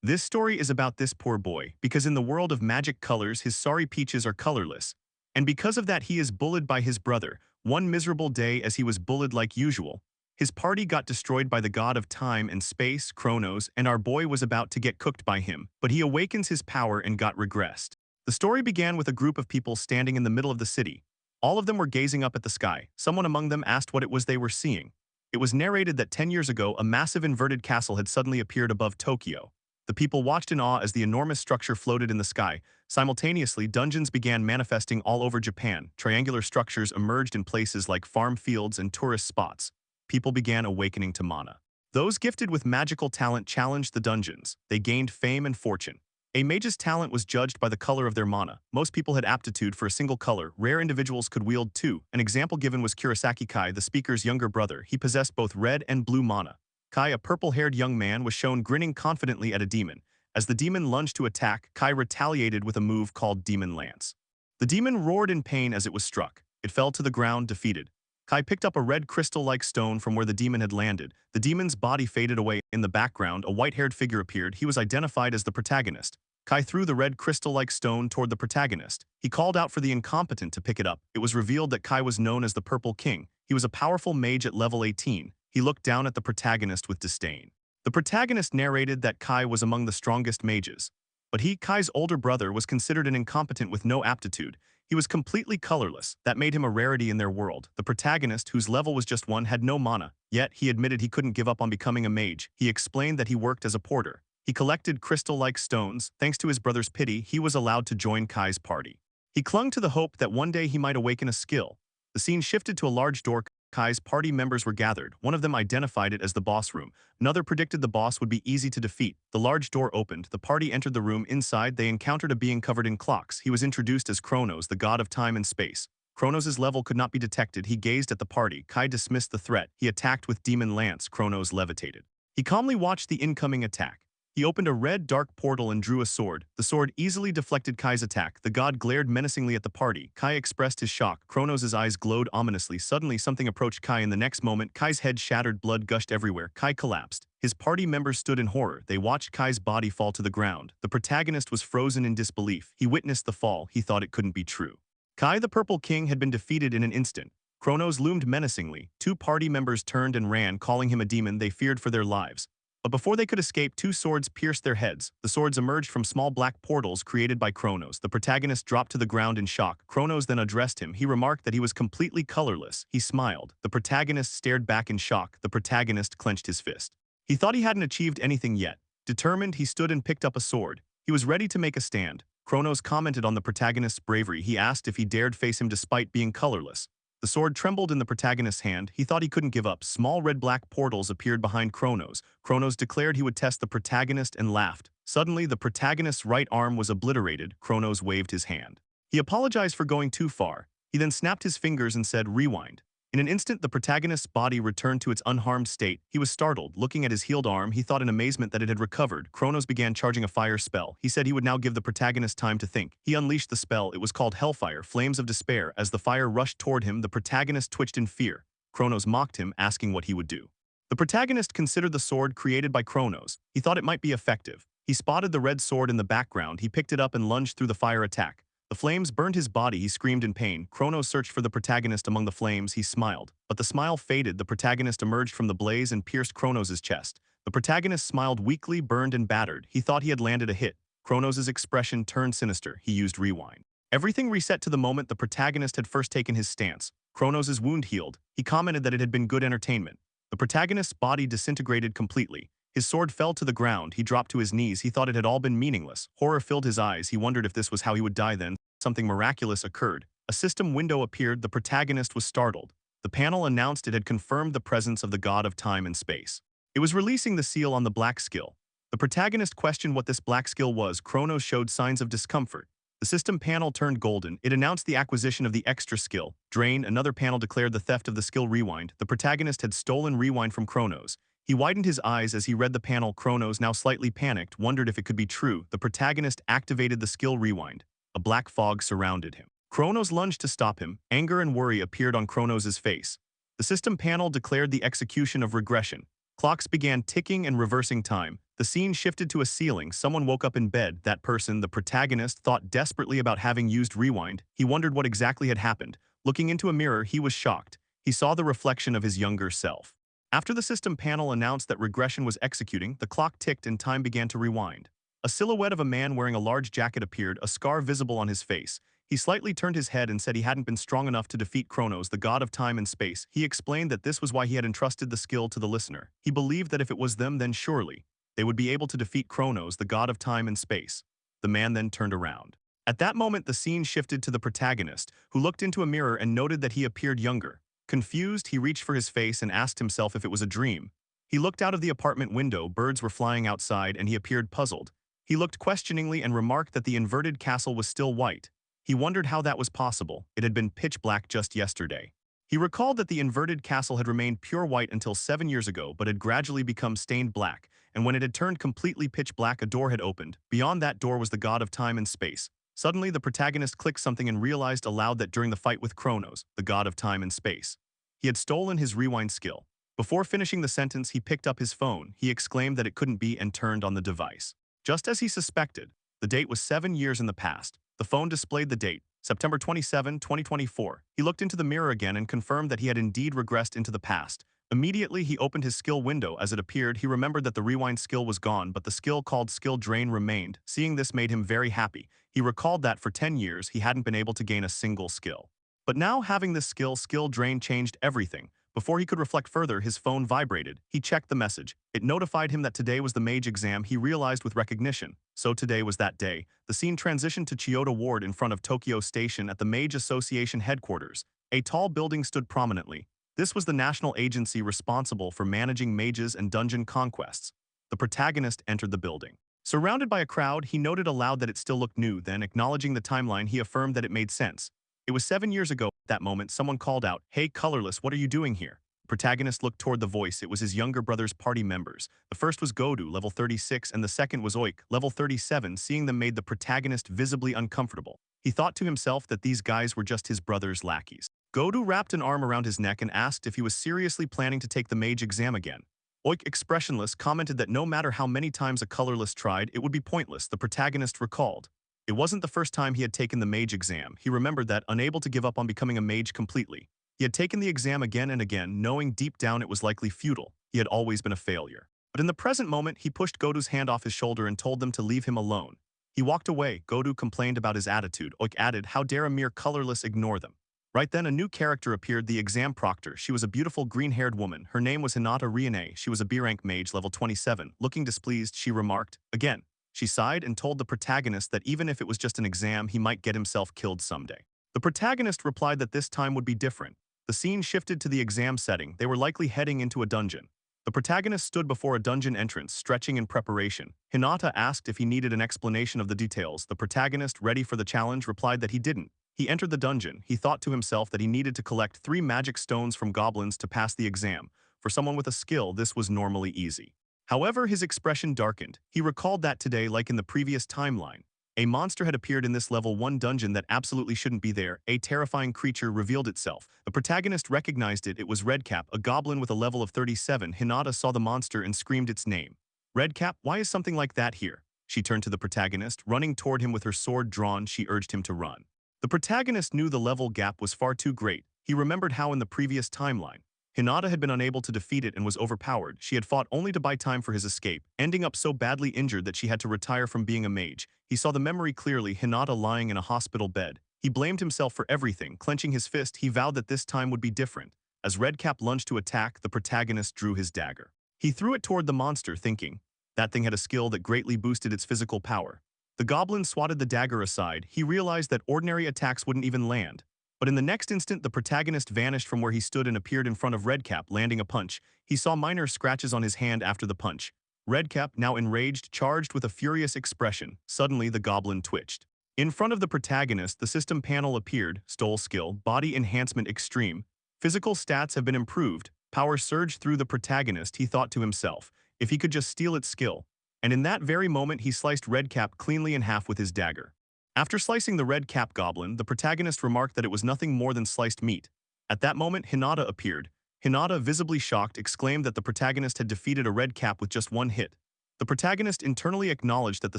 This story is about this poor boy, because in the world of magic colors his sorry peaches are colorless. And because of that he is bullied by his brother. One miserable day as he was bullied like usual, his party got destroyed by the god of time and space, Kronos, and our boy was about to get cooked by him, but he awakens his power and got regressed. The story began with a group of people standing in the middle of the city. All of them were gazing up at the sky. Someone among them asked what it was they were seeing. It was narrated that 10 years ago a massive inverted castle had suddenly appeared above Tokyo. The people watched in awe as the enormous structure floated in the sky. Simultaneously, dungeons began manifesting all over Japan. Triangular structures emerged in places like farm fields and tourist spots. People began awakening to mana. Those gifted with magical talent challenged the dungeons. They gained fame and fortune. A mage's talent was judged by the color of their mana. Most people had aptitude for a single color. Rare individuals could wield two. An example given was Kurosaki Kai, the speaker's younger brother. He possessed both red and blue mana. Kai, a purple-haired young man, was shown grinning confidently at a demon. As the demon lunged to attack, Kai retaliated with a move called Demon Lance. The demon roared in pain as it was struck. It fell to the ground, defeated. Kai picked up a red crystal-like stone from where the demon had landed. The demon's body faded away. In the background, a white-haired figure appeared. He was identified as the protagonist. Kai threw the red crystal-like stone toward the protagonist. He called out for the incompetent to pick it up. It was revealed that Kai was known as the Purple King. He was a powerful mage at level 18. He looked down at the protagonist with disdain. The protagonist narrated that Kai was among the strongest mages. But he, Kai's older brother, was considered an incompetent with no aptitude. He was completely colorless. That made him a rarity in their world. The protagonist, whose level was just 1, had no mana. Yet, he admitted he couldn't give up on becoming a mage. He explained that he worked as a porter. He collected crystal-like stones. Thanks to his brother's pity, he was allowed to join Kai's party. He clung to the hope that one day he might awaken a skill. The scene shifted to a large door. Kai's party members were gathered. One of them identified it as the boss room. Another predicted the boss would be easy to defeat. The large door opened. The party entered the room. Inside, they encountered a being covered in clocks. He was introduced as Kronos, the god of time and space. Kronos' level could not be detected. He gazed at the party. Kai dismissed the threat. He attacked with Demon Lance. Kronos levitated. He calmly watched the incoming attack. He opened a red dark portal and drew a sword. The sword easily deflected Kai's attack. The god glared menacingly at the party. Kai expressed his shock. Kronos' eyes glowed ominously. Suddenly, something approached Kai. In the next moment, Kai's head shattered. Blood gushed everywhere. Kai collapsed. His party members stood in horror. They watched Kai's body fall to the ground. The protagonist was frozen in disbelief. He witnessed the fall. He thought it couldn't be true. Kai, the Purple King, had been defeated in an instant. Kronos loomed menacingly. Two party members turned and ran, calling him a demon. They feared for their lives. But before they could escape, two swords pierced their heads. The swords emerged from small black portals created by Kronos. The protagonist dropped to the ground in shock. Kronos then addressed him. He remarked that he was completely colorless. He smiled. The protagonist stared back in shock. The protagonist clenched his fist. He thought he hadn't achieved anything yet. Determined, he stood and picked up a sword. He was ready to make a stand. Kronos commented on the protagonist's bravery. He asked if he dared face him despite being colorless. The sword trembled in the protagonist's hand. He thought he couldn't give up. Small red-black portals appeared behind Kronos. Kronos declared he would test the protagonist and laughed. Suddenly, the protagonist's right arm was obliterated. Kronos waved his hand. He apologized for going too far. He then snapped his fingers and said, "Rewind." In an instant, the protagonist's body returned to its unharmed state. He was startled. Looking at his healed arm, he thought in amazement that it had recovered. Kronos began charging a fire spell. He said he would now give the protagonist time to think. He unleashed the spell. It was called Hellfire, Flames of Despair. As the fire rushed toward him, the protagonist twitched in fear. Kronos mocked him, asking what he would do. The protagonist considered the sword created by Kronos. He thought it might be effective. He spotted the red sword in the background. He picked it up and lunged through the fire attack. The flames burned his body. He screamed in pain. Kronos searched for the protagonist among the flames. He smiled. But the smile faded. The protagonist emerged from the blaze and pierced Kronos' chest. The protagonist smiled weakly, burned and battered. He thought he had landed a hit. Kronos' expression turned sinister. He used rewind. Everything reset to the moment the protagonist had first taken his stance. Kronos' wound healed. He commented that it had been good entertainment. The protagonist's body disintegrated completely. His sword fell to the ground. He dropped to his knees. He thought it had all been meaningless. Horror filled his eyes. He wondered if this was how he would die then. Something miraculous occurred. A system window appeared. The protagonist was startled. The panel announced it had confirmed the presence of the god of time and space. It was releasing the seal on the black skill. The protagonist questioned what this black skill was. Kronos showed signs of discomfort. The system panel turned golden. It announced the acquisition of the extra skill. Drain. Another panel declared the theft of the skill Rewind. The protagonist had stolen Rewind from Kronos. He widened his eyes as he read the panel. Kronos, now slightly panicked, wondered if it could be true. The protagonist activated the skill Rewind. A black fog surrounded him. Kronos lunged to stop him. Anger and worry appeared on Kronos' face. The system panel declared the execution of regression. Clocks began ticking and reversing time. The scene shifted to a ceiling. Someone woke up in bed. That person, the protagonist, thought desperately about having used rewind. He wondered what exactly had happened. Looking into a mirror, he was shocked. He saw the reflection of his younger self. After the system panel announced that regression was executing, the clock ticked and time began to rewind. A silhouette of a man wearing a large jacket appeared, a scar visible on his face. He slightly turned his head and said he hadn't been strong enough to defeat Kronos, the god of time and space. He explained that this was why he had entrusted the skill to the listener. He believed that if it was them, then surely they would be able to defeat Kronos, the god of time and space. The man then turned around. At that moment, the scene shifted to the protagonist, who looked into a mirror and noted that he appeared younger. Confused, he reached for his face and asked himself if it was a dream. He looked out of the apartment window, birds were flying outside, and he appeared puzzled. He looked questioningly and remarked that the inverted castle was still white. He wondered how that was possible. It had been pitch black just yesterday. He recalled that the inverted castle had remained pure white until 7 years ago but had gradually become stained black, and when it had turned completely pitch black, a door had opened. Beyond that door was the god of time and space. Suddenly, the protagonist clicked something and realized aloud that during the fight with Kronos, the god of time and space, he had stolen his rewind skill. Before finishing the sentence, he picked up his phone. He exclaimed that it couldn't be and turned on the device. Just as he suspected, the date was 7 years in the past. The phone displayed the date, September 27, 2024. He looked into the mirror again and confirmed that he had indeed regressed into the past. Immediately, he opened his skill window. As it appeared, he remembered that the rewind skill was gone, but the skill called Skill Drain remained. Seeing this made him very happy. He recalled that for 10 years, he hadn't been able to gain a single skill. But now, having this skill, Skill Drain, changed everything. Before he could reflect further, his phone vibrated. He checked the message. It notified him that today was the Mage exam. He realized with recognition. So today was that day. The scene transitioned to Chiyoda Ward in front of Tokyo Station at the Mage Association headquarters. A tall building stood prominently. This was the national agency responsible for managing mages and dungeon conquests. The protagonist entered the building. Surrounded by a crowd, he noted aloud that it still looked new. Then, acknowledging the timeline, he affirmed that it made sense. It was 7 years ago. At that moment, someone called out, "Hey, Colorless, what are you doing here?" The protagonist looked toward the voice. It was his younger brother's party members. The first was Godu, level 36, and the second was Oik, level 37. Seeing them made the protagonist visibly uncomfortable. He thought to himself that these guys were just his brother's lackeys. Godu wrapped an arm around his neck and asked if he was seriously planning to take the Mage exam again. Oik, expressionless, commented that no matter how many times a Colorless tried, it would be pointless. The protagonist recalled. It wasn't the first time he had taken the Mage exam. He remembered that, unable to give up on becoming a mage completely. He had taken the exam again and again, knowing deep down it was likely futile. He had always been a failure. But in the present moment, he pushed Godu's hand off his shoulder and told them to leave him alone. He walked away. Godu complained about his attitude. Oik added, "How dare a mere Colorless ignore them?" Right then, a new character appeared, the exam proctor. She was a beautiful green-haired woman. Her name was Hinata Riene. She was a B-rank mage, level 27. Looking displeased, she remarked, "Again." She sighed and told the protagonist that even if it was just an exam, he might get himself killed someday. The protagonist replied that this time would be different. The scene shifted to the exam setting. They were likely heading into a dungeon. The protagonist stood before a dungeon entrance, stretching in preparation. Hinata asked if he needed an explanation of the details. The protagonist, ready for the challenge, replied that he didn't. He entered the dungeon. He thought to himself that he needed to collect 3 magic stones from goblins to pass the exam. For someone with a skill, this was normally easy. However, his expression darkened. He recalled that today, like in the previous timeline, a monster had appeared in this level 1 dungeon that absolutely shouldn't be there. A terrifying creature revealed itself. The protagonist recognized it. It was Redcap, a goblin with a level of 37. Hinata saw the monster and screamed its name. "Redcap, why is something like that here?" She turned to the protagonist. Running toward him with her sword drawn, she urged him to run. The protagonist knew the level gap was far too great. He remembered how in the previous timeline, Hinata had been unable to defeat it and was overpowered. She had fought only to buy time for his escape, ending up so badly injured that she had to retire from being a mage. He saw the memory clearly, Hinata lying in a hospital bed. He blamed himself for everything. Clenching his fist, he vowed that this time would be different. As Redcap lunged to attack, the protagonist drew his dagger. He threw it toward the monster, thinking that thing had a skill that greatly boosted its physical power. The goblin swatted the dagger aside. He realized that ordinary attacks wouldn't even land. But in the next instant, the protagonist vanished from where he stood and appeared in front of Redcap, landing a punch. He saw minor scratches on his hand after the punch. Redcap, now enraged, charged with a furious expression. Suddenly, the goblin twitched. In front of the protagonist, the system panel appeared. Stole skill, body enhancement extreme. Physical stats have been improved. Power surged through the protagonist. He thought to himself, if he could just steal its skill. And in that very moment, he sliced Redcap cleanly in half with his dagger. After slicing the Redcap goblin, the protagonist remarked that it was nothing more than sliced meat. At that moment, Hinata appeared. Hinata, visibly shocked, exclaimed that the protagonist had defeated a red cap with just one hit. The protagonist internally acknowledged that the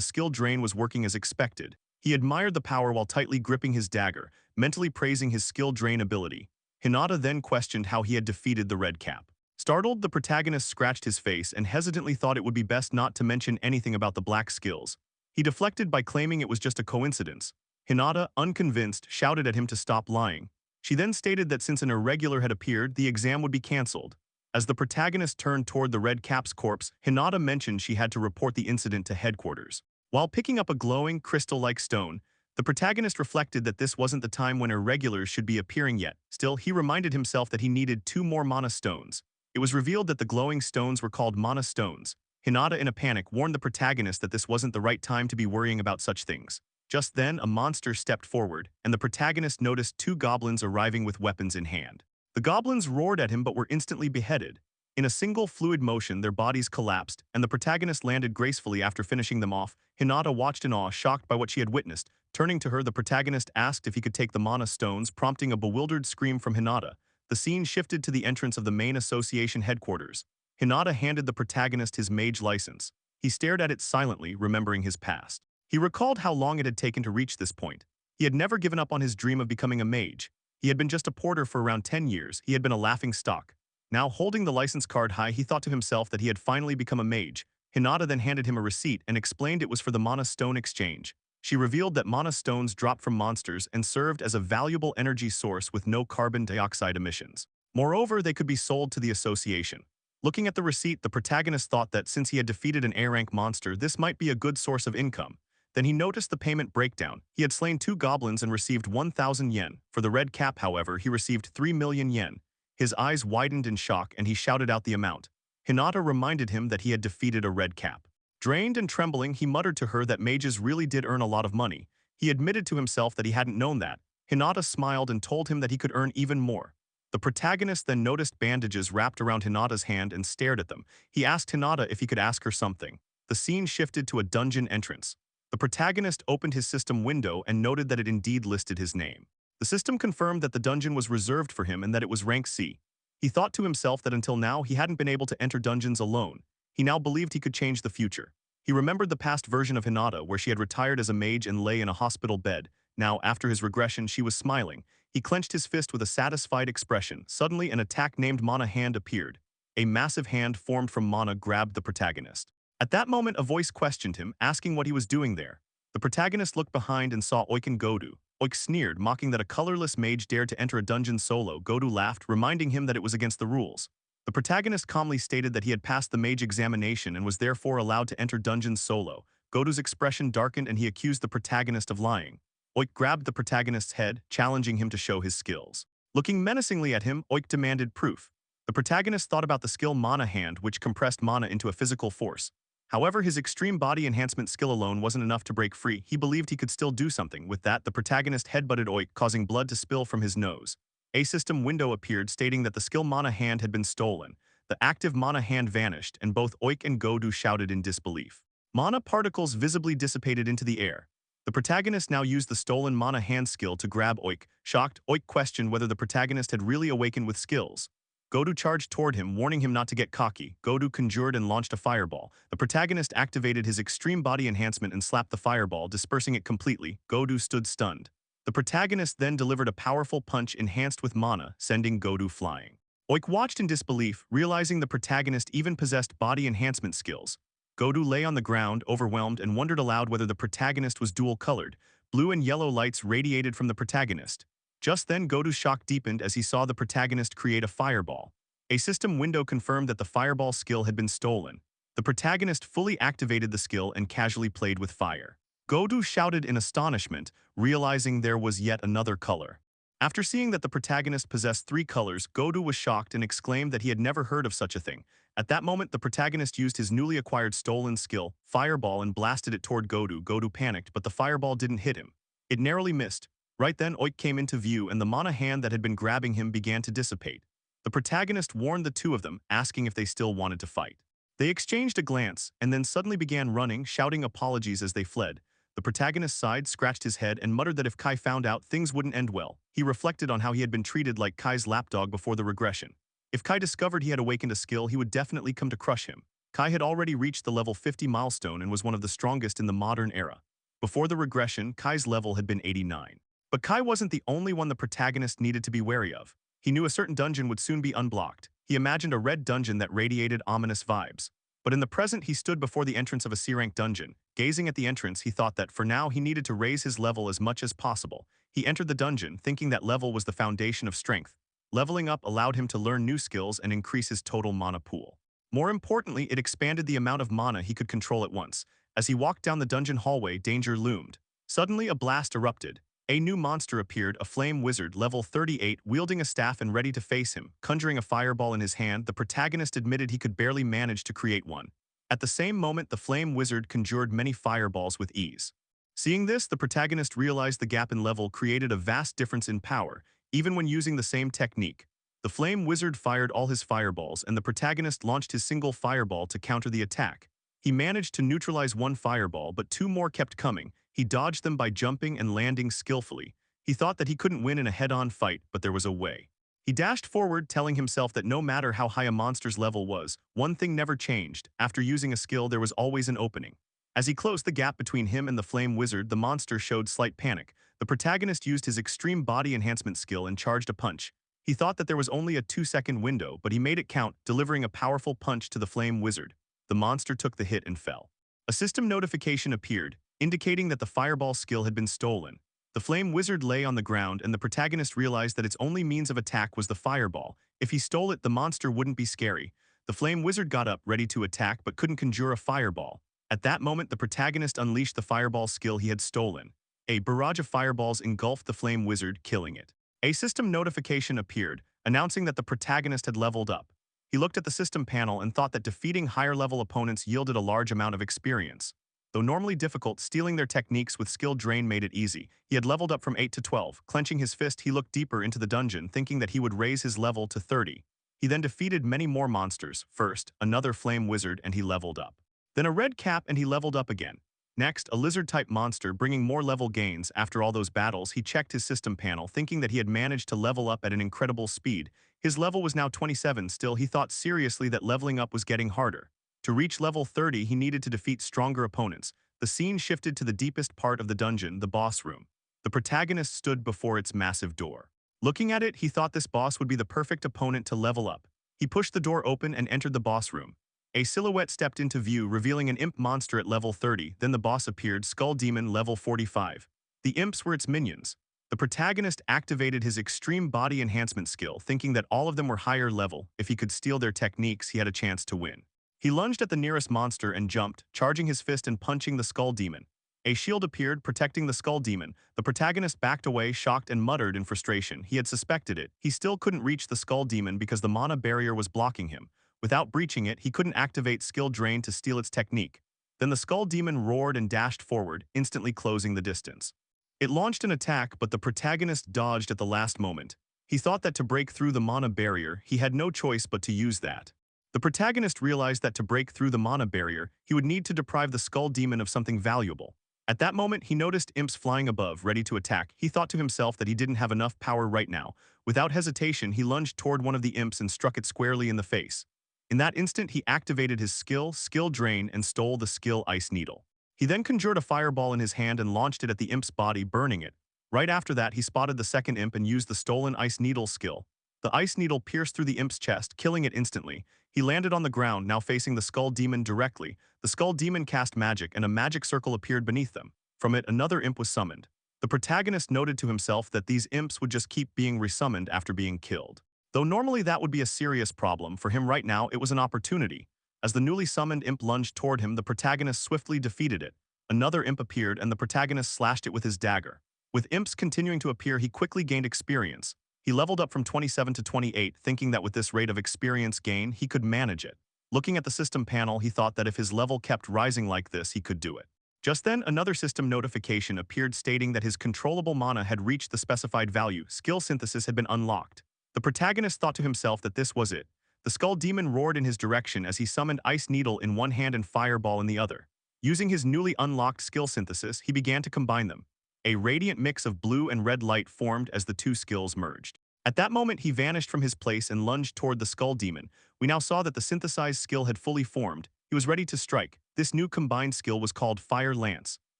skill drain was working as expected. He admired the power while tightly gripping his dagger, mentally praising his skill drain ability. Hinata then questioned how he had defeated the red cap. Startled, the protagonist scratched his face and hesitantly thought it would be best not to mention anything about the black skills. He deflected by claiming it was just a coincidence. Hinata, unconvinced, shouted at him to stop lying. She then stated that since an irregular had appeared, the exam would be cancelled. As the protagonist turned toward the red cap's corpse, Hinata mentioned she had to report the incident to headquarters. While picking up a glowing, crystal-like stone, the protagonist reflected that this wasn't the time when irregulars should be appearing yet. Still, he reminded himself that he needed 2 more mana stones. It was revealed that the glowing stones were called mana stones. Hinata, in a panic, warned the protagonist that this wasn't the right time to be worrying about such things. Just then, a monster stepped forward, and the protagonist noticed 2 goblins arriving with weapons in hand. The goblins roared at him but were instantly beheaded. In a single fluid motion, their bodies collapsed, and the protagonist landed gracefully after finishing them off. Hinata watched in awe, shocked by what she had witnessed. Turning to her, the protagonist asked if he could take the mana stones, prompting a bewildered scream from Hinata. The scene shifted to the entrance of the main association headquarters. Hinata handed the protagonist his mage license. He stared at it silently, remembering his past. He recalled how long it had taken to reach this point. He had never given up on his dream of becoming a mage. He had been just a porter for around 10 years. He had been a laughing stock. Now, holding the license card high, he thought to himself that he had finally become a mage. Hinata then handed him a receipt and explained it was for the mana stone exchange. She revealed that mana stones dropped from monsters and served as a valuable energy source with no carbon dioxide emissions. Moreover, they could be sold to the association. Looking at the receipt, the protagonist thought that since he had defeated an A-rank monster, this might be a good source of income. Then he noticed the payment breakdown. He had slain 2 goblins and received 1,000 yen. For the red cap, however, he received 3 million yen. His eyes widened in shock and he shouted out the amount. Hinata reminded him that he had defeated a red cap. Drained and trembling, he muttered to her that mages really did earn a lot of money. He admitted to himself that he hadn't known that. Hinata smiled and told him that he could earn even more. The protagonist then noticed bandages wrapped around Hinata's hand and stared at them. He asked Hinata if he could ask her something. The scene shifted to a dungeon entrance. The protagonist opened his system window and noted that it indeed listed his name. The system confirmed that the dungeon was reserved for him and that it was rank C. He thought to himself that until now he hadn't been able to enter dungeons alone. He now believed he could change the future. He remembered the past version of Hinata where she had retired as a mage and lay in a hospital bed. Now, after his regression, she was smiling. He clenched his fist with a satisfied expression. Suddenly, an attack named Mana hand appeared. A massive hand formed from mana grabbed the protagonist. At that moment, a voice questioned him, asking what he was doing there. The protagonist looked behind and saw Oik and Godu. Oik sneered, mocking that a colorless mage dared to enter a dungeon solo. Godu laughed, reminding him that it was against the rules. The protagonist calmly stated that he had passed the mage examination and was therefore allowed to enter dungeons solo. Godu's expression darkened and he accused the protagonist of lying. Oik grabbed the protagonist's head, challenging him to show his skills. Looking menacingly at him, Oik demanded proof. The protagonist thought about the skill Mana Hand, which compressed mana into a physical force. However, his extreme body enhancement skill alone wasn't enough to break free. He believed he could still do something. With that, the protagonist headbutted Oik, causing blood to spill from his nose. A system window appeared stating that the skill Mana Hand had been stolen. The active Mana Hand vanished, and both Oik and Godu shouted in disbelief. Mana particles visibly dissipated into the air. The protagonist now used the stolen Mana Hand skill to grab Oik. Shocked, Oik questioned whether the protagonist had really awakened with skills. Godu charged toward him, warning him not to get cocky. Godu conjured and launched a fireball. The protagonist activated his extreme body enhancement and slapped the fireball, dispersing it completely. Godu stood stunned. The protagonist then delivered a powerful punch enhanced with mana, sending Godu flying. Oik watched in disbelief, realizing the protagonist even possessed body enhancement skills. Godu lay on the ground, overwhelmed, and wondered aloud whether the protagonist was dual-colored. Blue and yellow lights radiated from the protagonist. Just then, Godu's shock deepened as he saw the protagonist create a fireball. A system window confirmed that the fireball skill had been stolen. The protagonist fully activated the skill and casually played with fire. Godu shouted in astonishment, realizing there was yet another color. After seeing that the protagonist possessed 3 colors, Godu was shocked and exclaimed that he had never heard of such a thing. At that moment, the protagonist used his newly acquired stolen skill, Fireball, and blasted it toward Godu. Godu panicked, but the fireball didn't hit him. It narrowly missed. Right then, Oik came into view and the mana hand that had been grabbing him began to dissipate. The protagonist warned the 2 of them, asking if they still wanted to fight. They exchanged a glance and then suddenly began running, shouting apologies as they fled. The protagonist sighed, scratched his head, and muttered that if Kai found out, things wouldn't end well. He reflected on how he had been treated like Kai's lapdog before the regression. If Kai discovered he had awakened a skill, he would definitely come to crush him. Kai had already reached the level 50 milestone and was one of the strongest in the modern era. Before the regression, Kai's level had been 89. But Kai wasn't the only one the protagonist needed to be wary of. He knew a certain dungeon would soon be unblocked. He imagined a red dungeon that radiated ominous vibes. But in the present, he stood before the entrance of a C-rank dungeon. Gazing at the entrance, he thought that for now he needed to raise his level as much as possible. He entered the dungeon, thinking that level was the foundation of strength. Leveling up allowed him to learn new skills and increase his total mana pool. More importantly, it expanded the amount of mana he could control at once. As he walked down the dungeon hallway, danger loomed. Suddenly, a blast erupted. A new monster appeared, a flame wizard, level 38, wielding a staff and ready to face him. Conjuring a fireball in his hand, the protagonist admitted he could barely manage to create one. At the same moment, the flame wizard conjured many fireballs with ease. Seeing this, the protagonist realized the gap in level created a vast difference in power, even when using the same technique. The flame wizard fired all his fireballs, and the protagonist launched his single fireball to counter the attack. He managed to neutralize one fireball, but two more kept coming. He dodged them by jumping and landing skillfully. He thought that he couldn't win in a head-on fight, but there was a way. He dashed forward, telling himself that no matter how high a monster's level was, one thing never changed. After using a skill, there was always an opening. As he closed the gap between him and the flame wizard, the monster showed slight panic. The protagonist used his extreme body enhancement skill and charged a punch. He thought that there was only a 2-second window, but he made it count, delivering a powerful punch to the flame wizard. The monster took the hit and fell. A system notification appeared, indicating that the fireball skill had been stolen. The flame wizard lay on the ground, and the protagonist realized that its only means of attack was the fireball. If he stole it, the monster wouldn't be scary. The flame wizard got up, ready to attack, but couldn't conjure a fireball. At that moment, the protagonist unleashed the fireball skill he had stolen. A barrage of fireballs engulfed the flame wizard, killing it. A system notification appeared, announcing that the protagonist had leveled up. He looked at the system panel and thought that defeating higher-level opponents yielded a large amount of experience. Though normally difficult, stealing their techniques with skill drain made it easy. He had leveled up from 8 to 12. Clenching his fist, he looked deeper into the dungeon, thinking that he would raise his level to 30. He then defeated many more monsters. First, another flame wizard, and he leveled up. Then a red cap, and he leveled up again. Next, a lizard-type monster, bringing more level gains. After all those battles, he checked his system panel, thinking that he had managed to level up at an incredible speed. His level was now 27. Still, he thought seriously that leveling up was getting harder. To reach level 30, he needed to defeat stronger opponents. The scene shifted to the deepest part of the dungeon, the boss room. The protagonist stood before its massive door. Looking at it, he thought this boss would be the perfect opponent to level up. He pushed the door open and entered the boss room. A silhouette stepped into view, revealing an imp monster at level 30. Then the boss appeared, Skull Demon, level 45. The imps were its minions. The protagonist activated his extreme body enhancement skill, thinking that all of them were higher level. If he could steal their techniques, he had a chance to win. He lunged at the nearest monster and jumped, charging his fist and punching the Skull Demon. A shield appeared, protecting the Skull Demon. The protagonist backed away, shocked, and muttered in frustration. He had suspected it. He still couldn't reach the Skull Demon because the mana barrier was blocking him. Without breaching it, he couldn't activate skill drain to steal its technique. Then the Skull Demon roared and dashed forward, instantly closing the distance. It launched an attack, but the protagonist dodged at the last moment. He thought that to break through the mana barrier, he had no choice but to use that. The protagonist realized that to break through the mana barrier, he would need to deprive the Skull Demon of something valuable. At that moment, he noticed imps flying above, ready to attack. He thought to himself that he didn't have enough power right now. Without hesitation, he lunged toward one of the imps and struck it squarely in the face. In that instant, he activated his skill Drain, and stole the skill Ice Needle. He then conjured a fireball in his hand and launched it at the imp's body, burning it. Right after that, he spotted the second imp and used the stolen Ice Needle skill. The Ice Needle pierced through the imp's chest, killing it instantly. He landed on the ground, now facing the Skull Demon directly. The Skull Demon cast magic, and a magic circle appeared beneath them. From it, another imp was summoned. The protagonist noted to himself that these imps would just keep being resummoned after being killed. Though normally that would be a serious problem, for him right now it was an opportunity. As the newly summoned imp lunged toward him, the protagonist swiftly defeated it. Another imp appeared, and the protagonist slashed it with his dagger. With imps continuing to appear, he quickly gained experience. He leveled up from 27 to 28, thinking that with this rate of experience gain, he could manage it. Looking at the system panel, he thought that if his level kept rising like this, he could do it. Just then, another system notification appeared stating that his controllable mana had reached the specified value. Skill synthesis had been unlocked. The protagonist thought to himself that this was it. The Skull Demon roared in his direction as he summoned Ice Needle in one hand and Fireball in the other. Using his newly unlocked skill synthesis, he began to combine them. A radiant mix of blue and red light formed as the two skills merged. At that moment, he vanished from his place and lunged toward the skull demon. We now saw that the synthesized skill had fully formed. He was ready to strike. This new combined skill was called Fire Lance.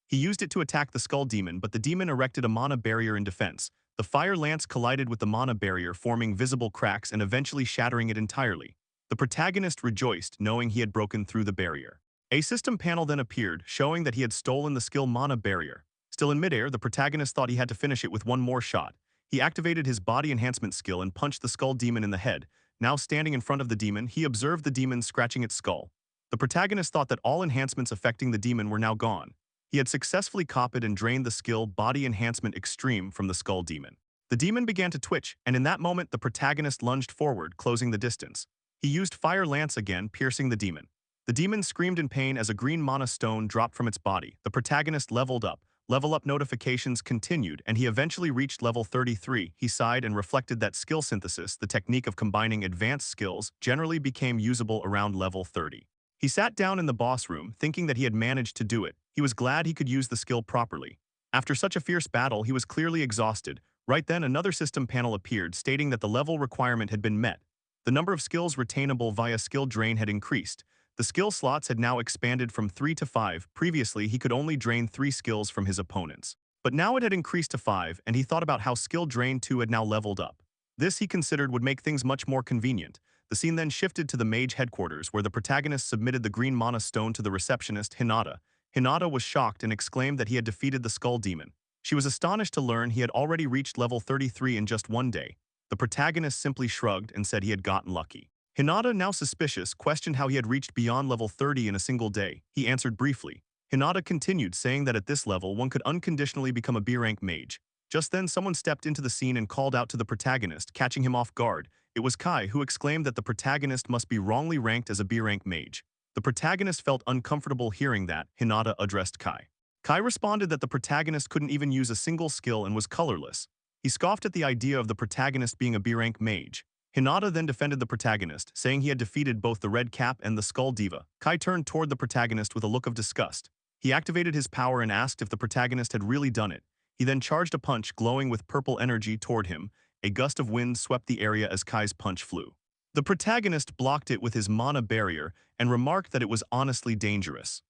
He used it to attack the skull demon, but the demon erected a mana barrier in defense. The Fire Lance collided with the mana barrier, forming visible cracks and eventually shattering it entirely. The protagonist rejoiced, knowing he had broken through the barrier. A system panel then appeared, showing that he had stolen the skill Mana Barrier. Still in midair, the protagonist thought he had to finish it with one more shot. He activated his body enhancement skill and punched the skull demon in the head. Now standing in front of the demon, he observed the demon scratching its skull. The protagonist thought that all enhancements affecting the demon were now gone. He had successfully copied and drained the skill Body Enhancement Extreme from the skull demon. The demon began to twitch, and in that moment the protagonist lunged forward, closing the distance. He used Fire Lance again, piercing the demon. The demon screamed in pain as a green mana stone dropped from its body. The protagonist leveled up. Level up notifications continued, and he eventually reached level 33. He sighed and reflected that skill synthesis, the technique of combining advanced skills, generally became usable around level 30. He sat down in the boss room, thinking that he had managed to do it. He was glad he could use the skill properly. After such a fierce battle, he was clearly exhausted. Right then, another system panel appeared, stating that the level requirement had been met. The number of skills retainable via skill drain had increased. The skill slots had now expanded from 3 to 5. Previously, he could only drain 3 skills from his opponents. But now it had increased to 5, and he thought about how skill drain 2 had now leveled up. This, he considered, would make things much more convenient. The scene then shifted to the Mage headquarters, where the protagonist submitted the green mana stone to the receptionist, Hinata. Hinata was shocked and exclaimed that he had defeated the skull demon. She was astonished to learn he had already reached level 33 in just one day. The protagonist simply shrugged and said he had gotten lucky. Hinata, now suspicious, questioned how he had reached beyond level 30 in a single day. He answered briefly. Hinata continued, saying that at this level one could unconditionally become a B-rank mage. Just then someone stepped into the scene and called out to the protagonist, catching him off guard. It was Kai, who exclaimed that the protagonist must be wrongly ranked as a B-rank mage. The protagonist felt uncomfortable hearing that. Hinata addressed Kai. Kai responded that the protagonist couldn't even use a single skill and was colorless. He scoffed at the idea of the protagonist being a B-rank mage. Hinata then defended the protagonist, saying he had defeated both the Red Cap and the Skull Diva. Kai turned toward the protagonist with a look of disgust. He activated his power and asked if the protagonist had really done it. He then charged a punch glowing with purple energy toward him. A gust of wind swept the area as Kai's punch flew. The protagonist blocked it with his mana barrier and remarked that it was honestly dangerous.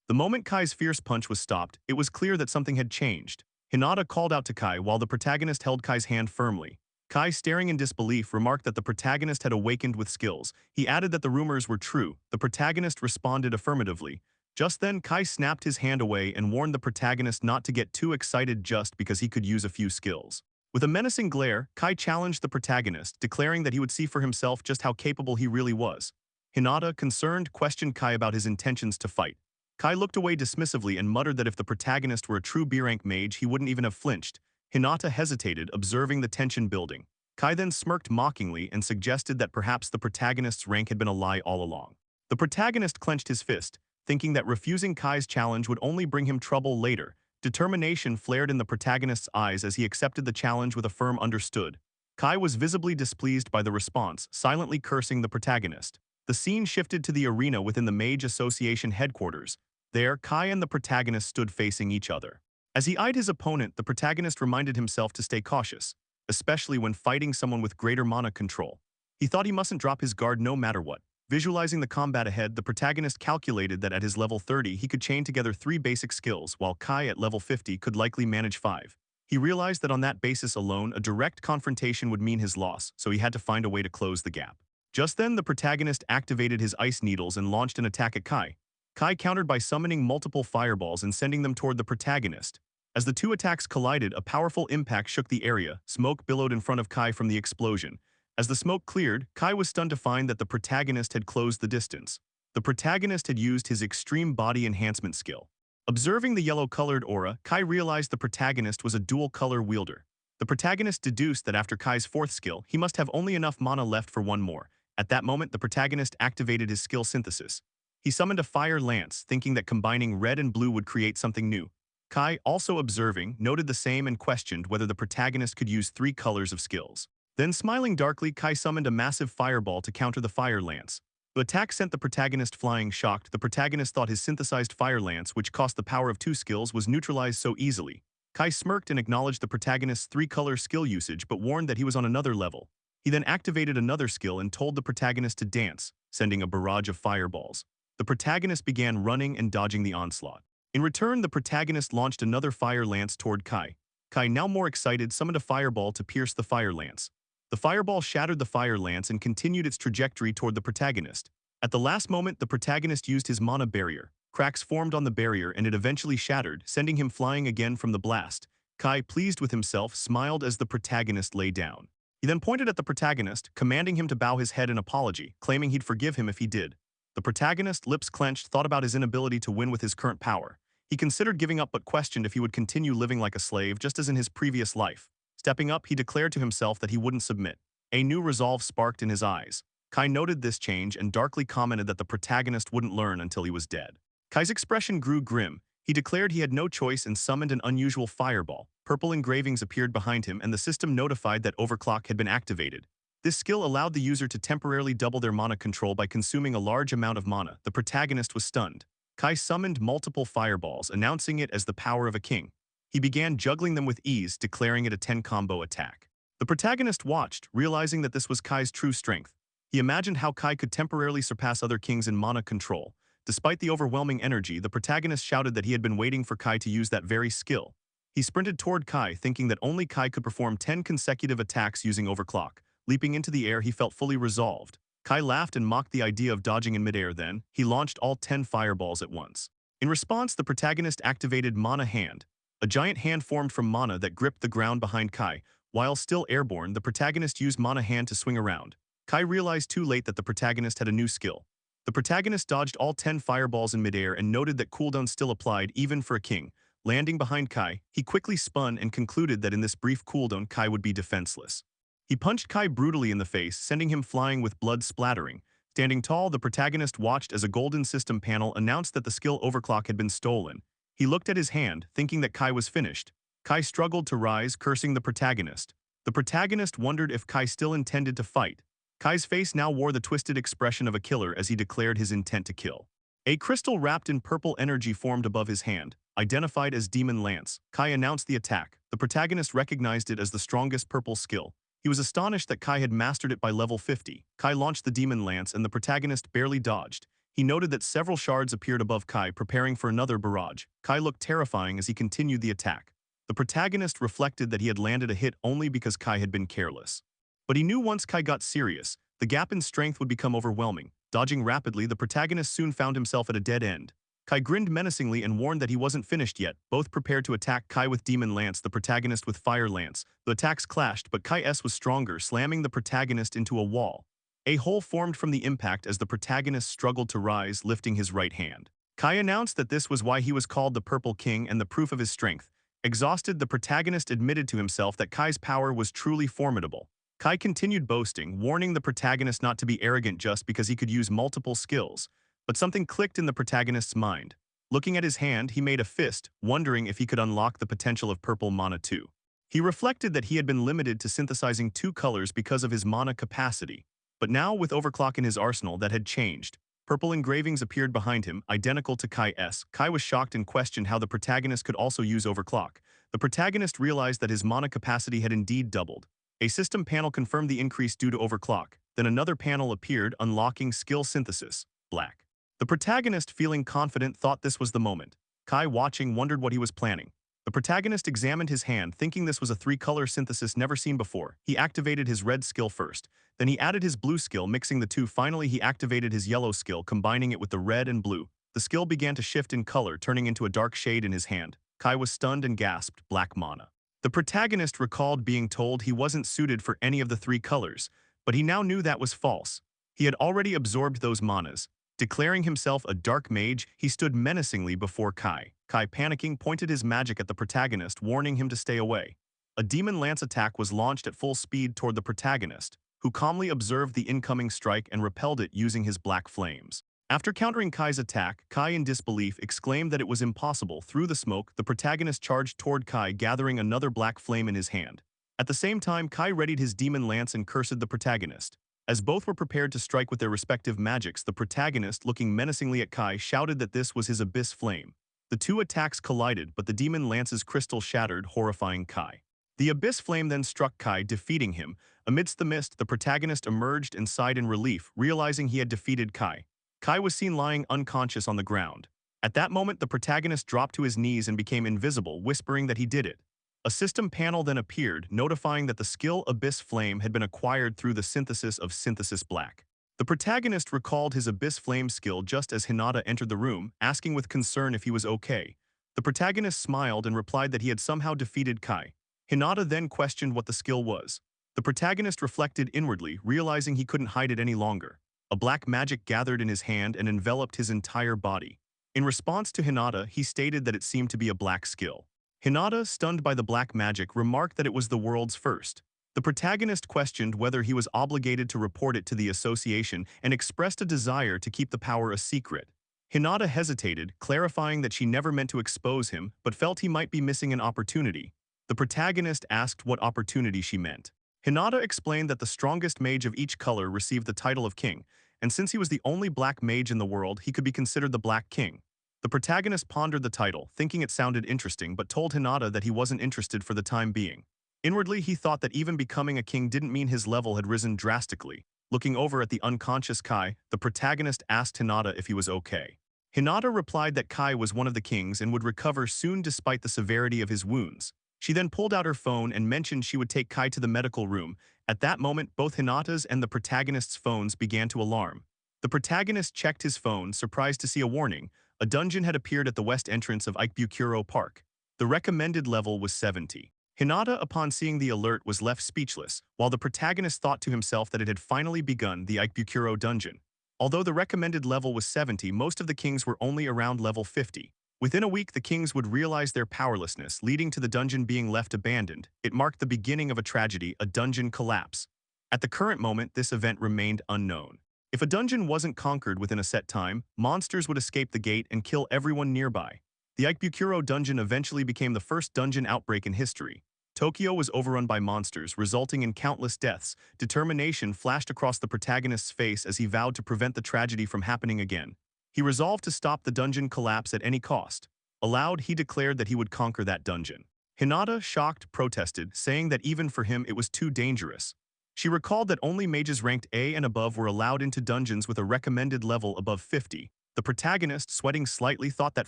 The moment Kai's fierce punch was stopped, it was clear that something had changed. Hinata called out to Kai while the protagonist held Kai's hand firmly. Kai, staring in disbelief, remarked that the protagonist had awakened with skills. He added that the rumors were true. The protagonist responded affirmatively. Just then, Kai snapped his hand away and warned the protagonist not to get too excited just because he could use a few skills. With a menacing glare, Kai challenged the protagonist, declaring that he would see for himself just how capable he really was. Hinata, concerned, questioned Kai about his intentions to fight. Kai looked away dismissively and muttered that if the protagonist were a true B-rank mage, he wouldn't even have flinched. Hinata hesitated, observing the tension building. Kai then smirked mockingly and suggested that perhaps the protagonist's rank had been a lie all along. The protagonist clenched his fist, thinking that refusing Kai's challenge would only bring him trouble later. Determination flared in the protagonist's eyes as he accepted the challenge with a firm understood. Kai was visibly displeased by the response, silently cursing the protagonist. The scene shifted to the arena within the Mage Association headquarters. There, Kai and the protagonist stood facing each other. As he eyed his opponent, the protagonist reminded himself to stay cautious, especially when fighting someone with greater mana control. He thought he mustn't drop his guard no matter what. Visualizing the combat ahead, the protagonist calculated that at his level 30 he could chain together 3 basic skills, while Kai at level 50 could likely manage 5. He realized that on that basis alone, a direct confrontation would mean his loss, so he had to find a way to close the gap. Just then, the protagonist activated his ice needles and launched an attack at Kai. Kai countered by summoning multiple fireballs and sending them toward the protagonist. As the two attacks collided, a powerful impact shook the area. Smoke billowed in front of Kai from the explosion. As the smoke cleared, Kai was stunned to find that the protagonist had closed the distance. The protagonist had used his extreme body enhancement skill. Observing the yellow-colored aura, Kai realized the protagonist was a dual-color wielder. The protagonist deduced that after Kai's 4th skill, he must have only enough mana left for one more. At that moment, the protagonist activated his skill synthesis. He summoned a fire lance, thinking that combining red and blue would create something new. Kai, also observing, noted the same and questioned whether the protagonist could use 3 colors of skills. Then, smiling darkly, Kai summoned a massive fireball to counter the fire lance. The attack sent the protagonist flying. Shocked, the protagonist thought his synthesized fire lance, which cost the power of 2 skills, was neutralized so easily. Kai smirked and acknowledged the protagonist's three-color skill usage but warned that he was on another level. He then activated another skill and told the protagonist to dance, sending a barrage of fireballs. The protagonist began running and dodging the onslaught. In return, the protagonist launched another fire lance toward Kai. Kai, now more excited, summoned a fireball to pierce the fire lance. The fireball shattered the fire lance and continued its trajectory toward the protagonist. At the last moment, the protagonist used his mana barrier. Cracks formed on the barrier and it eventually shattered, sending him flying again from the blast. Kai, pleased with himself, smiled as the protagonist lay down. He then pointed at the protagonist, commanding him to bow his head in apology, claiming he'd forgive him if he did. The protagonist, lips clenched, thought about his inability to win with his current power. He considered giving up but questioned if he would continue living like a slave just as in his previous life. Stepping up, he declared to himself that he wouldn't submit. A new resolve sparked in his eyes. Kai noted this change and darkly commented that the protagonist wouldn't learn until he was dead. Kai's expression grew grim. He declared he had no choice and summoned an unusual fireball. Purple engravings appeared behind him and the system notified that overclock had been activated. This skill allowed the user to temporarily double their mana control by consuming a large amount of mana. The protagonist was stunned. Kai summoned multiple fireballs, announcing it as the power of a king. He began juggling them with ease, declaring it a 10-combo attack. The protagonist watched, realizing that this was Kai's true strength. He imagined how Kai could temporarily surpass other kings in mana control. Despite the overwhelming energy, the protagonist shouted that he had been waiting for Kai to use that very skill. He sprinted toward Kai, thinking that only Kai could perform 10 consecutive attacks using overclock. Leaping into the air, he felt fully resolved. Kai laughed and mocked the idea of dodging in midair. Then, he launched all 10 fireballs at once. In response, the protagonist activated Mana Hand. A giant hand formed from mana that gripped the ground behind Kai. While still airborne, the protagonist used Mana Hand to swing around. Kai realized too late that the protagonist had a new skill. The protagonist dodged all 10 fireballs in midair and noted that cooldown still applied even for a king. Landing behind Kai, he quickly spun and concluded that in this brief cooldown, Kai would be defenseless. He punched Kai brutally in the face, sending him flying with blood splattering. Standing tall, the protagonist watched as a golden system panel announced that the skill overclock had been stolen. He looked at his hand, thinking that Kai was finished. Kai struggled to rise, cursing the protagonist. The protagonist wondered if Kai still intended to fight. Kai's face now wore the twisted expression of a killer as he declared his intent to kill. A crystal wrapped in purple energy formed above his hand. Identified as Demon Lance, Kai announced the attack. The protagonist recognized it as the strongest purple skill. He was astonished that Kai had mastered it by level 50. Kai launched the Demon Lance and the protagonist barely dodged. He noted that several shards appeared above Kai, preparing for another barrage. Kai looked terrifying as he continued the attack. The protagonist reflected that he had landed a hit only because Kai had been careless. But he knew once Kai got serious, the gap in strength would become overwhelming. Dodging rapidly, the protagonist soon found himself at a dead end. Kai grinned menacingly and warned that he wasn't finished yet. Both prepared to attack Kai with Demon Lance, the protagonist with Fire Lance. The attacks clashed, but Kai was stronger, slamming the protagonist into a wall. A hole formed from the impact as the protagonist struggled to rise, lifting his right hand. Kai announced that this was why he was called the Purple King and the proof of his strength. Exhausted, the protagonist admitted to himself that Kai's power was truly formidable. Kai continued boasting, warning the protagonist not to be arrogant just because he could use multiple skills. But something clicked in the protagonist's mind. Looking at his hand, he made a fist, wondering if he could unlock the potential of purple mana too. He reflected that he had been limited to synthesizing 2 colors because of his mana capacity. But now, with overclock in his arsenal, that had changed. Purple engravings appeared behind him, identical to Kai's. Kai was shocked and questioned how the protagonist could also use overclock. The protagonist realized that his mana capacity had indeed doubled. A system panel confirmed the increase due to overclock. Then another panel appeared, unlocking skill synthesis, black. The protagonist, feeling confident, thought this was the moment. Kai, watching, wondered what he was planning. The protagonist examined his hand, thinking this was a 3-color synthesis never seen before. He activated his red skill first. Then he added his blue skill, mixing the two. Finally, he activated his yellow skill, combining it with the red and blue. The skill began to shift in color, turning into a dark shade in his hand. Kai was stunned and gasped, black mana. The protagonist recalled being told he wasn't suited for any of the 3 colors, but he now knew that was false. He had already absorbed those manas. Declaring himself a dark mage, he stood menacingly before Kai. Kai, panicking, pointed his magic at the protagonist, warning him to stay away. A Demon Lance attack was launched at full speed toward the protagonist, who calmly observed the incoming strike and repelled it using his black flames. After countering Kai's attack, Kai, in disbelief, exclaimed that it was impossible. Through the smoke, the protagonist charged toward Kai, gathering another black flame in his hand. At the same time, Kai readied his Demon Lance and cursed the protagonist. As both were prepared to strike with their respective magics, the protagonist, looking menacingly at Kai, shouted that this was his Abyss Flame. The two attacks collided, but the demon lance's crystal shattered, horrifying Kai. The abyss flame then struck Kai, defeating him. Amidst the mist, the protagonist emerged and sighed in relief, realizing he had defeated Kai. Kai was seen lying unconscious on the ground. At that moment, the protagonist dropped to his knees and became invisible, whispering that he did it. A system panel then appeared, notifying that the skill Abyss Flame had been acquired through the synthesis of Synthesis Black. The protagonist recalled his Abyss Flame skill just as Hinata entered the room, asking with concern if he was okay. The protagonist smiled and replied that he had somehow defeated Kai. Hinata then questioned what the skill was. The protagonist reflected inwardly, realizing he couldn't hide it any longer. A black magic gathered in his hand and enveloped his entire body. In response to Hinata, he stated that it seemed to be a black skill. Hinata, stunned by the black magic, remarked that it was the world's first. The protagonist questioned whether he was obligated to report it to the association and expressed a desire to keep the power a secret. Hinata hesitated, clarifying that she never meant to expose him, but felt he might be missing an opportunity. The protagonist asked what opportunity she meant. Hinata explained that the strongest mage of each color received the title of king, and since he was the only black mage in the world, he could be considered the Black King. The protagonist pondered the title, thinking it sounded interesting, but told Hinata that he wasn't interested for the time being. Inwardly, he thought that even becoming a king didn't mean his level had risen drastically. Looking over at the unconscious Kai, the protagonist asked Hinata if he was okay. Hinata replied that Kai was one of the kings and would recover soon despite the severity of his wounds. She then pulled out her phone and mentioned she would take Kai to the medical room. At that moment, both Hinata's and the protagonist's phones began to alarm. The protagonist checked his phone, surprised to see a warning. A dungeon had appeared at the west entrance of Ikebukuro Park. The recommended level was 70. Hinata, upon seeing the alert, was left speechless, while the protagonist thought to himself that it had finally begun, the Ikebukuro dungeon. Although the recommended level was 70, most of the kings were only around level 50. Within a week, the kings would realize their powerlessness, leading to the dungeon being left abandoned. It marked the beginning of a tragedy, a dungeon collapse. At the current moment, this event remained unknown. If a dungeon wasn't conquered within a set time, monsters would escape the gate and kill everyone nearby. The Ikebukuro dungeon eventually became the first dungeon outbreak in history. Tokyo was overrun by monsters, resulting in countless deaths. Determination flashed across the protagonist's face as he vowed to prevent the tragedy from happening again. He resolved to stop the dungeon collapse at any cost. Aloud, he declared that he would conquer that dungeon. Hinata, shocked, protested, saying that even for him it was too dangerous. She recalled that only mages ranked A and above were allowed into dungeons with a recommended level above 50. The protagonist, sweating slightly, thought that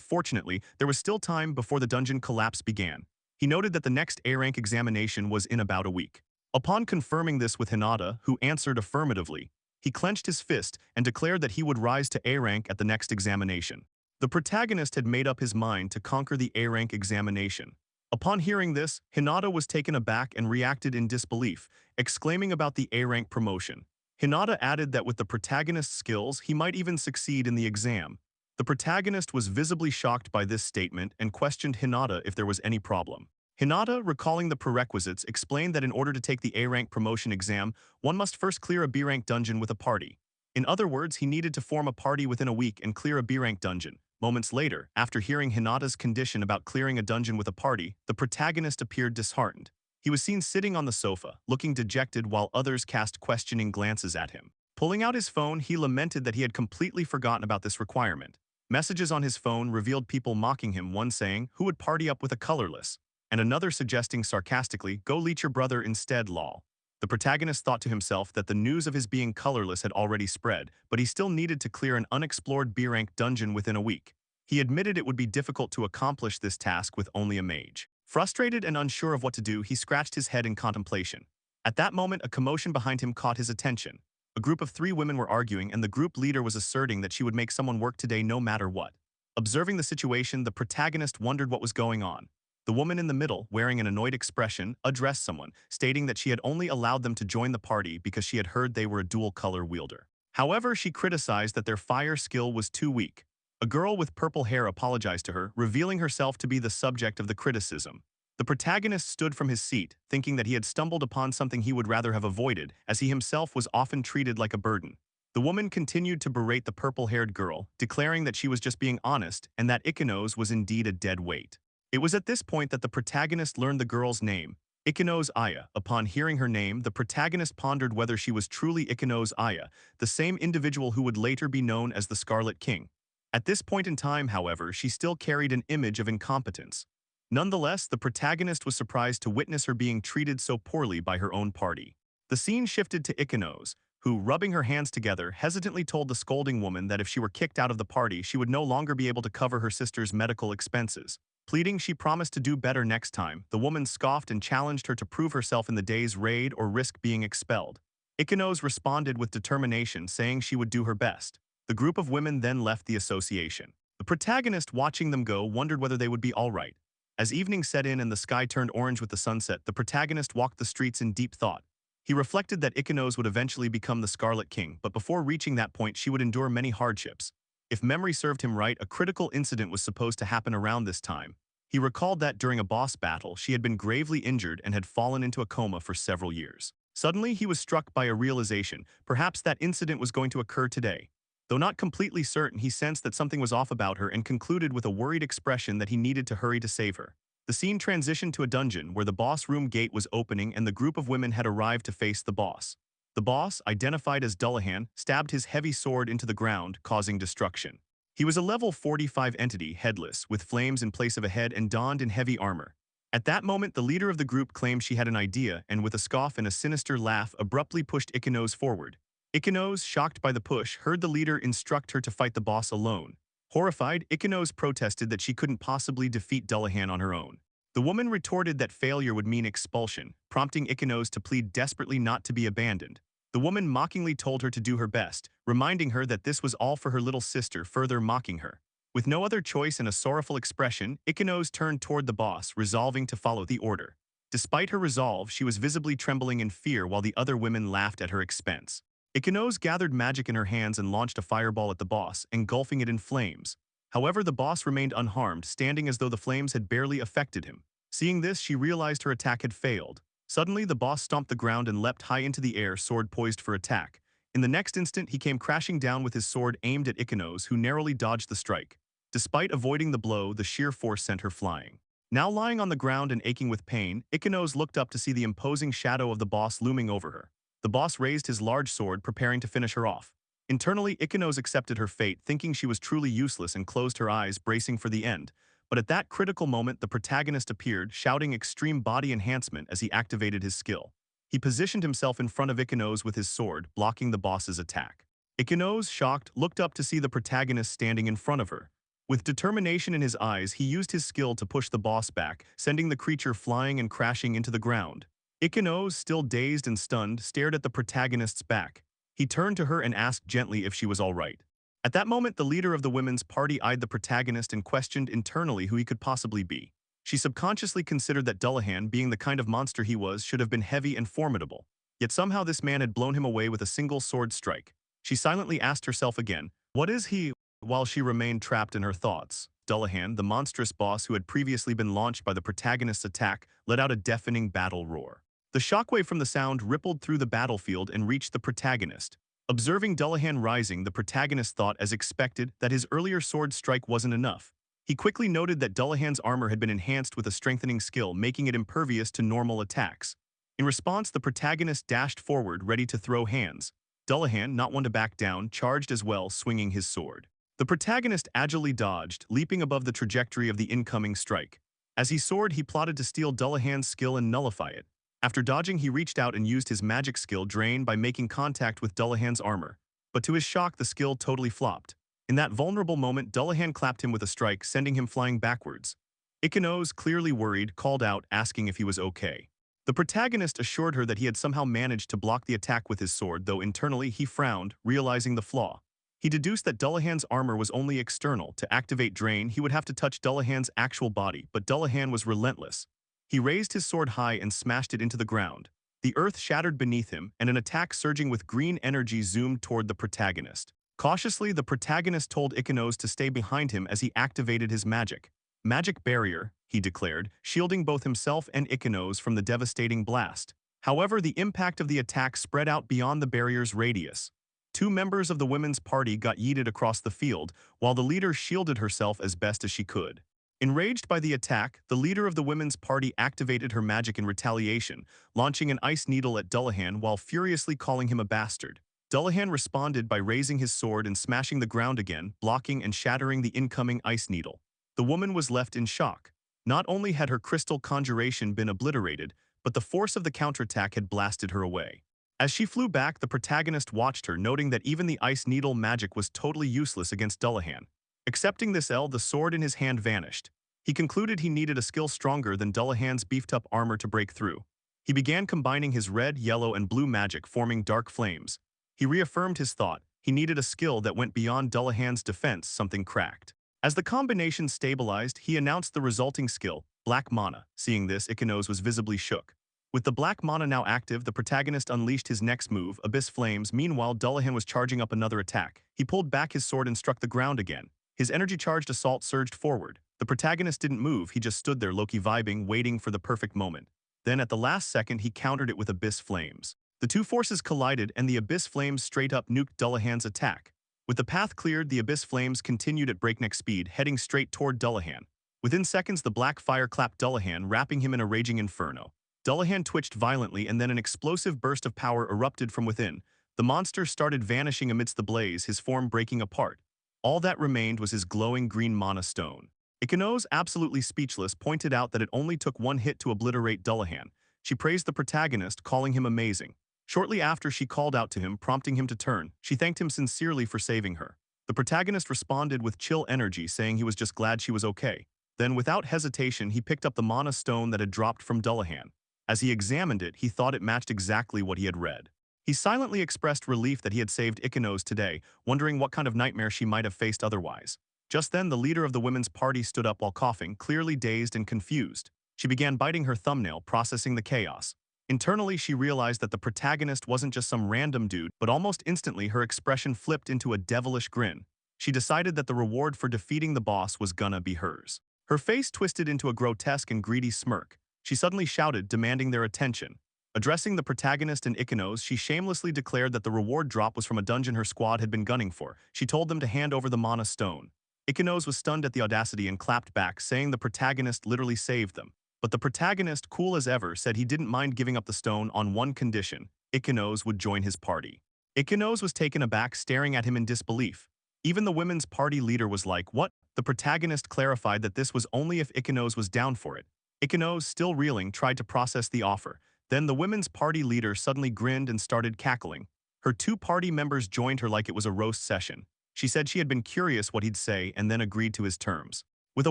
fortunately, there was still time before the dungeon collapse began. He noted that the next A-rank examination was in about a week. Upon confirming this with Hinata, who answered affirmatively, he clenched his fist and declared that he would rise to A-rank at the next examination. The protagonist had made up his mind to conquer the A-rank examination. Upon hearing this, Hinata was taken aback and reacted in disbelief, exclaiming about the A-rank promotion. Hinata added that with the protagonist's skills, he might even succeed in the exam. The protagonist was visibly shocked by this statement and questioned Hinata if there was any problem. Hinata, recalling the prerequisites, explained that in order to take the A-rank promotion exam, one must first clear a B-rank dungeon with a party. In other words, he needed to form a party within a week and clear a B-rank dungeon. Moments later, after hearing Hinata's condition about clearing a dungeon with a party, the protagonist appeared disheartened. He was seen sitting on the sofa, looking dejected while others cast questioning glances at him. Pulling out his phone, he lamented that he had completely forgotten about this requirement. Messages on his phone revealed people mocking him, one saying, "Who would party up with a colorless?" and another suggesting sarcastically, "Go leech your brother instead, lol." The protagonist thought to himself that the news of his being colorless had already spread, but he still needed to clear an unexplored B-rank dungeon within a week. He admitted it would be difficult to accomplish this task with only a mage. Frustrated and unsure of what to do, he scratched his head in contemplation. At that moment, a commotion behind him caught his attention. A group of 3 women were arguing, and the group leader was asserting that she would make someone work today no matter what. Observing the situation, the protagonist wondered what was going on. The woman in the middle, wearing an annoyed expression, addressed someone, stating that she had only allowed them to join the party because she had heard they were a dual-color wielder. However, she criticized that their fire skill was too weak. A girl with purple hair apologized to her, revealing herself to be the subject of the criticism. The protagonist stood from his seat, thinking that he had stumbled upon something he would rather have avoided, as he himself was often treated like a burden. The woman continued to berate the purple-haired girl, declaring that she was just being honest and that Ikenos was indeed a dead weight. It was at this point that the protagonist learned the girl's name, Ikenos Aya. Upon hearing her name, the protagonist pondered whether she was truly Ikenos Aya, the same individual who would later be known as the Scarlet King. At this point in time, however, she still carried an image of incompetence. Nonetheless, the protagonist was surprised to witness her being treated so poorly by her own party. The scene shifted to Ikanos, who, rubbing her hands together, hesitantly told the scolding woman that if she were kicked out of the party, she would no longer be able to cover her sister's medical expenses. Pleading she promised to do better next time, the woman scoffed and challenged her to prove herself in the day's raid or risk being expelled. Ikanos responded with determination, saying she would do her best. The group of women then left the association. The protagonist, watching them go, wondered whether they would be all right. As evening set in and the sky turned orange with the sunset, the protagonist walked the streets in deep thought. He reflected that Ikanos would eventually become the Scarlet King, but before reaching that point she would endure many hardships. If memory served him right, a critical incident was supposed to happen around this time. He recalled that during a boss battle, she had been gravely injured and had fallen into a coma for several years. Suddenly, he was struck by a realization. Perhaps that incident was going to occur today. Though not completely certain, he sensed that something was off about her and concluded with a worried expression that he needed to hurry to save her. The scene transitioned to a dungeon where the boss room gate was opening and the group of women had arrived to face the boss. The boss, identified as Dullahan, stabbed his heavy sword into the ground, causing destruction. He was a level 45 entity, headless, with flames in place of a head and donned in heavy armor. At that moment, the leader of the group claimed she had an idea and with a scoff and a sinister laugh abruptly pushed Ikanos forward. Ikanos, shocked by the push, heard the leader instruct her to fight the boss alone. Horrified, Ikanos protested that she couldn't possibly defeat Dullahan on her own. The woman retorted that failure would mean expulsion, prompting Ikanos to plead desperately not to be abandoned. The woman mockingly told her to do her best, reminding her that this was all for her little sister, further mocking her. With no other choice and a sorrowful expression, Ikanos turned toward the boss, resolving to follow the order. Despite her resolve, she was visibly trembling in fear while the other women laughed at her expense. Ikanos gathered magic in her hands and launched a fireball at the boss, engulfing it in flames. However, the boss remained unharmed, standing as though the flames had barely affected him. Seeing this, she realized her attack had failed. Suddenly, the boss stomped the ground and leapt high into the air, sword poised for attack. In the next instant, he came crashing down with his sword aimed at Ikanos, who narrowly dodged the strike. Despite avoiding the blow, the sheer force sent her flying. Now lying on the ground and aching with pain, Ikanos looked up to see the imposing shadow of the boss looming over her. The boss raised his large sword, preparing to finish her off. Internally, Ikanos accepted her fate, thinking she was truly useless, and closed her eyes, bracing for the end. But at that critical moment, the protagonist appeared, shouting extreme body enhancement as he activated his skill. He positioned himself in front of Ikanos with his sword, blocking the boss's attack. Ikanos, shocked, looked up to see the protagonist standing in front of her. With determination in his eyes, he used his skill to push the boss back, sending the creature flying and crashing into the ground. Ikanos, still dazed and stunned, stared at the protagonist's back. He turned to her and asked gently if she was all right. At that moment, the leader of the women's party eyed the protagonist and questioned internally who he could possibly be. She subconsciously considered that Dullahan, being the kind of monster he was, should have been heavy and formidable. Yet somehow this man had blown him away with a single sword strike. She silently asked herself again, "What is he?" While she remained trapped in her thoughts, Dullahan, the monstrous boss who had previously been launched by the protagonist's attack, let out a deafening battle roar. The shockwave from the sound rippled through the battlefield and reached the protagonist. Observing Dullahan rising, the protagonist thought, as expected, that his earlier sword strike wasn't enough. He quickly noted that Dullahan's armor had been enhanced with a strengthening skill, making it impervious to normal attacks. In response, the protagonist dashed forward, ready to throw hands. Dullahan, not one to back down, charged as well, swinging his sword. The protagonist agilely dodged, leaping above the trajectory of the incoming strike. As he soared, he plotted to steal Dullahan's skill and nullify it. After dodging, he reached out and used his magic skill Drain by making contact with Dullahan's armor. But to his shock, the skill totally flopped. In that vulnerable moment, Dullahan clapped him with a strike, sending him flying backwards. Ikanos, clearly worried, called out, asking if he was okay. The protagonist assured her that he had somehow managed to block the attack with his sword, though internally he frowned, realizing the flaw. He deduced that Dullahan's armor was only external. To activate Drain, he would have to touch Dullahan's actual body, but Dullahan was relentless. He raised his sword high and smashed it into the ground. The earth shattered beneath him, and an attack surging with green energy zoomed toward the protagonist. Cautiously, the protagonist told Ikanos to stay behind him as he activated his magic. "Magic barrier," he declared, shielding both himself and Ikanos from the devastating blast. However, the impact of the attack spread out beyond the barrier's radius. Two members of the women's party got yeeted across the field, while the leader shielded herself as best as she could. Enraged by the attack, the leader of the women's party activated her magic in retaliation, launching an ice needle at Dullahan while furiously calling him a bastard. Dullahan responded by raising his sword and smashing the ground again, blocking and shattering the incoming ice needle. The woman was left in shock. Not only had her crystal conjuration been obliterated, but the force of the counterattack had blasted her away. As she flew back, the protagonist watched her, noting that even the ice needle magic was totally useless against Dullahan. Accepting this L, the sword in his hand vanished. He concluded he needed a skill stronger than Dullahan's beefed-up armor to break through. He began combining his red, yellow, and blue magic, forming dark flames. He reaffirmed his thought. He needed a skill that went beyond Dullahan's defense, something cracked. As the combination stabilized, he announced the resulting skill, Black Mana. Seeing this, Ikenos was visibly shook. With the Black Mana now active, the protagonist unleashed his next move, Abyss Flames. Meanwhile, Dullahan was charging up another attack. He pulled back his sword and struck the ground again. His energy-charged assault surged forward. The protagonist didn't move, he just stood there low-key vibing, waiting for the perfect moment. Then at the last second, he countered it with Abyss Flames. The two forces collided and the Abyss Flames straight-up nuked Dullahan's attack. With the path cleared, the Abyss Flames continued at breakneck speed, heading straight toward Dullahan. Within seconds, the black fire clapped Dullahan, wrapping him in a raging inferno. Dullahan twitched violently and then an explosive burst of power erupted from within. The monster started vanishing amidst the blaze, his form breaking apart. All that remained was his glowing green mana stone. Ikenos, absolutely speechless, pointed out that it only took one hit to obliterate Dullahan. She praised the protagonist, calling him amazing. Shortly after, she called out to him, prompting him to turn. She thanked him sincerely for saving her. The protagonist responded with chill energy, saying he was just glad she was okay. Then, without hesitation, he picked up the mana stone that had dropped from Dullahan. As he examined it, he thought it matched exactly what he had read. He silently expressed relief that he had saved Ikenos today, wondering what kind of nightmare she might have faced otherwise. Just then, the leader of the women's party stood up while coughing, clearly dazed and confused. She began biting her thumbnail, processing the chaos. Internally, she realized that the protagonist wasn't just some random dude, but almost instantly her expression flipped into a devilish grin. She decided that the reward for defeating the boss was gonna be hers. Her face twisted into a grotesque and greedy smirk. She suddenly shouted, demanding their attention. Addressing the protagonist and Ikenos, she shamelessly declared that the reward drop was from a dungeon her squad had been gunning for. She told them to hand over the mana stone. Ikenos was stunned at the audacity and clapped back, saying the protagonist literally saved them. But the protagonist, cool as ever, said he didn't mind giving up the stone on one condition: Ikenos would join his party. Ikenos was taken aback, staring at him in disbelief. Even the women's party leader was like, "What?" The protagonist clarified that this was only if Ikenos was down for it. Ikenos, still reeling, tried to process the offer. Then the women's party leader suddenly grinned and started cackling. Her two party members joined her like it was a roast session. She said she had been curious what he'd say and then agreed to his terms. With a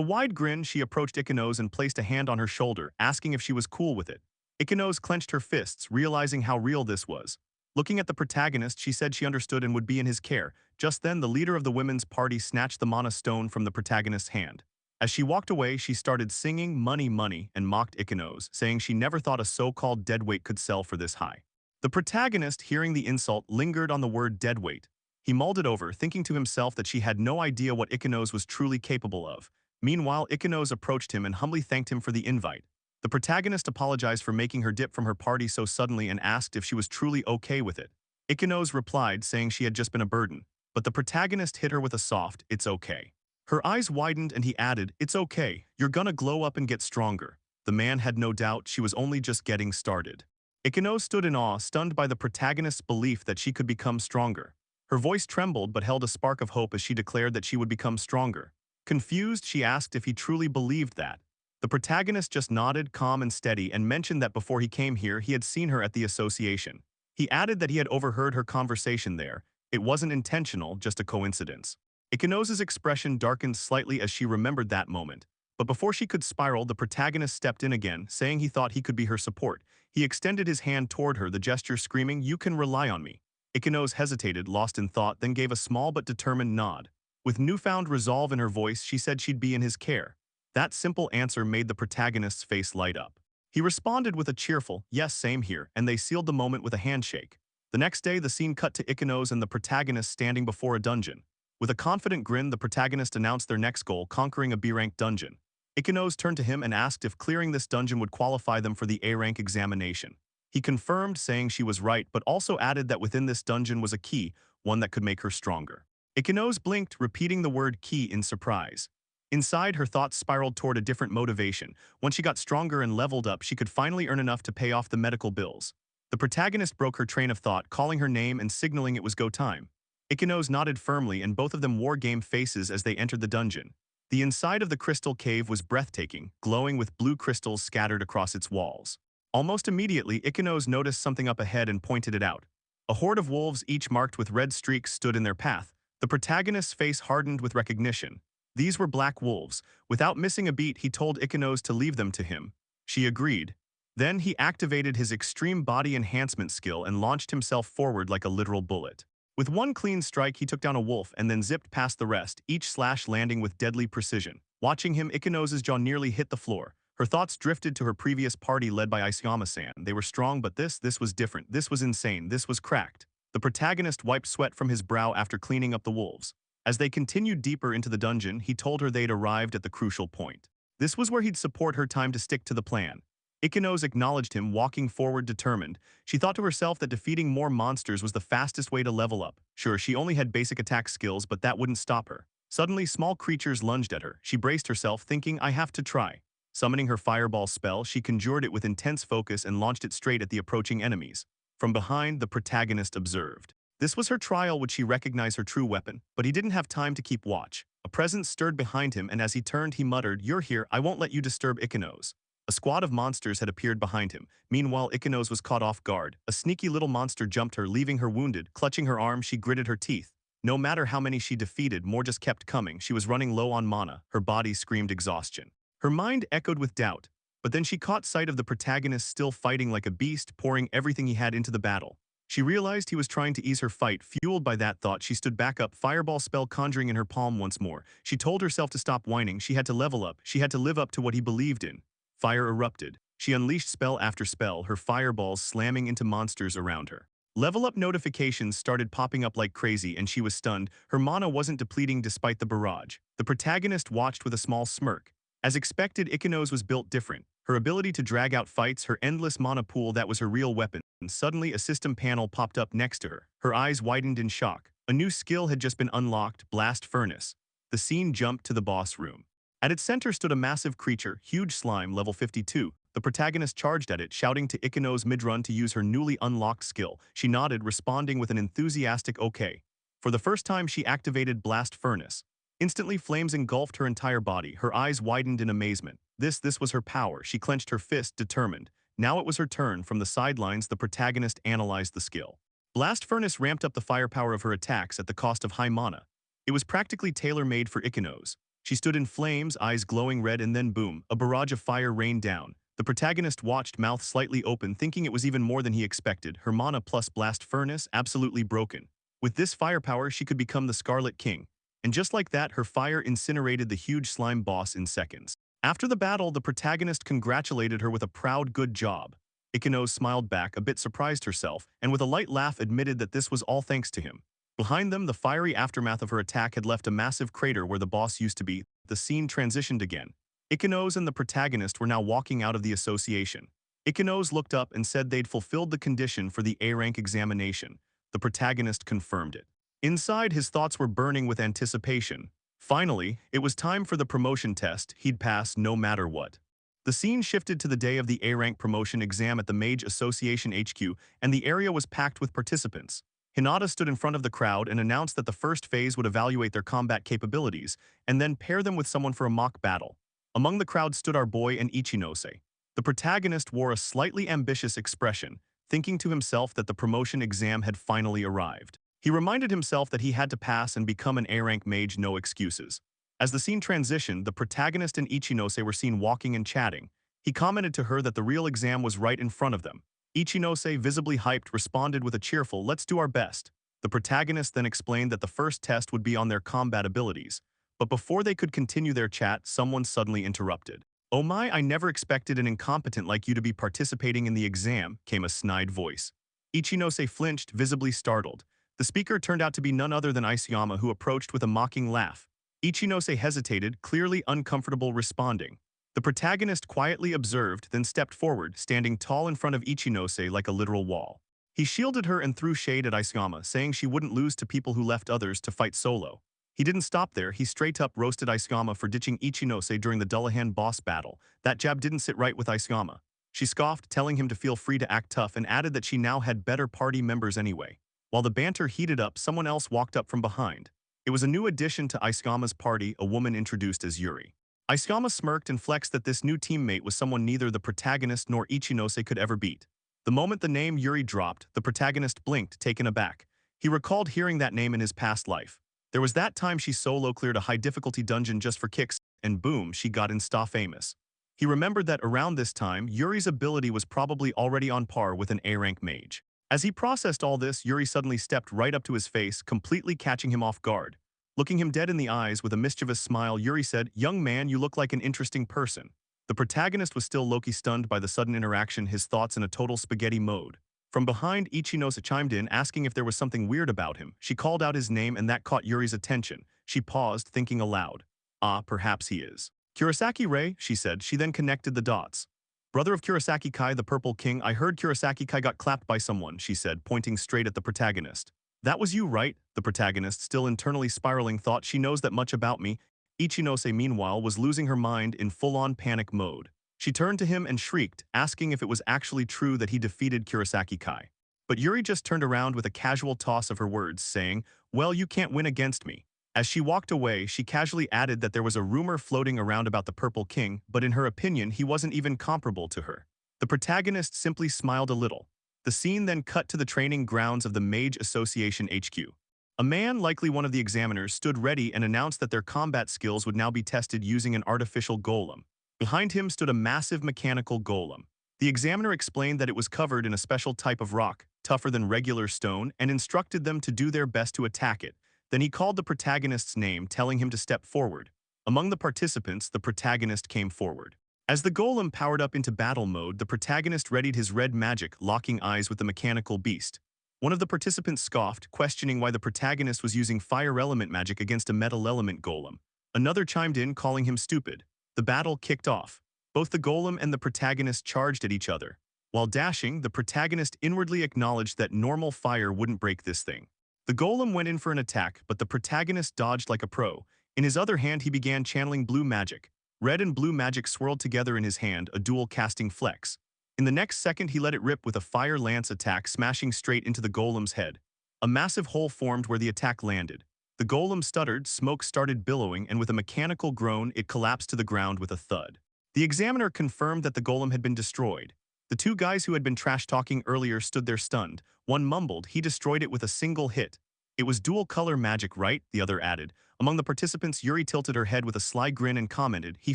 wide grin, she approached Ikenos and placed a hand on her shoulder, asking if she was cool with it. Ikenos clenched her fists, realizing how real this was. Looking at the protagonist, she said she understood and would be in his care. Just then, the leader of the women's party snatched the mana stone from the protagonist's hand. As she walked away, she started singing "Money, Money" and mocked Ikenos, saying she never thought a so-called deadweight could sell for this high. The protagonist, hearing the insult, lingered on the word deadweight. He mulled it over, thinking to himself that she had no idea what Ikenos was truly capable of. Meanwhile, Ikenos approached him and humbly thanked him for the invite. The protagonist apologized for making her dip from her party so suddenly and asked if she was truly okay with it. Ikenos replied, saying she had just been a burden. But the protagonist hit her with a soft, "It's okay." Her eyes widened and he added, "It's okay, you're gonna glow up and get stronger." The man had no doubt she was only just getting started. Ikenos stood in awe, stunned by the protagonist's belief that she could become stronger. Her voice trembled but held a spark of hope as she declared that she would become stronger. Confused, she asked if he truly believed that. The protagonist just nodded, calm and steady, and mentioned that before he came here, he had seen her at the association. He added that he had overheard her conversation there. It wasn't intentional, just a coincidence. Ikenos' expression darkened slightly as she remembered that moment. But before she could spiral, the protagonist stepped in again, saying he thought he could be her support. He extended his hand toward her, the gesture screaming, "You can rely on me." Ikenos hesitated, lost in thought, then gave a small but determined nod. With newfound resolve in her voice, she said she'd be in his care. That simple answer made the protagonist's face light up. He responded with a cheerful, "Yes, same here," and they sealed the moment with a handshake. The next day, the scene cut to Ikenos and the protagonist standing before a dungeon. With a confident grin, the protagonist announced their next goal, conquering a B-rank dungeon. Ikenos turned to him and asked if clearing this dungeon would qualify them for the A-rank examination. He confirmed, saying she was right, but also added that within this dungeon was a key, one that could make her stronger. Ikenos blinked, repeating the word key in surprise. Inside, her thoughts spiraled toward a different motivation. Once she got stronger and leveled up, she could finally earn enough to pay off the medical bills. The protagonist broke her train of thought, calling her name and signaling it was go time. Ikenos nodded firmly and both of them wore game faces as they entered the dungeon. The inside of the crystal cave was breathtaking, glowing with blue crystals scattered across its walls. Almost immediately, Ikenos noticed something up ahead and pointed it out. A horde of wolves, each marked with red streaks, stood in their path. The protagonist's face hardened with recognition. These were black wolves. Without missing a beat, he told Ikenos to leave them to him. She agreed. Then he activated his extreme body enhancement skill and launched himself forward like a literal bullet. With one clean strike, he took down a wolf and then zipped past the rest, each slash landing with deadly precision. Watching him, Ikenos' jaw nearly hit the floor. Her thoughts drifted to her previous party led by Isayama-san. They were strong, but this was different. This was insane. This was cracked. The protagonist wiped sweat from his brow after cleaning up the wolves. As they continued deeper into the dungeon, he told her they'd arrived at the crucial point. This was where he'd support her, time to stick to the plan. Ikenos acknowledged him, walking forward determined. She thought to herself that defeating more monsters was the fastest way to level up. Sure, she only had basic attack skills, but that wouldn't stop her. Suddenly, small creatures lunged at her. She braced herself, thinking, I have to try. Summoning her fireball spell, she conjured it with intense focus and launched it straight at the approaching enemies. From behind, the protagonist observed. This was her trial. Would she recognize her true weapon? But he didn't have time to keep watch. A presence stirred behind him, and as he turned, he muttered, You're here, I won't let you disturb Ikenos. A squad of monsters had appeared behind him. Meanwhile, Ikenos was caught off guard. A sneaky little monster jumped her, leaving her wounded. Clutching her arm, she gritted her teeth. No matter how many she defeated, more just kept coming. She was running low on mana. Her body screamed exhaustion. Her mind echoed with doubt. But then she caught sight of the protagonist still fighting like a beast, pouring everything he had into the battle. She realized he was trying to ease her fight. Fueled by that thought, she stood back up, fireball spell conjuring in her palm once more. She told herself to stop whining. She had to level up. She had to live up to what he believed in. Fire erupted. She unleashed spell after spell, her fireballs slamming into monsters around her. Level up notifications started popping up like crazy, and she was stunned. Her mana wasn't depleting despite the barrage. The protagonist watched with a small smirk. As expected, Ikenos was built different. Her ability to drag out fights, her endless mana pool, that was her real weapon. And suddenly, a system panel popped up next to her. Her eyes widened in shock. A new skill had just been unlocked, Blast Furnace. The scene jumped to the boss room. At its center stood a massive creature, huge slime, level 52. The protagonist charged at it, shouting to Ikenos mid-run to use her newly unlocked skill. She nodded, responding with an enthusiastic okay. For the first time, she activated Blast Furnace. Instantly, flames engulfed her entire body. Her eyes widened in amazement. This was her power. She clenched her fist, determined. Now it was her turn. From the sidelines, the protagonist analyzed the skill. Blast Furnace ramped up the firepower of her attacks at the cost of high mana. It was practically tailor-made for Ikenos. She stood in flames, eyes glowing red, and then boom, a barrage of fire rained down. The protagonist watched, mouth slightly open, thinking it was even more than he expected. Her mana plus Blast Furnace absolutely broken. With this firepower, she could become the Scarlet King. And just like that, her fire incinerated the huge slime boss in seconds. After the battle, the protagonist congratulated her with a proud good job. Ikenos smiled back, a bit surprised herself, and with a light laugh admitted that this was all thanks to him. Behind them, the fiery aftermath of her attack had left a massive crater where the boss used to be. The scene transitioned again. Ikenos and the protagonist were now walking out of the association. Ikenos looked up and said they'd fulfilled the condition for the A-rank examination. The protagonist confirmed it. Inside, his thoughts were burning with anticipation. Finally, it was time for the promotion test. He'd pass no matter what. The scene shifted to the day of the A-rank promotion exam at the Mage Association HQ, and the area was packed with participants. Hinata stood in front of the crowd and announced that the first phase would evaluate their combat capabilities, and then pair them with someone for a mock battle. Among the crowd stood our boy and Ichinose. The protagonist wore a slightly ambitious expression, thinking to himself that the promotion exam had finally arrived. He reminded himself that he had to pass and become an A-rank mage, no excuses. As the scene transitioned, the protagonist and Ichinose were seen walking and chatting. He commented to her that the real exam was right in front of them. Ichinose, visibly hyped, responded with a cheerful, "Let's do our best." The protagonist then explained that the first test would be on their combat abilities. But before they could continue their chat, someone suddenly interrupted. "Oh my, I never expected an incompetent like you to be participating in the exam," came a snide voice. Ichinose flinched, visibly startled. The speaker turned out to be none other than Isayama, who approached with a mocking laugh. Ichinose hesitated, clearly uncomfortable responding. The protagonist quietly observed, then stepped forward, standing tall in front of Ichinose like a literal wall. He shielded her and threw shade at Isayama, saying she wouldn't lose to people who left others to fight solo. He didn't stop there. He straight-up roasted Isayama for ditching Ichinose during the Dullahan boss battle. That jab didn't sit right with Isayama. She scoffed, telling him to feel free to act tough and added that she now had better party members anyway. While the banter heated up, someone else walked up from behind. It was a new addition to Aisukama's party, a woman introduced as Yuri. Aisukama smirked and flexed that this new teammate was someone neither the protagonist nor Ichinose could ever beat. The moment the name Yuri dropped, the protagonist blinked, taken aback. He recalled hearing that name in his past life. There was that time she solo cleared a high-difficulty dungeon just for kicks, and boom, she got insta famous. He remembered that around this time, Yuri's ability was probably already on par with an A-rank mage. As he processed all this, Yuri suddenly stepped right up to his face, completely catching him off guard. Looking him dead in the eyes with a mischievous smile, Yuri said, "Young man, you look like an interesting person." The protagonist was still low-key stunned by the sudden interaction, his thoughts in a total spaghetti mode. From behind, Ichinose chimed in, asking if there was something weird about him. She called out his name and that caught Yuri's attention. She paused, thinking aloud. Ah, perhaps he is. Kurosaki Rei, she said. She then connected the dots. Brother of Kurosaki Kai, the Purple King. I heard Kurosaki Kai got clapped by someone, she said, pointing straight at the protagonist. That was you, right? The protagonist, still internally spiraling, thought. She knows that much about me. Ichinose, meanwhile, was losing her mind in full-on panic mode. She turned to him and shrieked, asking if it was actually true that he defeated Kurosaki Kai. But Yuri just turned around with a casual toss of her words, saying, "Well, you can't win against me." As she walked away, she casually added that there was a rumor floating around about the Purple King, but in her opinion, he wasn't even comparable to her. The protagonist simply smiled a little. The scene then cut to the training grounds of the Mage Association HQ. A man, likely one of the examiners, stood ready and announced that their combat skills would now be tested using an artificial golem. Behind him stood a massive mechanical golem. The examiner explained that it was covered in a special type of rock, tougher than regular stone, and instructed them to do their best to attack it. Then he called the protagonist's name, telling him to step forward. Among the participants, the protagonist came forward. As the golem powered up into battle mode, the protagonist readied his red magic, locking eyes with the mechanical beast. One of the participants scoffed, questioning why the protagonist was using fire element magic against a metal element golem. Another chimed in, calling him stupid. The battle kicked off. Both the golem and the protagonist charged at each other. While dashing, the protagonist inwardly acknowledged that normal fire wouldn't break this thing. The golem went in for an attack, but the protagonist dodged like a pro. In his other hand, he began channeling blue magic. Red and blue magic swirled together in his hand, a dual casting flex. In the next second, he let it rip with a fire lance attack, smashing straight into the golem's head. A massive hole formed where the attack landed. The golem stuttered, smoke started billowing, and with a mechanical groan, it collapsed to the ground with a thud. The examiner confirmed that the golem had been destroyed. The two guys who had been trash-talking earlier stood there stunned. One mumbled, "He destroyed it with a single hit." "It was dual-color magic, right?" the other added. Among the participants, Yuri tilted her head with a sly grin and commented, "He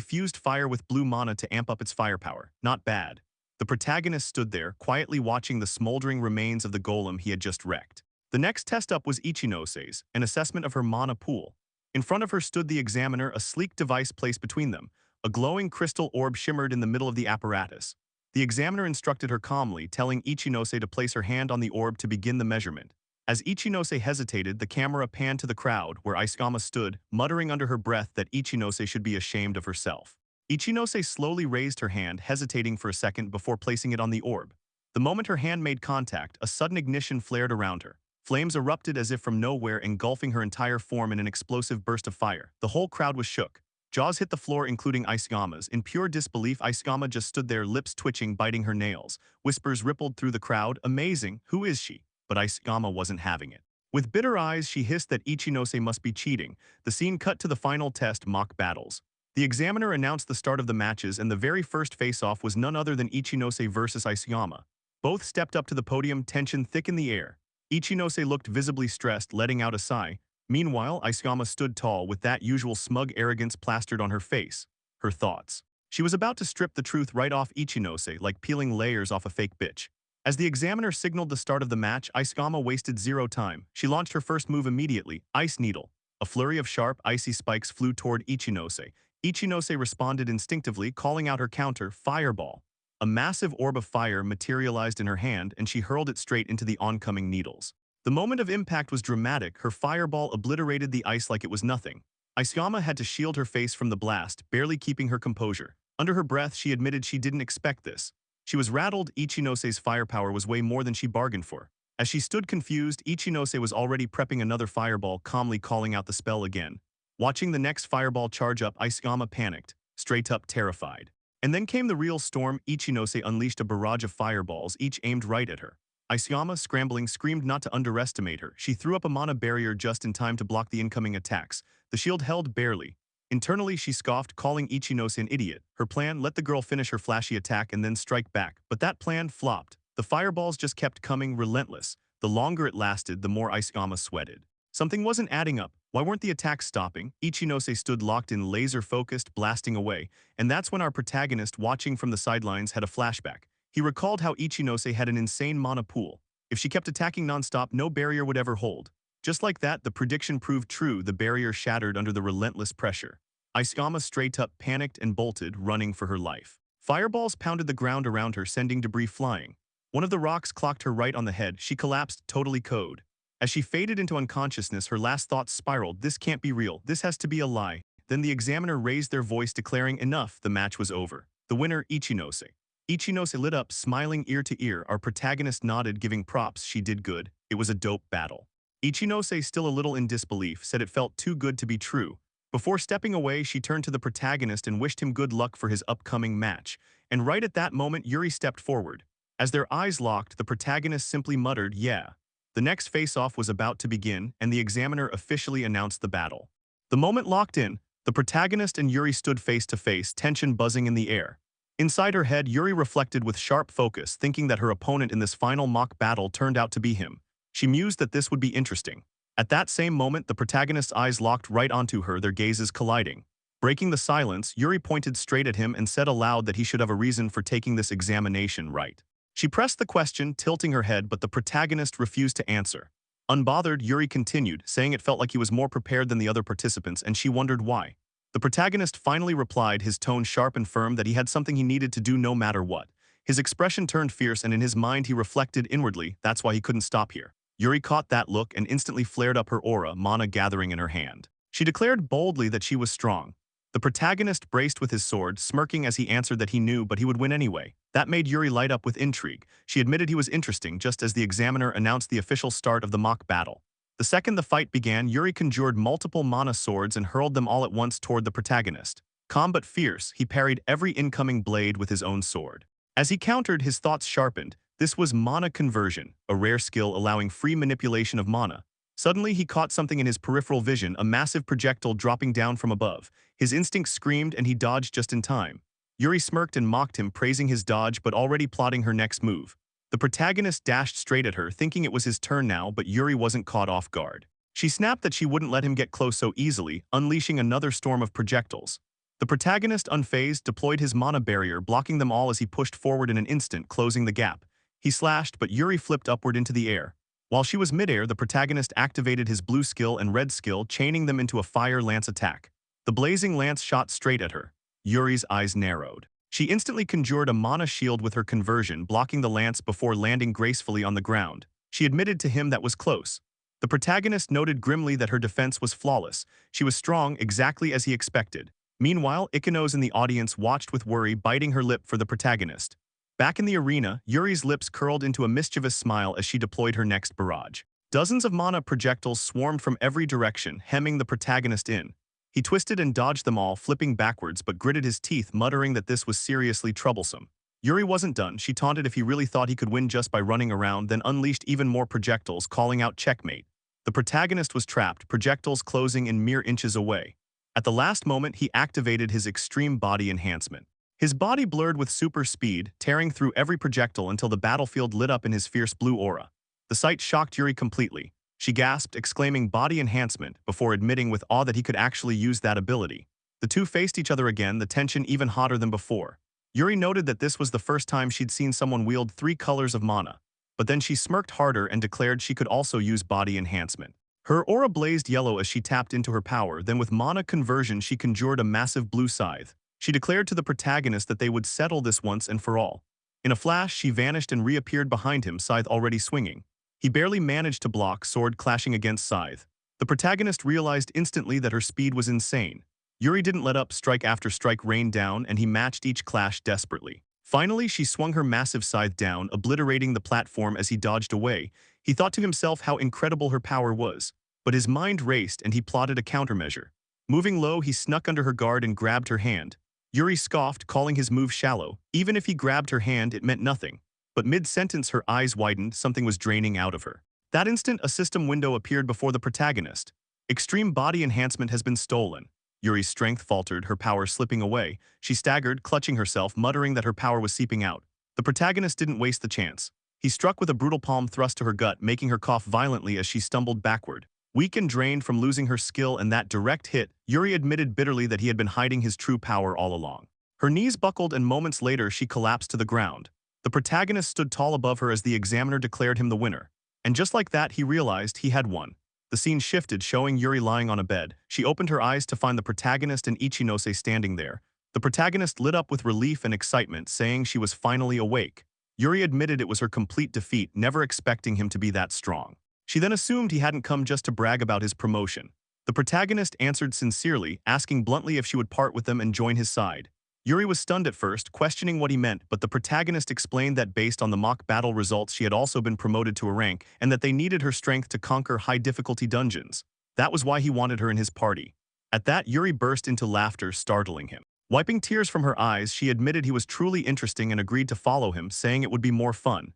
fused fire with blue mana to amp up its firepower. Not bad." The protagonist stood there, quietly watching the smoldering remains of the golem he had just wrecked. The next test up was Ichinose's, an assessment of her mana pool. In front of her stood the examiner, a sleek device placed between them. A glowing crystal orb shimmered in the middle of the apparatus. The examiner instructed her calmly, telling Ichinose to place her hand on the orb to begin the measurement. As Ichinose hesitated, the camera panned to the crowd, where Aisukama stood, muttering under her breath that Ichinose should be ashamed of herself. Ichinose slowly raised her hand, hesitating for a second before placing it on the orb. The moment her hand made contact, a sudden ignition flared around her. Flames erupted as if from nowhere, engulfing her entire form in an explosive burst of fire. The whole crowd was shook. Jaws hit the floor, including Aisukama's. In pure disbelief, Aisukama just stood there, lips twitching, biting her nails. Whispers rippled through the crowd, "Amazing, who is she?" But Aisukama wasn't having it. With bitter eyes, she hissed that Ichinose must be cheating. The scene cut to the final test, mock battles. The examiner announced the start of the matches, and the very first face-off was none other than Ichinose versus Aisukama. Both stepped up to the podium, tension thick in the air. Ichinose looked visibly stressed, letting out a sigh. Meanwhile, Aisukama stood tall, with that usual smug arrogance plastered on her face. Her thoughts. She was about to strip the truth right off Ichinose, like peeling layers off a fake bitch. As the examiner signaled the start of the match, Aisukama wasted zero time. She launched her first move immediately, Ice Needle. A flurry of sharp, icy spikes flew toward Ichinose. Ichinose responded instinctively, calling out her counter, Fireball. A massive orb of fire materialized in her hand, and she hurled it straight into the oncoming needles. The moment of impact was dramatic. Her fireball obliterated the ice like it was nothing. Aisukama had to shield her face from the blast, barely keeping her composure. Under her breath, she admitted she didn't expect this. She was rattled. Ichinose's firepower was way more than she bargained for. As she stood confused, Ichinose was already prepping another fireball, calmly calling out the spell again. Watching the next fireball charge up, Aisukama panicked, straight up terrified. And then came the real storm. Ichinose unleashed a barrage of fireballs, each aimed right at her. Isayama, scrambling, screamed not to underestimate her. She threw up a mana barrier just in time to block the incoming attacks. The shield held barely. Internally, she scoffed, calling Ichinose an idiot. Her plan: let the girl finish her flashy attack and then strike back. But that plan flopped. The fireballs just kept coming, relentless. The longer it lasted, the more Isayama sweated. Something wasn't adding up. Why weren't the attacks stopping? Ichinose stood locked in, laser-focused, blasting away. And that's when our protagonist, watching from the sidelines, had a flashback. He recalled how Ichinose had an insane mana pool. If she kept attacking non-stop, no barrier would ever hold. Just like that, the prediction proved true. The barrier shattered under the relentless pressure. Isayama straight up panicked and bolted, running for her life. Fireballs pounded the ground around her, sending debris flying. One of the rocks clocked her right on the head. She collapsed, totally KO'd. As she faded into unconsciousness, her last thoughts spiraled. This can't be real. This has to be a lie. Then the examiner raised their voice, declaring enough. The match was over. The winner, Ichinose. Ichinose lit up, smiling ear to ear. Our protagonist nodded, giving props. She did good. It was a dope battle. Ichinose, still a little in disbelief, said it felt too good to be true. Before stepping away, she turned to the protagonist and wished him good luck for his upcoming match. And right at that moment, Yuri stepped forward. As their eyes locked, the protagonist simply muttered, "Yeah." The next face-off was about to begin, and the examiner officially announced the battle. The moment locked in, the protagonist and Yuri stood face to face, tension buzzing in the air. Inside her head, Yuri reflected with sharp focus, thinking that her opponent in this final mock battle turned out to be him. She mused that this would be interesting. At that same moment, the protagonist's eyes locked right onto her, their gazes colliding. Breaking the silence, Yuri pointed straight at him and said aloud that he should have a reason for taking this examination right. She pressed the question, tilting her head, but the protagonist refused to answer. Unbothered, Yuri continued, saying it felt like he was more prepared than the other participants, and she wondered why. The protagonist finally replied, his tone sharp and firm, that he had something he needed to do no matter what. His expression turned fierce, and in his mind he reflected inwardly, that's why he couldn't stop here. Yuri caught that look and instantly flared up her aura, mana gathering in her hand. She declared boldly that she was strong. The protagonist braced with his sword, smirking as he answered that he knew, but he would win anyway. That made Yuri light up with intrigue. She admitted he was interesting just as the examiner announced the official start of the mock battle. The second the fight began, Yuri conjured multiple mana swords and hurled them all at once toward the protagonist. Calm but fierce, he parried every incoming blade with his own sword. As he countered, his thoughts sharpened. This was mana conversion, a rare skill allowing free manipulation of mana. Suddenly, he caught something in his peripheral vision, a massive projectile dropping down from above. His instincts screamed and he dodged just in time. Yuri smirked and mocked him, praising his dodge but already plotting her next move. The protagonist dashed straight at her, thinking it was his turn now, but Yuri wasn't caught off guard. She snapped that she wouldn't let him get close so easily, unleashing another storm of projectiles. The protagonist, unfazed, deployed his mana barrier, blocking them all as he pushed forward in an instant, closing the gap. He slashed, but Yuri flipped upward into the air. While she was midair, the protagonist activated his blue skill and red skill, chaining them into a fire lance attack. The blazing lance shot straight at her. Yuri's eyes narrowed. She instantly conjured a mana shield with her conversion, blocking the lance before landing gracefully on the ground. She admitted to him that was close. The protagonist noted grimly that her defense was flawless. She was strong, exactly as he expected. Meanwhile, Ikenos in the audience watched with worry, biting her lip for the protagonist. Back in the arena, Yuri's lips curled into a mischievous smile as she deployed her next barrage. Dozens of mana projectiles swarmed from every direction, hemming the protagonist in. He twisted and dodged them all, flipping backwards, but gritted his teeth, muttering that this was seriously troublesome. Yuri wasn't done. She taunted if he really thought he could win just by running around, then unleashed even more projectiles, calling out checkmate. The protagonist was trapped, projectiles closing in mere inches away. At the last moment, he activated his extreme body enhancement. His body blurred with super speed, tearing through every projectile until the battlefield lit up in his fierce blue aura. The sight shocked Yuri completely. She gasped, exclaiming body enhancement, before admitting with awe that he could actually use that ability. The two faced each other again, the tension even hotter than before. Yuri noted that this was the first time she'd seen someone wield 3 colors of mana. But then she smirked harder and declared she could also use body enhancement. Her aura blazed yellow as she tapped into her power, then with mana conversion she conjured a massive blue scythe. She declared to the protagonist that they would settle this once and for all. In a flash, she vanished and reappeared behind him, scythe already swinging. He barely managed to block, sword clashing against scythe. The protagonist realized instantly that her speed was insane. Yuri didn't let up, strike after strike rained down, and he matched each clash desperately. Finally, she swung her massive scythe down, obliterating the platform as he dodged away. He thought to himself how incredible her power was. But his mind raced and he plotted a countermeasure. Moving low, he snuck under her guard and grabbed her hand. Yuri scoffed, calling his move shallow. Even if he grabbed her hand, it meant nothing. But mid-sentence, her eyes widened, something was draining out of her. That instant, a system window appeared before the protagonist. Extreme body enhancement has been stolen. Yuri's strength faltered, her power slipping away. She staggered, clutching herself, muttering that her power was seeping out. The protagonist didn't waste the chance. He struck with a brutal palm thrust to her gut, making her cough violently as she stumbled backward. Weak and drained from losing her skill and that direct hit, Yuri admitted bitterly that he had been hiding his true power all along. Her knees buckled and moments later she collapsed to the ground. The protagonist stood tall above her as the examiner declared him the winner. And just like that, he realized he had won. The scene shifted, showing Yuri lying on a bed. She opened her eyes to find the protagonist and Ichinose standing there. The protagonist lit up with relief and excitement, saying she was finally awake. Yuri admitted it was her complete defeat, never expecting him to be that strong. She then assumed he hadn't come just to brag about his promotion. The protagonist answered sincerely, asking bluntly if she would part with them and join his side. Yuri was stunned at first, questioning what he meant, but the protagonist explained that based on the mock battle results she had also been promoted to a rank and that they needed her strength to conquer high-difficulty dungeons. That was why he wanted her in his party. At that, Yuri burst into laughter, startling him. Wiping tears from her eyes, she admitted he was truly interesting and agreed to follow him, saying it would be more fun.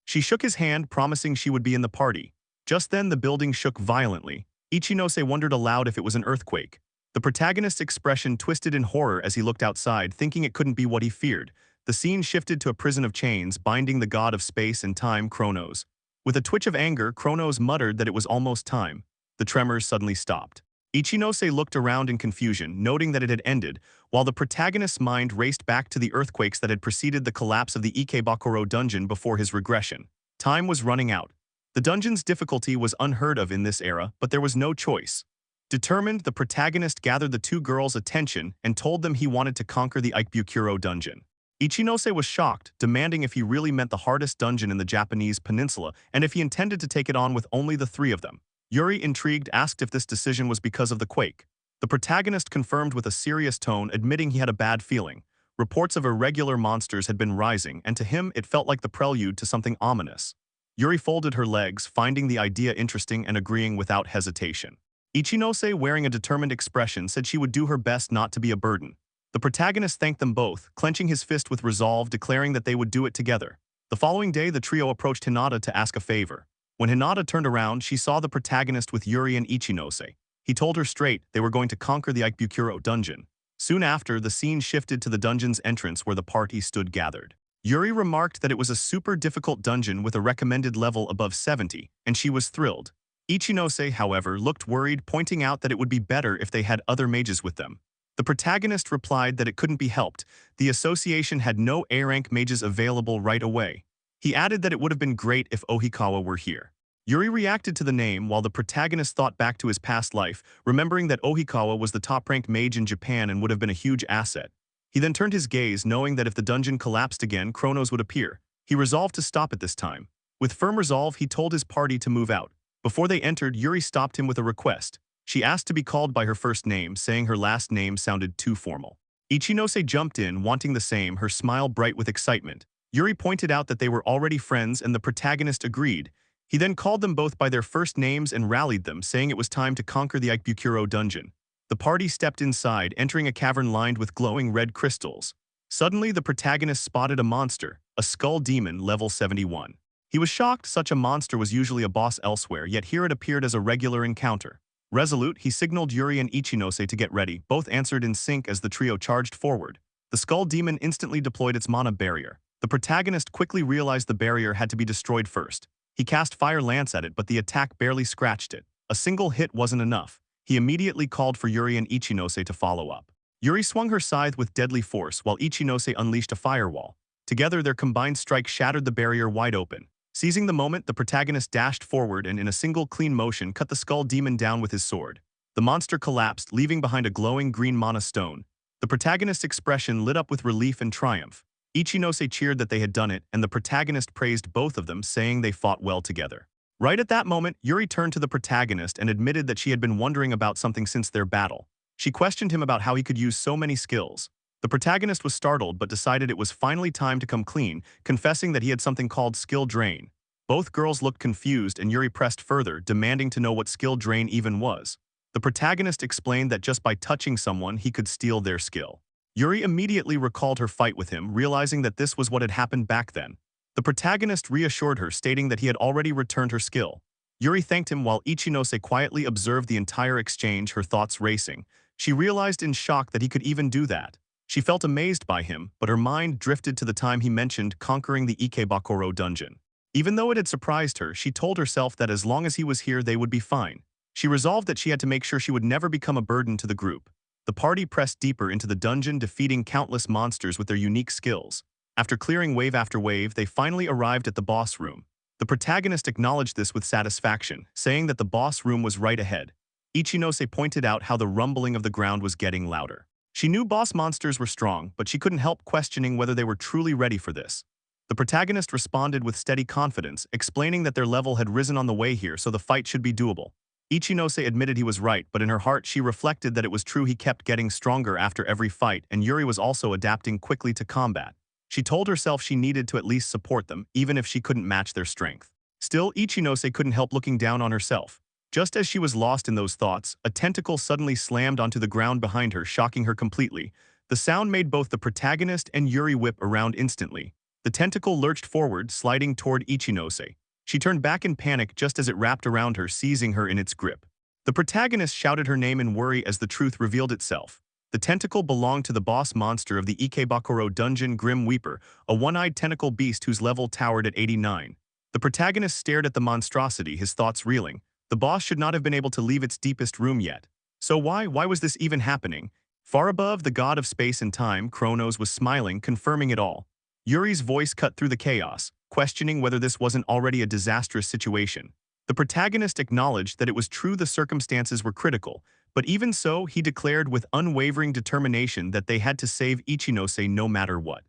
She shook his hand, promising she would be in the party. Just then, the building shook violently. Ichinose wondered aloud if it was an earthquake. The protagonist's expression twisted in horror as he looked outside, thinking it couldn't be what he feared. The scene shifted to a prison of chains, binding the god of space and time, Kronos. With a twitch of anger, Kronos muttered that it was almost time. The tremors suddenly stopped. Ichinose looked around in confusion, noting that it had ended, while the protagonist's mind raced back to the earthquakes that had preceded the collapse of the Ikebakuro dungeon before his regression. Time was running out. The dungeon's difficulty was unheard of in this era, but there was no choice. Determined, the protagonist gathered the two girls' attention and told them he wanted to conquer the Ikebukuro dungeon. Ichinose was shocked, demanding if he really meant the hardest dungeon in the Japanese peninsula and if he intended to take it on with only the three of them. Yuri, intrigued, asked if this decision was because of the quake. The protagonist confirmed with a serious tone, admitting he had a bad feeling. Reports of irregular monsters had been rising, and to him it felt like the prelude to something ominous. Yuri folded her legs, finding the idea interesting and agreeing without hesitation. Ichinose, wearing a determined expression, said she would do her best not to be a burden. The protagonist thanked them both, clenching his fist with resolve, declaring that they would do it together. The following day, the trio approached Hinata to ask a favor. When Hinata turned around, she saw the protagonist with Yuri and Ichinose. He told her straight they were going to conquer the Ikebukuro dungeon. Soon after, the scene shifted to the dungeon's entrance where the party stood gathered. Yuri remarked that it was a super difficult dungeon with a recommended level above 70, and she was thrilled. Ichinose, however, looked worried, pointing out that it would be better if they had other mages with them. The protagonist replied that it couldn't be helped. The association had no A-rank mages available right away. He added that it would have been great if Ohikawa were here. Yuri reacted to the name while the protagonist thought back to his past life, remembering that Ohikawa was the top-ranked mage in Japan and would have been a huge asset. He then turned his gaze, knowing that if the dungeon collapsed again, Kronos would appear. He resolved to stop it this time. With firm resolve, he told his party to move out. Before they entered, Yuri stopped him with a request. She asked to be called by her first name, saying her last name sounded too formal. Ichinose jumped in, wanting the same, her smile bright with excitement. Yuri pointed out that they were already friends and the protagonist agreed. He then called them both by their first names and rallied them, saying it was time to conquer the Ikebukuro dungeon. The party stepped inside, entering a cavern lined with glowing red crystals. Suddenly, the protagonist spotted a monster, a skull demon level 71. He was shocked. Such a monster was usually a boss elsewhere, yet here it appeared as a regular encounter. Resolute, he signaled Yuri and Ichinose to get ready. Both answered in sync as the trio charged forward. The skull demon instantly deployed its mana barrier. The protagonist quickly realized the barrier had to be destroyed first. He cast Fire Lance at it, but the attack barely scratched it. A single hit wasn't enough. He immediately called for Yuri and Ichinose to follow up. Yuri swung her scythe with deadly force, while Ichinose unleashed a firewall. Together, their combined strike shattered the barrier wide open. Seizing the moment, the protagonist dashed forward and in a single clean motion cut the skull demon down with his sword. The monster collapsed, leaving behind a glowing green mana stone. The protagonist's expression lit up with relief and triumph. Ichinose cheered that they had done it, and the protagonist praised both of them, saying they fought well together. Right at that moment, Yuri turned to the protagonist and admitted that she had been wondering about something since their battle. She questioned him about how he could use so many skills. The protagonist was startled but decided it was finally time to come clean, confessing that he had something called skill drain. Both girls looked confused and Yuri pressed further, demanding to know what skill drain even was. The protagonist explained that just by touching someone he could steal their skill. Yuri immediately recalled her fight with him, realizing that this was what had happened back then. The protagonist reassured her, stating that he had already returned her skill. Yuri thanked him while Ichinose quietly observed the entire exchange, her thoughts racing. She realized in shock that he could even do that. She felt amazed by him, but her mind drifted to the time he mentioned conquering the Ikebakuro dungeon. Even though it had surprised her, she told herself that as long as he was here they would be fine. She resolved that she had to make sure she would never become a burden to the group. The party pressed deeper into the dungeon, defeating countless monsters with their unique skills. After clearing wave after wave, they finally arrived at the boss room. The protagonist acknowledged this with satisfaction, saying that the boss room was right ahead. Ichinose pointed out how the rumbling of the ground was getting louder. She knew boss monsters were strong, but she couldn't help questioning whether they were truly ready for this. The protagonist responded with steady confidence, explaining that their level had risen on the way here, so the fight should be doable. Ichinose admitted he was right, but in her heart she reflected that it was true. He kept getting stronger after every fight, and Yuri was also adapting quickly to combat. She told herself she needed to at least support them, even if she couldn't match their strength. Still, Ichinose couldn't help looking down on herself. Just as she was lost in those thoughts, a tentacle suddenly slammed onto the ground behind her, shocking her completely. The sound made both the protagonist and Yuri whip around instantly. The tentacle lurched forward, sliding toward Ichinose. She turned back in panic just as it wrapped around her, seizing her in its grip. The protagonist shouted her name in worry as the truth revealed itself. The tentacle belonged to the boss monster of the Ikebakuro dungeon, Grim Weeper, a one-eyed tentacle beast whose level towered at 89. The protagonist stared at the monstrosity, his thoughts reeling. The boss should not have been able to leave its deepest room yet. So why was this even happening? Far above, the god of space and time, Kronos, was smiling, confirming it all. Yuri's voice cut through the chaos, questioning whether this wasn't already a disastrous situation. The protagonist acknowledged that it was true the circumstances were critical, but even so, he declared with unwavering determination that they had to save Ichinose no matter what.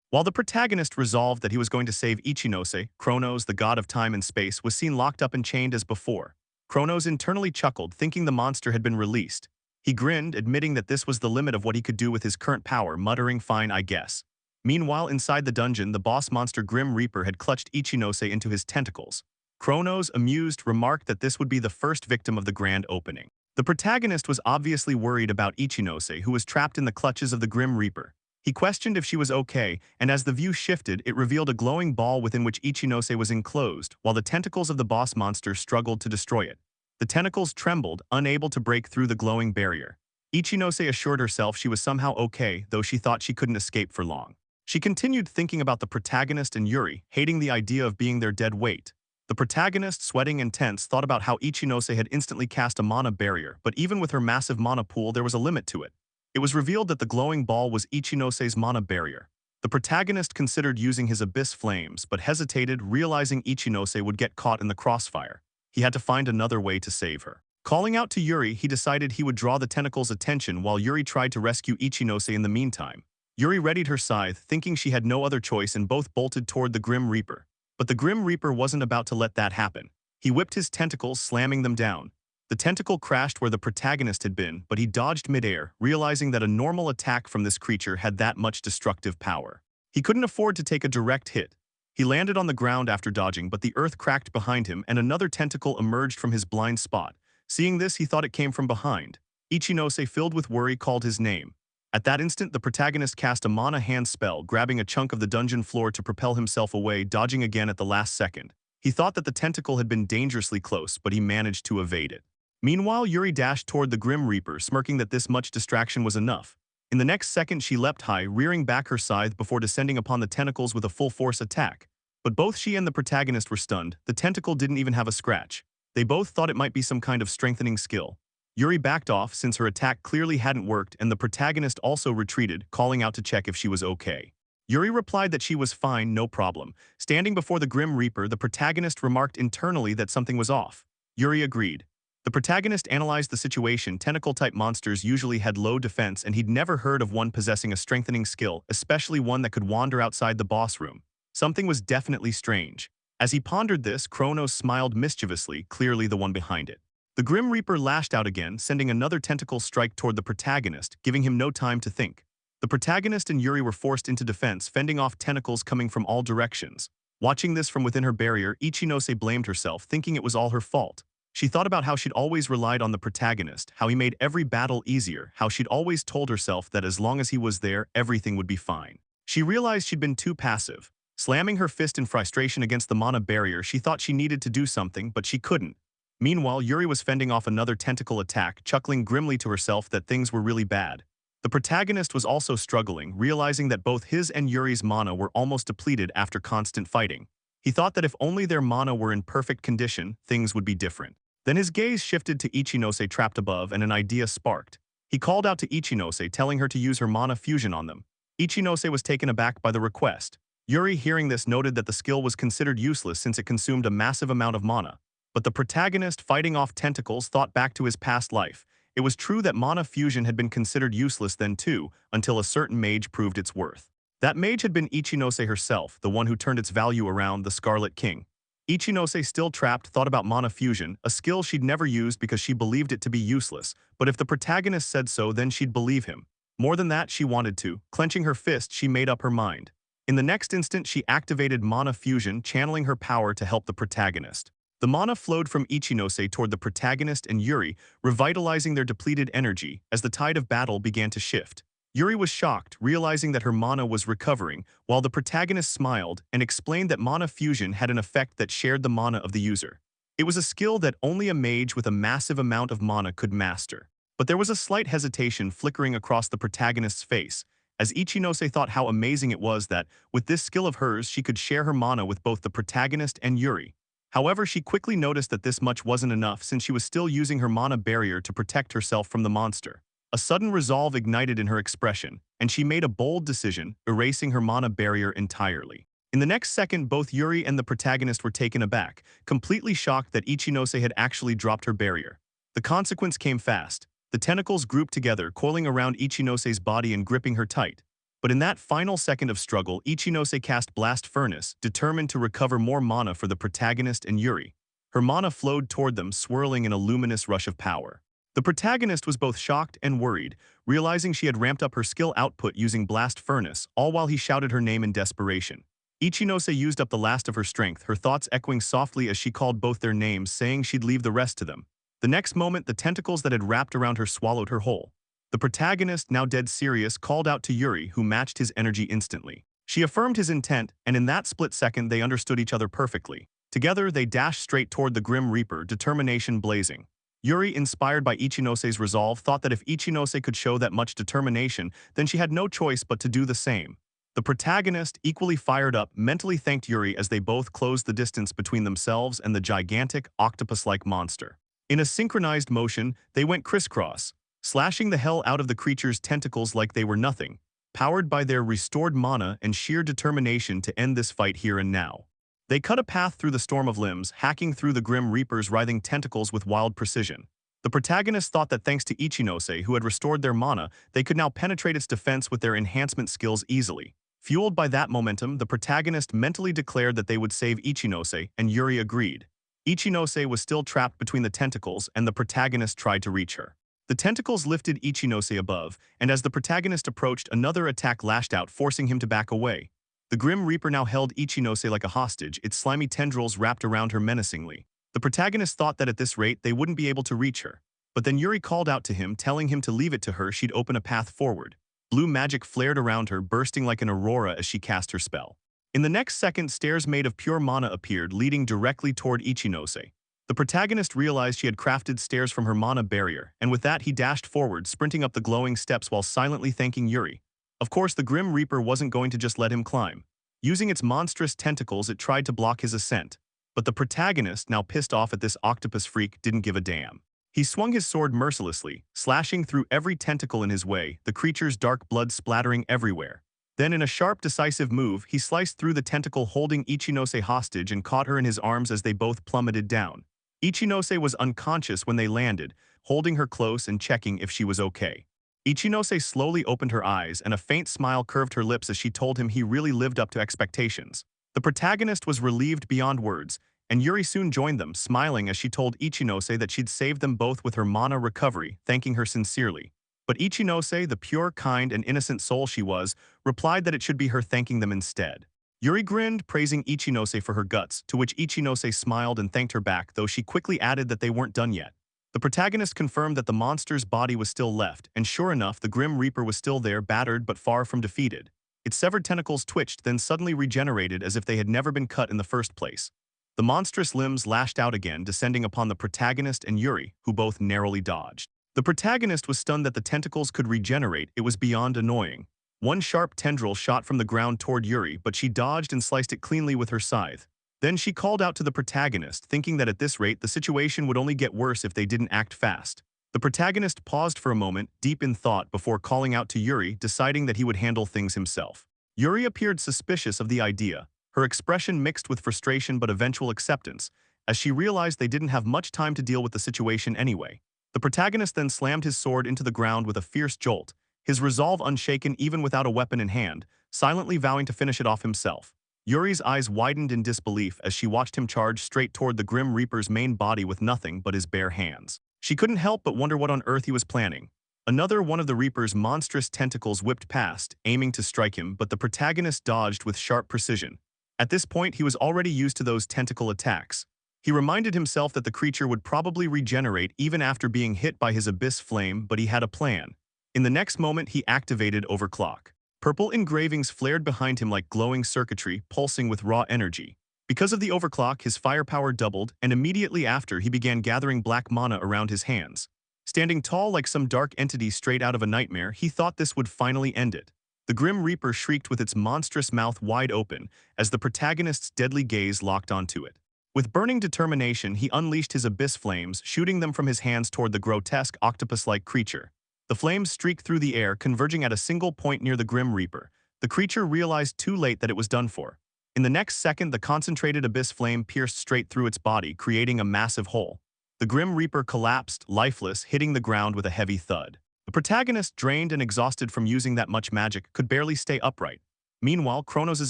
While the protagonist resolved that he was going to save Ichinose, Kronos, the god of time and space, was seen locked up and chained as before. Kronos internally chuckled, thinking the monster had been released. He grinned, admitting that this was the limit of what he could do with his current power, muttering, "Fine, I guess." Meanwhile, inside the dungeon, the boss monster Grim Reaper had clutched Ichinose into his tentacles. Kronos, amused, remarked that this would be the first victim of the grand opening. The protagonist was obviously worried about Ichinose, who was trapped in the clutches of the Grim Reaper. He questioned if she was okay, and as the view shifted, it revealed a glowing ball within which Ichinose was enclosed, while the tentacles of the boss monster struggled to destroy it. The tentacles trembled, unable to break through the glowing barrier. Ichinose assured herself she was somehow okay, though she thought she couldn't escape for long. She continued thinking about the protagonist and Yuri, hating the idea of being their dead weight. The protagonist, sweating and tense, thought about how Ichinose had instantly cast a mana barrier, but even with her massive mana pool, there was a limit to it. It was revealed that the glowing ball was Ichinose's mana barrier. The protagonist considered using his abyss flames, but hesitated, realizing Ichinose would get caught in the crossfire. He had to find another way to save her. Calling out to Yuri, he decided he would draw the tentacle's attention while Yuri tried to rescue Ichinose in the meantime. Yuri readied her scythe, thinking she had no other choice, and both bolted toward the Grim Reaper. But the Grim Reaper wasn't about to let that happen. He whipped his tentacles, slamming them down. The tentacle crashed where the protagonist had been, but he dodged midair, realizing that a normal attack from this creature had that much destructive power. He couldn't afford to take a direct hit. He landed on the ground after dodging, but the earth cracked behind him and another tentacle emerged from his blind spot. Seeing this, he thought it came from behind. Ichinose, filled with worry, called his name. At that instant, the protagonist cast a mana hand spell, grabbing a chunk of the dungeon floor to propel himself away, dodging again at the last second. He thought that the tentacle had been dangerously close, but he managed to evade it. Meanwhile, Yuri dashed toward the Grim Reaper, smirking that this much distraction was enough. In the next second, she leapt high, rearing back her scythe before descending upon the tentacles with a full-force attack. But both she and the protagonist were stunned. The tentacle didn't even have a scratch. They both thought it might be some kind of strengthening skill. Yuri backed off since her attack clearly hadn't worked, and the protagonist also retreated, calling out to check if she was okay. Yuri replied that she was fine, no problem. Standing before the Grim Reaper, the protagonist remarked internally that something was off. Yuri agreed. The protagonist analyzed the situation. Tentacle-type monsters usually had low defense, and he'd never heard of one possessing a strengthening skill, especially one that could wander outside the boss room. Something was definitely strange. As he pondered this, Kronos smiled mischievously, clearly the one behind it. The Grim Reaper lashed out again, sending another tentacle strike toward the protagonist, giving him no time to think. The protagonist and Yuri were forced into defense, fending off tentacles coming from all directions. Watching this from within her barrier, Ichinose blamed herself, thinking it was all her fault. She thought about how she'd always relied on the protagonist, how he made every battle easier, how she'd always told herself that as long as he was there, everything would be fine. She realized she'd been too passive. Slamming her fist in frustration against the mana barrier, she thought she needed to do something, but she couldn't. Meanwhile, Yuri was fending off another tentacle attack, chuckling grimly to herself that things were really bad. The protagonist was also struggling, realizing that both his and Yuri's mana were almost depleted after constant fighting. He thought that if only their mana were in perfect condition, things would be different. Then his gaze shifted to Ichinose trapped above and an idea sparked. He called out to Ichinose, telling her to use her mana fusion on them. Ichinose was taken aback by the request. Yuri, hearing this, noted that the skill was considered useless since it consumed a massive amount of mana. But the protagonist, fighting off tentacles, thought back to his past life. It was true that mana fusion had been considered useless then too, until a certain mage proved its worth. That mage had been Ichinose herself, the one who turned its value around, the Scarlet King. Ichinose, still trapped, thought about mana fusion, a skill she'd never used because she believed it to be useless, but if the protagonist said so, then she'd believe him. More than that, she wanted to. Clenching her fist, she made up her mind. In the next instant, she activated mana fusion, channeling her power to help the protagonist. The mana flowed from Ichinose toward the protagonist and Yuri, revitalizing their depleted energy as the tide of battle began to shift. Yuri was shocked, realizing that her mana was recovering, while the protagonist smiled and explained that mana fusion had an effect that shared the mana of the user. It was a skill that only a mage with a massive amount of mana could master. But there was a slight hesitation flickering across the protagonist's face, as Ichinose thought how amazing it was that, with this skill of hers, she could share her mana with both the protagonist and Yuri. However, she quickly noticed that this much wasn't enough since she was still using her mana barrier to protect herself from the monster. A sudden resolve ignited in her expression, and she made a bold decision, erasing her mana barrier entirely. In the next second, both Yuri and the protagonist were taken aback, completely shocked that Ichinose had actually dropped her barrier. The consequence came fast. The tentacles grouped together, coiling around Ichinose's body and gripping her tight. But in that final second of struggle, Ichinose cast Blast Furnace, determined to recover more mana for the protagonist and Yuri. Her mana flowed toward them, swirling in a luminous rush of power. The protagonist was both shocked and worried, realizing she had ramped up her skill output using Blast Furnace, all while he shouted her name in desperation. Ichinose used up the last of her strength, her thoughts echoing softly as she called both their names, saying she'd leave the rest to them. The next moment, the tentacles that had wrapped around her swallowed her whole. The protagonist, now dead serious, called out to Yuri, who matched his energy instantly. She affirmed his intent, and in that split second they understood each other perfectly. Together, they dashed straight toward the Grim Reaper, determination blazing. Yuri, inspired by Ichinose's resolve, thought that if Ichinose could show that much determination, then she had no choice but to do the same. The protagonist, equally fired up, mentally thanked Yuri as they both closed the distance between themselves and the gigantic, octopus-like monster. In a synchronized motion, they went crisscross, slashing the hell out of the creature's tentacles like they were nothing, powered by their restored mana and sheer determination to end this fight here and now. They cut a path through the storm of limbs, hacking through the Grim Reaper's writhing tentacles with wild precision. The protagonist thought that thanks to Ichinose, who had restored their mana, they could now penetrate its defense with their enhancement skills easily. Fueled by that momentum, the protagonist mentally declared that they would save Ichinose, and Yuri agreed. Ichinose was still trapped between the tentacles, and the protagonist tried to reach her. The tentacles lifted Ichinose above, and as the protagonist approached, another attack lashed out, forcing him to back away. The Grim Reaper now held Ichinose like a hostage, its slimy tendrils wrapped around her menacingly. The protagonist thought that at this rate they wouldn't be able to reach her. But then Yuri called out to him, telling him to leave it to her, she'd open a path forward. Blue magic flared around her, bursting like an aurora as she cast her spell. In the next second, stairs made of pure mana appeared, leading directly toward Ichinose. The protagonist realized she had crafted stairs from her mana barrier, and with that he dashed forward, sprinting up the glowing steps while silently thanking Yuri. Of course, the Grim Reaper wasn't going to just let him climb. Using its monstrous tentacles, it tried to block his ascent. But the protagonist, now pissed off at this octopus freak, didn't give a damn. He swung his sword mercilessly, slashing through every tentacle in his way, the creature's dark blood splattering everywhere. Then, in a sharp, decisive move, he sliced through the tentacle holding Ichinose hostage and caught her in his arms as they both plummeted down. Ichinose was unconscious when they landed, holding her close and checking if she was okay. Ichinose slowly opened her eyes, and a faint smile curved her lips as she told him he really lived up to expectations. The protagonist was relieved beyond words, and Yuri soon joined them, smiling as she told Ichinose that she'd saved them both with her mana recovery, thanking her sincerely. But Ichinose, the pure, kind, and innocent soul she was, replied that it should be her thanking them instead. Yuri grinned, praising Ichinose for her guts, to which Ichinose smiled and thanked her back, though she quickly added that they weren't done yet. The protagonist confirmed that the monster's body was still left, and sure enough, the Grim Reaper was still there, battered but far from defeated. Its severed tentacles twitched, then suddenly regenerated as if they had never been cut in the first place. The monstrous limbs lashed out again, descending upon the protagonist and Yuri, who both narrowly dodged. The protagonist was stunned that the tentacles could regenerate. It was beyond annoying. One sharp tendril shot from the ground toward Yuri, but she dodged and sliced it cleanly with her scythe. Then she called out to the protagonist, thinking that at this rate the situation would only get worse if they didn't act fast. The protagonist paused for a moment, deep in thought, before calling out to Yuri, deciding that he would handle things himself. Yuri appeared suspicious of the idea, her expression mixed with frustration but eventual acceptance, as she realized they didn't have much time to deal with the situation anyway. The protagonist then slammed his sword into the ground with a fierce jolt, his resolve unshaken even without a weapon in hand, silently vowing to finish it off himself. Yuri's eyes widened in disbelief as she watched him charge straight toward the Grim Reaper's main body with nothing but his bare hands. She couldn't help but wonder what on earth he was planning. Another one of the Reaper's monstrous tentacles whipped past, aiming to strike him, but the protagonist dodged with sharp precision. At this point, he was already used to those tentacle attacks. He reminded himself that the creature would probably regenerate even after being hit by his abyss flame, but he had a plan. In the next moment, he activated Overclock. Purple engravings flared behind him like glowing circuitry, pulsing with raw energy. Because of the overclock, his firepower doubled, and immediately after, he began gathering black mana around his hands. Standing tall like some dark entity straight out of a nightmare, he thought this would finally end it. The Grim Reaper shrieked with its monstrous mouth wide open as the protagonist's deadly gaze locked onto it. With burning determination, he unleashed his abyss flames, shooting them from his hands toward the grotesque octopus-like creature. The flames streaked through the air, converging at a single point near the Grim Reaper. The creature realized too late that it was done for. In the next second, the concentrated abyss flame pierced straight through its body, creating a massive hole. The Grim Reaper collapsed, lifeless, hitting the ground with a heavy thud. The protagonist, drained and exhausted from using that much magic, could barely stay upright. Meanwhile, Kronos'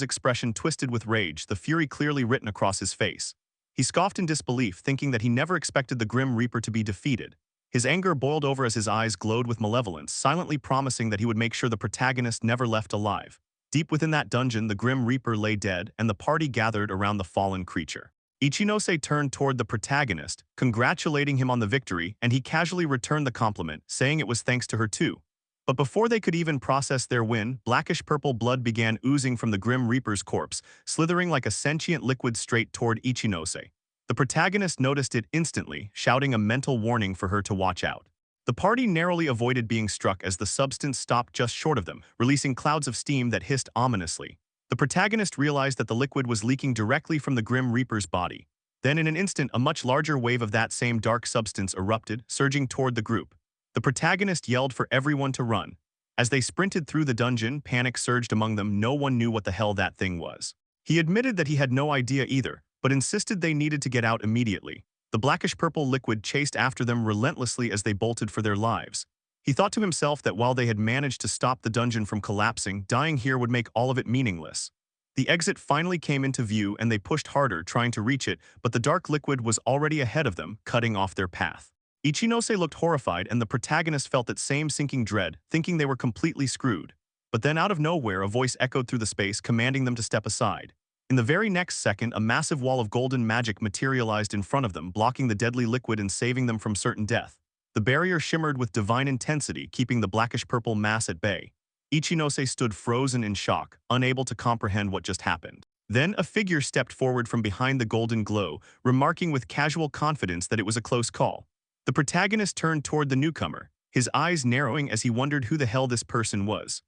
expression twisted with rage, the fury clearly written across his face. He scoffed in disbelief, thinking that he never expected the Grim Reaper to be defeated. His anger boiled over as his eyes glowed with malevolence, silently promising that he would make sure the protagonist never left alive. Deep within that dungeon, the Grim Reaper lay dead, and the party gathered around the fallen creature. Ichinose turned toward the protagonist, congratulating him on the victory, and he casually returned the compliment, saying it was thanks to her too. But before they could even process their win, blackish-purple blood began oozing from the Grim Reaper's corpse, slithering like a sentient liquid straight toward Ichinose. The protagonist noticed it instantly, shouting a mental warning for her to watch out. The party narrowly avoided being struck as the substance stopped just short of them, releasing clouds of steam that hissed ominously. The protagonist realized that the liquid was leaking directly from the Grim Reaper's body. Then in an instant, a much larger wave of that same dark substance erupted, surging toward the group. The protagonist yelled for everyone to run. As they sprinted through the dungeon, panic surged among them. No one knew what the hell that thing was. He admitted that he had no idea either, but insisted they needed to get out immediately. The blackish-purple liquid chased after them relentlessly as they bolted for their lives. He thought to himself that while they had managed to stop the dungeon from collapsing, dying here would make all of it meaningless. The exit finally came into view and they pushed harder, trying to reach it, but the dark liquid was already ahead of them, cutting off their path. Ichinose looked horrified, and the protagonist felt that same sinking dread, thinking they were completely screwed. But then out of nowhere, a voice echoed through the space, commanding them to step aside. In the very next second, a massive wall of golden magic materialized in front of them, blocking the deadly liquid and saving them from certain death. The barrier shimmered with divine intensity, keeping the blackish-purple mass at bay. Ichinose stood frozen in shock, unable to comprehend what just happened. Then a figure stepped forward from behind the golden glow, remarking with casual confidence that it was a close call. The protagonist turned toward the newcomer, his eyes narrowing as he wondered who the hell this person was.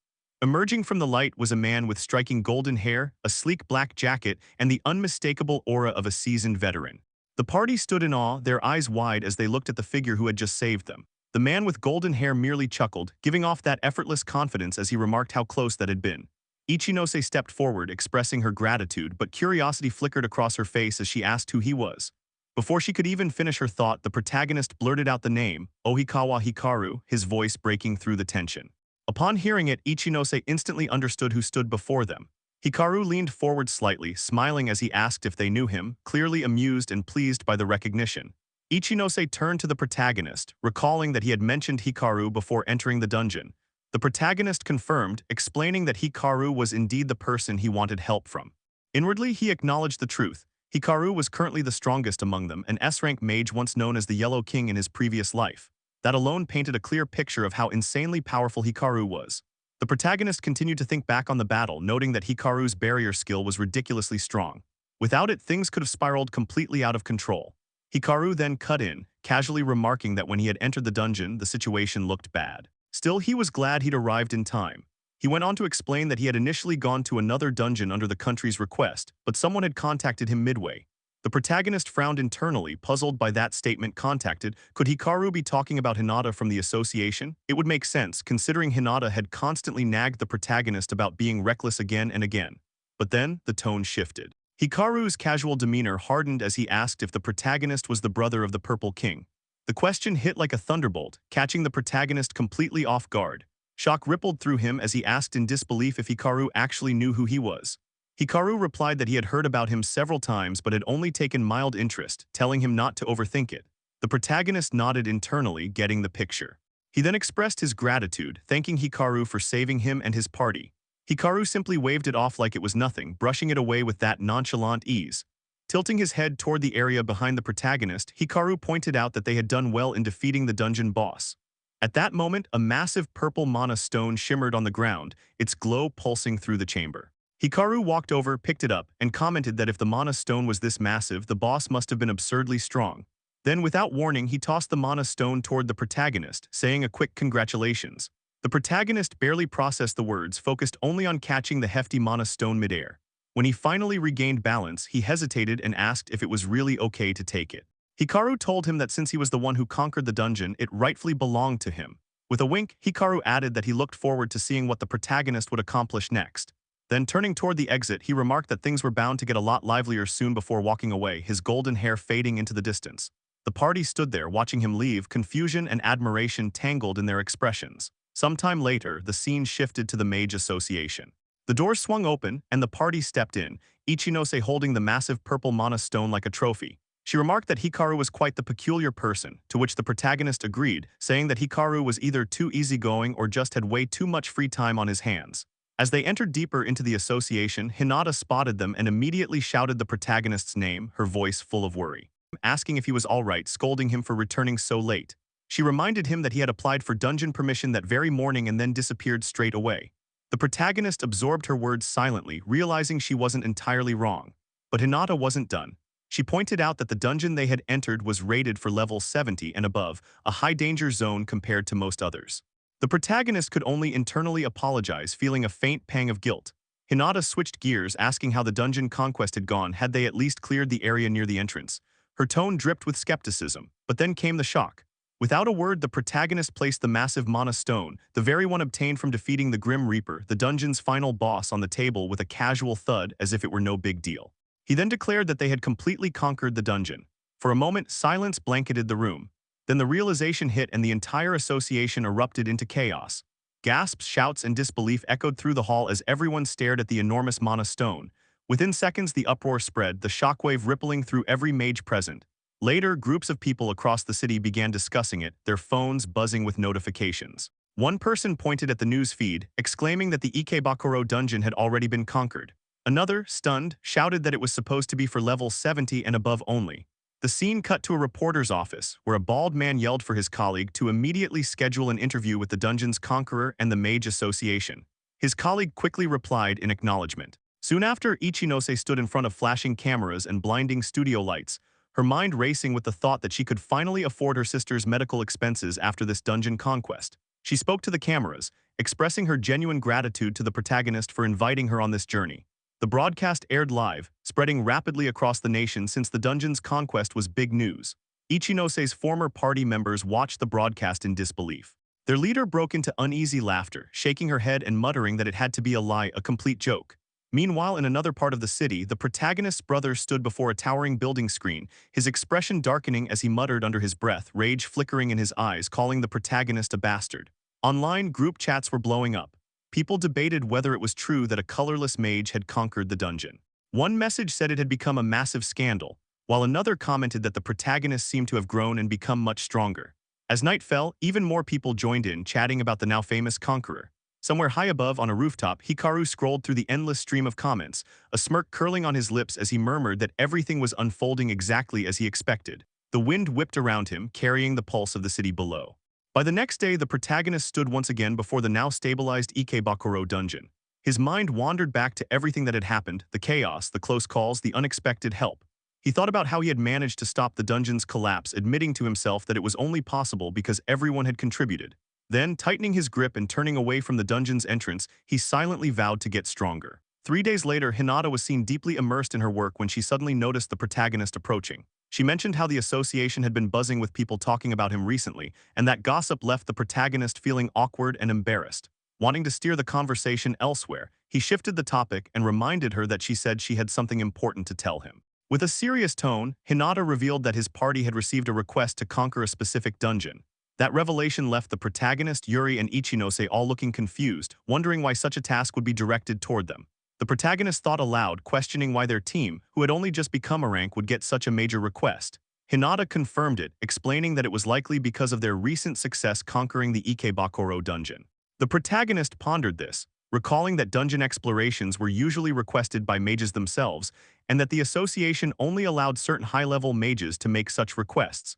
Emerging from the light was a man with striking golden hair, a sleek black jacket, and the unmistakable aura of a seasoned veteran. The party stood in awe, their eyes wide as they looked at the figure who had just saved them. The man with golden hair merely chuckled, giving off that effortless confidence as he remarked how close that had been. Ichinose stepped forward, expressing her gratitude, but curiosity flickered across her face as she asked who he was. Before she could even finish her thought, the protagonist blurted out the name, Ohikawa Hikaru, his voice breaking through the tension. Upon hearing it, Ichinose instantly understood who stood before them. Hikaru leaned forward slightly, smiling as he asked if they knew him, clearly amused and pleased by the recognition. Ichinose turned to the protagonist, recalling that he had mentioned Hikaru before entering the dungeon. The protagonist confirmed, explaining that Hikaru was indeed the person he wanted help from. Inwardly, he acknowledged the truth. Hikaru was currently the strongest among them, an S-rank mage once known as the Yellow King in his previous life. That alone painted a clear picture of how insanely powerful Hikaru was. The protagonist continued to think back on the battle, noting that Hikaru's barrier skill was ridiculously strong. Without it, things could have spiraled completely out of control. Hikaru then cut in, casually remarking that when he had entered the dungeon, the situation looked bad. Still, he was glad he'd arrived in time. He went on to explain that he had initially gone to another dungeon under the country's request, but someone had contacted him midway. The protagonist frowned internally, puzzled by that statement. Contacted? Could Hikaru be talking about Hinata from the association? It would make sense, considering Hinata had constantly nagged the protagonist about being reckless again and again. But then, the tone shifted. Hikaru's casual demeanor hardened as he asked if the protagonist was the brother of the Purple King. The question hit like a thunderbolt, catching the protagonist completely off guard. Shock rippled through him as he asked in disbelief if Hikaru actually knew who he was. Hikaru replied that he had heard about him several times but had only taken mild interest, telling him not to overthink it. The protagonist nodded internally, getting the picture. He then expressed his gratitude, thanking Hikaru for saving him and his party. Hikaru simply waved it off like it was nothing, brushing it away with that nonchalant ease. Tilting his head toward the area behind the protagonist, Hikaru pointed out that they had done well in defeating the dungeon boss. At that moment, a massive purple mana stone shimmered on the ground, its glow pulsing through the chamber. Hikaru walked over, picked it up, and commented that if the mana stone was this massive, the boss must have been absurdly strong. Then, without warning, he tossed the mana stone toward the protagonist, saying a quick congratulations. The protagonist barely processed the words, focused only on catching the hefty mana stone midair. When he finally regained balance, he hesitated and asked if it was really okay to take it. Hikaru told him that since he was the one who conquered the dungeon, it rightfully belonged to him. With a wink, Hikaru added that he looked forward to seeing what the protagonist would accomplish next. Then, turning toward the exit, he remarked that things were bound to get a lot livelier soon before walking away, his golden hair fading into the distance. The party stood there, watching him leave, confusion and admiration tangled in their expressions. Sometime later, the scene shifted to the Mage Association. The door swung open, and the party stepped in, Ichinose holding the massive purple mana stone like a trophy. She remarked that Hikaru was quite the peculiar person, to which the protagonist agreed, saying that Hikaru was either too easygoing or just had way too much free time on his hands. As they entered deeper into the association, Hinata spotted them and immediately shouted the protagonist's name, her voice full of worry, asking if he was alright, scolding him for returning so late. She reminded him that he had applied for dungeon permission that very morning and then disappeared straight away. The protagonist absorbed her words silently, realizing she wasn't entirely wrong. But Hinata wasn't done. She pointed out that the dungeon they had entered was rated for level 70 and above, a high-danger zone compared to most others. The protagonist could only internally apologize, feeling a faint pang of guilt. Hinata switched gears, asking how the dungeon conquest had gone, had they at least cleared the area near the entrance. Her tone dripped with skepticism, but then came the shock. Without a word, the protagonist placed the massive mana stone, the very one obtained from defeating the Grim Reaper, the dungeon's final boss, on the table with a casual thud as if it were no big deal. He then declared that they had completely conquered the dungeon. For a moment, silence blanketed the room. Then the realization hit and the entire association erupted into chaos. Gasps, shouts, and disbelief echoed through the hall as everyone stared at the enormous mana stone. Within seconds, the uproar spread, the shockwave rippling through every mage present. Later, groups of people across the city began discussing it, their phones buzzing with notifications. One person pointed at the news feed, exclaiming that the Ikebakuro dungeon had already been conquered. Another, stunned, shouted that it was supposed to be for level 70 and above only. The scene cut to a reporter's office, where a bald man yelled for his colleague to immediately schedule an interview with the dungeon's conqueror and the Mage Association. His colleague quickly replied in acknowledgement. Soon after, Ichinose stood in front of flashing cameras and blinding studio lights, her mind racing with the thought that she could finally afford her sister's medical expenses after this dungeon conquest. She spoke to the cameras, expressing her genuine gratitude to the protagonist for inviting her on this journey. The broadcast aired live, spreading rapidly across the nation since the dungeon's conquest was big news. Ichinose's former party members watched the broadcast in disbelief. Their leader broke into uneasy laughter, shaking her head and muttering that it had to be a lie, a complete joke. Meanwhile, in another part of the city, the protagonist's brother stood before a towering building screen, his expression darkening as he muttered under his breath, rage flickering in his eyes, calling the protagonist a bastard. Online, group chats were blowing up. People debated whether it was true that a colorless mage had conquered the dungeon. One message said it had become a massive scandal, while another commented that the protagonist seemed to have grown and become much stronger. As night fell, even more people joined in, chatting about the now famous conqueror. Somewhere high above on a rooftop, Hikaru scrolled through the endless stream of comments, a smirk curling on his lips as he murmured that everything was unfolding exactly as he expected. The wind whipped around him, carrying the pulse of the city below. By the next day, the protagonist stood once again before the now stabilized Ikebakuro dungeon. His mind wandered back to everything that had happened, the chaos, the close calls, the unexpected help. He thought about how he had managed to stop the dungeon's collapse, admitting to himself that it was only possible because everyone had contributed. Then, tightening his grip and turning away from the dungeon's entrance, he silently vowed to get stronger. 3 days later, Hinata was seen deeply immersed in her work when she suddenly noticed the protagonist approaching. She mentioned how the association had been buzzing with people talking about him recently, and that gossip left the protagonist feeling awkward and embarrassed. Wanting to steer the conversation elsewhere, he shifted the topic and reminded her that she said she had something important to tell him. With a serious tone, Hinata revealed that his party had received a request to conquer a specific dungeon. That revelation left the protagonist, Yuri, and Ichinose all looking confused, wondering why such a task would be directed toward them. The protagonist thought aloud, questioning why their team, who had only just become a rank, would get such a major request. Hinata confirmed it, explaining that it was likely because of their recent success conquering the Ikebakuro dungeon. The protagonist pondered this, recalling that dungeon explorations were usually requested by mages themselves, and that the association only allowed certain high-level mages to make such requests.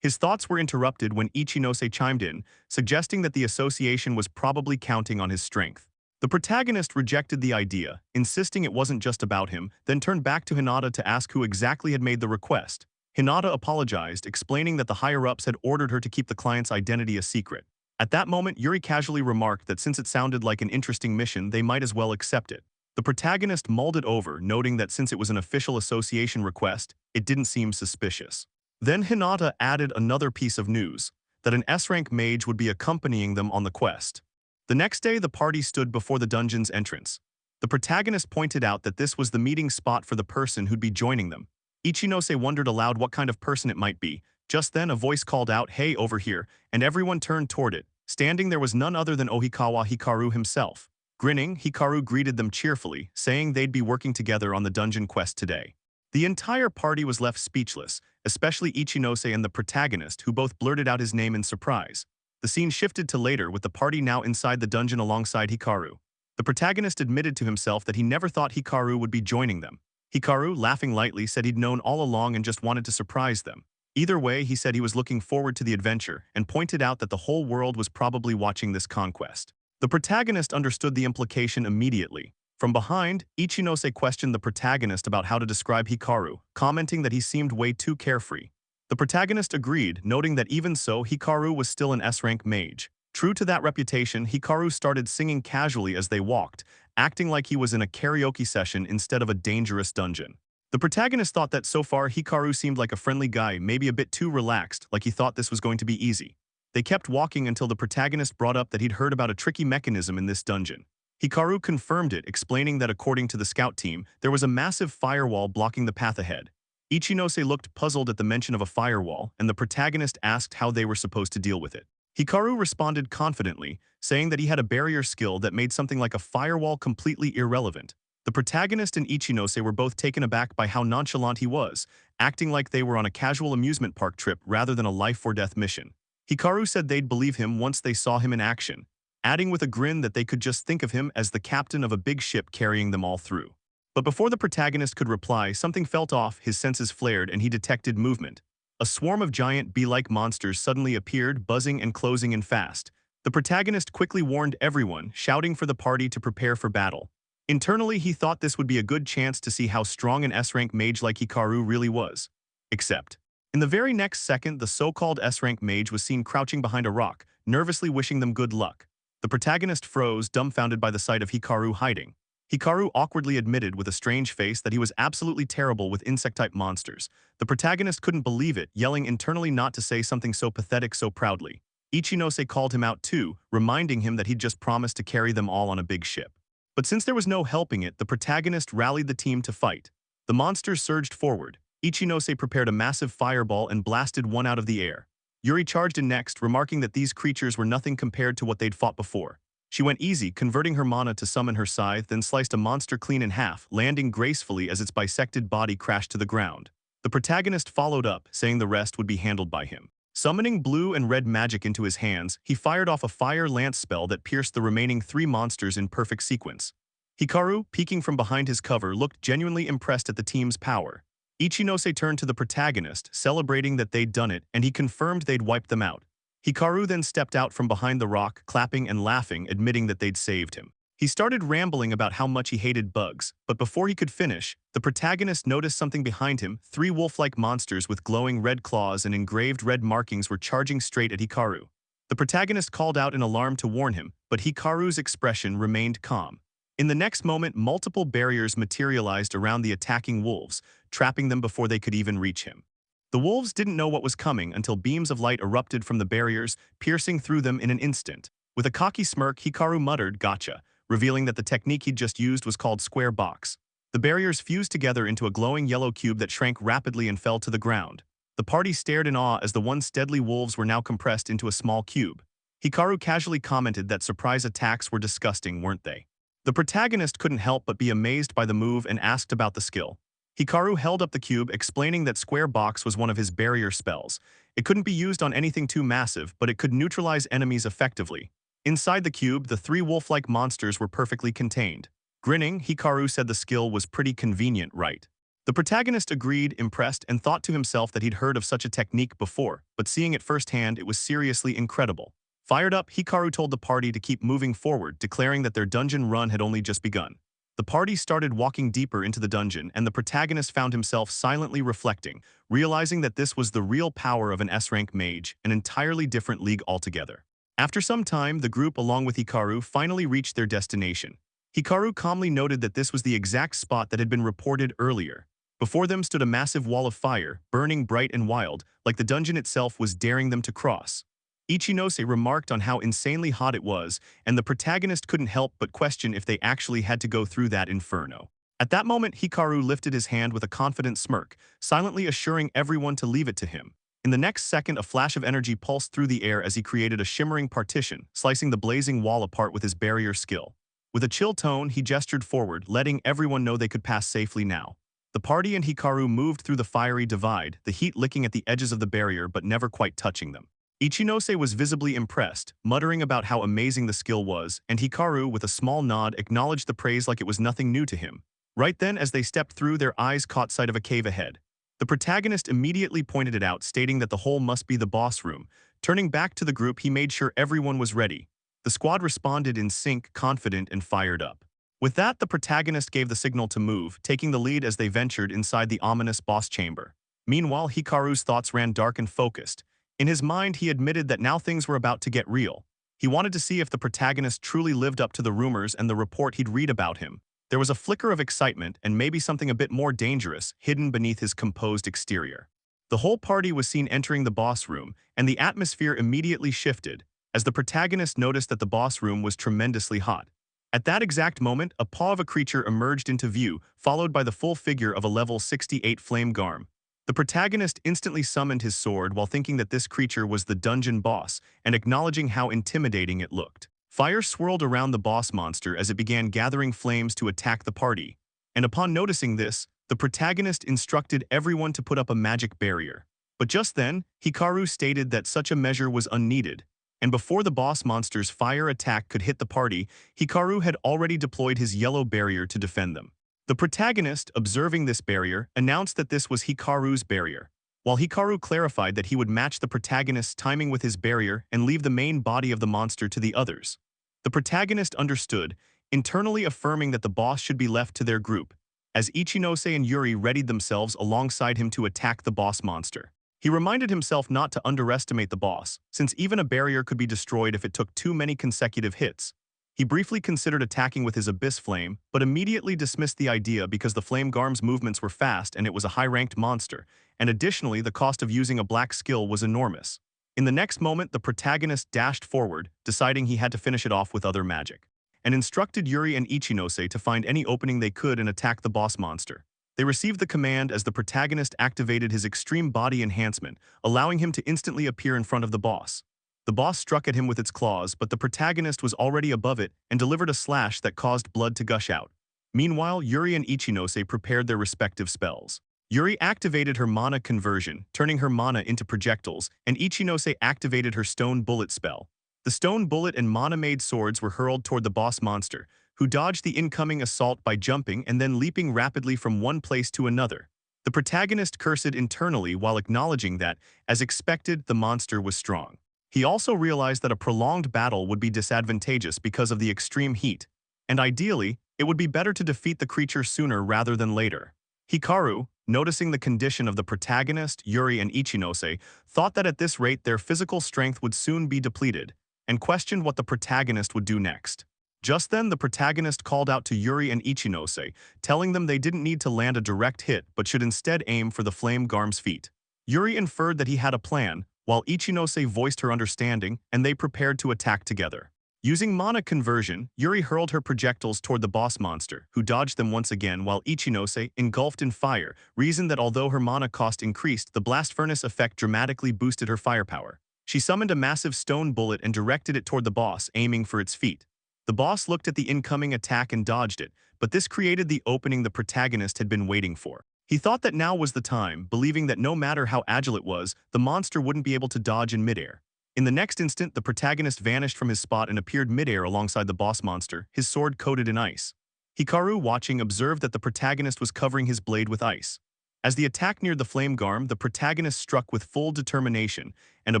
His thoughts were interrupted when Ichinose chimed in, suggesting that the association was probably counting on his strength. The protagonist rejected the idea, insisting it wasn't just about him, then turned back to Hinata to ask who exactly had made the request. Hinata apologized, explaining that the higher-ups had ordered her to keep the client's identity a secret. At that moment, Yuri casually remarked that since it sounded like an interesting mission, they might as well accept it. The protagonist mulled it over, noting that since it was an official association request, it didn't seem suspicious. Then Hinata added another piece of news, that an S-rank mage would be accompanying them on the quest. The next day, the party stood before the dungeon's entrance. The protagonist pointed out that this was the meeting spot for the person who'd be joining them. Ichinose wondered aloud what kind of person it might be. Just then, a voice called out, "Hey, over here," and everyone turned toward it. Standing there was none other than Ohikawa Hikaru himself. Grinning, Hikaru greeted them cheerfully, saying they'd be working together on the dungeon quest today. The entire party was left speechless, especially Ichinose and the protagonist, who both blurted out his name in surprise. The scene shifted to later, with the party now inside the dungeon alongside Hikaru. The protagonist admitted to himself that he never thought Hikaru would be joining them. Hikaru, laughing lightly, said he'd known all along and just wanted to surprise them. Either way, he said he was looking forward to the adventure and pointed out that the whole world was probably watching this conquest. The protagonist understood the implication immediately. From behind, Ichinose questioned the protagonist about how to describe Hikaru, commenting that he seemed way too carefree. The protagonist agreed, noting that even so, Hikaru was still an S-rank mage. True to that reputation, Hikaru started singing casually as they walked, acting like he was in a karaoke session instead of a dangerous dungeon. The protagonist thought that so far Hikaru seemed like a friendly guy, maybe a bit too relaxed, like he thought this was going to be easy. They kept walking until the protagonist brought up that he'd heard about a tricky mechanism in this dungeon. Hikaru confirmed it, explaining that according to the scout team, there was a massive firewall blocking the path ahead. Ichinose looked puzzled at the mention of a firewall, and the protagonist asked how they were supposed to deal with it. Hikaru responded confidently, saying that he had a barrier skill that made something like a firewall completely irrelevant. The protagonist and Ichinose were both taken aback by how nonchalant he was, acting like they were on a casual amusement park trip rather than a life-or-death mission. Hikaru said they'd believe him once they saw him in action, adding with a grin that they could just think of him as the captain of a big ship carrying them all through. But before the protagonist could reply, something felt off, his senses flared, and he detected movement. A swarm of giant bee-like monsters suddenly appeared, buzzing and closing in fast. The protagonist quickly warned everyone, shouting for the party to prepare for battle. Internally, he thought this would be a good chance to see how strong an S-rank mage like Hikaru really was. Except, in the very next second, the so-called S-rank mage was seen crouching behind a rock, nervously wishing them good luck. The protagonist froze, dumbfounded by the sight of Hikaru hiding. Hikaru awkwardly admitted with a strange face that he was absolutely terrible with insect-type monsters. The protagonist couldn't believe it, yelling internally not to say something so pathetic so proudly. Ichinose called him out too, reminding him that he'd just promised to carry them all on a big ship. But since there was no helping it, the protagonist rallied the team to fight. The monsters surged forward. Ichinose prepared a massive fireball and blasted one out of the air. Yuri charged in next, remarking that these creatures were nothing compared to what they'd fought before. She went easy, converting her mana to summon her scythe, then sliced a monster clean in half, landing gracefully as its bisected body crashed to the ground. The protagonist followed up, saying the rest would be handled by him. Summoning blue and red magic into his hands, he fired off a fire lance spell that pierced the remaining 3 monsters in perfect sequence. Hikaru, peeking from behind his cover, looked genuinely impressed at the team's power. Ichinose turned to the protagonist, celebrating that they'd done it, and he confirmed they'd wiped them out. Hikaru then stepped out from behind the rock, clapping and laughing, admitting that they'd saved him. He started rambling about how much he hated bugs, but before he could finish, the protagonist noticed something behind him. 3 wolf-like monsters with glowing red claws and engraved red markings were charging straight at Hikaru. The protagonist called out in alarm to warn him, but Hikaru's expression remained calm. In the next moment, multiple barriers materialized around the attacking wolves, trapping them before they could even reach him. The wolves didn't know what was coming until beams of light erupted from the barriers, piercing through them in an instant. With a cocky smirk, Hikaru muttered, "Gotcha," revealing that the technique he'd just used was called square box. The barriers fused together into a glowing yellow cube that shrank rapidly and fell to the ground. The party stared in awe as the once deadly wolves were now compressed into a small cube. Hikaru casually commented that surprise attacks were disgusting, weren't they? The protagonist couldn't help but be amazed by the move and asked about the skill. Hikaru held up the cube, explaining that square box was one of his barrier spells. It couldn't be used on anything too massive, but it could neutralize enemies effectively. Inside the cube, the 3 wolf-like monsters were perfectly contained. Grinning, Hikaru said the skill was pretty convenient, right? The protagonist agreed, impressed, and thought to himself that he'd heard of such a technique before, but seeing it firsthand, it was seriously incredible. Fired up, Hikaru told the party to keep moving forward, declaring that their dungeon run had only just begun. The party started walking deeper into the dungeon, and the protagonist found himself silently reflecting, realizing that this was the real power of an S-rank mage, an entirely different league altogether. After some time, the group, along with Hikaru, finally reached their destination. Hikaru calmly noted that this was the exact spot that had been reported earlier. Before them stood a massive wall of fire, burning bright and wild, like the dungeon itself was daring them to cross. Ichinose remarked on how insanely hot it was, and the protagonist couldn't help but question if they actually had to go through that inferno. At that moment, Hikaru lifted his hand with a confident smirk, silently assuring everyone to leave it to him. In the next second, a flash of energy pulsed through the air as he created a shimmering partition, slicing the blazing wall apart with his barrier skill. With a chill tone, he gestured forward, letting everyone know they could pass safely now. The party and Hikaru moved through the fiery divide, the heat licking at the edges of the barrier but never quite touching them. Ichinose was visibly impressed, muttering about how amazing the skill was, and Hikaru, with a small nod, acknowledged the praise like it was nothing new to him. Right then, as they stepped through, their eyes caught sight of a cave ahead. The protagonist immediately pointed it out, stating that the hole must be the boss room. Turning back to the group, he made sure everyone was ready. The squad responded in sync, confident and fired up. With that, the protagonist gave the signal to move, taking the lead as they ventured inside the ominous boss chamber. Meanwhile, Hikaru's thoughts ran dark and focused. In his mind, he admitted that now things were about to get real. He wanted to see if the protagonist truly lived up to the rumors and the report he'd read about him. There was a flicker of excitement and maybe something a bit more dangerous hidden beneath his composed exterior. The whole party was seen entering the boss room, and the atmosphere immediately shifted, as the protagonist noticed that the boss room was tremendously hot. At that exact moment, a paw of a creature emerged into view, followed by the full figure of a level 68 flame garm. The protagonist instantly summoned his sword while thinking that this creature was the dungeon boss and acknowledging how intimidating it looked. Fire swirled around the boss monster as it began gathering flames to attack the party, and upon noticing this, the protagonist instructed everyone to put up a magic barrier. But just then, Hikaru stated that such a measure was unneeded, and before the boss monster's fire attack could hit the party, Hikaru had already deployed his yellow barrier to defend them. The protagonist, observing this barrier, announced that this was Hikaru's barrier, while Hikaru clarified that he would match the protagonist's timing with his barrier and leave the main body of the monster to the others. The protagonist understood, internally affirming that the boss should be left to their group, as Ichinose and Yuri readied themselves alongside him to attack the boss monster. He reminded himself not to underestimate the boss, since even a barrier could be destroyed if it took too many consecutive hits. He briefly considered attacking with his Abyss Flame, but immediately dismissed the idea because the Flame Garm's movements were fast and it was a high-ranked monster, and additionally the cost of using a black skill was enormous. In the next moment, the protagonist dashed forward, deciding he had to finish it off with other magic, and instructed Yuri and Ichinose to find any opening they could and attack the boss monster. They received the command as the protagonist activated his extreme body enhancement, allowing him to instantly appear in front of the boss. The boss struck at him with its claws, but the protagonist was already above it and delivered a slash that caused blood to gush out. Meanwhile, Yuri and Ichinose prepared their respective spells. Yuri activated her mana conversion, turning her mana into projectiles, and Ichinose activated her stone bullet spell. The stone bullet and mana-made swords were hurled toward the boss monster, who dodged the incoming assault by jumping and then leaping rapidly from one place to another. The protagonist cursed internally while acknowledging that, as expected, the monster was strong. He also realized that a prolonged battle would be disadvantageous because of the extreme heat, and ideally, it would be better to defeat the creature sooner rather than later. Hikaru, noticing the condition of the protagonist, Yuri and Ichinose, thought that at this rate their physical strength would soon be depleted, and questioned what the protagonist would do next. Just then, the protagonist called out to Yuri and Ichinose, telling them they didn't need to land a direct hit but should instead aim for the flame garm's feet. Yuri inferred that he had a plan, while Ichinose voiced her understanding, and they prepared to attack together. Using mana conversion, Yuri hurled her projectiles toward the boss monster, who dodged them once again while Ichinose, engulfed in fire, reasoned that although her mana cost increased, the blast furnace effect dramatically boosted her firepower. She summoned a massive stone bullet and directed it toward the boss, aiming for its feet. The boss looked at the incoming attack and dodged it, but this created the opening the protagonist had been waiting for. He thought that now was the time, believing that no matter how agile it was, the monster wouldn't be able to dodge in midair. In the next instant, the protagonist vanished from his spot and appeared midair alongside the boss monster, his sword coated in ice. Hikaru, watching, observed that the protagonist was covering his blade with ice. As the attack neared the flame garm, the protagonist struck with full determination, and a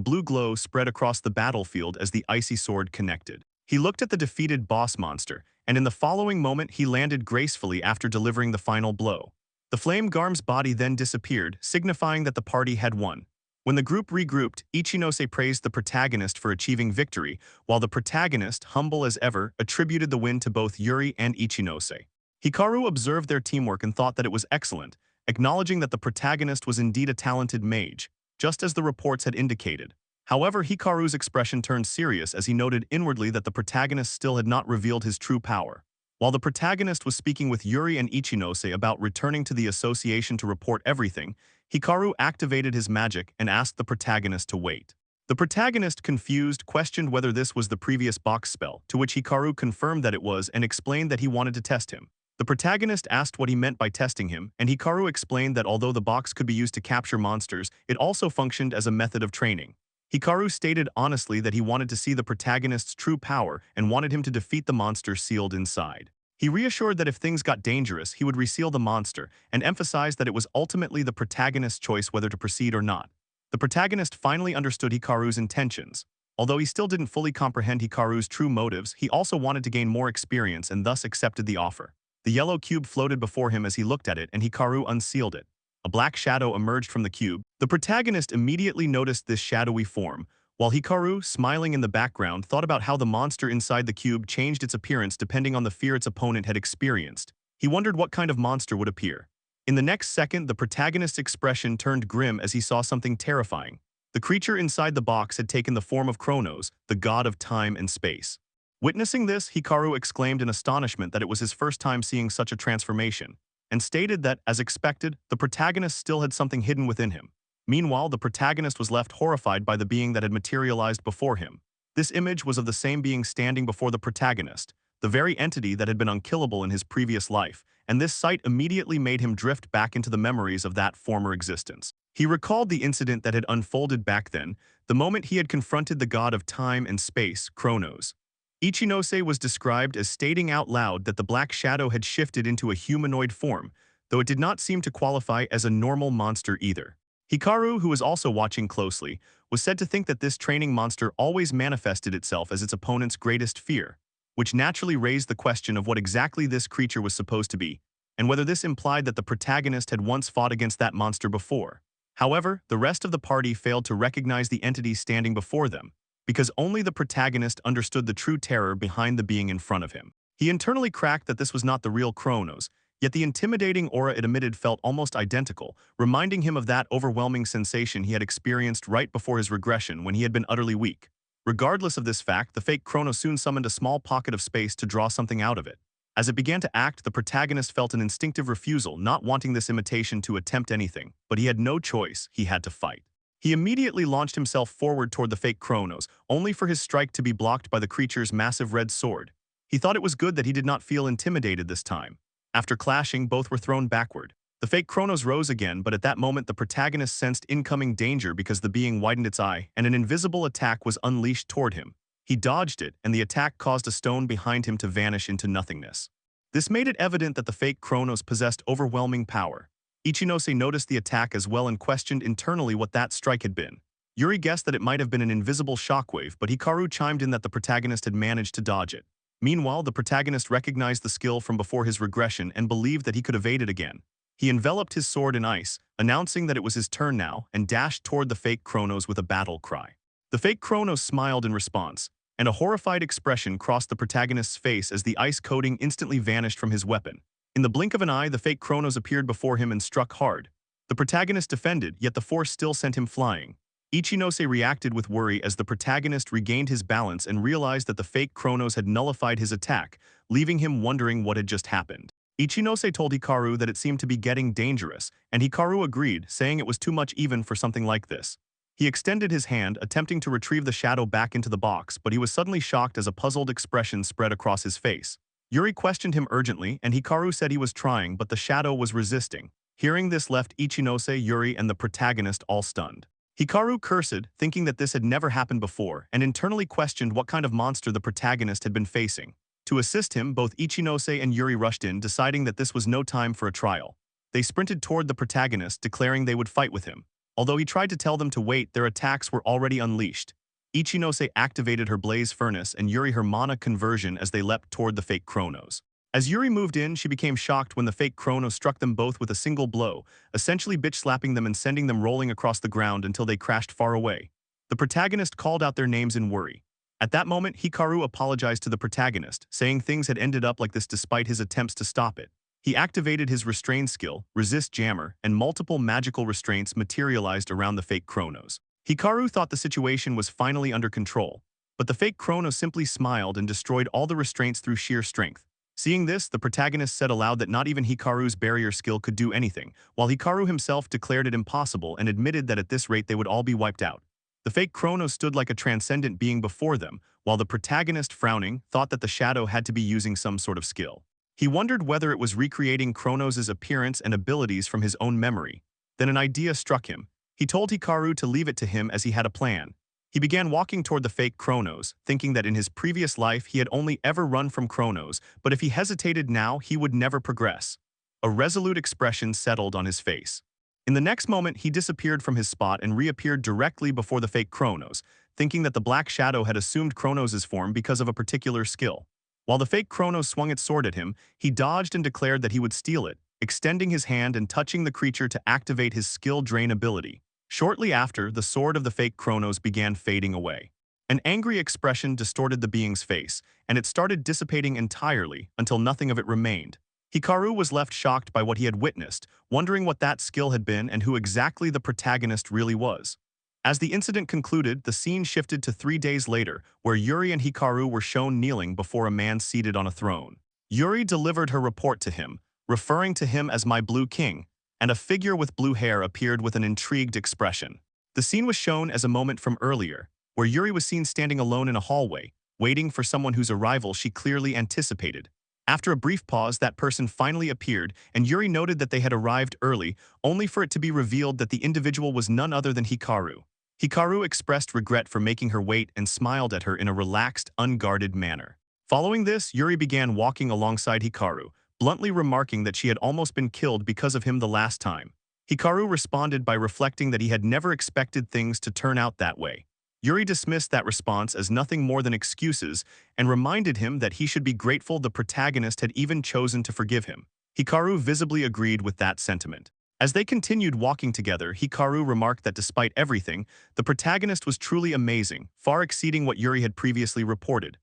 blue glow spread across the battlefield as the icy sword connected. He looked at the defeated boss monster, and in the following moment he landed gracefully after delivering the final blow. The flame garm's body then disappeared, signifying that the party had won. When the group regrouped, Ichinose praised the protagonist for achieving victory, while the protagonist, humble as ever, attributed the win to both Yuri and Ichinose. Hikaru observed their teamwork and thought that it was excellent, acknowledging that the protagonist was indeed a talented mage, just as the reports had indicated. However, Hikaru's expression turned serious as he noted inwardly that the protagonist still had not revealed his true power. While the protagonist was speaking with Yuri and Ichinose about returning to the association to report everything, Hikaru activated his magic and asked the protagonist to wait. The protagonist, confused, questioned whether this was the previous box spell, to which Hikaru confirmed that it was and explained that he wanted to test him. The protagonist asked what he meant by testing him, and Hikaru explained that although the box could be used to capture monsters, it also functioned as a method of training. Hikaru stated honestly that he wanted to see the protagonist's true power and wanted him to defeat the monster sealed inside. He reassured that if things got dangerous, he would reseal the monster, and emphasized that it was ultimately the protagonist's choice whether to proceed or not. The protagonist finally understood Hikaru's intentions. Although he still didn't fully comprehend Hikaru's true motives, he also wanted to gain more experience and thus accepted the offer. The yellow cube floated before him as he looked at it, and Hikaru unsealed it. A black shadow emerged from the cube. The protagonist immediately noticed this shadowy form, while Hikaru, smiling in the background, thought about how the monster inside the cube changed its appearance depending on the fear its opponent had experienced. He wondered what kind of monster would appear. In the next second, the protagonist's expression turned grim as he saw something terrifying. The creature inside the box had taken the form of Kronos, the god of time and space. Witnessing this, Hikaru exclaimed in astonishment that it was his first time seeing such a transformation, and stated that, as expected, the protagonist still had something hidden within him. Meanwhile, the protagonist was left horrified by the being that had materialized before him. This image was of the same being standing before the protagonist, the very entity that had been unkillable in his previous life, and this sight immediately made him drift back into the memories of that former existence. He recalled the incident that had unfolded back then, the moment he had confronted the god of time and space, Kronos. Ichinose was described as stating out loud that the black shadow had shifted into a humanoid form, though it did not seem to qualify as a normal monster either. Hikaru, who was also watching closely, was said to think that this training monster always manifested itself as its opponent's greatest fear, which naturally raised the question of what exactly this creature was supposed to be, and whether this implied that the protagonist had once fought against that monster before. However, the rest of the party failed to recognize the entity standing before them, because only the protagonist understood the true terror behind the being in front of him. He internally cracked that this was not the real Kronos, yet the intimidating aura it emitted felt almost identical, reminding him of that overwhelming sensation he had experienced right before his regression when he had been utterly weak. Regardless of this fact, the fake Kronos soon summoned a small pocket of space to draw something out of it. As it began to act, the protagonist felt an instinctive refusal, not wanting this imitation to attempt anything, but he had no choice, he had to fight. He immediately launched himself forward toward the fake Kronos, only for his strike to be blocked by the creature's massive red sword. He thought it was good that he did not feel intimidated this time. After clashing, both were thrown backward. The fake Chronos rose again, but at that moment the protagonist sensed incoming danger because the being widened its eye and an invisible attack was unleashed toward him. He dodged it, and the attack caused a stone behind him to vanish into nothingness. This made it evident that the fake Chronos possessed overwhelming power. Ichinose noticed the attack as well and questioned internally what that strike had been. Yuri guessed that it might have been an invisible shockwave, but Hikaru chimed in that the protagonist had managed to dodge it. Meanwhile, the protagonist recognized the skill from before his regression and believed that he could evade it again. He enveloped his sword in ice, announcing that it was his turn now, and dashed toward the fake Chronos with a battle cry. The fake Chronos smiled in response, and a horrified expression crossed the protagonist's face as the ice coating instantly vanished from his weapon. In the blink of an eye, the fake Chronos appeared before him and struck hard. The protagonist defended, yet the force still sent him flying. Ichinose reacted with worry as the protagonist regained his balance and realized that the fake Chronos had nullified his attack, leaving him wondering what had just happened. Ichinose told Hikaru that it seemed to be getting dangerous, and Hikaru agreed, saying it was too much even for something like this. He extended his hand, attempting to retrieve the shadow back into the box, but he was suddenly shocked as a puzzled expression spread across his face. Yuri questioned him urgently, and Hikaru said he was trying, but the shadow was resisting. Hearing this left Ichinose, Yuri, and the protagonist all stunned. Hikaru cursed, thinking that this had never happened before, and internally questioned what kind of monster the protagonist had been facing. To assist him, both Ichinose and Yuri rushed in, deciding that this was no time for a trial. They sprinted toward the protagonist, declaring they would fight with him. Although he tried to tell them to wait, their attacks were already unleashed. Ichinose activated her blaze furnace and Yuri her mana conversion as they leapt toward the fake Chronos. As Yuri moved in, she became shocked when the fake Chronos struck them both with a single blow, essentially bitch-slapping them and sending them rolling across the ground until they crashed far away. The protagonist called out their names in worry. At that moment, Hikaru apologized to the protagonist, saying things had ended up like this despite his attempts to stop it. He activated his restrain skill, Resist Jammer, and multiple magical restraints materialized around the fake Chronos. Hikaru thought the situation was finally under control, but the fake Chronos simply smiled and destroyed all the restraints through sheer strength. Seeing this, the protagonist said aloud that not even Hikaru's barrier skill could do anything, while Hikaru himself declared it impossible and admitted that at this rate they would all be wiped out. The fake Chronos stood like a transcendent being before them, while the protagonist, frowning, thought that the shadow had to be using some sort of skill. He wondered whether it was recreating Chronos' appearance and abilities from his own memory. Then an idea struck him. He told Hikaru to leave it to him as he had a plan. He began walking toward the fake Chronos, thinking that in his previous life he had only ever run from Chronos, but if he hesitated now, he would never progress. A resolute expression settled on his face. In the next moment, he disappeared from his spot and reappeared directly before the fake Chronos, thinking that the black shadow had assumed Chronos' form because of a particular skill. While the fake Chronos swung its sword at him, he dodged and declared that he would steal it, extending his hand and touching the creature to activate his skill drain ability. Shortly after, the sword of the fake Chronos began fading away. An angry expression distorted the being's face, and it started dissipating entirely until nothing of it remained. Hikaru was left shocked by what he had witnessed, wondering what that skill had been and who exactly the protagonist really was. As the incident concluded, the scene shifted to 3 days later, where Yuri and Hikaru were shown kneeling before a man seated on a throne. Yuri delivered her report to him, referring to him as my blue king, and a figure with blue hair appeared with an intrigued expression. The scene was shown as a moment from earlier, where Yuri was seen standing alone in a hallway, waiting for someone whose arrival she clearly anticipated. After a brief pause, that person finally appeared, and Yuri noted that they had arrived early, only for it to be revealed that the individual was none other than Hikaru. Hikaru expressed regret for making her wait and smiled at her in a relaxed, unguarded manner. Following this, Yuri began walking alongside Hikaru, bluntly remarking that she had almost been killed because of him the last time. Hikaru responded by reflecting that he had never expected things to turn out that way. Yuri dismissed that response as nothing more than excuses and reminded him that he should be grateful the protagonist had even chosen to forgive him. Hikaru visibly agreed with that sentiment. As they continued walking together, Hikaru remarked that despite everything, the protagonist was truly amazing, far exceeding what Yuri had previously reported.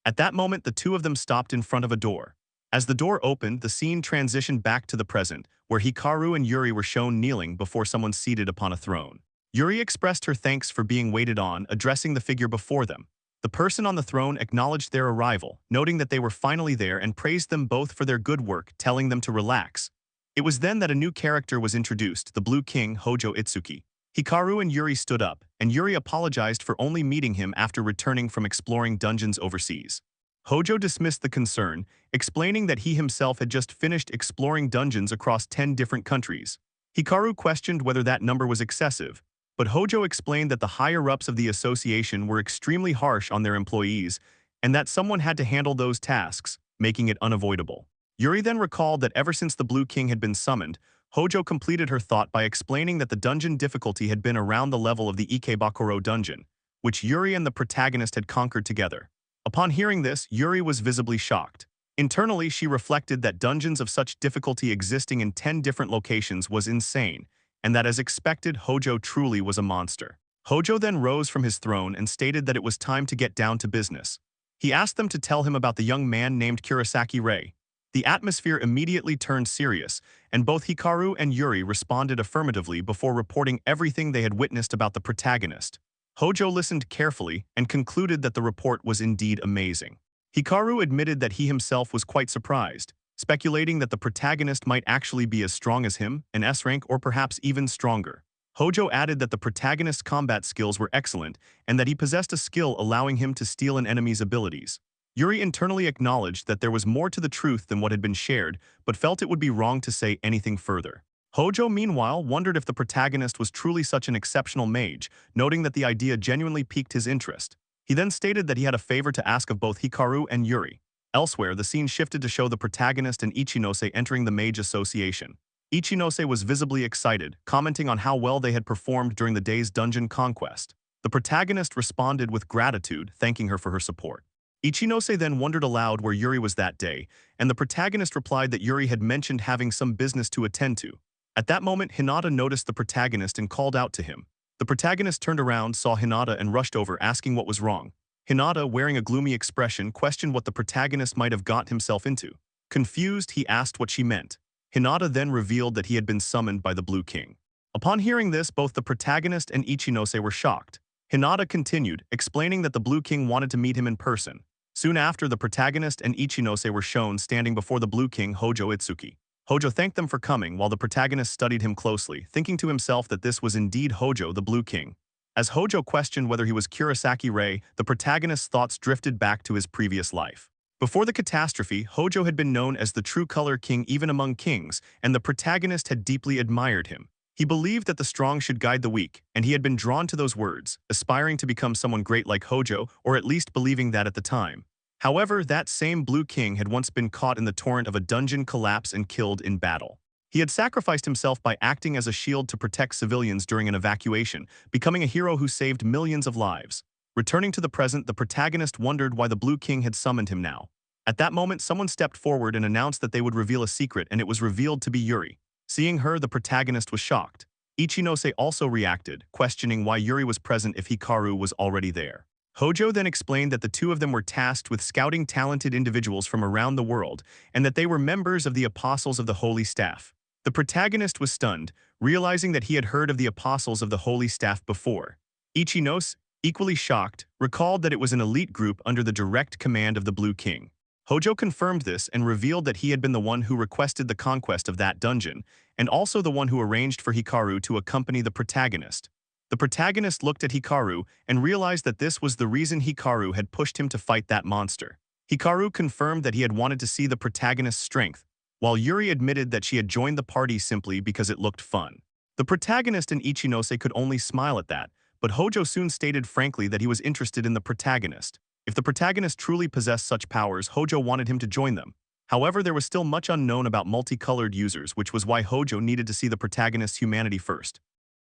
At that moment, the two of them stopped in front of a door. As the door opened, the scene transitioned back to the present, where Hikaru and Yuri were shown kneeling before someone seated upon a throne. Yuri expressed her thanks for being waited on, addressing the figure before them. The person on the throne acknowledged their arrival, noting that they were finally there and praised them both for their good work, telling them to relax. It was then that a new character was introduced, the Blue King, Hojo Itsuki. Hikaru and Yuri stood up, and Yuri apologized for only meeting him after returning from exploring dungeons overseas. Hojo dismissed the concern, explaining that he himself had just finished exploring dungeons across 10 different countries. Hikaru questioned whether that number was excessive, but Hojo explained that the higher-ups of the association were extremely harsh on their employees and that someone had to handle those tasks, making it unavoidable. Yuri then recalled that ever since the Blue King had been summoned, Hojo completed her thought by explaining that the dungeon difficulty had been around the level of the Ikebakuro dungeon, which Yuri and the protagonist had conquered together. Upon hearing this, Yuri was visibly shocked. Internally, she reflected that dungeons of such difficulty existing in 10 different locations was insane, and that as expected, Hojo truly was a monster. Hojo then rose from his throne and stated that it was time to get down to business. He asked them to tell him about the young man named Kurosaki Rei. The atmosphere immediately turned serious, and both Hikaru and Yuri responded affirmatively before reporting everything they had witnessed about the protagonist. Hojo listened carefully and concluded that the report was indeed amazing. Hikaru admitted that he himself was quite surprised, speculating that the protagonist might actually be as strong as him, an S rank or perhaps even stronger. Hojo added that the protagonist's combat skills were excellent and that he possessed a skill allowing him to steal an enemy's abilities. Yuri internally acknowledged that there was more to the truth than what had been shared, but felt it would be wrong to say anything further. Hojo, meanwhile, wondered if the protagonist was truly such an exceptional mage, noting that the idea genuinely piqued his interest. He then stated that he had a favor to ask of both Hikaru and Yuri. Elsewhere, the scene shifted to show the protagonist and Ichinose entering the Mage Association. Ichinose was visibly excited, commenting on how well they had performed during the day's dungeon conquest. The protagonist responded with gratitude, thanking her for her support. Ichinose then wondered aloud where Yuri was that day, and the protagonist replied that Yuri had mentioned having some business to attend to. At that moment, Hinata noticed the protagonist and called out to him. The protagonist turned around, saw Hinata, and rushed over, asking what was wrong. Hinata, wearing a gloomy expression, questioned what the protagonist might have got himself into. Confused, he asked what she meant. Hinata then revealed that he had been summoned by the Blue King. Upon hearing this, both the protagonist and Ichinose were shocked. Hinata continued, explaining that the Blue King wanted to meet him in person. Soon after, the protagonist and Ichinose were shown standing before the Blue King, Hojo Itsuki. Hojo thanked them for coming while the protagonist studied him closely, thinking to himself that this was indeed Hojo, the Blue King. As Hojo questioned whether he was Kurosaki Rei, the protagonist's thoughts drifted back to his previous life. Before the catastrophe, Hojo had been known as the true color king even among kings, and the protagonist had deeply admired him. He believed that the strong should guide the weak, and he had been drawn to those words, aspiring to become someone great like Hojo, or at least believing that at the time. However, that same Blue King had once been caught in the torrent of a dungeon collapse and killed in battle. He had sacrificed himself by acting as a shield to protect civilians during an evacuation, becoming a hero who saved millions of lives. Returning to the present, the protagonist wondered why the Blue King had summoned him now. At that moment, someone stepped forward and announced that they would reveal a secret, and it was revealed to be Yuri. Seeing her, the protagonist was shocked. Ichinose also reacted, questioning why Yuri was present if Hikaru was already there. Hojo then explained that the two of them were tasked with scouting talented individuals from around the world, and that they were members of the Apostles of the Holy Staff. The protagonist was stunned, realizing that he had heard of the Apostles of the Holy Staff before. Ichinose, equally shocked, recalled that it was an elite group under the direct command of the Blue King. Hojo confirmed this and revealed that he had been the one who requested the conquest of that dungeon, and also the one who arranged for Hikaru to accompany the protagonist. The protagonist looked at Hikaru and realized that this was the reason Hikaru had pushed him to fight that monster. Hikaru confirmed that he had wanted to see the protagonist's strength, while Yuri admitted that she had joined the party simply because it looked fun. The protagonist and Ichinose could only smile at that, but Hojo soon stated frankly that he was interested in the protagonist. If the protagonist truly possessed such powers, Hojo wanted him to join them. However, there was still much unknown about multicolored users, which was why Hojo needed to see the protagonist's humanity first.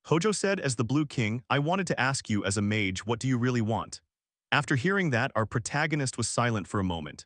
Hojo said, as the Blue King, "I wanted to ask you as a mage, what do you really want?" After hearing that, our protagonist was silent for a moment.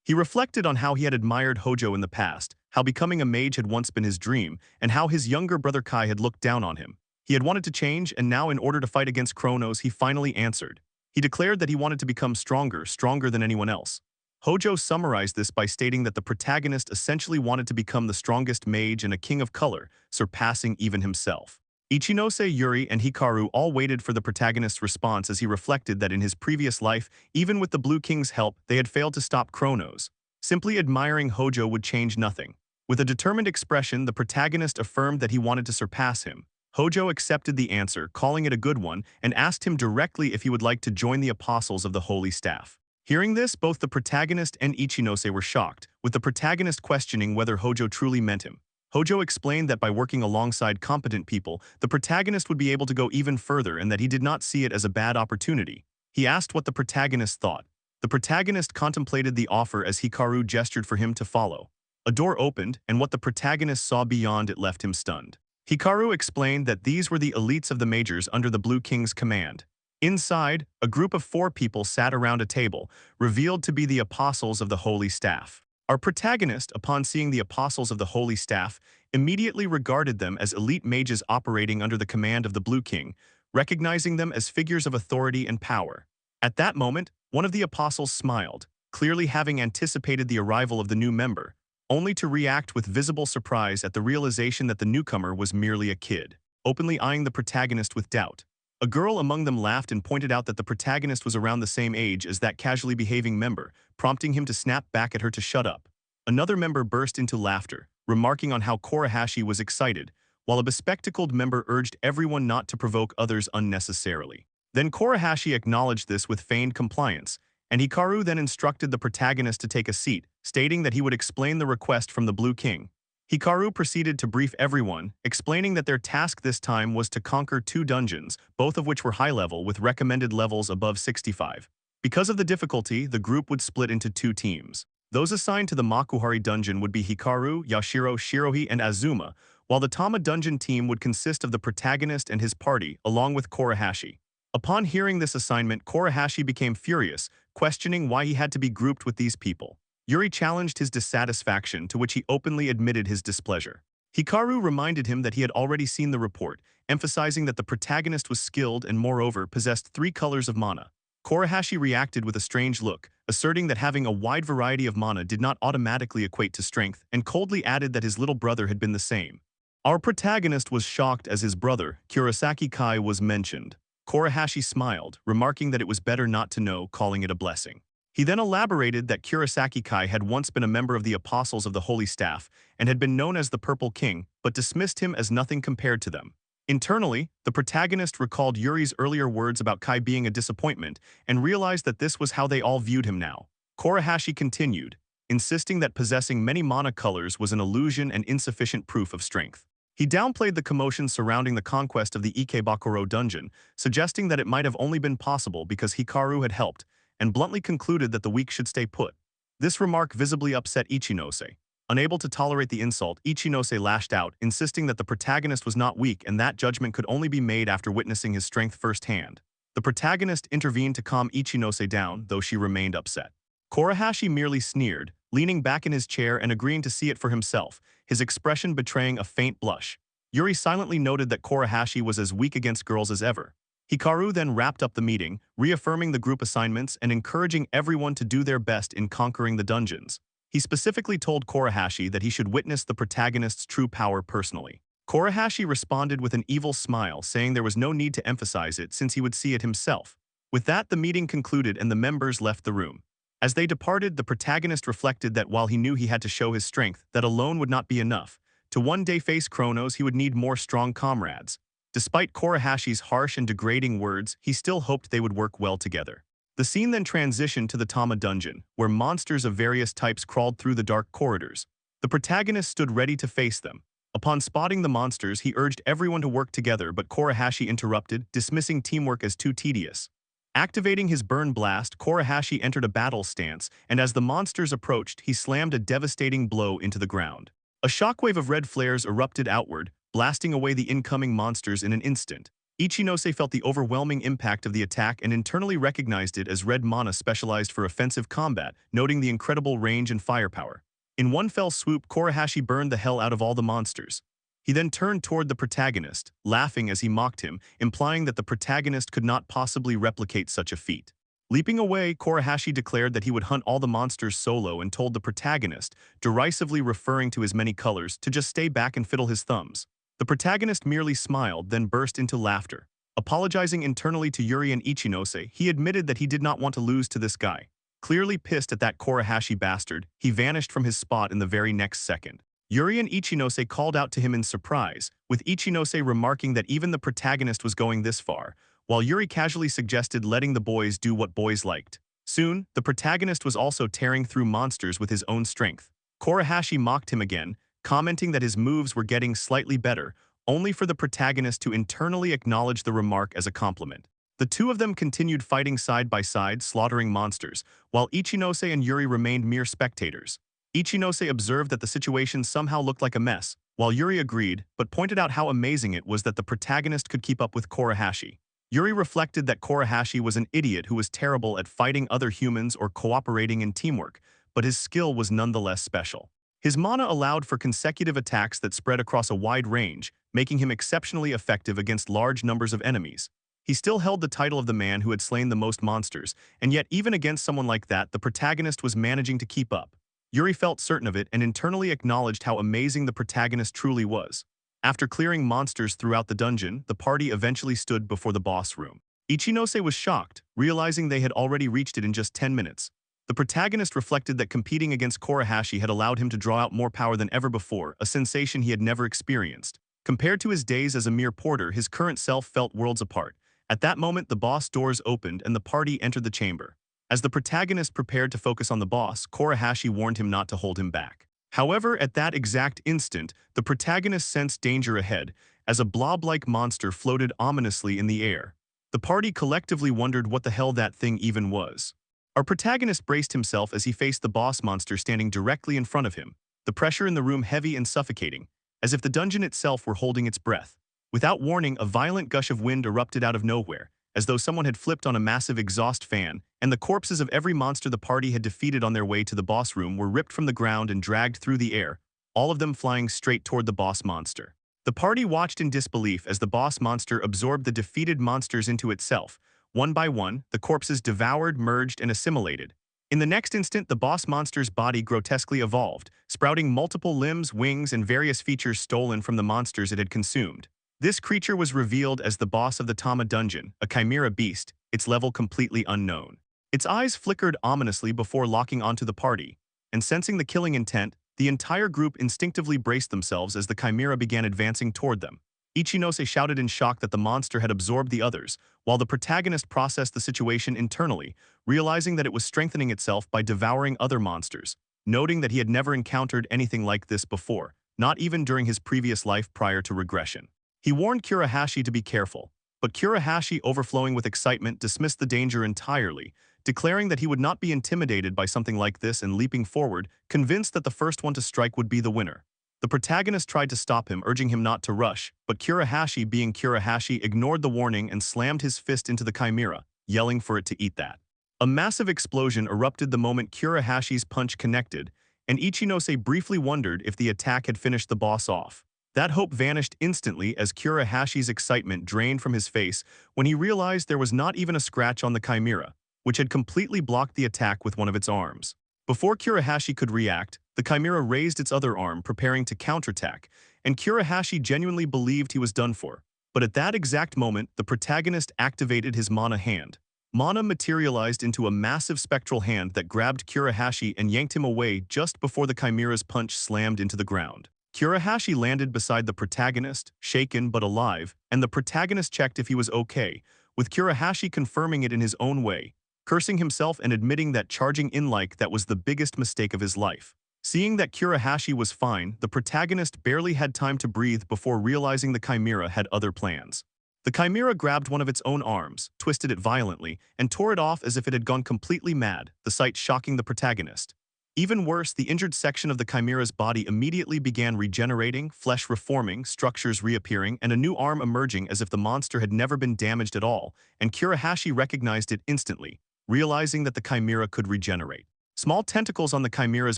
He reflected on how he had admired Hojo in the past, how becoming a mage had once been his dream, and how his younger brother Kai had looked down on him. He had wanted to change, and now in order to fight against Kronos, he finally answered. He declared that he wanted to become stronger than anyone else. Hojo summarized this by stating that the protagonist essentially wanted to become the strongest mage and a king of color, surpassing even himself. Ichinose, Yuri, and Hikaru all waited for the protagonist's response as he reflected that in his previous life, even with the Blue King's help, they had failed to stop Kronos. Simply admiring Hojo would change nothing. With a determined expression, the protagonist affirmed that he wanted to surpass him. Hojo accepted the answer, calling it a good one, and asked him directly if he would like to join the Apostles of the Holy Staff. Hearing this, both the protagonist and Ichinose were shocked, with the protagonist questioning whether Hojo truly meant him. Hojo explained that by working alongside competent people, the protagonist would be able to go even further and that he did not see it as a bad opportunity. He asked what the protagonist thought. The protagonist contemplated the offer as Hikaru gestured for him to follow. A door opened, and what the protagonist saw beyond it left him stunned. Hikaru explained that these were the elites of the Magers under the Blue King's command. Inside, a group of 4 people sat around a table, revealed to be the Apostles of the Holy Staff. Our protagonist, upon seeing the Apostles of the Holy Staff, immediately regarded them as elite mages operating under the command of the Blue King, recognizing them as figures of authority and power. At that moment, one of the Apostles smiled, clearly having anticipated the arrival of the new member, only to react with visible surprise at the realization that the newcomer was merely a kid, openly eyeing the protagonist with doubt. A girl among them laughed and pointed out that the protagonist was around the same age as that casually behaving member, prompting him to snap back at her to shut up. Another member burst into laughter, remarking on how Korehashi was excited, while a bespectacled member urged everyone not to provoke others unnecessarily. Then Korehashi acknowledged this with feigned compliance, and Hikaru then instructed the protagonist to take a seat, stating that he would explain the request from the Blue King. Hikaru proceeded to brief everyone, explaining that their task this time was to conquer 2 dungeons, both of which were high-level with recommended levels above 65. Because of the difficulty, the group would split into 2 teams. Those assigned to the Makuhari dungeon would be Hikaru, Yashiro, Shirohi, and Azuma, while the Tama dungeon team would consist of the protagonist and his party, along with Korehashi. Upon hearing this assignment, Korehashi became furious, questioning why he had to be grouped with these people. Yuri challenged his dissatisfaction, to which he openly admitted his displeasure. Hikaru reminded him that he had already seen the report, emphasizing that the protagonist was skilled and moreover possessed 3 colors of mana. Korehashi reacted with a strange look, asserting that having a wide variety of mana did not automatically equate to strength, and coldly added that his little brother had been the same. Our protagonist was shocked as his brother, Kurosaki Kai, was mentioned. Korehashi smiled, remarking that it was better not to know, calling it a blessing. He then elaborated that Kurosaki Kai had once been a member of the Apostles of the Holy Staff and had been known as the Purple King, but dismissed him as nothing compared to them. Internally, the protagonist recalled Yuri's earlier words about Kai being a disappointment and realized that this was how they all viewed him now. Korehashi continued, insisting that possessing many mana colors was an illusion and insufficient proof of strength. He downplayed the commotion surrounding the conquest of the Ikebakuro dungeon, suggesting that it might have only been possible because Hikaru had helped, and bluntly concluded that the weak should stay put. This remark visibly upset Ichinose. Unable to tolerate the insult, Ichinose lashed out, insisting that the protagonist was not weak and that judgment could only be made after witnessing his strength firsthand. The protagonist intervened to calm Ichinose down, though she remained upset. Korehashi merely sneered, leaning back in his chair and agreeing to see it for himself, his expression betraying a faint blush. Yuri silently noted that Korehashi was as weak against girls as ever. Hikaru then wrapped up the meeting, reaffirming the group assignments and encouraging everyone to do their best in conquering the dungeons. He specifically told Korehashi that he should witness the protagonist's true power personally. Korehashi responded with an evil smile, saying there was no need to emphasize it since he would see it himself. With that, the meeting concluded and the members left the room. As they departed, the protagonist reflected that while he knew he had to show his strength, that alone would not be enough. To one day face Kronos, he would need more strong comrades. Despite Korehashi's harsh and degrading words, he still hoped they would work well together. The scene then transitioned to the Tama dungeon, where monsters of various types crawled through the dark corridors. The protagonist stood ready to face them. Upon spotting the monsters, he urged everyone to work together, but Korehashi interrupted, dismissing teamwork as too tedious. Activating his burn blast, Korehashi entered a battle stance, and as the monsters approached, he slammed a devastating blow into the ground. A shockwave of red flares erupted outward, blasting away the incoming monsters in an instant. Ichinose felt the overwhelming impact of the attack and internally recognized it as red mana specialized for offensive combat, noting the incredible range and firepower. In one fell swoop, Korehashi burned the hell out of all the monsters. He then turned toward the protagonist, laughing as he mocked him, implying that the protagonist could not possibly replicate such a feat. Leaping away, Korehashi declared that he would hunt all the monsters solo and told the protagonist, derisively referring to his many colors, to just stay back and fiddle his thumbs. The protagonist merely smiled, then burst into laughter. Apologizing internally to Yuri and Ichinose, he admitted that he did not want to lose to this guy. Clearly pissed at that Korehashi bastard, he vanished from his spot in the very next second. Yuri and Ichinose called out to him in surprise, with Ichinose remarking that even the protagonist was going this far, while Yuri casually suggested letting the boys do what boys liked. Soon, the protagonist was also tearing through monsters with his own strength. Korahashi mocked him again, commenting that his moves were getting slightly better, only for the protagonist to internally acknowledge the remark as a compliment. The two of them continued fighting side by side, slaughtering monsters, while Ichinose and Yuri remained mere spectators. Ichinose observed that the situation somehow looked like a mess, while Yuri agreed, but pointed out how amazing it was that the protagonist could keep up with Korahashi. Yuri reflected that Korahashi was an idiot who was terrible at fighting other humans or cooperating in teamwork, but his skill was nonetheless special. His mana allowed for consecutive attacks that spread across a wide range, making him exceptionally effective against large numbers of enemies. He still held the title of the man who had slain the most monsters, and yet even against someone like that, the protagonist was managing to keep up. Yuri felt certain of it and internally acknowledged how amazing the protagonist truly was. After clearing monsters throughout the dungeon, the party eventually stood before the boss room. Ichinose was shocked, realizing they had already reached it in just 10 minutes. The protagonist reflected that competing against Korahashi had allowed him to draw out more power than ever before, a sensation he had never experienced. Compared to his days as a mere porter, his current self felt worlds apart. At that moment, the boss doors opened and the party entered the chamber. As the protagonist prepared to focus on the boss, Korahashi warned him not to hold him back. However, at that exact instant, the protagonist sensed danger ahead, as a blob-like monster floated ominously in the air. The party collectively wondered what the hell that thing even was. Our protagonist braced himself as he faced the boss monster standing directly in front of him, the pressure in the room heavy and suffocating, as if the dungeon itself were holding its breath. Without warning, a violent gush of wind erupted out of nowhere, as though someone had flipped on a massive exhaust fan, and the corpses of every monster the party had defeated on their way to the boss room were ripped from the ground and dragged through the air, all of them flying straight toward the boss monster. The party watched in disbelief as the boss monster absorbed the defeated monsters into itself. One by one, the corpses devoured, merged, and assimilated. In the next instant, the boss monster's body grotesquely evolved, sprouting multiple limbs, wings, and various features stolen from the monsters it had consumed. This creature was revealed as the boss of the Tama dungeon, a chimera beast, its level completely unknown. Its eyes flickered ominously before locking onto the party, and sensing the killing intent, the entire group instinctively braced themselves as the chimera began advancing toward them. Ichinose shouted in shock that the monster had absorbed the others, while the protagonist processed the situation internally, realizing that it was strengthening itself by devouring other monsters, noting that he had never encountered anything like this before, not even during his previous life prior to regression. He warned Kurahashi to be careful, but Kurahashi, overflowing with excitement, dismissed the danger entirely, declaring that he would not be intimidated by something like this and leaping forward, convinced that the first one to strike would be the winner. The protagonist tried to stop him, urging him not to rush, but Kurahashi, being Kurahashi, ignored the warning and slammed his fist into the chimera, yelling for it to eat that. A massive explosion erupted the moment Kurahashi's punch connected, and Ichinose briefly wondered if the attack had finished the boss off. That hope vanished instantly as Kurahashi's excitement drained from his face when he realized there was not even a scratch on the chimera, which had completely blocked the attack with one of its arms. Before Kurahashi could react, the chimera raised its other arm, preparing to counterattack, and Kurahashi genuinely believed he was done for. But at that exact moment, the protagonist activated his mana hand. Mana materialized into a massive spectral hand that grabbed Kurahashi and yanked him away just before the chimera's punch slammed into the ground. Kurahashi landed beside the protagonist, shaken but alive, and the protagonist checked if he was okay, with Kurahashi confirming it in his own way, cursing himself and admitting that charging in like that was the biggest mistake of his life. Seeing that Kurahashi was fine, the protagonist barely had time to breathe before realizing the chimera had other plans. The chimera grabbed one of its own arms, twisted it violently, and tore it off as if it had gone completely mad, the sight shocking the protagonist. Even worse, the injured section of the chimera's body immediately began regenerating, flesh reforming, structures reappearing, and a new arm emerging as if the monster had never been damaged at all, and Kurahashi recognized it instantly, realizing that the chimera could regenerate. Small tentacles on the chimera's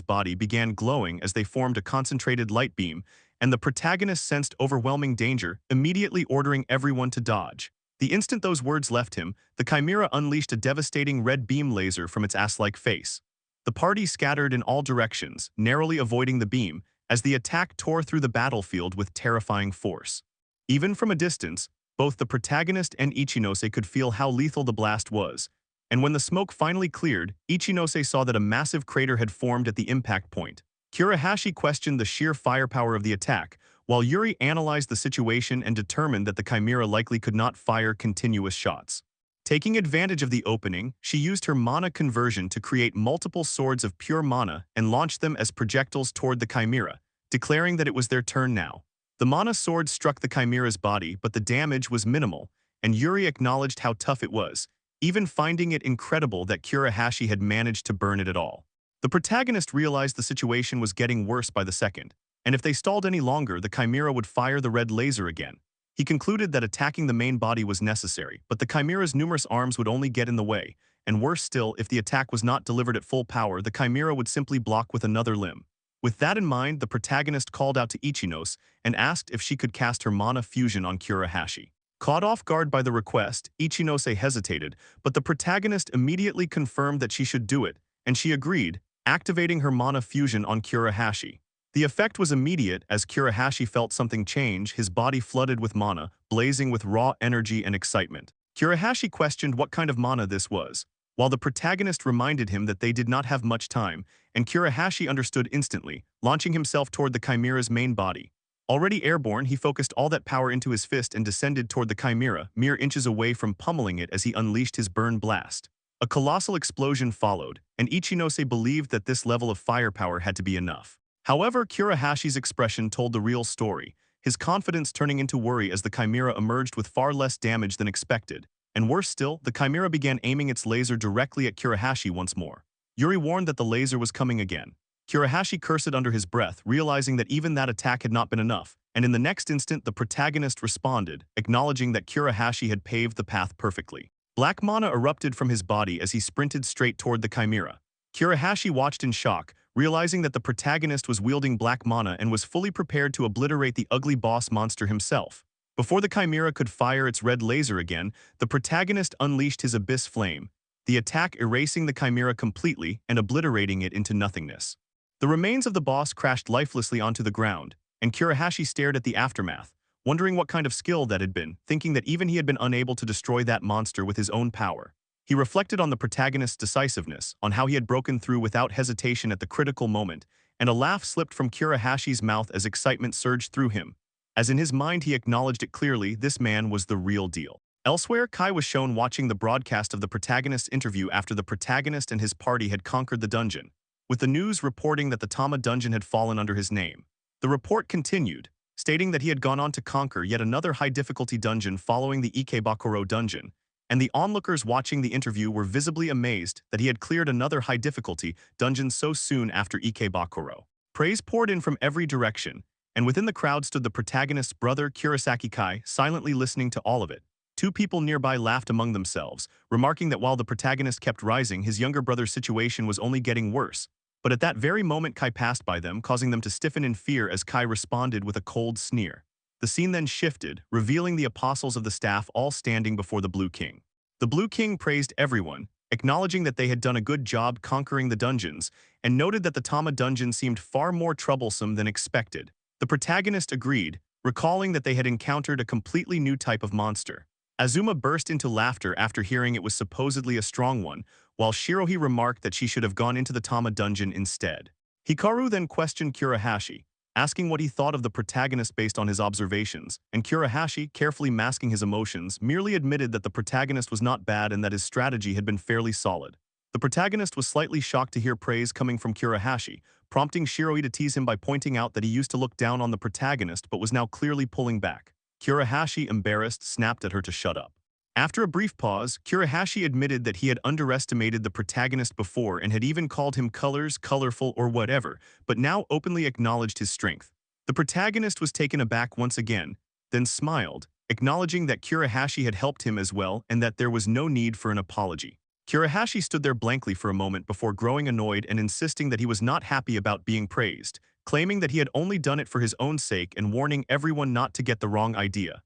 body began glowing as they formed a concentrated light beam, and the protagonist sensed overwhelming danger, immediately ordering everyone to dodge. The instant those words left him, the chimera unleashed a devastating red beam laser from its ass-like face. The party scattered in all directions, narrowly avoiding the beam, as the attack tore through the battlefield with terrifying force. Even from a distance, both the protagonist and Ichinose could feel how lethal the blast was, and when the smoke finally cleared, Ichinose saw that a massive crater had formed at the impact point. Kurahashi questioned the sheer firepower of the attack, while Yuri analyzed the situation and determined that the chimera likely could not fire continuous shots. Taking advantage of the opening, she used her mana conversion to create multiple swords of pure mana and launched them as projectiles toward the chimera, declaring that it was their turn now. The mana sword struck the chimera's body, but the damage was minimal, and Yuri acknowledged how tough it was, even finding it incredible that Kurahashi had managed to burn it at all. The protagonist realized the situation was getting worse by the second, and if they stalled any longer, the chimera would fire the red laser again. He concluded that attacking the main body was necessary, but the chimera's numerous arms would only get in the way, and worse still, if the attack was not delivered at full power, the chimera would simply block with another limb. With that in mind, the protagonist called out to Ichinos and asked if she could cast her mana fusion on Kurahashi. Caught off guard by the request, Ichinose hesitated, but the protagonist immediately confirmed that she should do it, and she agreed, activating her mana fusion on Kurahashi. The effect was immediate as Kurahashi felt something change, his body flooded with mana, blazing with raw energy and excitement. Kurahashi questioned what kind of mana this was, while the protagonist reminded him that they did not have much time, and Kurahashi understood instantly, launching himself toward the chimera's main body. Already airborne, he focused all that power into his fist and descended toward the chimera, mere inches away from pummeling it as he unleashed his burn blast. A colossal explosion followed, and Ichinose believed that this level of firepower had to be enough. However, Kurahashi's expression told the real story, his confidence turning into worry as the chimera emerged with far less damage than expected. And worse still, the chimera began aiming its laser directly at Kurahashi once more. Yuri warned that the laser was coming again. Kurahashi cursed under his breath, realizing that even that attack had not been enough, and in the next instant the protagonist responded, acknowledging that Kurahashi had paved the path perfectly. Black mana erupted from his body as he sprinted straight toward the chimera. Kurahashi watched in shock, realizing that the protagonist was wielding black mana and was fully prepared to obliterate the ugly boss monster himself. Before the chimera could fire its red laser again, the protagonist unleashed his abyss flame, the attack erasing the chimera completely and obliterating it into nothingness. The remains of the boss crashed lifelessly onto the ground, and Kurahashi stared at the aftermath, wondering what kind of skill that had been, thinking that even he had been unable to destroy that monster with his own power. He reflected on the protagonist's decisiveness, on how he had broken through without hesitation at the critical moment, and a laugh slipped from Kurahashi's mouth as excitement surged through him. As in his mind he acknowledged it clearly, this man was the real deal. Elsewhere, Kai was shown watching the broadcast of the protagonist's interview after the protagonist and his party had conquered the dungeon, with the news reporting that the Tama dungeon had fallen under his name. The report continued, stating that he had gone on to conquer yet another high-difficulty dungeon following the Ikebakuro dungeon, and the onlookers watching the interview were visibly amazed that he had cleared another high-difficulty dungeon so soon after Ikebakuro. Praise poured in from every direction, and within the crowd stood the protagonist's brother Kurosaki Kai, silently listening to all of it. Two people nearby laughed among themselves, remarking that while the protagonist kept rising, his younger brother's situation was only getting worse. But at that very moment Kai passed by them, causing them to stiffen in fear as Kai responded with a cold sneer. The scene then shifted, revealing the apostles of the staff all standing before the Blue King. The Blue King praised everyone, acknowledging that they had done a good job conquering the dungeons, and noted that the Tama dungeon seemed far more troublesome than expected. The protagonist agreed, recalling that they had encountered a completely new type of monster. Azuma burst into laughter after hearing it was supposedly a strong one, while Shirohi remarked that she should have gone into the Tama dungeon instead. Hikaru then questioned Kurahashi, asking what he thought of the protagonist based on his observations, and Kurahashi, carefully masking his emotions, merely admitted that the protagonist was not bad and that his strategy had been fairly solid. The protagonist was slightly shocked to hear praise coming from Kurahashi, prompting Shirohi to tease him by pointing out that he used to look down on the protagonist but was now clearly pulling back. Kurahashi, embarrassed, snapped at her to shut up. After a brief pause, Kurahashi admitted that he had underestimated the protagonist before and had even called him colorful or whatever, but now openly acknowledged his strength. The protagonist was taken aback once again, then smiled, acknowledging that Kurahashi had helped him as well and that there was no need for an apology. Kurahashi stood there blankly for a moment before growing annoyed and insisting that he was not happy about being praised, claiming that he had only done it for his own sake and warning everyone not to get the wrong idea.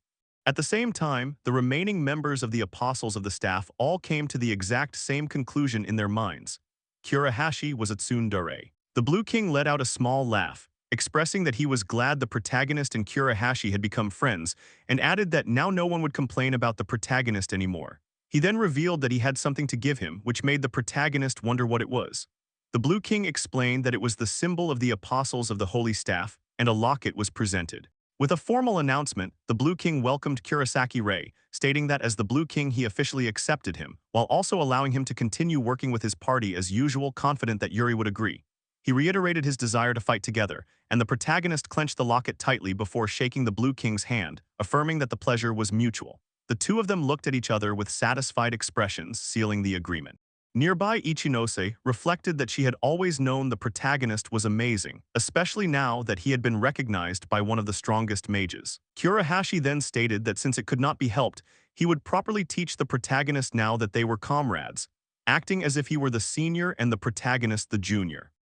At the same time, the remaining members of the apostles of the staff all came to the exact same conclusion in their minds. Kurahashi was a tsundere. The Blue King let out a small laugh, expressing that he was glad the protagonist and Kurahashi had become friends, and added that now no one would complain about the protagonist anymore. He then revealed that he had something to give him, which made the protagonist wonder what it was. The Blue King explained that it was the symbol of the apostles of the Holy Staff, and a locket was presented. With a formal announcement, the Blue King welcomed Kurosaki Rei, stating that as the Blue King he officially accepted him, while also allowing him to continue working with his party as usual, confident that Yuri would agree. He reiterated his desire to fight together, and the protagonist clenched the locket tightly before shaking the Blue King's hand, affirming that the pleasure was mutual. The two of them looked at each other with satisfied expressions, sealing the agreement. Nearby, Ichinose reflected that she had always known the protagonist was amazing, especially now that he had been recognized by one of the strongest mages. Kurahashi then stated that since it could not be helped, he would properly teach the protagonist now that they were comrades, acting as if he were the senior and the protagonist the junior.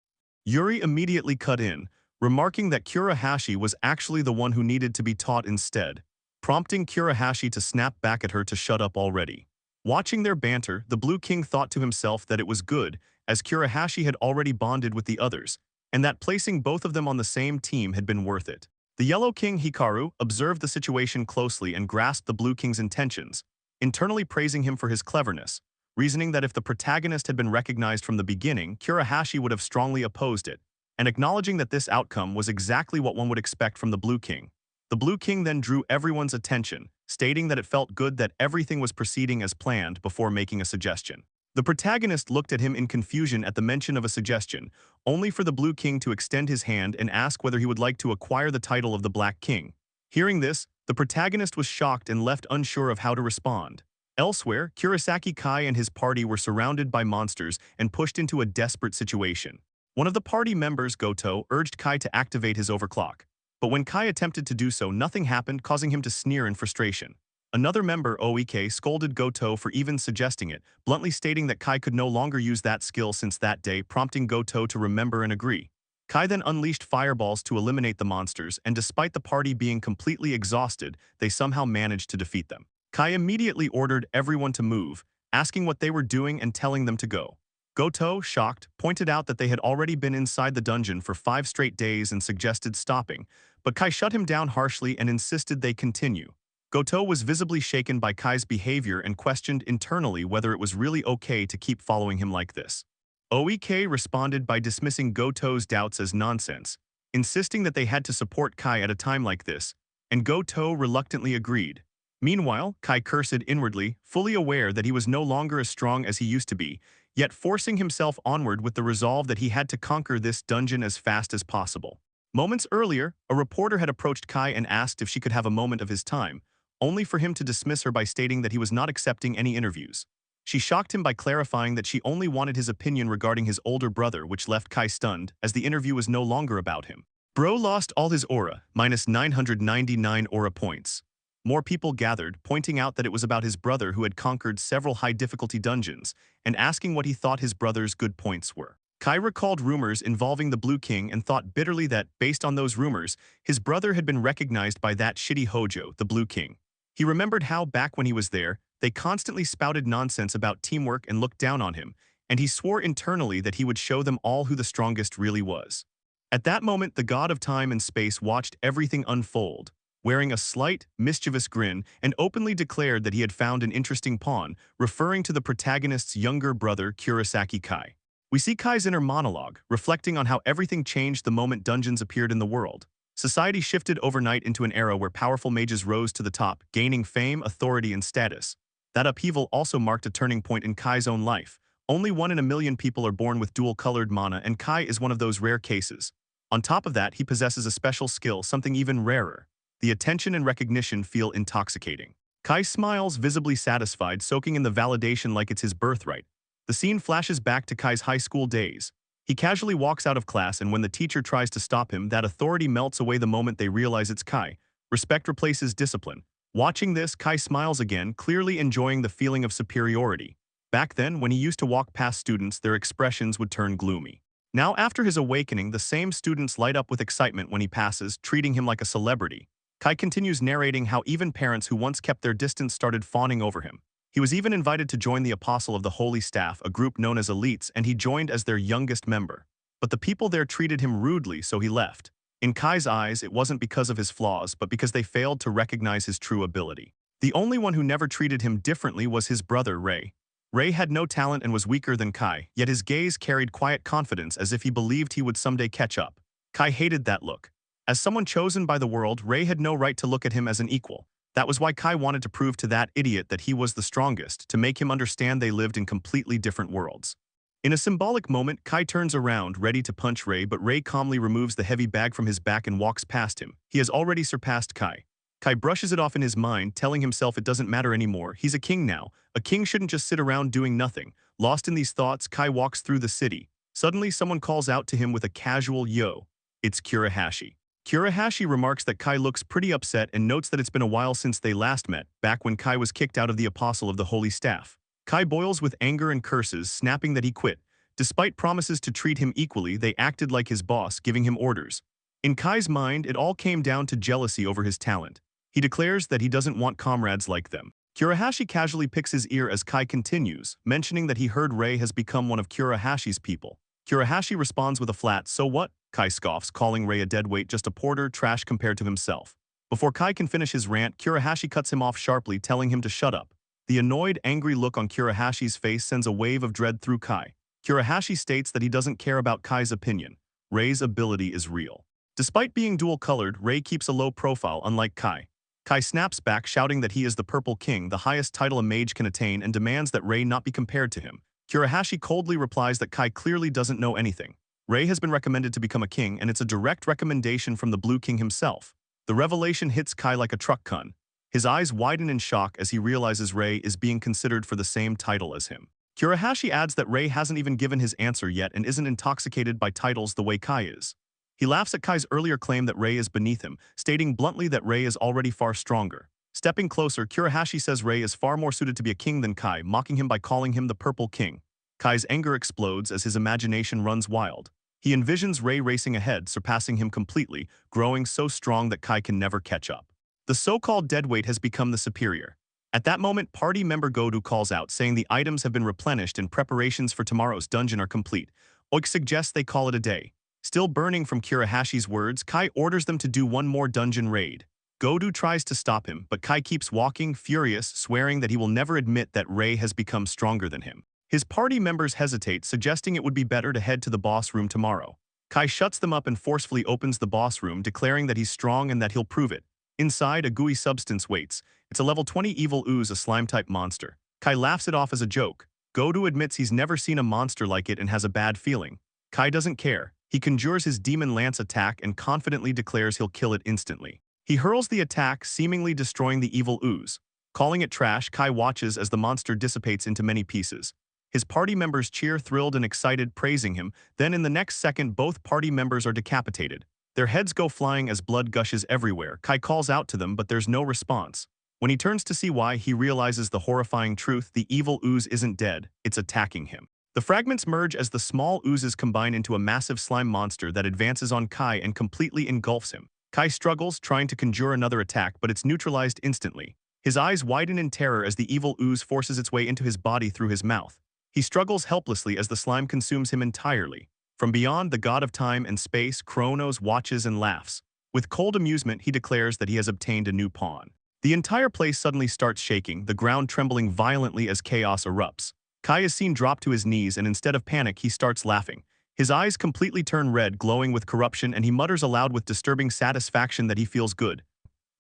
Yuri immediately cut in, remarking that Kurahashi was actually the one who needed to be taught instead, prompting Kurahashi to snap back at her to shut up already. Watching their banter, the Blue King thought to himself that it was good, as Kurahashi had already bonded with the others, and that placing both of them on the same team had been worth it. The Yellow King Hikaru observed the situation closely and grasped the Blue King's intentions, internally praising him for his cleverness, reasoning that if the protagonist had been recognized from the beginning, Kurahashi would have strongly opposed it, and acknowledging that this outcome was exactly what one would expect from the Blue King. The Blue King then drew everyone's attention, stating that it felt good that everything was proceeding as planned before making a suggestion. The protagonist looked at him in confusion at the mention of a suggestion, only for the Blue King to extend his hand and ask whether he would like to acquire the title of the Black King. Hearing this, the protagonist was shocked and left unsure of how to respond. Elsewhere, Kurosaki Kai and his party were surrounded by monsters and pushed into a desperate situation. One of the party members, Goto, urged Kai to activate his overclock. But when Kai attempted to do so, nothing happened, causing him to sneer in frustration. Another member, Oike, scolded Goto for even suggesting it, bluntly stating that Kai could no longer use that skill since that day, prompting Goto to remember and agree. Kai then unleashed fireballs to eliminate the monsters, and despite the party being completely exhausted, they somehow managed to defeat them. Kai immediately ordered everyone to move, asking what they were doing and telling them to go. Goto, shocked, pointed out that they had already been inside the dungeon for 5 straight days and suggested stopping, but Kai shut him down harshly and insisted they continue. Goto was visibly shaken by Kai's behavior and questioned internally whether it was really okay to keep following him like this. Oike responded by dismissing Goto's doubts as nonsense, insisting that they had to support Kai at a time like this, and Goto reluctantly agreed. Meanwhile, Kai cursed inwardly, fully aware that he was no longer as strong as he used to be, yet forcing himself onward with the resolve that he had to conquer this dungeon as fast as possible. Moments earlier, a reporter had approached Kai and asked if she could have a moment of his time, only for him to dismiss her by stating that he was not accepting any interviews. She shocked him by clarifying that she only wanted his opinion regarding his older brother, which left Kai stunned, as the interview was no longer about him. Bro lost all his aura, minus 999 aura points. More people gathered, pointing out that it was about his brother who had conquered several high-difficulty dungeons, and asking what he thought his brother's good points were. Kai recalled rumors involving the Blue King and thought bitterly that, based on those rumors, his brother had been recognized by that shitty Hojo, the Blue King. He remembered how, back when he was there, they constantly spouted nonsense about teamwork and looked down on him, and he swore internally that he would show them all who the strongest really was. At that moment, the god of time and space watched everything unfold, wearing a slight, mischievous grin, and openly declared that he had found an interesting pawn, referring to the protagonist's younger brother, Kurosaki Kai. We see Kai's inner monologue, reflecting on how everything changed the moment dungeons appeared in the world. Society shifted overnight into an era where powerful mages rose to the top, gaining fame, authority, and status. That upheaval also marked a turning point in Kai's own life. Only 1 in a million people are born with dual-colored mana, and Kai is one of those rare cases. On top of that, he possesses a special skill, something even rarer. The attention and recognition feel intoxicating. Kai smiles, visibly satisfied, soaking in the validation like it's his birthright. The scene flashes back to Kai's high school days. He casually walks out of class, and when the teacher tries to stop him, that authority melts away the moment they realize it's Kai. Respect replaces discipline. Watching this, Kai smiles again, clearly enjoying the feeling of superiority. Back then, when he used to walk past students, their expressions would turn gloomy. Now, after his awakening, the same students light up with excitement when he passes, treating him like a celebrity. Kai continues narrating how even parents who once kept their distance started fawning over him. He was even invited to join the Apostle of the Holy Staff, a group known as Elites, and he joined as their youngest member. But the people there treated him rudely, so he left. In Kai's eyes, it wasn't because of his flaws, but because they failed to recognize his true ability. The only one who never treated him differently was his brother, Rei. Rei had no talent and was weaker than Kai, yet his gaze carried quiet confidence as if he believed he would someday catch up. Kai hated that look. As someone chosen by the world, Rei had no right to look at him as an equal. That was why Kai wanted to prove to that idiot that he was the strongest, to make him understand they lived in completely different worlds. In a symbolic moment, Kai turns around, ready to punch Rei, but Rei calmly removes the heavy bag from his back and walks past him. He has already surpassed Kai. Kai brushes it off in his mind, telling himself it doesn't matter anymore. He's a king now. A king shouldn't just sit around doing nothing. Lost in these thoughts, Kai walks through the city. Suddenly, someone calls out to him with a casual "yo." It's Kurahashi. Kurahashi remarks that Kai looks pretty upset and notes that it's been a while since they last met, back when Kai was kicked out of the Apostle of the Holy Staff. Kai boils with anger and curses, snapping that he quit. Despite promises to treat him equally, they acted like his boss, giving him orders. In Kai's mind, it all came down to jealousy over his talent. He declares that he doesn't want comrades like them. Kurahashi casually picks his ear as Kai continues, mentioning that he heard Rei has become one of Kurahashi's people. Kurahashi responds with a flat "so what?" Kai scoffs, calling Rei a deadweight, just a porter, trash compared to himself. Before Kai can finish his rant, Kurahashi cuts him off sharply, telling him to shut up. The annoyed, angry look on Kurahashi's face sends a wave of dread through Kai. Kurahashi states that he doesn't care about Kai's opinion. Rei's ability is real. Despite being dual-colored, Rei keeps a low profile, unlike Kai. Kai snaps back, shouting that he is the Purple King, the highest title a mage can attain, and demands that Rei not be compared to him. Kurahashi coldly replies that Kai clearly doesn't know anything. Rei has been recommended to become a king, and it's a direct recommendation from the Blue King himself. The revelation hits Kai like a truck gun. His eyes widen in shock as he realizes Rei is being considered for the same title as him. Kurahashi adds that Rei hasn't even given his answer yet and isn't intoxicated by titles the way Kai is. He laughs at Kai's earlier claim that Rei is beneath him, stating bluntly that Rei is already far stronger. Stepping closer, Kurahashi says Rei is far more suited to be a king than Kai, mocking him by calling him the Purple King. Kai's anger explodes as his imagination runs wild. He envisions Rei racing ahead, surpassing him completely, growing so strong that Kai can never catch up. The so-called deadweight has become the superior. At that moment, party member Godu calls out, saying the items have been replenished and preparations for tomorrow's dungeon are complete. Oik suggests they call it a day. Still burning from Kurahashi's words, Kai orders them to do one more dungeon raid. Godu tries to stop him, but Kai keeps walking, furious, swearing that he will never admit that Rei has become stronger than him. His party members hesitate, suggesting it would be better to head to the boss room tomorrow. Kai shuts them up and forcefully opens the boss room, declaring that he's strong and that he'll prove it. Inside, a gooey substance waits. It's a level 20 evil ooze, a slime-type monster. Kai laughs it off as a joke. Godu admits he's never seen a monster like it and has a bad feeling. Kai doesn't care. He conjures his demon lance attack and confidently declares he'll kill it instantly. He hurls the attack, seemingly destroying the evil ooze. Calling it trash, Kai watches as the monster dissipates into many pieces. His party members cheer, thrilled and excited, praising him. Then in the next second, both party members are decapitated. Their heads go flying as blood gushes everywhere. Kai calls out to them, but there's no response. When he turns to see why, he realizes the horrifying truth: the evil ooze isn't dead, it's attacking him. The fragments merge as the small oozes combine into a massive slime monster that advances on Kai and completely engulfs him. Kai struggles, trying to conjure another attack, but it's neutralized instantly. His eyes widen in terror as the evil ooze forces its way into his body through his mouth. He struggles helplessly as the slime consumes him entirely. From beyond, the god of time and space, Kronos, watches and laughs. With cold amusement, he declares that he has obtained a new pawn. The entire place suddenly starts shaking, the ground trembling violently as chaos erupts. Kai is seen drop to his knees, and instead of panic, he starts laughing. His eyes completely turn red, glowing with corruption, and he mutters aloud with disturbing satisfaction that he feels good.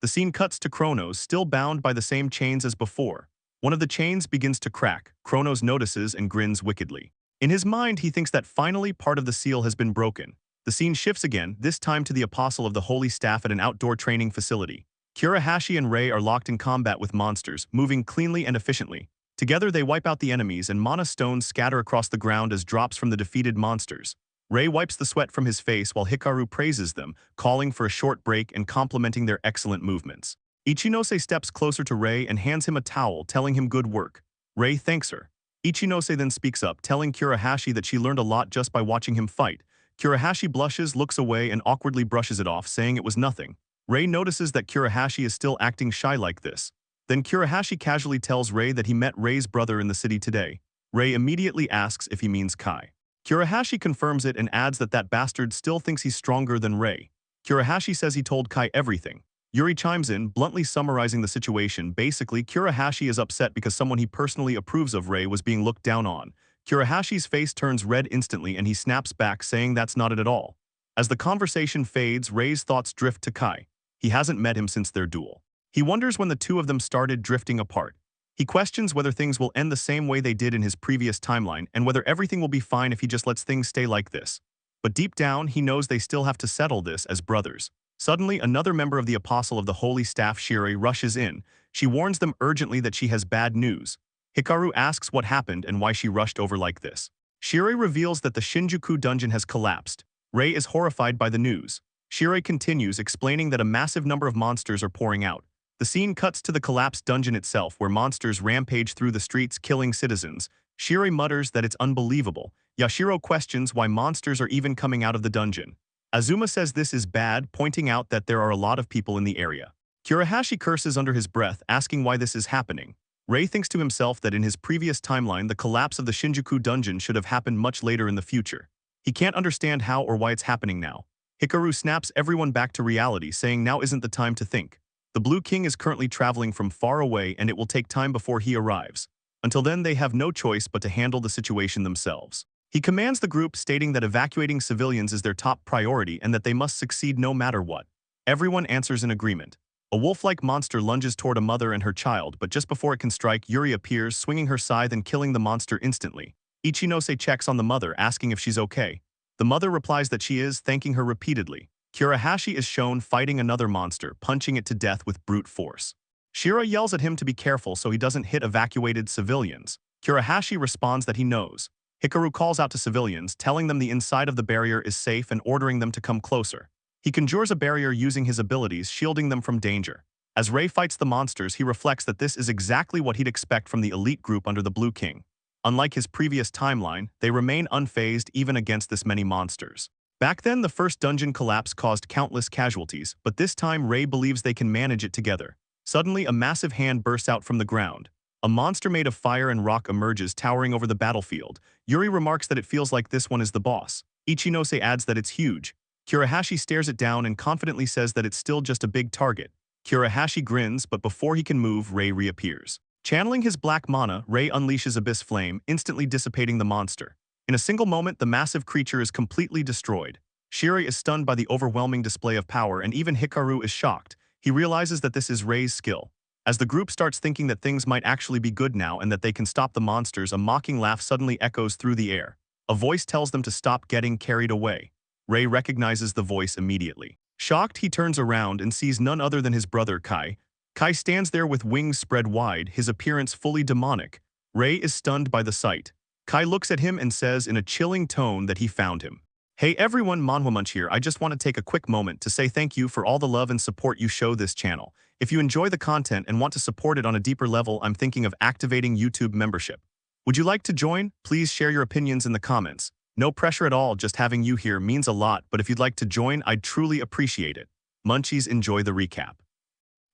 The scene cuts to Kronos, still bound by the same chains as before. One of the chains begins to crack. Kronos notices and grins wickedly. In his mind, he thinks that finally part of the seal has been broken. The scene shifts again, this time to the Apostle of the Holy Staff at an outdoor training facility. Kurahashi and Rei are locked in combat with monsters, moving cleanly and efficiently. Together they wipe out the enemies, and mana stones scatter across the ground as drops from the defeated monsters. Rei wipes the sweat from his face while Hikaru praises them, calling for a short break and complimenting their excellent movements. Ichinose steps closer to Rei and hands him a towel, telling him good work. Rei thanks her. Ichinose then speaks up, telling Kurahashi that she learned a lot just by watching him fight. Kurahashi blushes, looks away, and awkwardly brushes it off, saying it was nothing. Rei notices that Kurahashi is still acting shy like this. Then Kurahashi casually tells Rei that he met Rei's brother in the city today. Rei immediately asks if he means Kai. Kurahashi confirms it and adds that that bastard still thinks he's stronger than Rei. Kurahashi says he told Kai everything. Yuri chimes in, bluntly summarizing the situation. Basically, Kurahashi is upset because someone he personally approves of, Rei, was being looked down on. Kurahashi's face turns red instantly and he snaps back, saying that's not it at all. As the conversation fades, Rei's thoughts drift to Kai. He hasn't met him since their duel. He wonders when the two of them started drifting apart. He questions whether things will end the same way they did in his previous timeline and whether everything will be fine if he just lets things stay like this. But deep down, he knows they still have to settle this as brothers. Suddenly, another member of the Apostle of the Holy Staff, Shirei, rushes in. She warns them urgently that she has bad news. Hikaru asks what happened and why she rushed over like this. Shirei reveals that the Shinjuku dungeon has collapsed. Rei is horrified by the news. Shirei continues, explaining that a massive number of monsters are pouring out. The scene cuts to the collapsed dungeon itself, where monsters rampage through the streets, killing citizens. Shirei mutters that it's unbelievable. Yashiro questions why monsters are even coming out of the dungeon. Azuma says this is bad, pointing out that there are a lot of people in the area. Kurahashi curses under his breath, asking why this is happening. Rei thinks to himself that in his previous timeline, the collapse of the Shinjuku dungeon should have happened much later in the future. He can't understand how or why it's happening now. Hikaru snaps everyone back to reality, saying now isn't the time to think. The Blue King is currently traveling from far away and it will take time before he arrives. Until then, they have no choice but to handle the situation themselves. He commands the group, stating that evacuating civilians is their top priority and that they must succeed no matter what. Everyone answers in agreement. A wolf-like monster lunges toward a mother and her child, but just before it can strike, Yuri appears, swinging her scythe and killing the monster instantly. Ichinose checks on the mother, asking if she's okay. The mother replies that she is, thanking her repeatedly. Kurahashi is shown fighting another monster, punching it to death with brute force. Shira yells at him to be careful so he doesn't hit evacuated civilians. Kurahashi responds that he knows. Hikaru calls out to civilians, telling them the inside of the barrier is safe and ordering them to come closer. He conjures a barrier using his abilities, shielding them from danger. As Rei fights the monsters, he reflects that this is exactly what he'd expect from the elite group under the Blue King. Unlike his previous timeline, they remain unfazed even against this many monsters. Back then, the first dungeon collapse caused countless casualties, but this time Rei believes they can manage it together. Suddenly, a massive hand bursts out from the ground. A monster made of fire and rock emerges, towering over the battlefield. Yuri remarks that it feels like this one is the boss. Ichinose adds that it's huge. Kurahashi stares it down and confidently says that it's still just a big target. Kurahashi grins, but before he can move, Rei reappears. Channeling his black mana, Rei unleashes Abyss Flame, instantly dissipating the monster. In a single moment, the massive creature is completely destroyed. Shirei is stunned by the overwhelming display of power, and even Hikaru is shocked. He realizes that this is Rei's skill. As the group starts thinking that things might actually be good now and that they can stop the monsters, a mocking laugh suddenly echoes through the air. A voice tells them to stop getting carried away. Rei recognizes the voice immediately. Shocked, he turns around and sees none other than his brother Kai. Kai stands there with wings spread wide, his appearance fully demonic. Rei is stunned by the sight. Kai looks at him and says in a chilling tone that he found him. Hey everyone, Manhwa here. I just want to take a quick moment to say thank you for all the love and support you show this channel. If you enjoy the content and want to support it on a deeper level, I'm thinking of activating YouTube membership. Would you like to join? Please share your opinions in the comments. No pressure at all, just having you here means a lot, but if you'd like to join, I'd truly appreciate it. Munchies, enjoy the recap.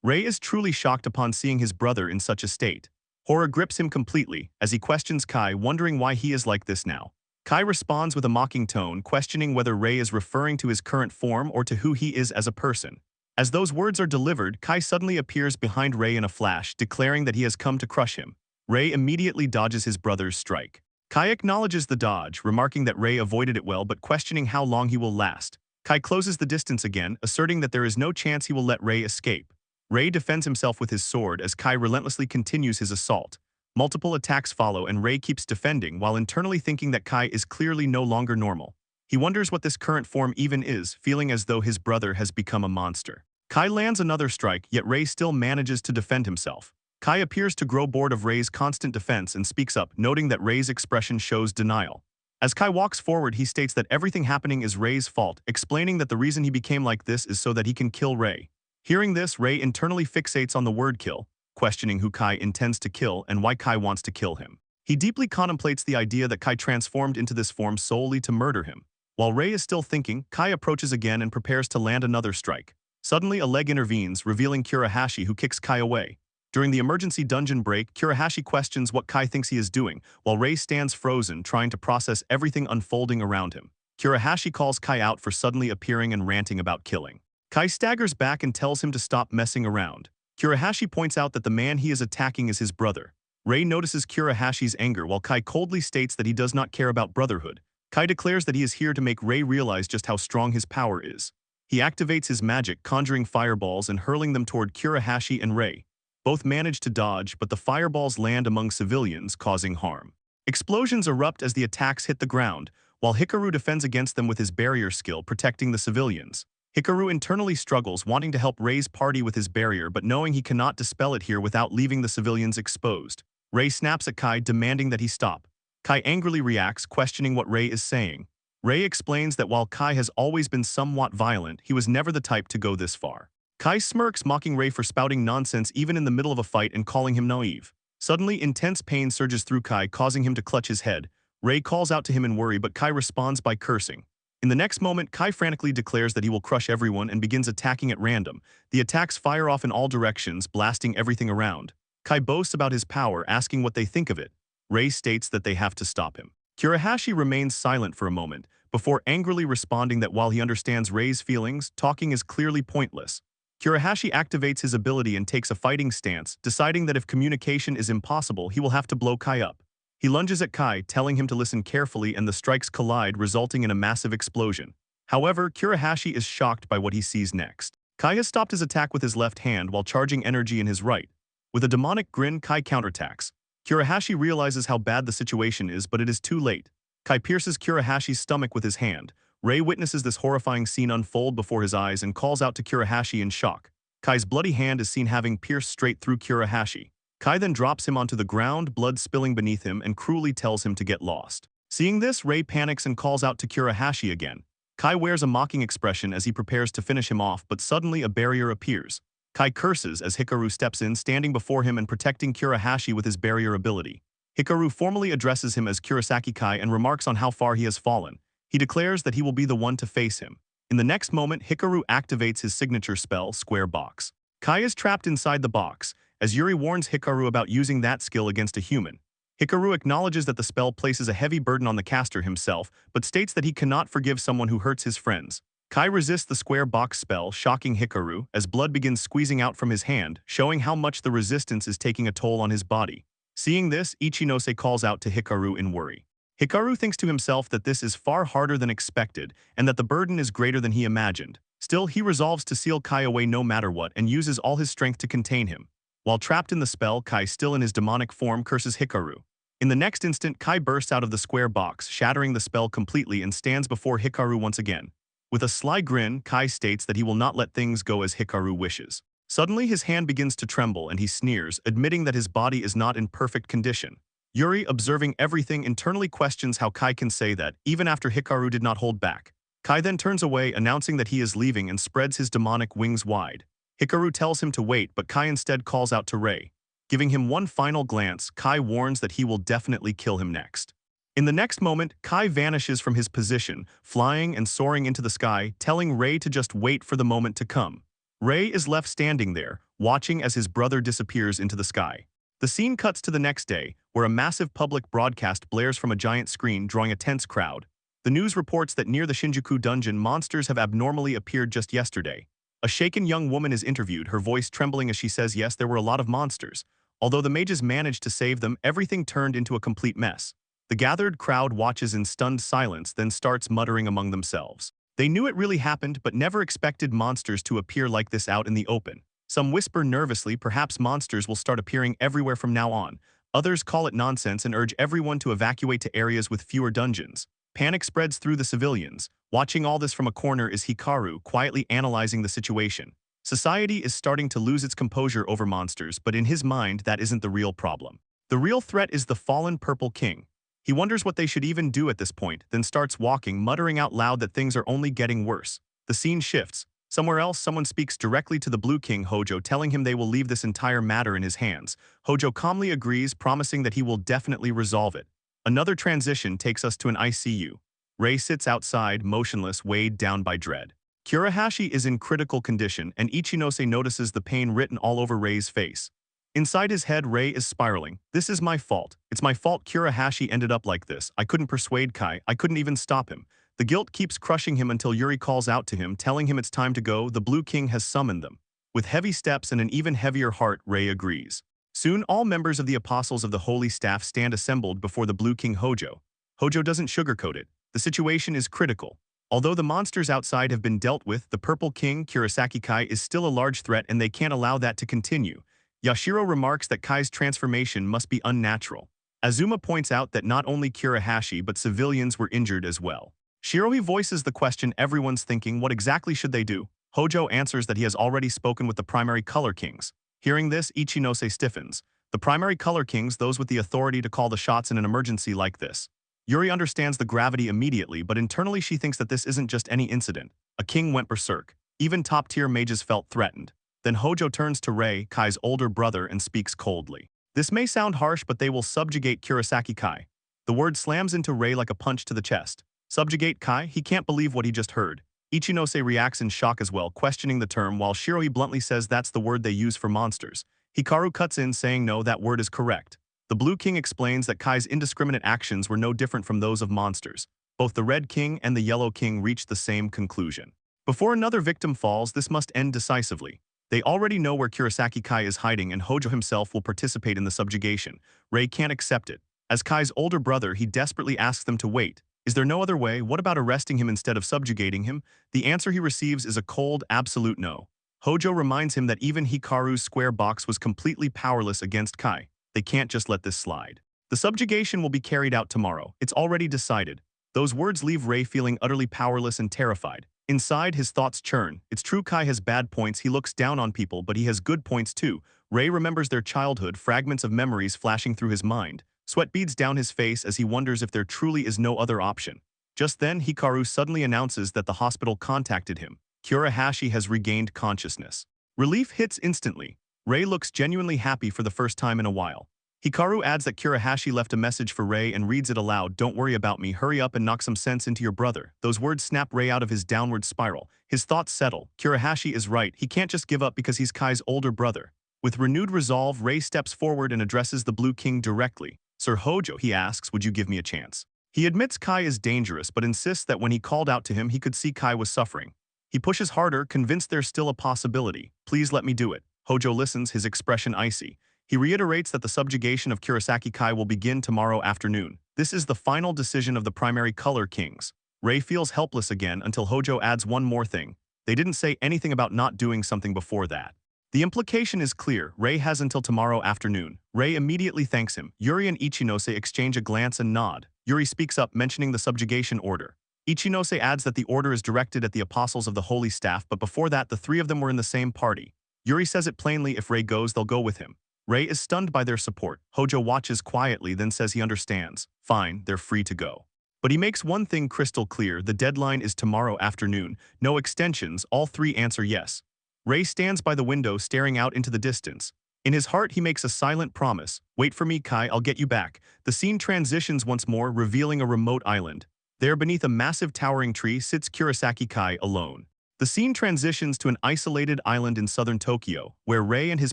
Rei is truly shocked upon seeing his brother in such a state. Horror grips him completely as he questions Kai, wondering why he is like this now. Kai responds with a mocking tone, questioning whether Rei is referring to his current form or to who he is as a person. As those words are delivered, Kai suddenly appears behind Rei in a flash, declaring that he has come to crush him. Rei immediately dodges his brother's strike. Kai acknowledges the dodge, remarking that Rei avoided it well but questioning how long he will last. Kai closes the distance again, asserting that there is no chance he will let Rei escape. Rei defends himself with his sword as Kai relentlessly continues his assault. Multiple attacks follow and Rei keeps defending while internally thinking that Kai is clearly no longer normal. He wonders what this current form even is, feeling as though his brother has become a monster. Kai lands another strike, yet Rei still manages to defend himself. Kai appears to grow bored of Rei's constant defense and speaks up, noting that Rei's expression shows denial. As Kai walks forward, he states that everything happening is Rei's fault, explaining that the reason he became like this is so that he can kill Rei. Hearing this, Rei internally fixates on the word kill, questioning who Kai intends to kill and why Kai wants to kill him. He deeply contemplates the idea that Kai transformed into this form solely to murder him. While Rei is still thinking, Kai approaches again and prepares to land another strike. Suddenly, a leg intervenes, revealing Kurahashi, who kicks Kai away. During the emergency dungeon break, Kurahashi questions what Kai thinks he is doing, while Rei stands frozen, trying to process everything unfolding around him. Kurahashi calls Kai out for suddenly appearing and ranting about killing. Kai staggers back and tells him to stop messing around. Kurahashi points out that the man he is attacking is his brother. Rei notices Kurahashi's anger while Kai coldly states that he does not care about brotherhood. Kai declares that he is here to make Rei realize just how strong his power is. He activates his magic, conjuring fireballs and hurling them toward Kurahashi and Rei. Both manage to dodge, but the fireballs land among civilians, causing harm. Explosions erupt as the attacks hit the ground, while Hikaru defends against them with his barrier skill, protecting the civilians. Hikaru internally struggles, wanting to help Rei's party with his barrier but knowing he cannot dispel it here without leaving the civilians exposed. Rei snaps at Kai, demanding that he stop. Kai angrily reacts, questioning what Rei is saying. Rei explains that while Kai has always been somewhat violent, he was never the type to go this far. Kai smirks, mocking Rei for spouting nonsense even in the middle of a fight and calling him naive. Suddenly, intense pain surges through Kai, causing him to clutch his head. Rei calls out to him in worry, but Kai responds by cursing. In the next moment, Kai frantically declares that he will crush everyone and begins attacking at random. The attacks fire off in all directions, blasting everything around. Kai boasts about his power, asking what they think of it. Rei states that they have to stop him. Kurahashi remains silent for a moment, before angrily responding that while he understands Rei's feelings, talking is clearly pointless. Kurahashi activates his ability and takes a fighting stance, deciding that if communication is impossible, he will have to blow Kai up. He lunges at Kai, telling him to listen carefully, and the strikes collide, resulting in a massive explosion. However, Kurahashi is shocked by what he sees next. Kai has stopped his attack with his left hand while charging energy in his right. With a demonic grin, Kai counterattacks. Kurahashi realizes how bad the situation is, but it is too late. Kai pierces Kurahashi's stomach with his hand. Rei witnesses this horrifying scene unfold before his eyes and calls out to Kurahashi in shock. Kai's bloody hand is seen having pierced straight through Kurahashi. Kai then drops him onto the ground, blood spilling beneath him, and cruelly tells him to get lost. Seeing this, Rei panics and calls out to Kurahashi again. Kai wears a mocking expression as he prepares to finish him off, but suddenly a barrier appears. Kai curses as Hikaru steps in, standing before him and protecting Kurahashi with his barrier ability. Hikaru formally addresses him as Kurosaki Kai and remarks on how far he has fallen. He declares that he will be the one to face him. In the next moment, Hikaru activates his signature spell, Square Box. Kai is trapped inside the box, as Yuri warns Hikaru about using that skill against a human. Hikaru acknowledges that the spell places a heavy burden on the caster himself, but states that he cannot forgive someone who hurts his friends. Kai resists the Square Box spell, shocking Hikaru, as blood begins squeezing out from his hand, showing how much the resistance is taking a toll on his body. Seeing this, Ichinose calls out to Hikaru in worry. Hikaru thinks to himself that this is far harder than expected, and that the burden is greater than he imagined. Still, he resolves to seal Kai away no matter what and uses all his strength to contain him. While trapped in the spell, Kai, still in his demonic form, curses Hikaru. In the next instant, Kai bursts out of the square box, shattering the spell completely, and stands before Hikaru once again. With a sly grin, Kai states that he will not let things go as Hikaru wishes. Suddenly, his hand begins to tremble and he sneers, admitting that his body is not in perfect condition. Yuri, observing everything, internally questions how Kai can say that, even after Hikaru did not hold back. Kai then turns away, announcing that he is leaving, and spreads his demonic wings wide. Hikaru tells him to wait, but Kai instead calls out to Rei. Giving him one final glance, Kai warns that he will definitely kill him next. In the next moment, Kai vanishes from his position, flying and soaring into the sky, telling Rei to just wait for the moment to come. Rei is left standing there, watching as his brother disappears into the sky. The scene cuts to the next day, where a massive public broadcast blares from a giant screen, drawing a tense crowd. The news reports that near the Shinjuku dungeon, monsters have abnormally appeared just yesterday. A shaken young woman is interviewed, her voice trembling as she says yes, there were a lot of monsters. Although the mages managed to save them, everything turned into a complete mess. The gathered crowd watches in stunned silence, then starts muttering among themselves. They knew it really happened, but never expected monsters to appear like this out in the open. Some whisper nervously, perhaps monsters will start appearing everywhere from now on. Others call it nonsense and urge everyone to evacuate to areas with fewer dungeons. Panic spreads through the civilians. Watching all this from a corner is Hikaru, quietly analyzing the situation. Society is starting to lose its composure over monsters, but in his mind, that isn't the real problem. The real threat is the fallen Purple King. He wonders what they should even do at this point, then starts walking, muttering out loud that things are only getting worse. The scene shifts. Somewhere else, someone speaks directly to the Blue King, Hojo, telling him they will leave this entire matter in his hands. Hojo calmly agrees, promising that he will definitely resolve it. Another transition takes us to an ICU. Rei sits outside, motionless, weighed down by dread. Kurahashi is in critical condition, and Ichinose notices the pain written all over Rei's face. Inside his head, Rei is spiraling. This is my fault. It's my fault Kurahashi ended up like this. I couldn't persuade Kai. I couldn't even stop him. The guilt keeps crushing him until Yuri calls out to him, telling him it's time to go. The Blue King has summoned them. With heavy steps and an even heavier heart, Rei agrees. Soon, all members of the Apostles of the Holy Staff stand assembled before the Blue King Hojo. Hojo doesn't sugarcoat it. The situation is critical. Although the monsters outside have been dealt with, the Purple King, Kurosaki Kai, is still a large threat and they can't allow that to continue. Yashiro remarks that Kai's transformation must be unnatural. Azuma points out that not only Kurahashi but civilians were injured as well. Shirohi voices the question everyone's thinking, what exactly should they do? Hojo answers that he has already spoken with the primary color kings. Hearing this, Ichinose stiffens. The primary color kings, those with the authority to call the shots in an emergency like this. Yuri understands the gravity immediately, but internally she thinks that this isn't just any incident. A king went berserk. Even top-tier mages felt threatened. Then Hojo turns to Rei, Kai's older brother, and speaks coldly. This may sound harsh, but they will subjugate Kurosaki Kai. The word slams into Rei like a punch to the chest. Subjugate Kai? He can't believe what he just heard. Ichinose reacts in shock as well, questioning the term, while Shirohi bluntly says that's the word they use for monsters. Hikaru cuts in saying no, that word is correct. The Blue King explains that Kai's indiscriminate actions were no different from those of monsters. Both the Red King and the Yellow King reached the same conclusion. Before another victim falls, this must end decisively. They already know where Kurosaki Kai is hiding and Hojo himself will participate in the subjugation. Rei can't accept it. As Kai's older brother, he desperately asks them to wait. Is there no other way? What about arresting him instead of subjugating him? The answer he receives is a cold, absolute no. Hojo reminds him that even Hikaru's square box was completely powerless against Kai. They can't just let this slide. The subjugation will be carried out tomorrow. It's already decided. Those words leave Rei feeling utterly powerless and terrified. Inside, his thoughts churn. It's true Kai has bad points, he looks down on people, but he has good points too. Rei remembers their childhood, fragments of memories flashing through his mind. Sweat beads down his face as he wonders if there truly is no other option. Just then, Hikaru suddenly announces that the hospital contacted him. Kurahashi has regained consciousness. Relief hits instantly. Rei looks genuinely happy for the first time in a while. Hikaru adds that Kurahashi left a message for Rei and reads it aloud. Don't worry about me, hurry up and knock some sense into your brother. Those words snap Rei out of his downward spiral. His thoughts settle. Kurahashi is right, he can't just give up because he's Kai's older brother. With renewed resolve, Rei steps forward and addresses the Blue King directly. Sir Hojo, he asks, would you give me a chance? He admits Kai is dangerous but insists that when he called out to him he could see Kai was suffering. He pushes harder, convinced there's still a possibility. Please let me do it. Hojo listens, his expression icy. He reiterates that the subjugation of Kurosaki Kai will begin tomorrow afternoon. This is the final decision of the primary color kings. Rei feels helpless again until Hojo adds one more thing. They didn't say anything about not doing something before that. The implication is clear. Rei has until tomorrow afternoon. Rei immediately thanks him. Yuri and Ichinose exchange a glance and nod. Yuri speaks up, mentioning the subjugation order. Ichinose adds that the order is directed at the apostles of the Holy Staff, but before that the three of them were in the same party. Yuri says it plainly, if Rei goes, they'll go with him. Rei is stunned by their support. Hojo watches quietly, then says he understands. Fine, they're free to go. But he makes one thing crystal clear, the deadline is tomorrow afternoon. No extensions, all three answer yes. Rei stands by the window staring out into the distance. In his heart he makes a silent promise. Wait for me, Kai, I'll get you back. The scene transitions once more, revealing a remote island. There beneath a massive towering tree sits Kurosaki Kai alone. The scene transitions to an isolated island in southern Tokyo, where Rei and his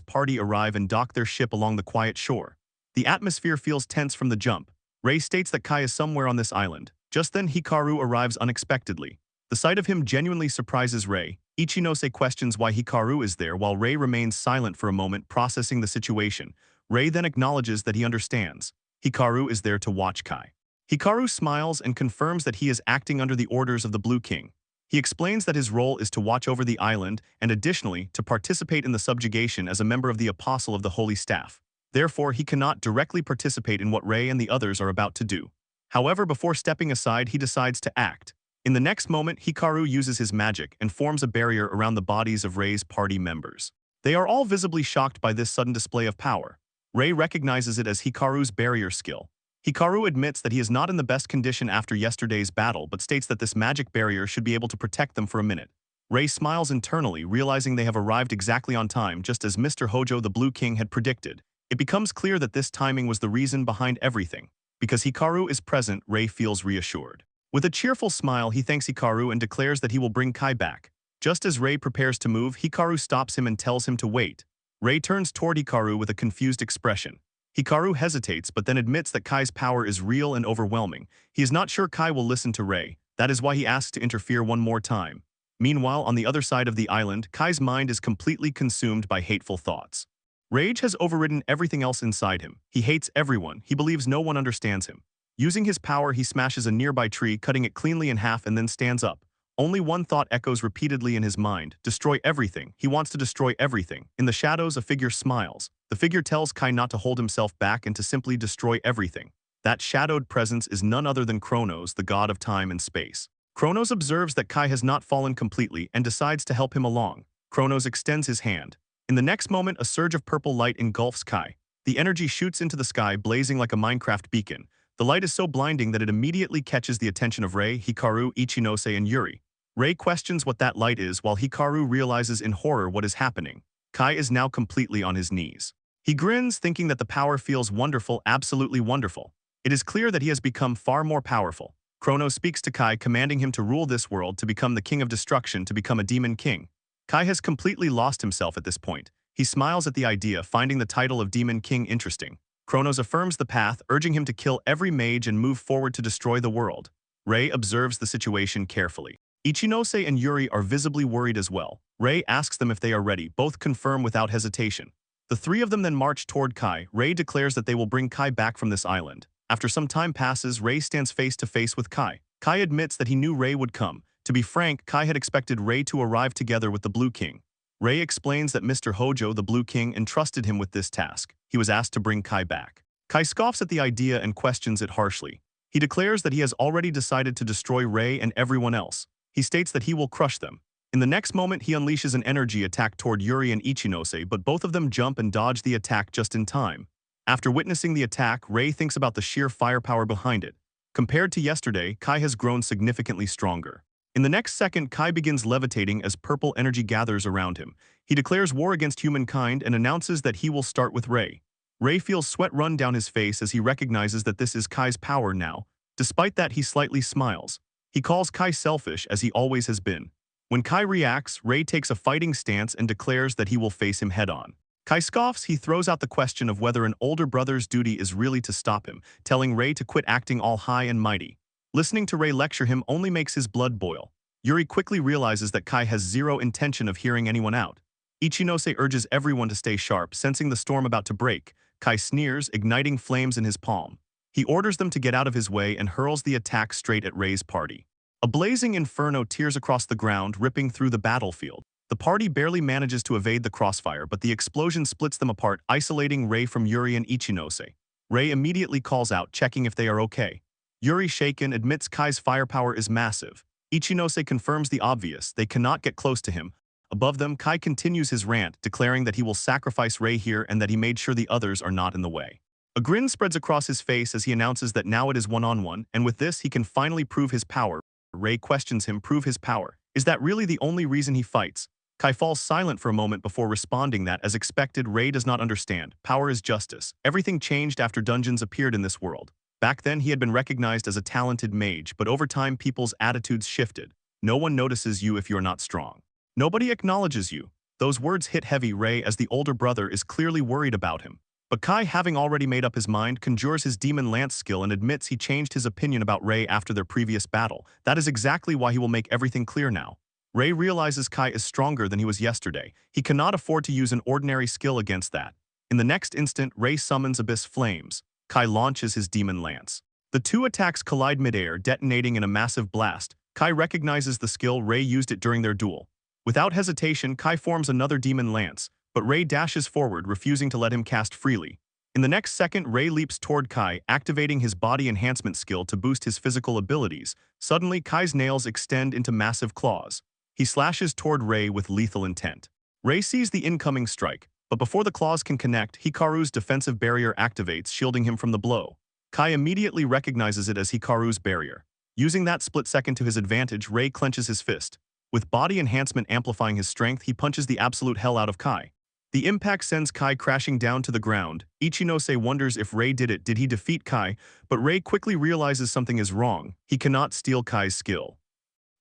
party arrive and dock their ship along the quiet shore. The atmosphere feels tense from the jump. Rei states that Kai is somewhere on this island. Just then Hikaru arrives unexpectedly. The sight of him genuinely surprises Rei. Ichinose questions why Hikaru is there while Rei remains silent for a moment, processing the situation. Rei then acknowledges that he understands. Hikaru is there to watch Kai. Hikaru smiles and confirms that he is acting under the orders of the Blue King. He explains that his role is to watch over the island and additionally to participate in the subjugation as a member of the Apostle of the Holy Staff. Therefore, he cannot directly participate in what Rei and the others are about to do. However, before stepping aside, he decides to act. In the next moment, Hikaru uses his magic and forms a barrier around the bodies of Rei's party members. They are all visibly shocked by this sudden display of power. Rei recognizes it as Hikaru's barrier skill. Hikaru admits that he is not in the best condition after yesterday's battle, but states that this magic barrier should be able to protect them for a minute. Rei smiles internally, realizing they have arrived exactly on time, just as Mr. Hojo the Blue King had predicted. It becomes clear that this timing was the reason behind everything. Because Hikaru is present, Rei feels reassured. With a cheerful smile, he thanks Hikaru and declares that he will bring Kai back. Just as Rei prepares to move, Hikaru stops him and tells him to wait. Rei turns toward Hikaru with a confused expression. Hikaru hesitates but then admits that Kai's power is real and overwhelming. He is not sure Kai will listen to Rei. That is why he asks to interfere one more time. Meanwhile, on the other side of the island, Kai's mind is completely consumed by hateful thoughts. Rage has overridden everything else inside him. He hates everyone. He believes no one understands him. Using his power, he smashes a nearby tree, cutting it cleanly in half and then stands up. Only one thought echoes repeatedly in his mind: destroy everything. He wants to destroy everything. In the shadows, a figure smiles. The figure tells Kai not to hold himself back and to simply destroy everything. That shadowed presence is none other than Kronos, the god of time and space. Kronos observes that Kai has not fallen completely and decides to help him along. Kronos extends his hand. In the next moment, a surge of purple light engulfs Kai. The energy shoots into the sky, blazing like a Minecraft beacon. The light is so blinding that it immediately catches the attention of Rei, Hikaru, Ichinose, and Yuri. Rei questions what that light is while Hikaru realizes in horror what is happening. Kai is now completely on his knees. He grins, thinking that the power feels wonderful, absolutely wonderful. It is clear that he has become far more powerful. Kronos speaks to Kai, commanding him to rule this world, to become the king of destruction, to become a demon king. Kai has completely lost himself at this point. He smiles at the idea, finding the title of Demon King interesting. Kronos affirms the path, urging him to kill every mage and move forward to destroy the world. Rei observes the situation carefully. Ichinose and Yuri are visibly worried as well. Rei asks them if they are ready, both confirm without hesitation. The three of them then march toward Kai. Rei declares that they will bring Kai back from this island. After some time passes, Rei stands face to face with Kai. Kai admits that he knew Rei would come. To be frank, Kai had expected Rei to arrive together with the Blue King. Rei explains that Mr. Hojo, the Blue King, entrusted him with this task. He was asked to bring Kai back. Kai scoffs at the idea and questions it harshly. He declares that he has already decided to destroy Rei and everyone else. He states that he will crush them. In the next moment, he unleashes an energy attack toward Yuri and Ichinose, but both of them jump and dodge the attack just in time. After witnessing the attack, Rei thinks about the sheer firepower behind it. Compared to yesterday, Kai has grown significantly stronger. In the next second, Kai begins levitating as purple energy gathers around him. He declares war against humankind and announces that he will start with Rei. Rei feels sweat run down his face as he recognizes that this is Kai's power now. Despite that, he slightly smiles. He calls Kai selfish, as he always has been. When Kai reacts, Rei takes a fighting stance and declares that he will face him head-on. Kai scoffs. He throws out the question of whether an older brother's duty is really to stop him, telling Rei to quit acting all high and mighty. Listening to Rei lecture him only makes his blood boil. Yuri quickly realizes that Kai has zero intention of hearing anyone out. Ichinose urges everyone to stay sharp, sensing the storm about to break. Kai sneers, igniting flames in his palm. He orders them to get out of his way and hurls the attack straight at Rei's party. A blazing inferno tears across the ground, ripping through the battlefield. The party barely manages to evade the crossfire, but the explosion splits them apart, isolating Rei from Yuri and Ichinose. Rei immediately calls out, checking if they are okay. Yuri, shaken, admits Kai's firepower is massive. Ichinose confirms the obvious: they cannot get close to him. Above them, Kai continues his rant, declaring that he will sacrifice Rei here and that he made sure the others are not in the way. A grin spreads across his face as he announces that now it is one-on-one, and with this he can finally prove his power. Rei questions him, prove his power. Is that really the only reason he fights? Kai falls silent for a moment before responding that, as expected, Rei does not understand. Power is justice. Everything changed after dungeons appeared in this world. Back then, he had been recognized as a talented mage, but over time, people's attitudes shifted. No one notices you if you're not strong. Nobody acknowledges you. Those words hit heavy. Rei, as the older brother, is clearly worried about him. But Kai, having already made up his mind, conjures his demon lance skill and admits he changed his opinion about Rei after their previous battle. That is exactly why he will make everything clear now. Rei realizes Kai is stronger than he was yesterday. He cannot afford to use an ordinary skill against that. In the next instant, Rei summons Abyss Flames. Kai launches his demon lance. The two attacks collide midair, detonating in a massive blast. Kai recognizes the skill. Rei used it during their duel. Without hesitation, Kai forms another demon lance, but Rei dashes forward, refusing to let him cast freely. In the next second, Rei leaps toward Kai, activating his body enhancement skill to boost his physical abilities. Suddenly, Kai's nails extend into massive claws. He slashes toward Rei with lethal intent. Rei sees the incoming strike, but before the claws can connect, Hikaru's defensive barrier activates, shielding him from the blow. Kai immediately recognizes it as Hikaru's barrier. Using that split second to his advantage, Rei clenches his fist. With body enhancement amplifying his strength, he punches the absolute hell out of Kai. The impact sends Kai crashing down to the ground. Ichinose wonders if Rei did it. Did he defeat Kai? But Rei quickly realizes something is wrong. He cannot steal Kai's skill.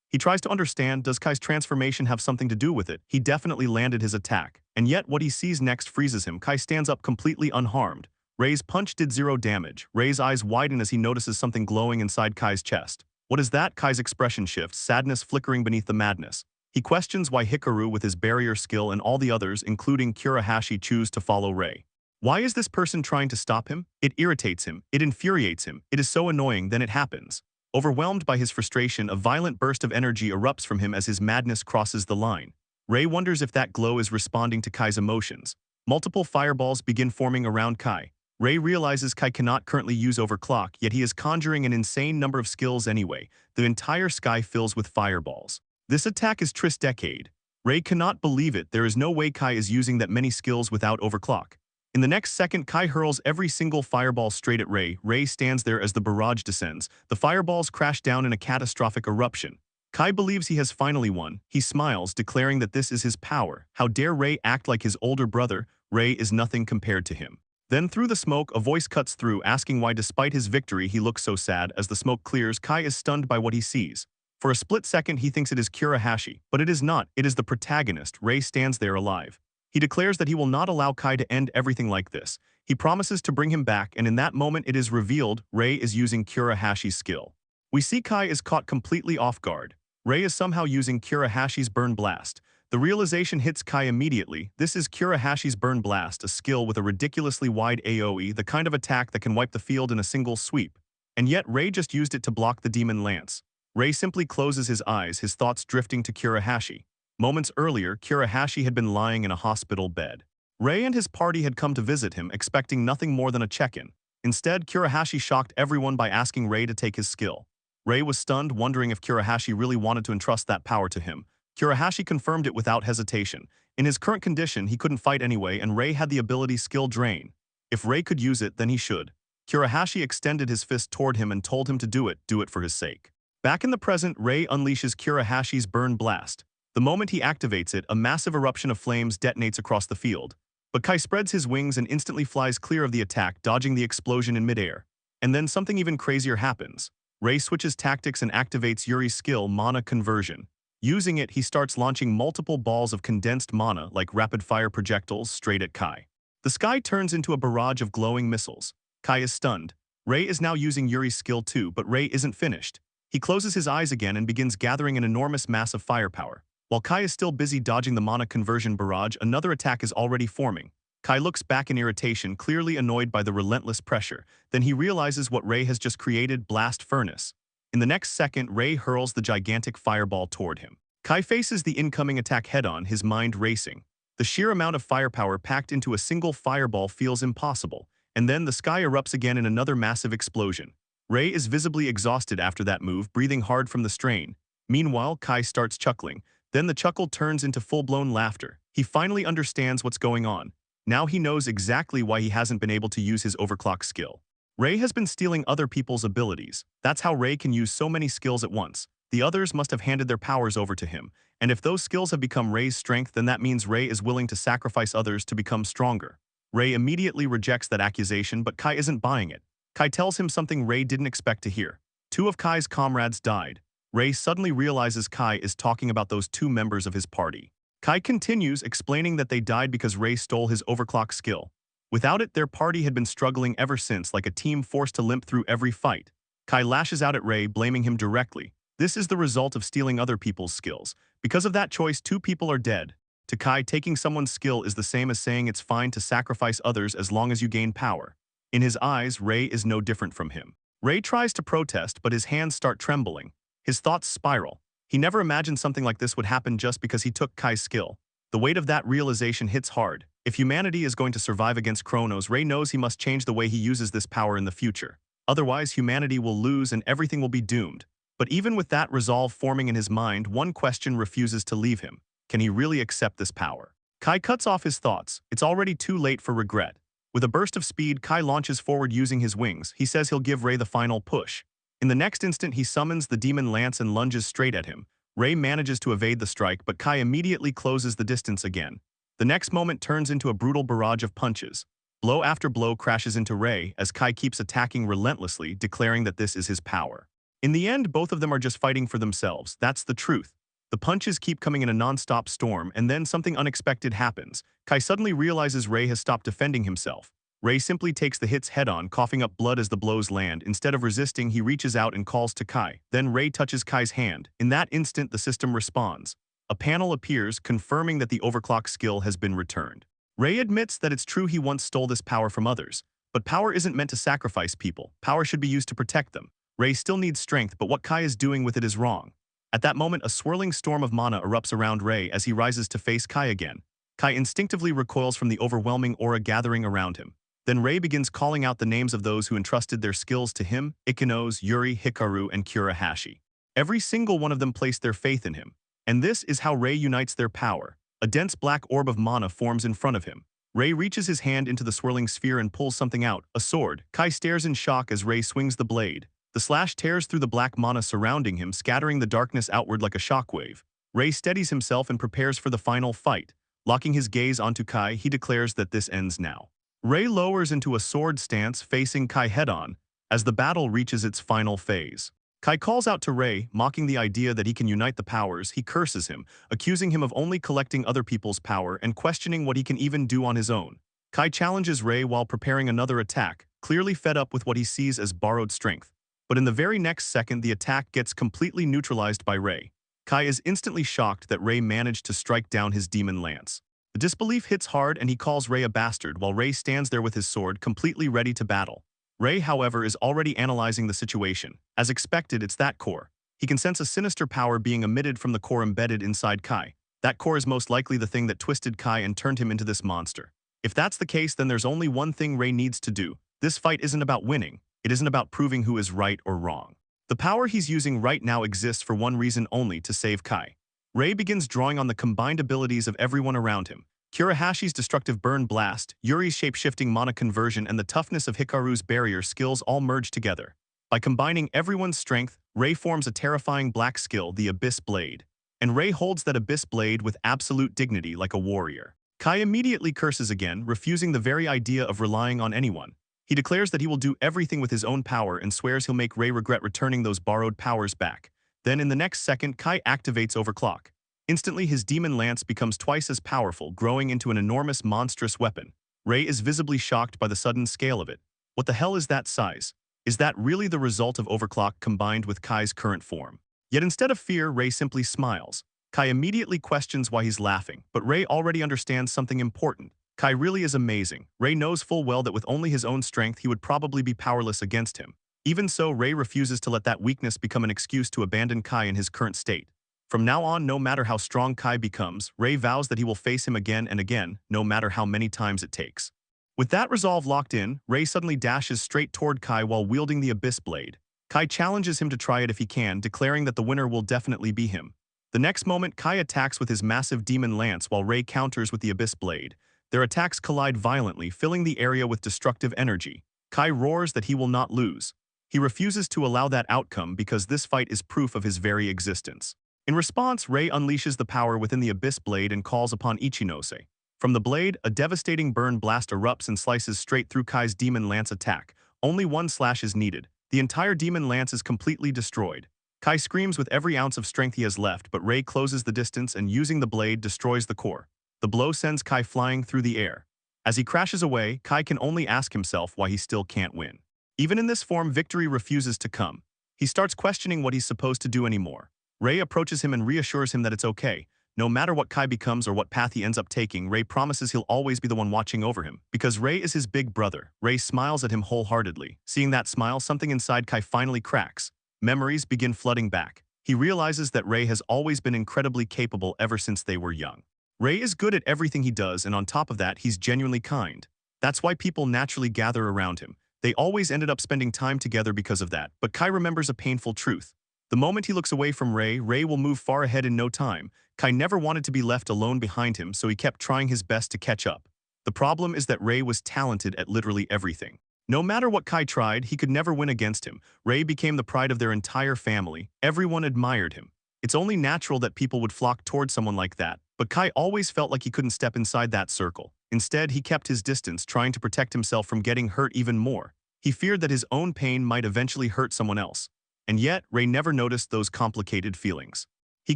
He tries to understand, does Kai's transformation have something to do with it? He definitely landed his attack. And yet what he sees next freezes him. Kai stands up completely unharmed. Rei's punch did 0 damage. Rei's eyes widen as he notices something glowing inside Kai's chest. What is that? Kai's expression shifts, sadness flickering beneath the madness. He questions why Hikaru, with his barrier skill, and all the others, including Kurahashi, choose to follow Rei. Why is this person trying to stop him? It irritates him. It infuriates him. It is so annoying, then it happens. Overwhelmed by his frustration, a violent burst of energy erupts from him as his madness crosses the line. Ray wonders if that glow is responding to Kai's emotions. Multiple fireballs begin forming around Kai. Ray realizes Kai cannot currently use overclock, yet he is conjuring an insane number of skills anyway. The entire sky fills with fireballs. This attack is Decade. Ray cannot believe it. There is no way Kai is using that many skills without overclock. In the next second, Kai hurls every single fireball straight at Ray. Ray stands there as the barrage descends. The fireballs crash down in a catastrophic eruption. Kai believes he has finally won. He smiles, declaring that this is his power. How dare Ray act like his older brother? Ray is nothing compared to him. Then through the smoke, a voice cuts through, asking why despite his victory he looks so sad. As the smoke clears, Kai is stunned by what he sees. For a split second, he thinks it is Kurahashi, but it is not. It is the protagonist. Ray stands there alive. He declares that he will not allow Kai to end everything like this. He promises to bring him back, and in that moment it is revealed Ray is using Kurahashi's skill. We see Kai is caught completely off guard. Ray is somehow using Kurahashi's Burn Blast. The realization hits Kai immediately. This is Kurahashi's Burn Blast, a skill with a ridiculously wide AoE, the kind of attack that can wipe the field in a single sweep. And yet Ray just used it to block the Demon Lance. Ray simply closes his eyes, his thoughts drifting to Kurahashi. Moments earlier, Kurahashi had been lying in a hospital bed. Ray and his party had come to visit him, expecting nothing more than a check-in. Instead, Kurahashi shocked everyone by asking Ray to take his skill. Ray was stunned, wondering if Kurahashi really wanted to entrust that power to him. Kurahashi confirmed it without hesitation. In his current condition, he couldn't fight anyway, and Ray had the ability Skill Drain. If Ray could use it, then he should. Kurahashi extended his fist toward him and told him to do it for his sake. Back in the present, Ray unleashes Kurahashi's Burn Blast. The moment he activates it, a massive eruption of flames detonates across the field. But Kai spreads his wings and instantly flies clear of the attack, dodging the explosion in midair. And then something even crazier happens. Ray switches tactics and activates Yuri's skill, Mana Conversion. Using it, he starts launching multiple balls of condensed mana like rapid-fire projectiles straight at Kai. The sky turns into a barrage of glowing missiles. Kai is stunned. Ray is now using Yuri's skill too, but Ray isn't finished. He closes his eyes again and begins gathering an enormous mass of firepower. While Kai is still busy dodging the mana conversion barrage, another attack is already forming. Kai looks back in irritation, clearly annoyed by the relentless pressure. Then he realizes what Ray has just created, Blast Furnace. In the next second, Ray hurls the gigantic fireball toward him. Kai faces the incoming attack head-on, his mind racing. The sheer amount of firepower packed into a single fireball feels impossible, and then the sky erupts again in another massive explosion. Ray is visibly exhausted after that move, breathing hard from the strain. Meanwhile, Kai starts chuckling. Then the chuckle turns into full-blown laughter. He finally understands what's going on. Now he knows exactly why he hasn't been able to use his overclock skill. Ray has been stealing other people's abilities. That's how Ray can use so many skills at once. The others must have handed their powers over to him. And if those skills have become Ray's strength, then that means Ray is willing to sacrifice others to become stronger. Ray immediately rejects that accusation, but Kai isn't buying it. Kai tells him something Ray didn't expect to hear. 2 of Kai's comrades died. Ray suddenly realizes Kai is talking about those 2 members of his party. Kai continues, explaining that they died because Ray stole his overclock skill. Without it, their party had been struggling ever since, like a team forced to limp through every fight. Kai lashes out at Ray, blaming him directly. This is the result of stealing other people's skills. Because of that choice, 2 people are dead. To Kai, taking someone's skill is the same as saying it's fine to sacrifice others as long as you gain power. In his eyes, Ray is no different from him. Ray tries to protest, but his hands start trembling. His thoughts spiral. He never imagined something like this would happen just because he took Kai's skill. The weight of that realization hits hard. If humanity is going to survive against Kronos, Ray knows he must change the way he uses this power in the future. Otherwise, humanity will lose and everything will be doomed. But even with that resolve forming in his mind, one question refuses to leave him. Can he really accept this power? Kai cuts off his thoughts. It's already too late for regret. With a burst of speed, Kai launches forward using his wings. He says he'll give Ray the final push. In the next instant, he summons the Demon Lance and lunges straight at him. Ray manages to evade the strike, but Kai immediately closes the distance again. The next moment turns into a brutal barrage of punches. Blow after blow crashes into Ray as Kai keeps attacking relentlessly, declaring that this is his power. In the end, both of them are just fighting for themselves. That's the truth. The punches keep coming in a non-stop storm, and then something unexpected happens. Kai suddenly realizes Ray has stopped defending himself. Ray simply takes the hits head-on, coughing up blood as the blows land. Instead of resisting, he reaches out and calls to Kai. Then Ray touches Kai's hand. In that instant, the system responds. A panel appears, confirming that the overclock skill has been returned. Ray admits that it's true he once stole this power from others, but power isn't meant to sacrifice people. Power should be used to protect them. Ray still needs strength, but what Kai is doing with it is wrong. At that moment, a swirling storm of mana erupts around Ray as he rises to face Kai again. Kai instinctively recoils from the overwhelming aura gathering around him. Then Ray begins calling out the names of those who entrusted their skills to him: Ikenos, Yuri, Hikaru, and Kurahashi. Every single one of them placed their faith in him. And this is how Ray unites their power. A dense black orb of mana forms in front of him. Ray reaches his hand into the swirling sphere and pulls something out, a sword. Kai stares in shock as Ray swings the blade. The slash tears through the black mana surrounding him, scattering the darkness outward like a shockwave. Ray steadies himself and prepares for the final fight. Locking his gaze onto Kai, he declares that this ends now. Ray lowers into a sword stance, facing Kai head-on, as the battle reaches its final phase. Kai calls out to Ray, mocking the idea that he can unite the powers. He curses him, accusing him of only collecting other people's power and questioning what he can even do on his own. Kai challenges Ray while preparing another attack, clearly fed up with what he sees as borrowed strength. But in the very next second, the attack gets completely neutralized by Ray. Kai is instantly shocked that Ray managed to strike down his demon lance. The disbelief hits hard and he calls Ray a bastard while Ray stands there with his sword, completely ready to battle. Ray, however, is already analyzing the situation. As expected, it's that core. He can sense a sinister power being emitted from the core embedded inside Kai. That core is most likely the thing that twisted Kai and turned him into this monster. If that's the case, then there's only one thing Ray needs to do. This fight isn't about winning. It isn't about proving who is right or wrong. The power he's using right now exists for one reason only: to save Kai. Ray begins drawing on the combined abilities of everyone around him. Kurahashi's destructive burn blast, Yuri's shape-shifting mana conversion, and the toughness of Hikaru's barrier skills all merge together. By combining everyone's strength, Ray forms a terrifying black skill, the Abyss Blade. And Ray holds that Abyss Blade with absolute dignity like a warrior. Kai immediately curses again, refusing the very idea of relying on anyone. He declares that he will do everything with his own power and swears he'll make Ray regret returning those borrowed powers back. Then in the next second, Kai activates Overclock. Instantly, his demon lance becomes twice as powerful, growing into an enormous, monstrous weapon. Ray is visibly shocked by the sudden scale of it. What the hell is that size? Is that really the result of Overclock combined with Kai's current form? Yet instead of fear, Ray simply smiles. Kai immediately questions why he's laughing, but Ray already understands something important. Kai really is amazing. Ray knows full well that with only his own strength, he would probably be powerless against him. Even so, Ray refuses to let that weakness become an excuse to abandon Kai in his current state. From now on, no matter how strong Kai becomes, Ray vows that he will face him again and again, no matter how many times it takes. With that resolve locked in, Ray suddenly dashes straight toward Kai while wielding the Abyss Blade. Kai challenges him to try it if he can, declaring that the winner will definitely be him. The next moment, Kai attacks with his massive demon lance while Ray counters with the Abyss Blade. Their attacks collide violently, filling the area with destructive energy. Kai roars that he will not lose. He refuses to allow that outcome because this fight is proof of his very existence. In response, Ray unleashes the power within the Abyss Blade and calls upon Ichinose. From the blade, a devastating burn blast erupts and slices straight through Kai's demon lance attack. Only one slash is needed. The entire demon lance is completely destroyed. Kai screams with every ounce of strength he has left, but Ray closes the distance and using the blade destroys the core. The blow sends Kai flying through the air. As he crashes away, Kai can only ask himself why he still can't win. Even in this form, victory refuses to come. He starts questioning what he's supposed to do anymore. Ray approaches him and reassures him that it's okay. No matter what Kai becomes or what path he ends up taking, Ray promises he'll always be the one watching over him. Because Ray is his big brother, Ray smiles at him wholeheartedly. Seeing that smile, something inside Kai finally cracks. Memories begin flooding back. He realizes that Ray has always been incredibly capable ever since they were young. Ray is good at everything he does, and on top of that, he's genuinely kind. That's why people naturally gather around him. They always ended up spending time together because of that. But Kai remembers a painful truth. The moment he looks away from Ray, Ray will move far ahead in no time. Kai never wanted to be left alone behind him, so he kept trying his best to catch up. The problem is that Ray was talented at literally everything. No matter what Kai tried, he could never win against him. Ray became the pride of their entire family. Everyone admired him. It's only natural that people would flock towards someone like that, but Kai always felt like he couldn't step inside that circle. Instead, he kept his distance, trying to protect himself from getting hurt even more. He feared that his own pain might eventually hurt someone else. And yet, Ray never noticed those complicated feelings. He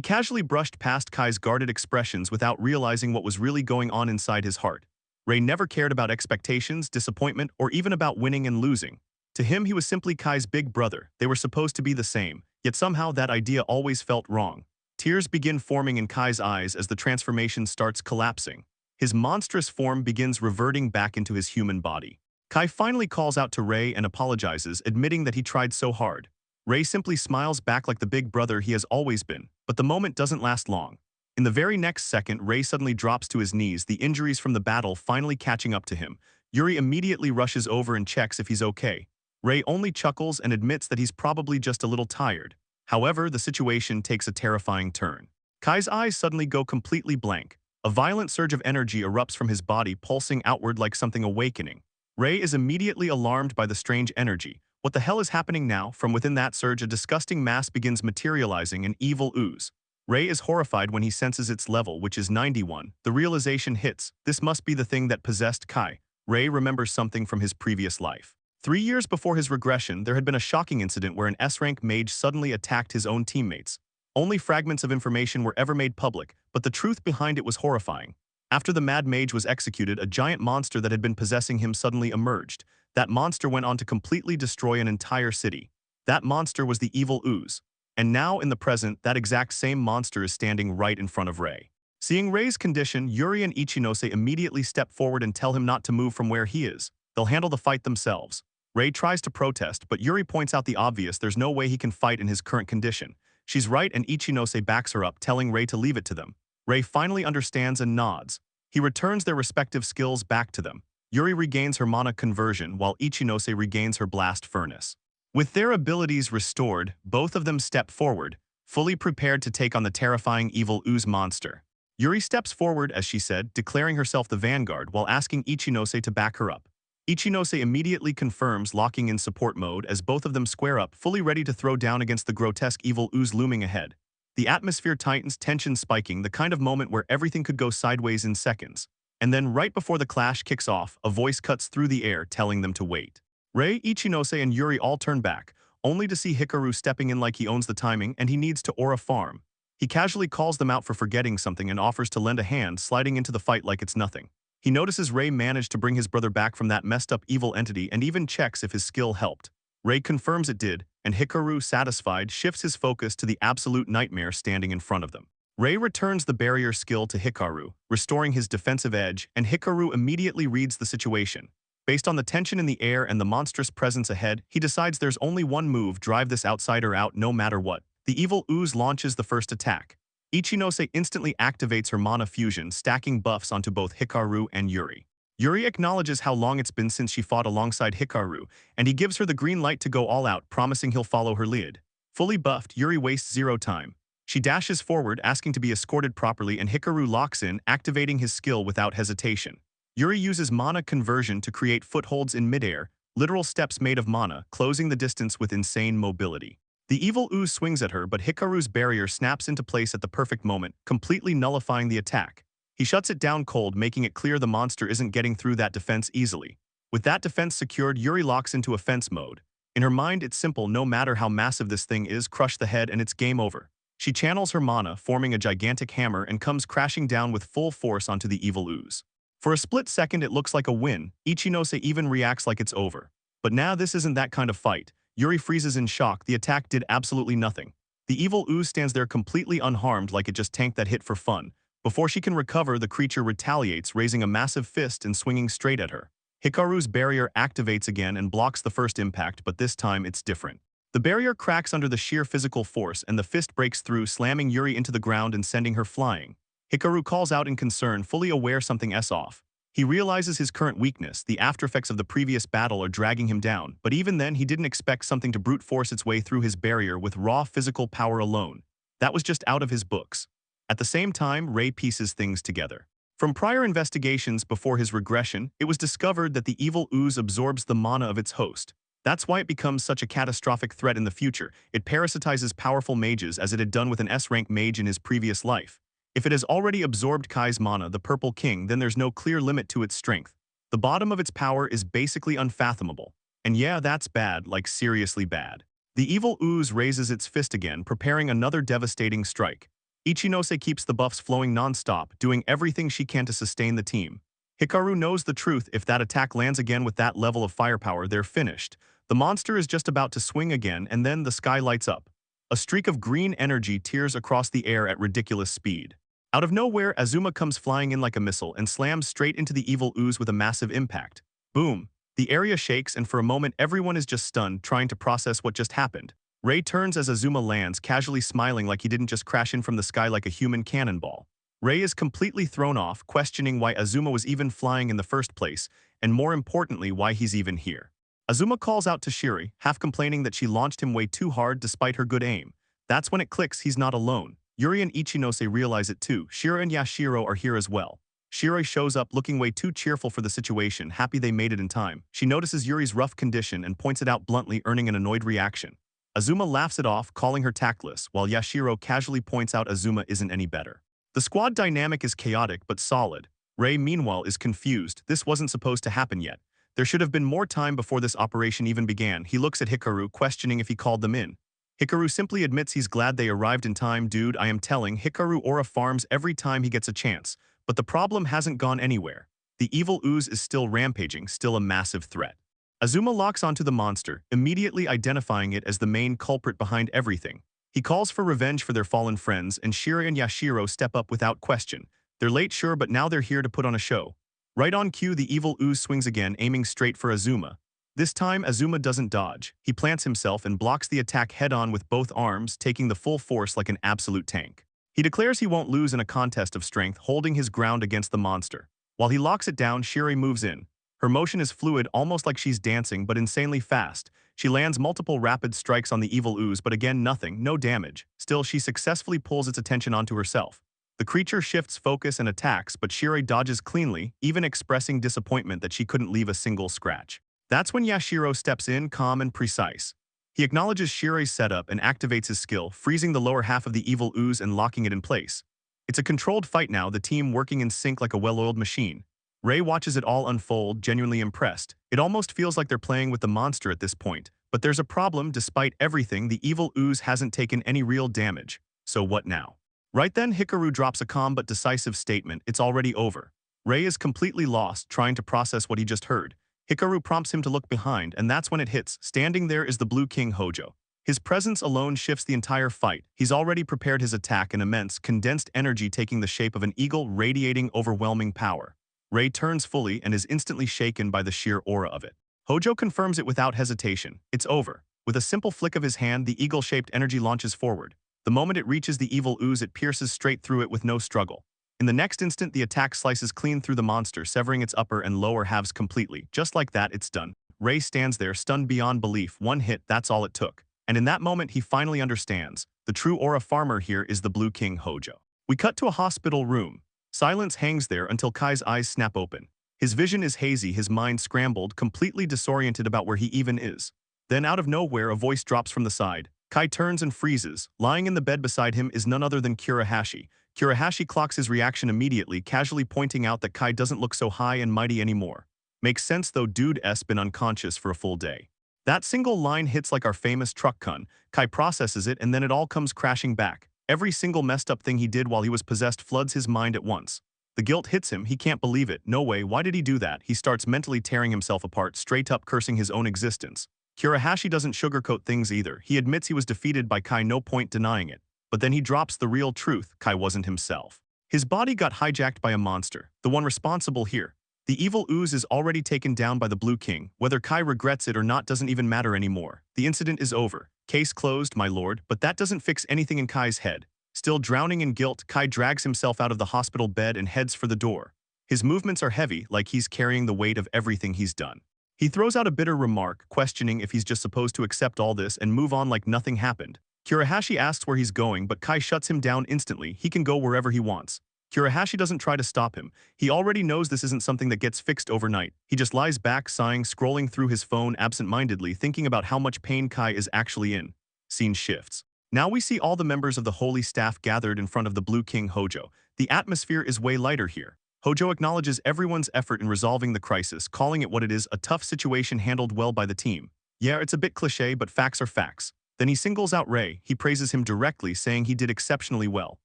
casually brushed past Kai's guarded expressions without realizing what was really going on inside his heart. Ray never cared about expectations, disappointment, or even about winning and losing. To him, he was simply Kai's big brother. They were supposed to be the same, yet somehow that idea always felt wrong. Tears begin forming in Kai's eyes as the transformation starts collapsing. His monstrous form begins reverting back into his human body. Kai finally calls out to Ray and apologizes, admitting that he tried so hard. Ray simply smiles back like the big brother he has always been, but the moment doesn't last long. In the very next second, Ray suddenly drops to his knees, the injuries from the battle finally catching up to him. Yuri immediately rushes over and checks if he's okay. Ray only chuckles and admits that he's probably just a little tired. However, the situation takes a terrifying turn. Kai's eyes suddenly go completely blank. A violent surge of energy erupts from his body, pulsing outward like something awakening. Ray is immediately alarmed by the strange energy. What the hell is happening now? From within that surge, a disgusting mass begins materializing, an evil ooze. Ray is horrified when he senses its level, which is 91. The realization hits. This must be the thing that possessed Kai. Ray remembers something from his previous life. 3 years before his regression, there had been a shocking incident where an S-rank mage suddenly attacked his own teammates. Only fragments of information were ever made public, but the truth behind it was horrifying. After the mad mage was executed, a giant monster that had been possessing him suddenly emerged. That monster went on to completely destroy an entire city. That monster was the evil ooze. And now, in the present, that exact same monster is standing right in front of Ray. Seeing Ray's condition, Yuri and Ichinose immediately step forward and tell him not to move from where he is. They'll handle the fight themselves. Ray tries to protest, but Yuri points out the obvious: there's no way he can fight in his current condition. She's right, and Ichinose backs her up, telling Ray to leave it to them. Ray finally understands and nods. He returns their respective skills back to them. Yuri regains her mana conversion, while Ichinose regains her blast furnace. With their abilities restored, both of them step forward, fully prepared to take on the terrifying evil ooze monster. Yuri steps forward, as she said, declaring herself the vanguard while asking Ichinose to back her up. Ichinose immediately confirms, locking in support mode as both of them square up, fully ready to throw down against the grotesque evil ooze looming ahead. The atmosphere tightens, tension spiking, the kind of moment where everything could go sideways in seconds. And then right before the clash kicks off, a voice cuts through the air telling them to wait. Ray, Ichinose, and Yuri all turn back, only to see Hikaru stepping in like he owns the timing and he needs to aura farm. He casually calls them out for forgetting something and offers to lend a hand, sliding into the fight like it's nothing. He notices Ray managed to bring his brother back from that messed up evil entity and even checks if his skill helped. Ray confirms it did, and Hikaru, satisfied, shifts his focus to the absolute nightmare standing in front of them. Ray returns the barrier skill to Hikaru, restoring his defensive edge, and Hikaru immediately reads the situation. Based on the tension in the air and the monstrous presence ahead, he decides there's only one move: drive this outsider out no matter what. The evil ooze launches the first attack. Ichinose instantly activates her mana fusion, stacking buffs onto both Hikaru and Yuri. Yuri acknowledges how long it's been since she fought alongside Hikaru, and he gives her the green light to go all out, promising he'll follow her lead. Fully buffed, Yuri wastes zero time. She dashes forward, asking to be escorted properly, and Hikaru locks in, activating his skill without hesitation. Yuri uses mana conversion to create footholds in midair, literal steps made of mana, closing the distance with insane mobility. The evil ooze swings at her, but Hikaru's barrier snaps into place at the perfect moment, completely nullifying the attack. He shuts it down cold, making it clear the monster isn't getting through that defense easily. With that defense secured, Yuri locks into offense mode. In her mind, it's simple: no matter how massive this thing is, crush the head and it's game over. She channels her mana, forming a gigantic hammer, and comes crashing down with full force onto the evil ooze. For a split second, it looks like a win. Ichinose even reacts like it's over. But now this isn't that kind of fight. Yuri freezes in shock. The attack did absolutely nothing. The evil ooze stands there completely unharmed, like it just tanked that hit for fun. Before she can recover, the creature retaliates, raising a massive fist and swinging straight at her. Hikaru's barrier activates again and blocks the first impact, but this time it's different. The barrier cracks under the sheer physical force, and the fist breaks through, slamming Yuri into the ground and sending her flying. Hikaru calls out in concern, fully aware something's off. He realizes his current weakness: the aftereffects of the previous battle are dragging him down, but even then he didn't expect something to brute force its way through his barrier with raw physical power alone. That was just out of his books. At the same time, Ray pieces things together. From prior investigations before his regression, it was discovered that the evil ooze absorbs the mana of its host. That's why it becomes such a catastrophic threat in the future. It parasitizes powerful mages, as it had done with an S-rank mage in his previous life. If it has already absorbed Kai's mana, the Purple King, then there's no clear limit to its strength. The bottom of its power is basically unfathomable. And yeah, that's bad, like seriously bad. The evil ooze raises its fist again, preparing another devastating strike. Ichinose keeps the buffs flowing non-stop, doing everything she can to sustain the team. Hikaru knows the truth: if that attack lands again with that level of firepower, they're finished. The monster is just about to swing again, and then the sky lights up. A streak of green energy tears across the air at ridiculous speed. Out of nowhere, Azuma comes flying in like a missile and slams straight into the evil ooze with a massive impact. Boom! The area shakes and for a moment everyone is just stunned, trying to process what just happened. Ray turns as Azuma lands, casually smiling like he didn't just crash in from the sky like a human cannonball. Ray is completely thrown off, questioning why Azuma was even flying in the first place, and more importantly, why he's even here. Azuma calls out to Shiri, half complaining that she launched him way too hard despite her good aim. That's when it clicks he's not alone. Yuri and Ichinose realize it too. Shira and Yashiro are here as well. Shiri shows up looking way too cheerful for the situation, happy they made it in time. She notices Yuri's rough condition and points it out bluntly, earning an annoyed reaction. Azuma laughs it off, calling her tactless, while Yashiro casually points out Azuma isn't any better. The squad dynamic is chaotic but solid. Ray, meanwhile, is confused. This wasn't supposed to happen yet. There should have been more time before this operation even began. He looks at Hikaru, questioning if he called them in. Hikaru simply admits he's glad they arrived in time. Dude, I am telling, Hikaru aura farms every time he gets a chance. But the problem hasn't gone anywhere. The evil ooze is still rampaging, still a massive threat. Azuma locks onto the monster, immediately identifying it as the main culprit behind everything. He calls for revenge for their fallen friends, and Shira and Yashiro step up without question. They're late, sure, but now they're here to put on a show. Right on cue, the evil ooze swings again, aiming straight for Azuma. This time, Azuma doesn't dodge. He plants himself and blocks the attack head-on with both arms, taking the full force like an absolute tank. He declares he won't lose in a contest of strength, holding his ground against the monster. While he locks it down, Shiri moves in. Her motion is fluid, almost like she's dancing, but insanely fast. She lands multiple rapid strikes on the evil ooze, but again nothing, no damage. Still, she successfully pulls its attention onto herself. The creature shifts focus and attacks, but Shiri dodges cleanly, even expressing disappointment that she couldn't leave a single scratch. That's when Yashiro steps in, calm and precise. He acknowledges Shiri's setup and activates his skill, freezing the lower half of the evil ooze and locking it in place. It's a controlled fight now, the team working in sync like a well-oiled machine. Ray watches it all unfold, genuinely impressed. It almost feels like they're playing with the monster at this point. But there's a problem. Despite everything, the evil ooze hasn't taken any real damage. So what now? Right then, Hikaru drops a calm but decisive statement. It's already over. Ray is completely lost, trying to process what he just heard. Hikaru prompts him to look behind, and that's when it hits. Standing there is the Blue King Hojo. His presence alone shifts the entire fight. He's already prepared his attack, an immense, condensed energy taking the shape of an eagle, radiating overwhelming power. Ray turns fully and is instantly shaken by the sheer aura of it. Hojo confirms it without hesitation. It's over. With a simple flick of his hand, the eagle-shaped energy launches forward. The moment it reaches the evil ooze, it pierces straight through it with no struggle. In the next instant, the attack slices clean through the monster, severing its upper and lower halves completely. Just like that, it's done. Ray stands there, stunned beyond belief. One hit, that's all it took. And in that moment, he finally understands. The true aura farmer here is the Blue King Hojo. We cut to a hospital room. Silence hangs there until Kai's eyes snap open. His vision is hazy, his mind scrambled, completely disoriented about where he even is. Then out of nowhere, a voice drops from the side. Kai turns and freezes. Lying in the bed beside him is none other than Kurahashi. Kurahashi clocks his reaction immediately, casually pointing out that Kai doesn't look so high and mighty anymore. Makes sense though, dude's been unconscious for a full day. That single line hits like our famous truck kun. Kai processes it and then it all comes crashing back. Every single messed up thing he did while he was possessed floods his mind at once. The guilt hits him, he can't believe it. No way, why did he do that? He starts mentally tearing himself apart, straight up cursing his own existence. Kurahashi doesn't sugarcoat things either. He admits he was defeated by Kai, no point denying it. But then he drops the real truth. Kai wasn't himself. His body got hijacked by a monster, the one responsible here. The evil ooze is already taken down by the Blue King. Whether Kai regrets it or not doesn't even matter anymore. The incident is over. Case closed, my lord, but that doesn't fix anything in Kai's head. Still drowning in guilt, Kai drags himself out of the hospital bed and heads for the door. His movements are heavy, like he's carrying the weight of everything he's done. He throws out a bitter remark, questioning if he's just supposed to accept all this and move on like nothing happened. Kurahashi asks where he's going, but Kai shuts him down instantly. He can go wherever he wants. Kurahashi doesn't try to stop him. He already knows this isn't something that gets fixed overnight. He just lies back, sighing, scrolling through his phone absent-mindedly, thinking about how much pain Kai is actually in. Scene shifts. Now we see all the members of the holy staff gathered in front of the Blue King Hojo. The atmosphere is way lighter here. Hojo acknowledges everyone's effort in resolving the crisis, calling it what it is, a tough situation handled well by the team. Yeah, it's a bit cliché, but facts are facts. Then he singles out Ray. He praises him directly, saying he did exceptionally well.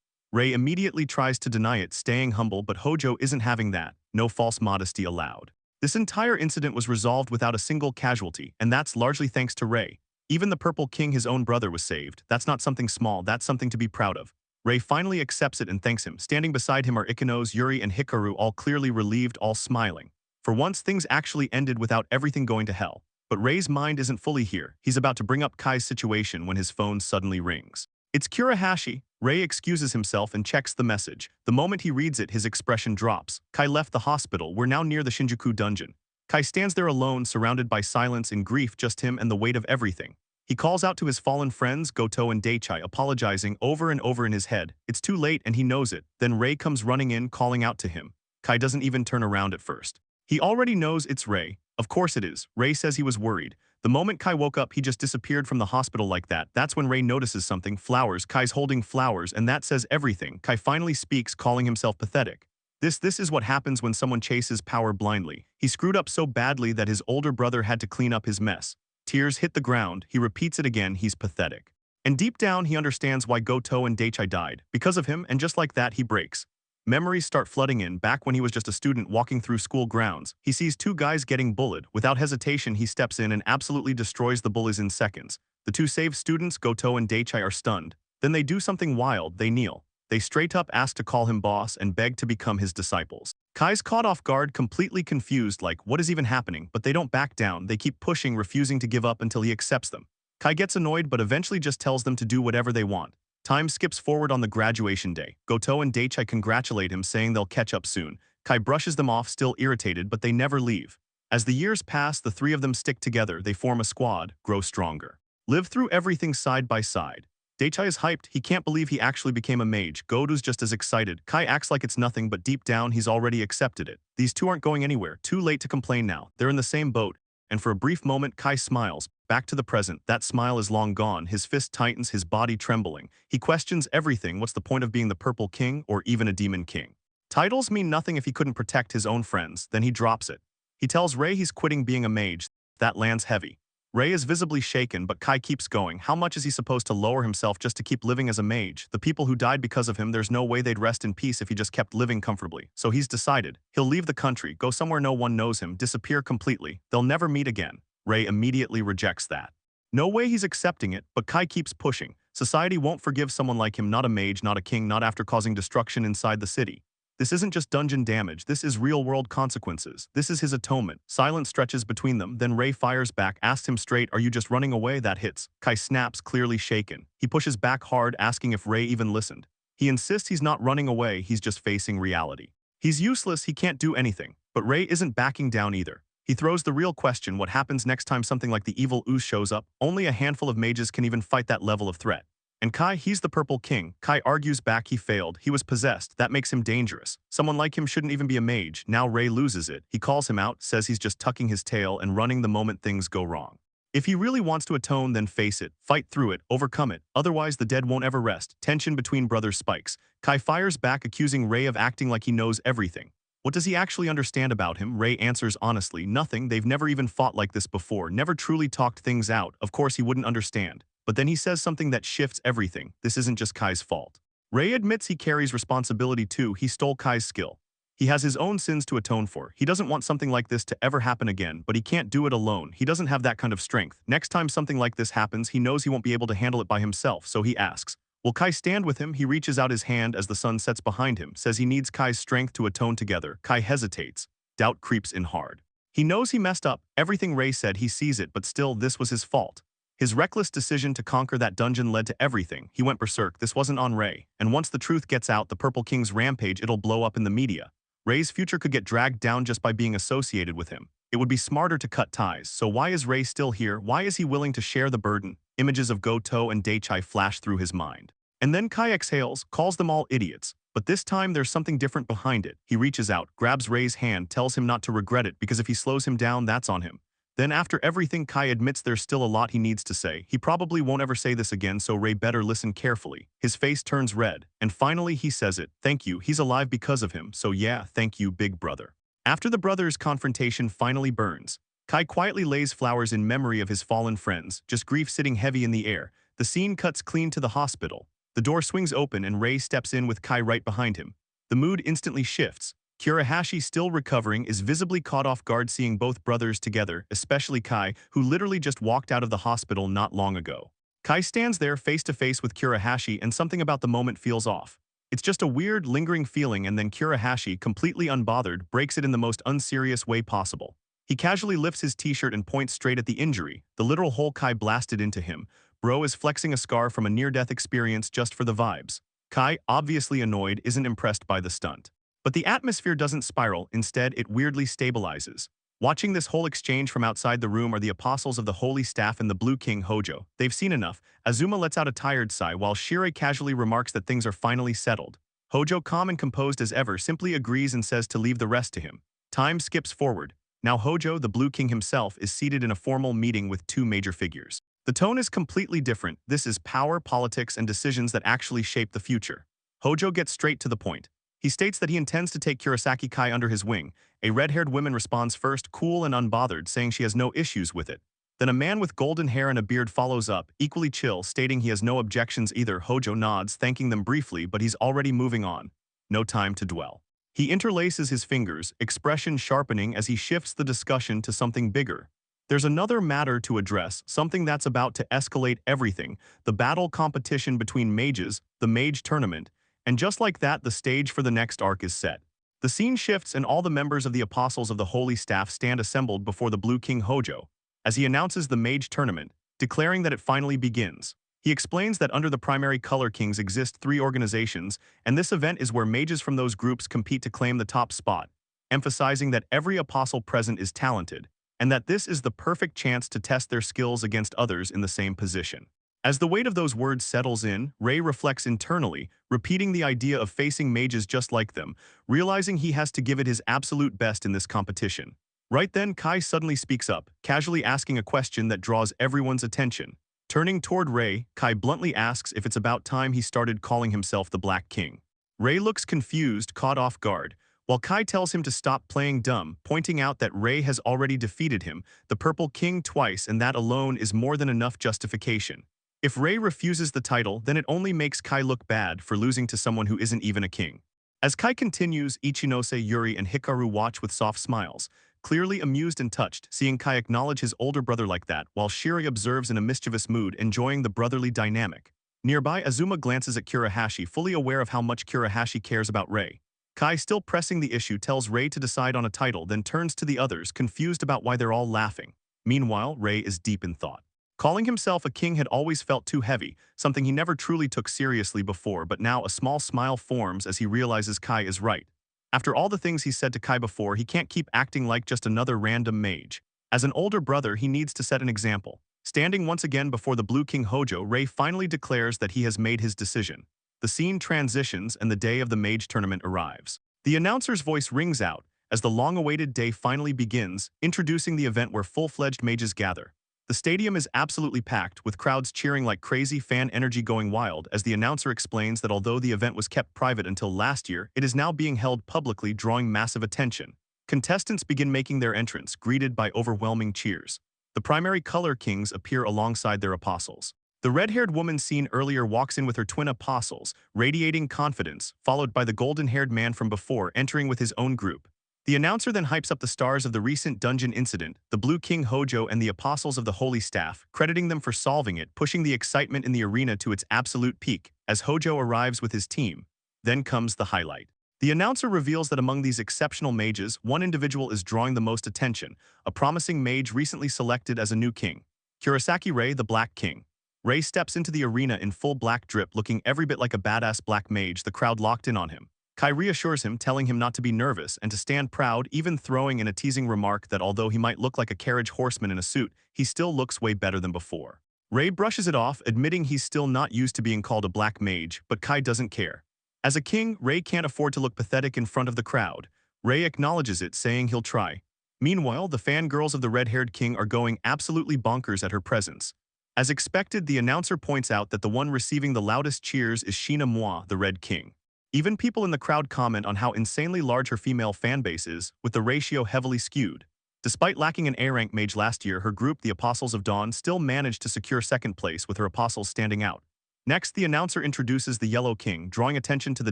Ray immediately tries to deny it, staying humble, but Hojo isn't having that. No false modesty allowed. This entire incident was resolved without a single casualty, and that's largely thanks to Ray. Even the Purple King, his own brother, was saved. That's not something small, that's something to be proud of. Ray finally accepts it and thanks him. Standing beside him are Ikanos, Yuri, and Hikaru, all clearly relieved, all smiling. For once, things actually ended without everything going to hell. But Ray's mind isn't fully here. He's about to bring up Kai's situation when his phone suddenly rings. It's Kurahashi. Ray excuses himself and checks the message. The moment he reads it, his expression drops. Kai left the hospital. We're now near the Shinjuku dungeon. Kai stands there alone, surrounded by silence and grief, just him and the weight of everything. He calls out to his fallen friends, Goto and Daichai, apologizing over and over in his head. It's too late and he knows it. Then Ray comes running in, calling out to him. Kai doesn't even turn around at first. He already knows it's Ray. Of course it is. Ray says he was worried. The moment Kai woke up, he just disappeared from the hospital like that. That's when Ray notices something. Flowers. Kai's holding flowers, and that says everything. Kai finally speaks, calling himself pathetic. This is what happens when someone chases power blindly. He screwed up so badly that his older brother had to clean up his mess. Tears hit the ground. He repeats it again. He's pathetic. And deep down, he understands why Goto and Daichai died. Because of him, and just like that, he breaks. Memories start flooding in. Back when he was just a student walking through school grounds, he sees two guys getting bullied. Without hesitation, he steps in and absolutely destroys the bullies in seconds. The two saved students, Goto and Daichai, are stunned. Then they do something wild. They kneel. They straight up ask to call him boss and beg to become his disciples. Kai's caught off guard, completely confused, like, what is even happening? But they don't back down. They keep pushing, refusing to give up until he accepts them. Kai gets annoyed but eventually just tells them to do whatever they want. Time skips forward on the graduation day. Goto and Daichai congratulate him, saying they'll catch up soon. Kai brushes them off, still irritated, but they never leave. As the years pass, the three of them stick together. They form a squad, grow stronger. Live through everything side by side. Daichai is hyped. He can't believe he actually became a mage. Goto's just as excited. Kai acts like it's nothing, but deep down, he's already accepted it. These two aren't going anywhere. Too late to complain now. They're in the same boat. And for a brief moment, Kai smiles. Back to the present. That smile is long gone. His fist tightens, his body trembling. He questions everything. What's the point of being the Purple King or even a Demon King? Titles mean nothing if he couldn't protect his own friends. Then he drops it. He tells Ray he's quitting being a mage. That lands heavy. Ray is visibly shaken, but Kai keeps going. How much is he supposed to lower himself just to keep living as a mage? The people who died because of him, there's no way they'd rest in peace if he just kept living comfortably. So he's decided. He'll leave the country, go somewhere no one knows him, disappear completely. They'll never meet again. Ray immediately rejects that. No way he's accepting it, but Kai keeps pushing. Society won't forgive someone like him, not a mage, not a king, not after causing destruction inside the city. This isn't just dungeon damage, this is real-world consequences. This is his atonement. Silence stretches between them, then Ray fires back, asks him straight, are you just running away? That hits. Kai snaps, clearly shaken. He pushes back hard, asking if Ray even listened. He insists he's not running away, he's just facing reality. He's useless, he can't do anything. But Ray isn't backing down either. He throws the real question, what happens next time something like the evil ooze shows up? Only a handful of mages can even fight that level of threat. And Kai, he's the Purple King. Kai argues back he failed. He was possessed. That makes him dangerous. Someone like him shouldn't even be a mage. Now Ray loses it. He calls him out, says he's just tucking his tail and running the moment things go wrong. If he really wants to atone, then face it, fight through it, overcome it. Otherwise, the dead won't ever rest. Tension between brothers spikes. Kai fires back, accusing Ray of acting like he knows everything. What does he actually understand about him? Ray answers honestly, nothing. They've never even fought like this before, never truly talked things out. Of course he wouldn't understand. But then he says something that shifts everything. This isn't just Kai's fault. Ray admits he carries responsibility too. He stole Kai's skill. He has his own sins to atone for. He doesn't want something like this to ever happen again, but he can't do it alone. He doesn't have that kind of strength. Next time something like this happens, he knows he won't be able to handle it by himself, so he asks, will Kai stand with him? He reaches out his hand as the sun sets behind him, says he needs Kai's strength to atone together. Kai hesitates. Doubt creeps in hard. He knows he messed up. Everything Ray said, he sees it, but still, this was his fault. His reckless decision to conquer that dungeon led to everything. He went berserk. This wasn't on Ray. And once the truth gets out, the Purple King's rampage, it'll blow up in the media. Ray's future could get dragged down just by being associated with him. It would be smarter to cut ties. So why is Ray still here? Why is he willing to share the burden? Images of Goto and Daichai flash through his mind. And then Kai exhales, calls them all idiots. But this time there's something different behind it. He reaches out, grabs Ray's hand, tells him not to regret it because if he slows him down, that's on him. Then after everything, Kai admits there's still a lot he needs to say. He probably won't ever say this again, so Ray better listen carefully. His face turns red, and finally he says it. Thank you, he's alive because of him, so yeah, thank you, big brother. After the brothers' confrontation finally burns, Kai quietly lays flowers in memory of his fallen friends, just grief sitting heavy in the air. The scene cuts clean to the hospital. The door swings open and Ray steps in with Kai right behind him. The mood instantly shifts. Kurahashi, still recovering, is visibly caught off guard seeing both brothers together, especially Kai, who literally just walked out of the hospital not long ago. Kai stands there face to face with Kurahashi and something about the moment feels off. It's just a weird, lingering feeling and then Kurahashi, completely unbothered, breaks it in the most unserious way possible. He casually lifts his t-shirt and points straight at the injury, the literal hole Kai blasted into him. Bro is flexing a scar from a near-death experience just for the vibes. Kai, obviously annoyed, isn't impressed by the stunt. But the atmosphere doesn't spiral, instead it weirdly stabilizes. Watching this whole exchange from outside the room are the apostles of the Holy Staff and the Blue King Hojo. They've seen enough. Azuma lets out a tired sigh while Shirei casually remarks that things are finally settled. Hojo, calm and composed as ever, simply agrees and says to leave the rest to him. Time skips forward. Now Hojo, the Blue King himself, is seated in a formal meeting with two major figures. The tone is completely different. This is power, politics, and decisions that actually shape the future. Hojo gets straight to the point. He states that he intends to take Kurosaki Kai under his wing. A red-haired woman responds first, cool and unbothered, saying she has no issues with it. Then a man with golden hair and a beard follows up, equally chill, stating he has no objections either. Hojo nods, thanking them briefly, but he's already moving on. No time to dwell. He interlaces his fingers, expression sharpening as he shifts the discussion to something bigger. There's another matter to address, something that's about to escalate everything, the battle competition between mages, the Mage tournament, and just like that, the stage for the next arc is set. The scene shifts and all the members of the Apostles of the Holy Staff stand assembled before the Blue King Hojo, as he announces the Mage tournament, declaring that it finally begins. He explains that under the primary Color Kings exist 3 organizations, and this event is where mages from those groups compete to claim the top spot, emphasizing that every apostle present is talented, and that this is the perfect chance to test their skills against others in the same position. As the weight of those words settles in, Rei reflects internally, repeating the idea of facing mages just like them, realizing he has to give it his absolute best in this competition. Right then, Kai suddenly speaks up, casually asking a question that draws everyone's attention. Turning toward Rei, Kai bluntly asks if it's about time he started calling himself the Black King. Rei looks confused, caught off guard, while Kai tells him to stop playing dumb, pointing out that Rei has already defeated him, the Purple King, twice, and that alone is more than enough justification. If Rei refuses the title, then it only makes Kai look bad for losing to someone who isn't even a king. As Kai continues, Ichinose, Yuri, and Hikaru watch with soft smiles, clearly amused and touched, seeing Kai acknowledge his older brother like that, while Shirei observes in a mischievous mood, enjoying the brotherly dynamic. Nearby, Azuma glances at Kurahashi, fully aware of how much Kurahashi cares about Rei. Kai, still pressing the issue, tells Rei to decide on a title, then turns to the others, confused about why they're all laughing. Meanwhile, Rei is deep in thought. Calling himself a king had always felt too heavy, something he never truly took seriously before, but now a small smile forms as he realizes Kai is right. After all the things he said to Kai before, he can't keep acting like just another random mage. As an older brother, he needs to set an example. Standing once again before the Blue King Hojo, Rei finally declares that he has made his decision. The scene transitions and the day of the Mage tournament arrives. The announcer's voice rings out as the long-awaited day finally begins, introducing the event where full-fledged mages gather. The stadium is absolutely packed, with crowds cheering like crazy, fan energy going wild as the announcer explains that although the event was kept private until last year, it is now being held publicly, drawing massive attention. Contestants begin making their entrance, greeted by overwhelming cheers. The primary Color Kings appear alongside their apostles. The red-haired woman seen earlier walks in with her twin apostles, radiating confidence, followed by the golden-haired man from before entering with his own group. The announcer then hypes up the stars of the recent dungeon incident, the Blue King Hojo and the Apostles of the Holy Staff, crediting them for solving it, pushing the excitement in the arena to its absolute peak. As Hojo arrives with his team, then comes the highlight. The announcer reveals that among these exceptional mages, one individual is drawing the most attention, a promising mage recently selected as a new king. Kurosaki Rei, the Black King. Rei steps into the arena in full black drip, looking every bit like a badass black mage, the crowd locked in on him. Kai reassures him, telling him not to be nervous and to stand proud, even throwing in a teasing remark that although he might look like a carriage horseman in a suit, he still looks way better than before. Rei brushes it off, admitting he's still not used to being called a black mage, but Kai doesn't care. As a king, Rei can't afford to look pathetic in front of the crowd. Rei acknowledges it, saying he'll try. Meanwhile, the fangirls of the red-haired king are going absolutely bonkers at her presence. As expected, the announcer points out that the one receiving the loudest cheers is Shina Moi, the Red King. Even people in the crowd comment on how insanely large her female fanbase is, with the ratio heavily skewed. Despite lacking an A-rank mage last year, her group, the Apostles of Dawn, still managed to secure second place, with her apostles standing out. Next, the announcer introduces the Yellow King, drawing attention to the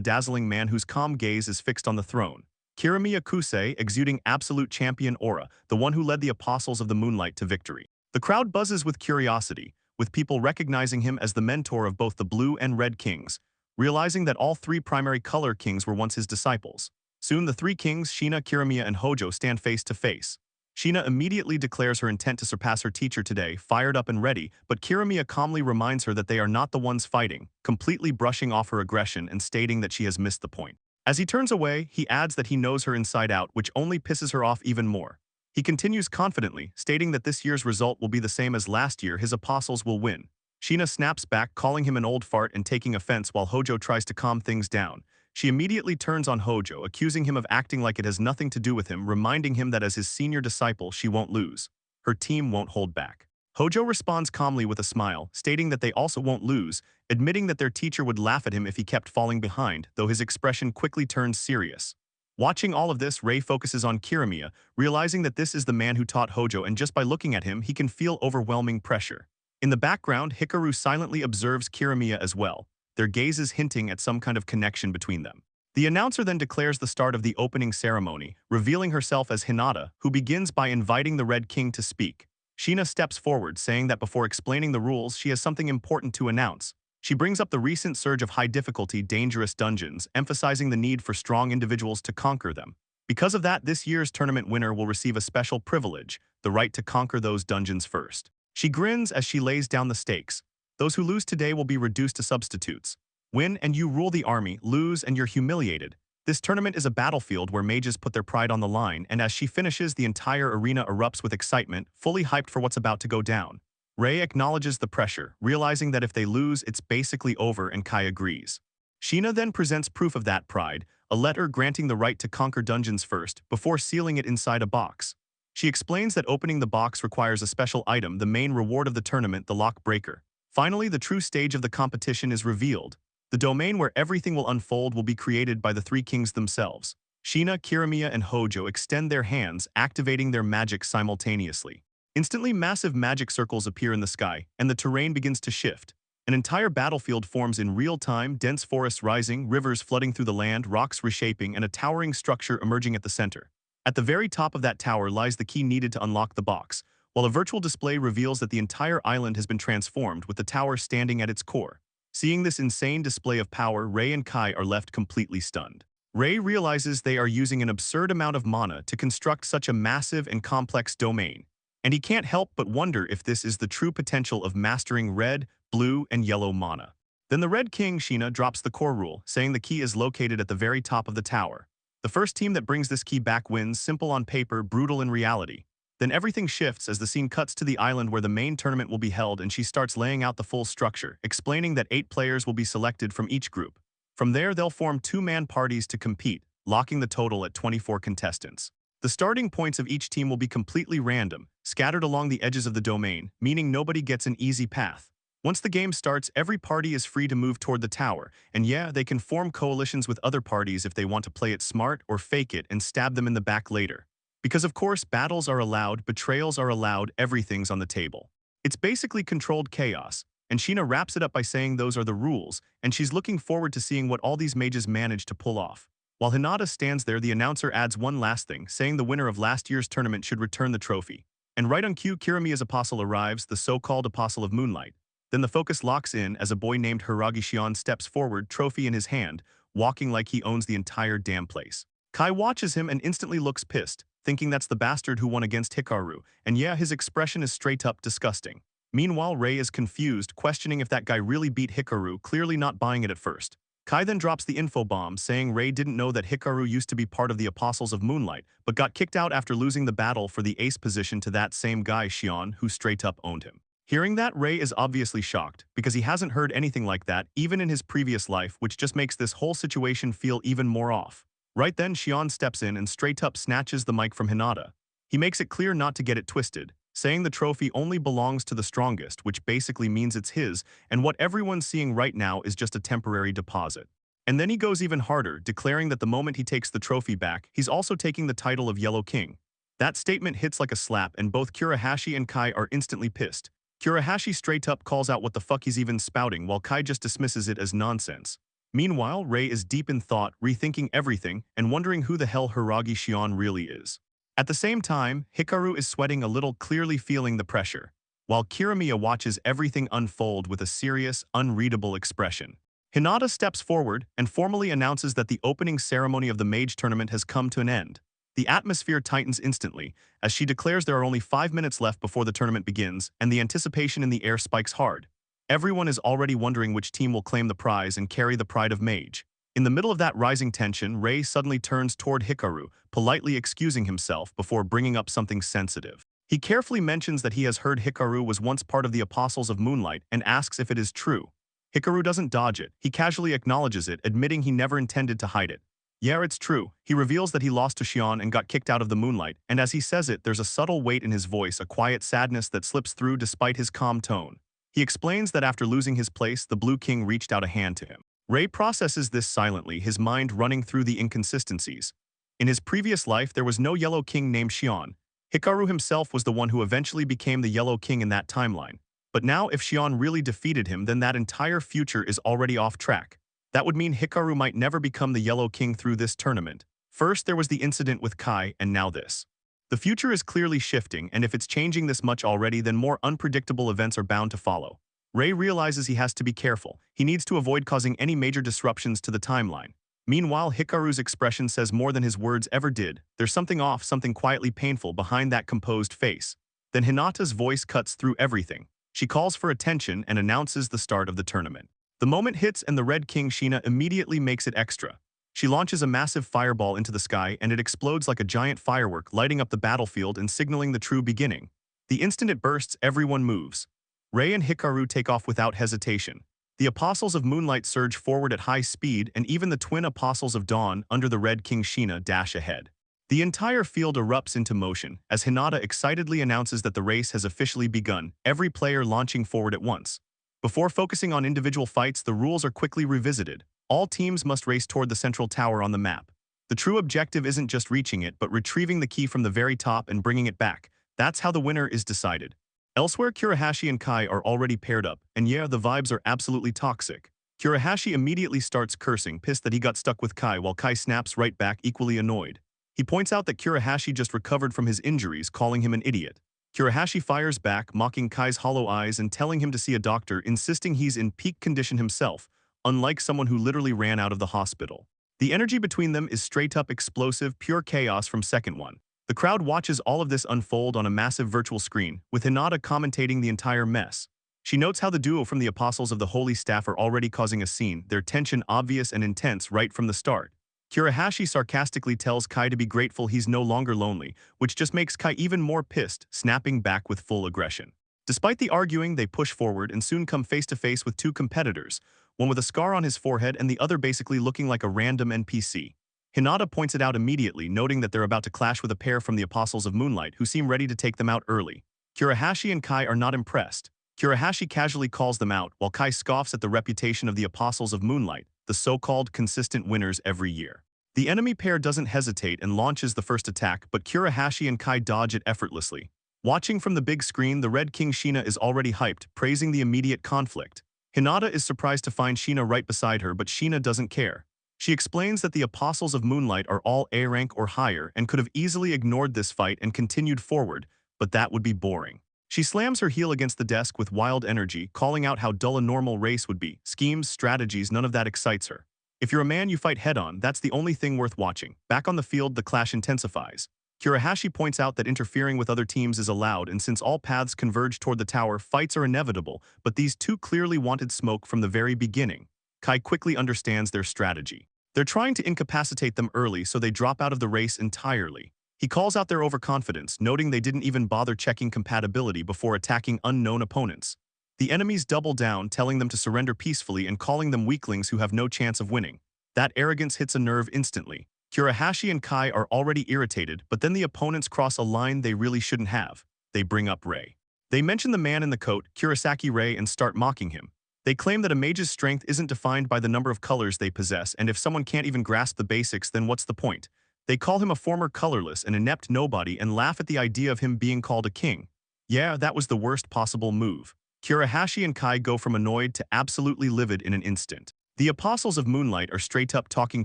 dazzling man whose calm gaze is fixed on the throne. Kirimiya Kusei, exuding absolute champion aura, the one who led the Apostles of the Moonlight to victory. The crowd buzzes with curiosity, with people recognizing him as the mentor of both the Blue and Red Kings, realizing that all three primary color kings were once his disciples. Soon the three kings, Shina, Kirimiya, and Hojo, stand face to face. Shina immediately declares her intent to surpass her teacher today, fired up and ready, but Kirimiya calmly reminds her that they are not the ones fighting, completely brushing off her aggression and stating that she has missed the point. As he turns away, he adds that he knows her inside out, which only pisses her off even more. He continues confidently, stating that this year's result will be the same as last year, his apostles will win. Shina snaps back, calling him an old fart and taking offense while Hojo tries to calm things down. She immediately turns on Hojo, accusing him of acting like it has nothing to do with him, reminding him that as his senior disciple, she won't lose. Her team won't hold back. Hojo responds calmly with a smile, stating that they also won't lose, admitting that their teacher would laugh at him if he kept falling behind, though his expression quickly turns serious. Watching all of this, Rei focuses on Kirimiya, realizing that this is the man who taught Hojo, and just by looking at him, he can feel overwhelming pressure. In the background, Hikaru silently observes Kirimiya as well, their gazes hinting at some kind of connection between them. The announcer then declares the start of the opening ceremony, revealing herself as Hinata, who begins by inviting the Red King to speak. Shina steps forward, saying that before explaining the rules, she has something important to announce. She brings up the recent surge of high-difficulty, dangerous dungeons, emphasizing the need for strong individuals to conquer them. Because of that, this year's tournament winner will receive a special privilege, the right to conquer those dungeons first. She grins as she lays down the stakes. Those who lose today will be reduced to substitutes. Win and you rule the army, lose and you're humiliated. This tournament is a battlefield where mages put their pride on the line, and as she finishes, the entire arena erupts with excitement, fully hyped for what's about to go down. Rei acknowledges the pressure, realizing that if they lose, it's basically over, and Kai agrees. Shina then presents proof of that pride, a letter granting the right to conquer dungeons first, before sealing it inside a box. She explains that opening the box requires a special item, the main reward of the tournament, the lock breaker. Finally, the true stage of the competition is revealed. The domain where everything will unfold will be created by the three kings themselves. Shina, Kirimiya, and Hojo extend their hands, activating their magic simultaneously. Instantly, massive magic circles appear in the sky, and the terrain begins to shift. An entire battlefield forms in real time, dense forests rising, rivers flooding through the land, rocks reshaping, and a towering structure emerging at the center. At the very top of that tower lies the key needed to unlock the box, while a virtual display reveals that the entire island has been transformed, with the tower standing at its core. Seeing this insane display of power, Rei and Kai are left completely stunned. Rei realizes they are using an absurd amount of mana to construct such a massive and complex domain, and he can't help but wonder if this is the true potential of mastering red, blue, and yellow mana. Then the Red King, Shina, drops the core rule, saying the key is located at the very top of the tower. The first team that brings this key back wins, simple on paper, brutal in reality. Then everything shifts as the scene cuts to the island where the main tournament will be held, and she starts laying out the full structure, explaining that 8 players will be selected from each group. From there, they'll form 2-man parties to compete, locking the total at 24 contestants. The starting points of each team will be completely random, scattered along the edges of the domain, meaning nobody gets an easy path. Once the game starts, every party is free to move toward the tower, and yeah, they can form coalitions with other parties if they want to play it smart or fake it and stab them in the back later. Because of course, battles are allowed, betrayals are allowed, everything's on the table. It's basically controlled chaos, and Shina wraps it up by saying those are the rules, and she's looking forward to seeing what all these mages manage to pull off. While Hinata stands there, the announcer adds one last thing, saying the winner of last year's tournament should return the trophy. And right on cue, Kirimiya's apostle arrives, the so-called Apostle of Moonlight. Then the focus locks in as a boy named Hiragi Shion steps forward, trophy in his hand, walking like he owns the entire damn place. Kai watches him and instantly looks pissed, thinking that's the bastard who won against Hikaru, and yeah, his expression is straight up disgusting. Meanwhile, Rei is confused, questioning if that guy really beat Hikaru, clearly not buying it at first. Kai then drops the info bomb, saying Rei didn't know that Hikaru used to be part of the Apostles of Moonlight, but got kicked out after losing the battle for the ace position to that same guy Shion, who straight up owned him. Hearing that, Rei is obviously shocked, because he hasn't heard anything like that even in his previous life, which just makes this whole situation feel even more off. Right then, Shion steps in and straight up snatches the mic from Hinata. He makes it clear not to get it twisted, saying the trophy only belongs to the strongest, which basically means it's his, and what everyone's seeing right now is just a temporary deposit. And then he goes even harder, declaring that the moment he takes the trophy back, he's also taking the title of Yellow King. That statement hits like a slap, and both Kurahashi and Kai are instantly pissed. Kurahashi straight up calls out what the fuck he's even spouting, while Kai just dismisses it as nonsense. Meanwhile, Rei is deep in thought, rethinking everything, and wondering who the hell Hiragi Shion really is. At the same time, Hikaru is sweating a little, clearly feeling the pressure. while Kirimiya watches everything unfold with a serious, unreadable expression. Hinata steps forward and formally announces that the opening ceremony of the Mage tournament has come to an end. The atmosphere tightens instantly, as she declares there are only 5 minutes left before the tournament begins, and the anticipation in the air spikes hard. Everyone is already wondering which team will claim the prize and carry the pride of Mage. In the middle of that rising tension, Rei suddenly turns toward Hikaru, politely excusing himself before bringing up something sensitive. He carefully mentions that he has heard Hikaru was once part of the Apostles of Moonlight and asks if it is true. Hikaru doesn't dodge it, he casually acknowledges it, admitting he never intended to hide it. Yeah, it's true. He reveals that he lost to Xion and got kicked out of the Moonlight, and as he says it, there's a subtle weight in his voice, a quiet sadness that slips through despite his calm tone. He explains that after losing his place, the Blue King reached out a hand to him. Rei processes this silently, his mind running through the inconsistencies. In his previous life, there was no Yellow King named Xion. Hikaru himself was the one who eventually became the Yellow King in that timeline. But now if Xion really defeated him, then that entire future is already off track. That would mean Hikaru might never become the Yellow King through this tournament. First there was the incident with Kai, and now this. The future is clearly shifting, and if it's changing this much already, then more unpredictable events are bound to follow. Rei realizes he has to be careful. He needs to avoid causing any major disruptions to the timeline. Meanwhile, Hikaru's expression says more than his words ever did. There's something off, something quietly painful behind that composed face. Then Hinata's voice cuts through everything. She calls for attention and announces the start of the tournament. The moment hits and the Red King Sheena immediately makes it extra. She launches a massive fireball into the sky and it explodes like a giant firework, lighting up the battlefield and signaling the true beginning. The instant it bursts, everyone moves. Rei and Hikaru take off without hesitation. The Apostles of Moonlight surge forward at high speed, and even the twin Apostles of Dawn under the Red King Sheena dash ahead. The entire field erupts into motion as Hinata excitedly announces that the race has officially begun, every player launching forward at once. Before focusing on individual fights, the rules are quickly revisited. All teams must race toward the central tower on the map. The true objective isn't just reaching it, but retrieving the key from the very top and bringing it back. That's how the winner is decided. Elsewhere, Kurahashi and Kai are already paired up, and yeah, the vibes are absolutely toxic. Kurahashi immediately starts cursing, pissed that he got stuck with Kai, while Kai snaps right back, equally annoyed. He points out that Kurahashi just recovered from his injuries, calling him an idiot. Kurahashi fires back, mocking Kai's hollow eyes and telling him to see a doctor, insisting he's in peak condition himself, unlike someone who literally ran out of the hospital. The energy between them is straight-up explosive, pure chaos from second one. The crowd watches all of this unfold on a massive virtual screen, with Hinata commentating the entire mess. She notes how the duo from the Apostles of the Holy Staff are already causing a scene, their tension obvious and intense right from the start. Kurahashi sarcastically tells Kai to be grateful he's no longer lonely, which just makes Kai even more pissed, snapping back with full aggression. Despite the arguing, they push forward and soon come face to face with two competitors, one with a scar on his forehead and the other basically looking like a random NPC. Hinata points it out immediately, noting that they're about to clash with a pair from the Apostles of Moonlight who seem ready to take them out early. Kurahashi and Kai are not impressed. Kurahashi casually calls them out, while Kai scoffs at the reputation of the Apostles of Moonlight, the so-called consistent winners every year. The enemy pair doesn't hesitate and launches the first attack, but Kurahashi and Kai dodge it effortlessly. Watching from the big screen, the Red King Sheena is already hyped, praising the immediate conflict. Hinata is surprised to find Sheena right beside her, but Sheena doesn't care. She explains that the Apostles of Moonlight are all A rank or higher and could have easily ignored this fight and continued forward, but that would be boring. She slams her heel against the desk with wild energy, calling out how dull a normal race would be. Schemes, strategies, none of that excites her. If you're a man, you fight head-on, that's the only thing worth watching. Back on the field, the clash intensifies. Kurahashi points out that interfering with other teams is allowed, and since all paths converge toward the tower, fights are inevitable, but these two clearly wanted smoke from the very beginning. Kai quickly understands their strategy. They're trying to incapacitate them early so they drop out of the race entirely. He calls out their overconfidence, noting they didn't even bother checking compatibility before attacking unknown opponents. The enemies double down, telling them to surrender peacefully and calling them weaklings who have no chance of winning. That arrogance hits a nerve instantly. Kurahashi and Kai are already irritated, but then the opponents cross a line they really shouldn't have. They bring up Rei. They mention the man in the coat, Kurosaki Rei, and start mocking him. They claim that a mage's strength isn't defined by the number of colors they possess, and if someone can't even grasp the basics, then what's the point? They call him a former colorless and inept nobody and laugh at the idea of him being called a king. Yeah, that was the worst possible move. Kurahashi and Kai go from annoyed to absolutely livid in an instant. The Apostles of Moonlight are straight up talking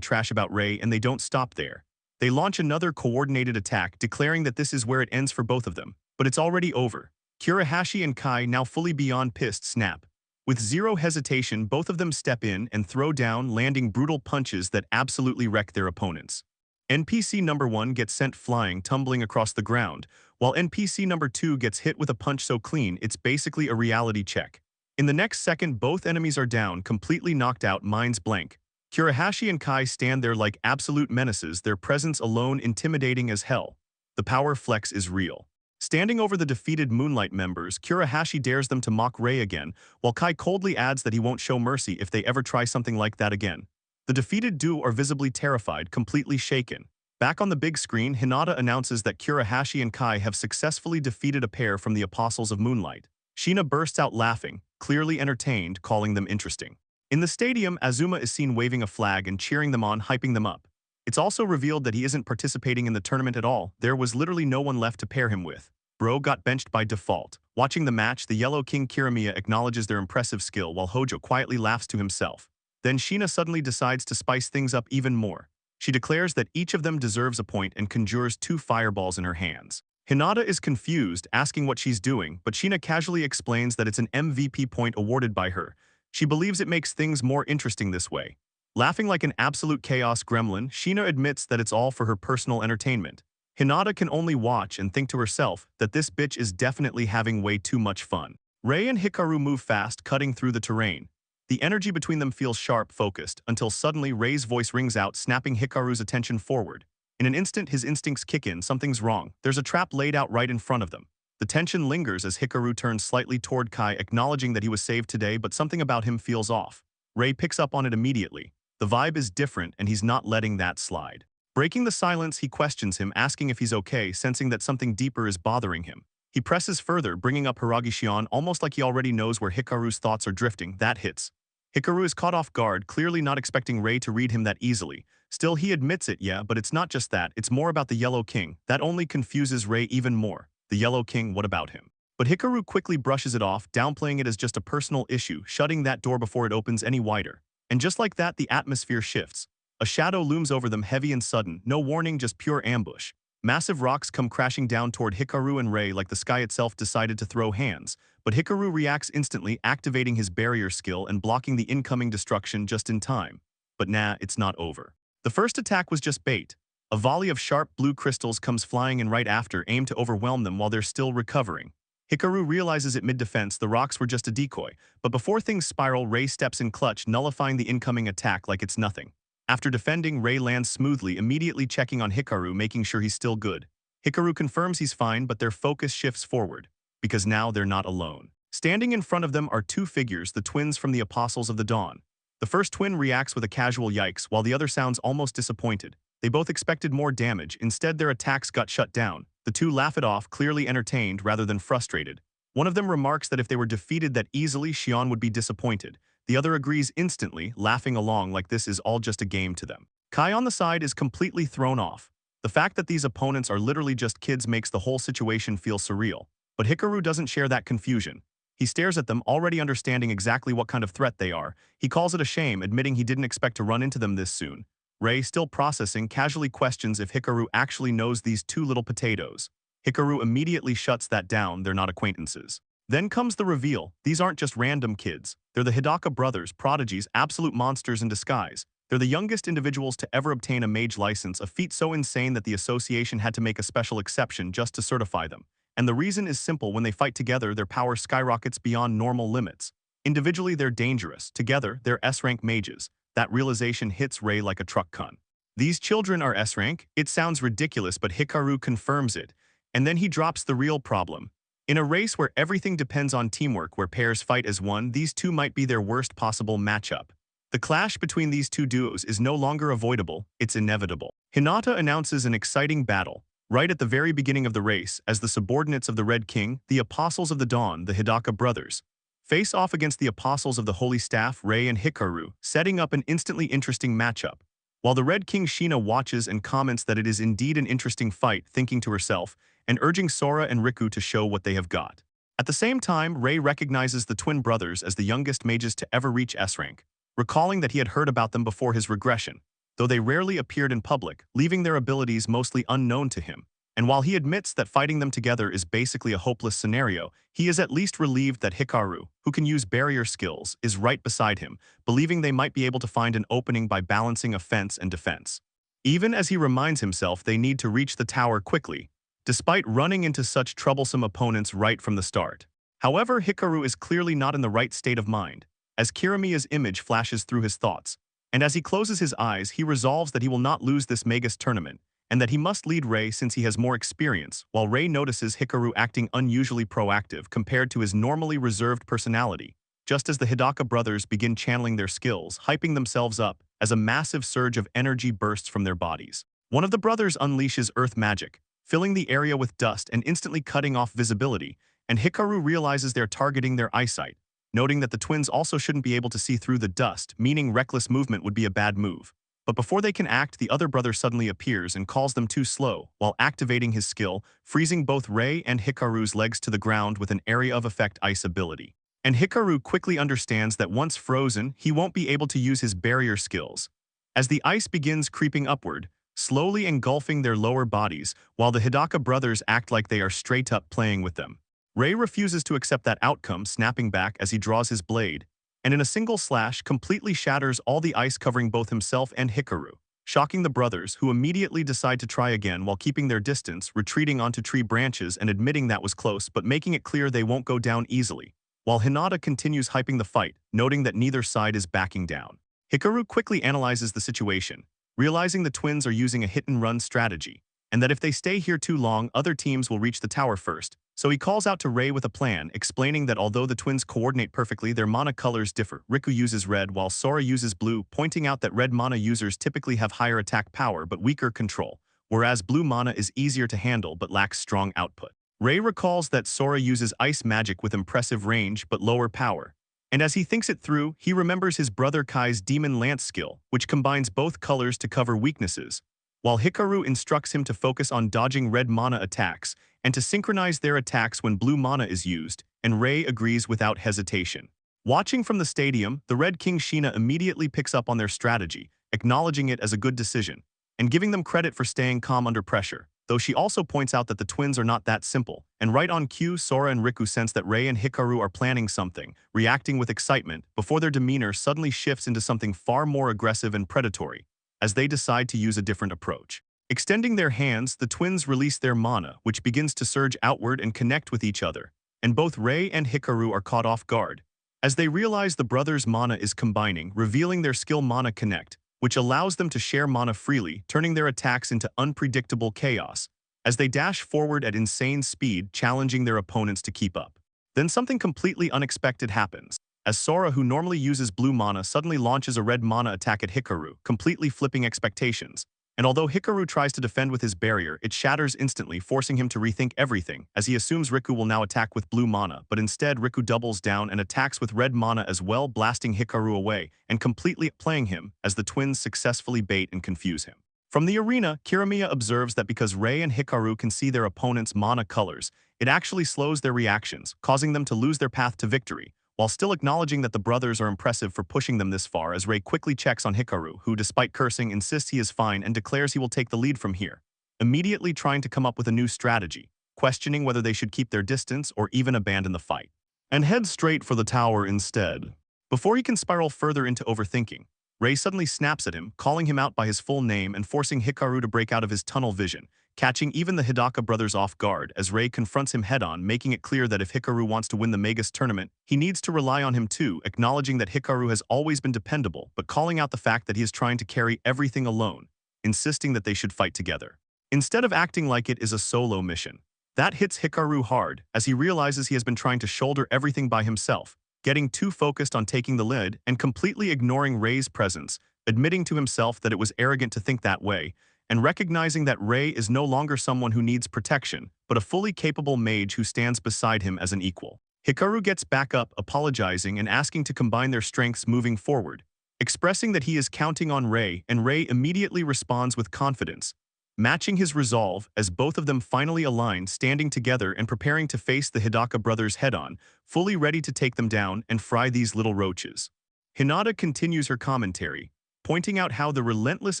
trash about Rei, and they don't stop there. They launch another coordinated attack, declaring that this is where it ends for both of them. But it's already over. Kurahashi and Kai, now fully beyond pissed, snap. With zero hesitation, both of them step in and throw down, landing brutal punches that absolutely wreck their opponents. NPC number 1 gets sent flying, tumbling across the ground, while NPC number 2 gets hit with a punch so clean it's basically a reality check. In the next second, both enemies are down, completely knocked out, minds blank. Kurahashi and Kai stand there like absolute menaces, their presence alone intimidating as hell. The power flex is real. Standing over the defeated Moonlight members, Kurahashi dares them to mock Rei again, while Kai coldly adds that he won't show mercy if they ever try something like that again. The defeated duo are visibly terrified, completely shaken. Back on the big screen, Hinata announces that Kurahashi and Kai have successfully defeated a pair from the Apostles of Moonlight. Sheena bursts out laughing, clearly entertained, calling them interesting. In the stadium, Azuma is seen waving a flag and cheering them on, hyping them up. It's also revealed that he isn't participating in the tournament at all. There was literally no one left to pair him with. Bro got benched by default. Watching the match, the Yellow King Kiramiya acknowledges their impressive skill while Hojo quietly laughs to himself. Then Sheena suddenly decides to spice things up even more. She declares that each of them deserves a point and conjures 2 fireballs in her hands. Hinata is confused, asking what she's doing, but Sheena casually explains that it's an MVP point awarded by her. She believes it makes things more interesting this way. Laughing like an absolute chaos gremlin, Sheena admits that it's all for her personal entertainment. Hinata can only watch and think to herself that this bitch is definitely having way too much fun. Rei and Hikaru move fast, cutting through the terrain. The energy between them feels sharp, focused, until suddenly Rei's voice rings out, snapping Hikaru's attention forward. In an instant, his instincts kick in, something's wrong. There's a trap laid out right in front of them. The tension lingers as Hikaru turns slightly toward Kai, acknowledging that he was saved today, but something about him feels off. Rei picks up on it immediately. The vibe is different, and he's not letting that slide. Breaking the silence, he questions him, asking if he's okay, sensing that something deeper is bothering him. He presses further, bringing up Hiragishion, almost like he already knows where Hikaru's thoughts are drifting. That hits. Hikaru is caught off guard, clearly not expecting Rei to read him that easily. Still, he admits it, yeah, but it's not just that, it's more about the Yellow King. That only confuses Rei even more. The Yellow King, what about him? But Hikaru quickly brushes it off, downplaying it as just a personal issue, shutting that door before it opens any wider. And just like that, the atmosphere shifts. A shadow looms over them, heavy and sudden, no warning, just pure ambush. Massive rocks come crashing down toward Hikaru and Rei like the sky itself decided to throw hands, but Hikaru reacts instantly, activating his barrier skill and blocking the incoming destruction just in time. But nah, it's not over. The first attack was just bait. A volley of sharp blue crystals comes flying in right after, aimed to overwhelm them while they're still recovering. Hikaru realizes at mid-defense the rocks were just a decoy, but before things spiral, Rei steps in clutch, nullifying the incoming attack like it's nothing. After defending, Rei lands smoothly, immediately checking on Hikaru, making sure he's still good. Hikaru confirms he's fine, but their focus shifts forward, because now they're not alone. Standing in front of them are 2 figures, the twins from the Apostles of the Dawn. The first twin reacts with a casual yikes, while the other sounds almost disappointed. They both expected more damage, instead their attacks got shut down. The 2 laugh it off, clearly entertained rather than frustrated. One of them remarks that if they were defeated that easily, Xion would be disappointed. The other agrees instantly, laughing along like this is all just a game to them. Kai on the side is completely thrown off. The fact that these opponents are literally just kids makes the whole situation feel surreal. But Hikaru doesn't share that confusion. He stares at them, already understanding exactly what kind of threat they are. He calls it a shame, admitting he didn't expect to run into them this soon. Rei, still processing, casually questions if Hikaru actually knows these 2 little potatoes. Hikaru immediately shuts that down, they're not acquaintances. Then comes the reveal. These aren't just random kids. They're the Hidaka brothers, prodigies, absolute monsters in disguise. They're the youngest individuals to ever obtain a mage license, a feat so insane that the association had to make a special exception just to certify them. And the reason is simple: when they fight together, their power skyrockets beyond normal limits. Individually, they're dangerous. Together, they're S-rank mages. That realization hits Rei like a truck gun. These children are S-rank? It sounds ridiculous, but Hikaru confirms it. And then he drops the real problem. In a race where everything depends on teamwork, where pairs fight as one, these 2 might be their worst possible matchup. The clash between these 2 duos is no longer avoidable, it's inevitable. Hinata announces an exciting battle. Right at the very beginning of the race, as the subordinates of the Red King, the Apostles of the Dawn, the Hidaka brothers, face off against the Apostles of the Holy Staff, Rei and Hikaru, setting up an instantly interesting matchup. While the Red King Sheena watches and comments that it is indeed an interesting fight, thinking to herself, and urging Sora and Riku to show what they have got. At the same time, Rei recognizes the twin brothers as the youngest mages to ever reach S-rank, recalling that he had heard about them before his regression, though they rarely appeared in public, leaving their abilities mostly unknown to him. And while he admits that fighting them together is basically a hopeless scenario, he is at least relieved that Hikaru, who can use barrier skills, is right beside him, believing they might be able to find an opening by balancing offense and defense. Even as he reminds himself they need to reach the tower quickly, despite running into such troublesome opponents right from the start. However, Hikaru is clearly not in the right state of mind, as Kirimiya's image flashes through his thoughts, and as he closes his eyes, he resolves that he will not lose this Magus tournament, and that he must lead Rei since he has more experience, while Rei notices Hikaru acting unusually proactive compared to his normally reserved personality, just as the Hidaka brothers begin channeling their skills, hyping themselves up as a massive surge of energy bursts from their bodies. One of the brothers unleashes earth magic, filling the area with dust and instantly cutting off visibility, and Hikaru realizes they're targeting their eyesight, noting that the twins also shouldn't be able to see through the dust, meaning reckless movement would be a bad move. But before they can act, the other brother suddenly appears and calls them too slow, while activating his skill, freezing both Rei and Hikaru's legs to the ground with an area of effect ice ability. And Hikaru quickly understands that once frozen, he won't be able to use his barrier skills. As the ice begins creeping upward, slowly engulfing their lower bodies, while the Hidaka brothers act like they are straight up playing with them. Rei refuses to accept that outcome, snapping back as he draws his blade, and in a single slash completely shatters all the ice covering both himself and Hikaru, shocking the brothers, who immediately decide to try again while keeping their distance, retreating onto tree branches and admitting that was close but making it clear they won't go down easily, while Hinata continues hyping the fight, noting that neither side is backing down. Hikaru quickly analyzes the situation, realizing the twins are using a hit-and-run strategy, and that if they stay here too long, other teams will reach the tower first. So he calls out to Rei with a plan, explaining that although the twins coordinate perfectly, their mana colors differ. Riku uses red while Sora uses blue, pointing out that red mana users typically have higher attack power but weaker control, whereas blue mana is easier to handle but lacks strong output. Rei recalls that Sora uses ice magic with impressive range but lower power, and as he thinks it through, he remembers his brother Kai's Demon Lance skill, which combines both colors to cover weaknesses, while Hikaru instructs him to focus on dodging red mana attacks and to synchronize their attacks when blue mana is used, and Rei agrees without hesitation. Watching from the stadium, the Red King Sheena immediately picks up on their strategy, acknowledging it as a good decision, and giving them credit for staying calm under pressure, though she also points out that the twins are not that simple. And right on cue, Sora and Riku sense that Rei and Hikaru are planning something, reacting with excitement, before their demeanor suddenly shifts into something far more aggressive and predatory, as they decide to use a different approach. Extending their hands, the twins release their mana, which begins to surge outward and connect with each other, and both Rei and Hikaru are caught off guard, as they realize the brothers' mana is combining, revealing their skill Mana Connect, which allows them to share mana freely, turning their attacks into unpredictable chaos, as they dash forward at insane speed, challenging their opponents to keep up. Then something completely unexpected happens, as Sora, who normally uses blue mana, suddenly launches a red mana attack at Hikaru, completely flipping expectations. And although Hikaru tries to defend with his barrier, it shatters instantly, forcing him to rethink everything, as he assumes Riku will now attack with blue mana, but instead Riku doubles down and attacks with red mana as well, blasting Hikaru away and completely playing him as the twins successfully bait and confuse him. From the arena, Kirimiya observes that because Rei and Hikaru can see their opponent's mana colors, it actually slows their reactions, causing them to lose their path to victory, while still acknowledging that the brothers are impressive for pushing them this far, as Rei quickly checks on Hikaru, who, despite cursing, insists he is fine and declares he will take the lead from here, immediately trying to come up with a new strategy, questioning whether they should keep their distance or even abandon the fight, and head straight for the tower instead. Before he can spiral further into overthinking, Rei suddenly snaps at him, calling him out by his full name and forcing Hikaru to break out of his tunnel vision, catching even the Hidaka brothers off guard as Rei confronts him head-on, making it clear that if Hikaru wants to win the Magus tournament, he needs to rely on him too, acknowledging that Hikaru has always been dependable, but calling out the fact that he is trying to carry everything alone, insisting that they should fight together, instead of acting like it is a solo mission. That hits Hikaru hard, as he realizes he has been trying to shoulder everything by himself, getting too focused on taking the lead and completely ignoring Rei's presence, admitting to himself that it was arrogant to think that way, and recognizing that Rei is no longer someone who needs protection, but a fully capable mage who stands beside him as an equal. Hikaru gets back up, apologizing and asking to combine their strengths moving forward, expressing that he is counting on Rei, and Rei immediately responds with confidence, matching his resolve as both of them finally align, standing together and preparing to face the Hidaka brothers head-on, fully ready to take them down and fry these little roaches. Hinata continues her commentary, pointing out how the relentless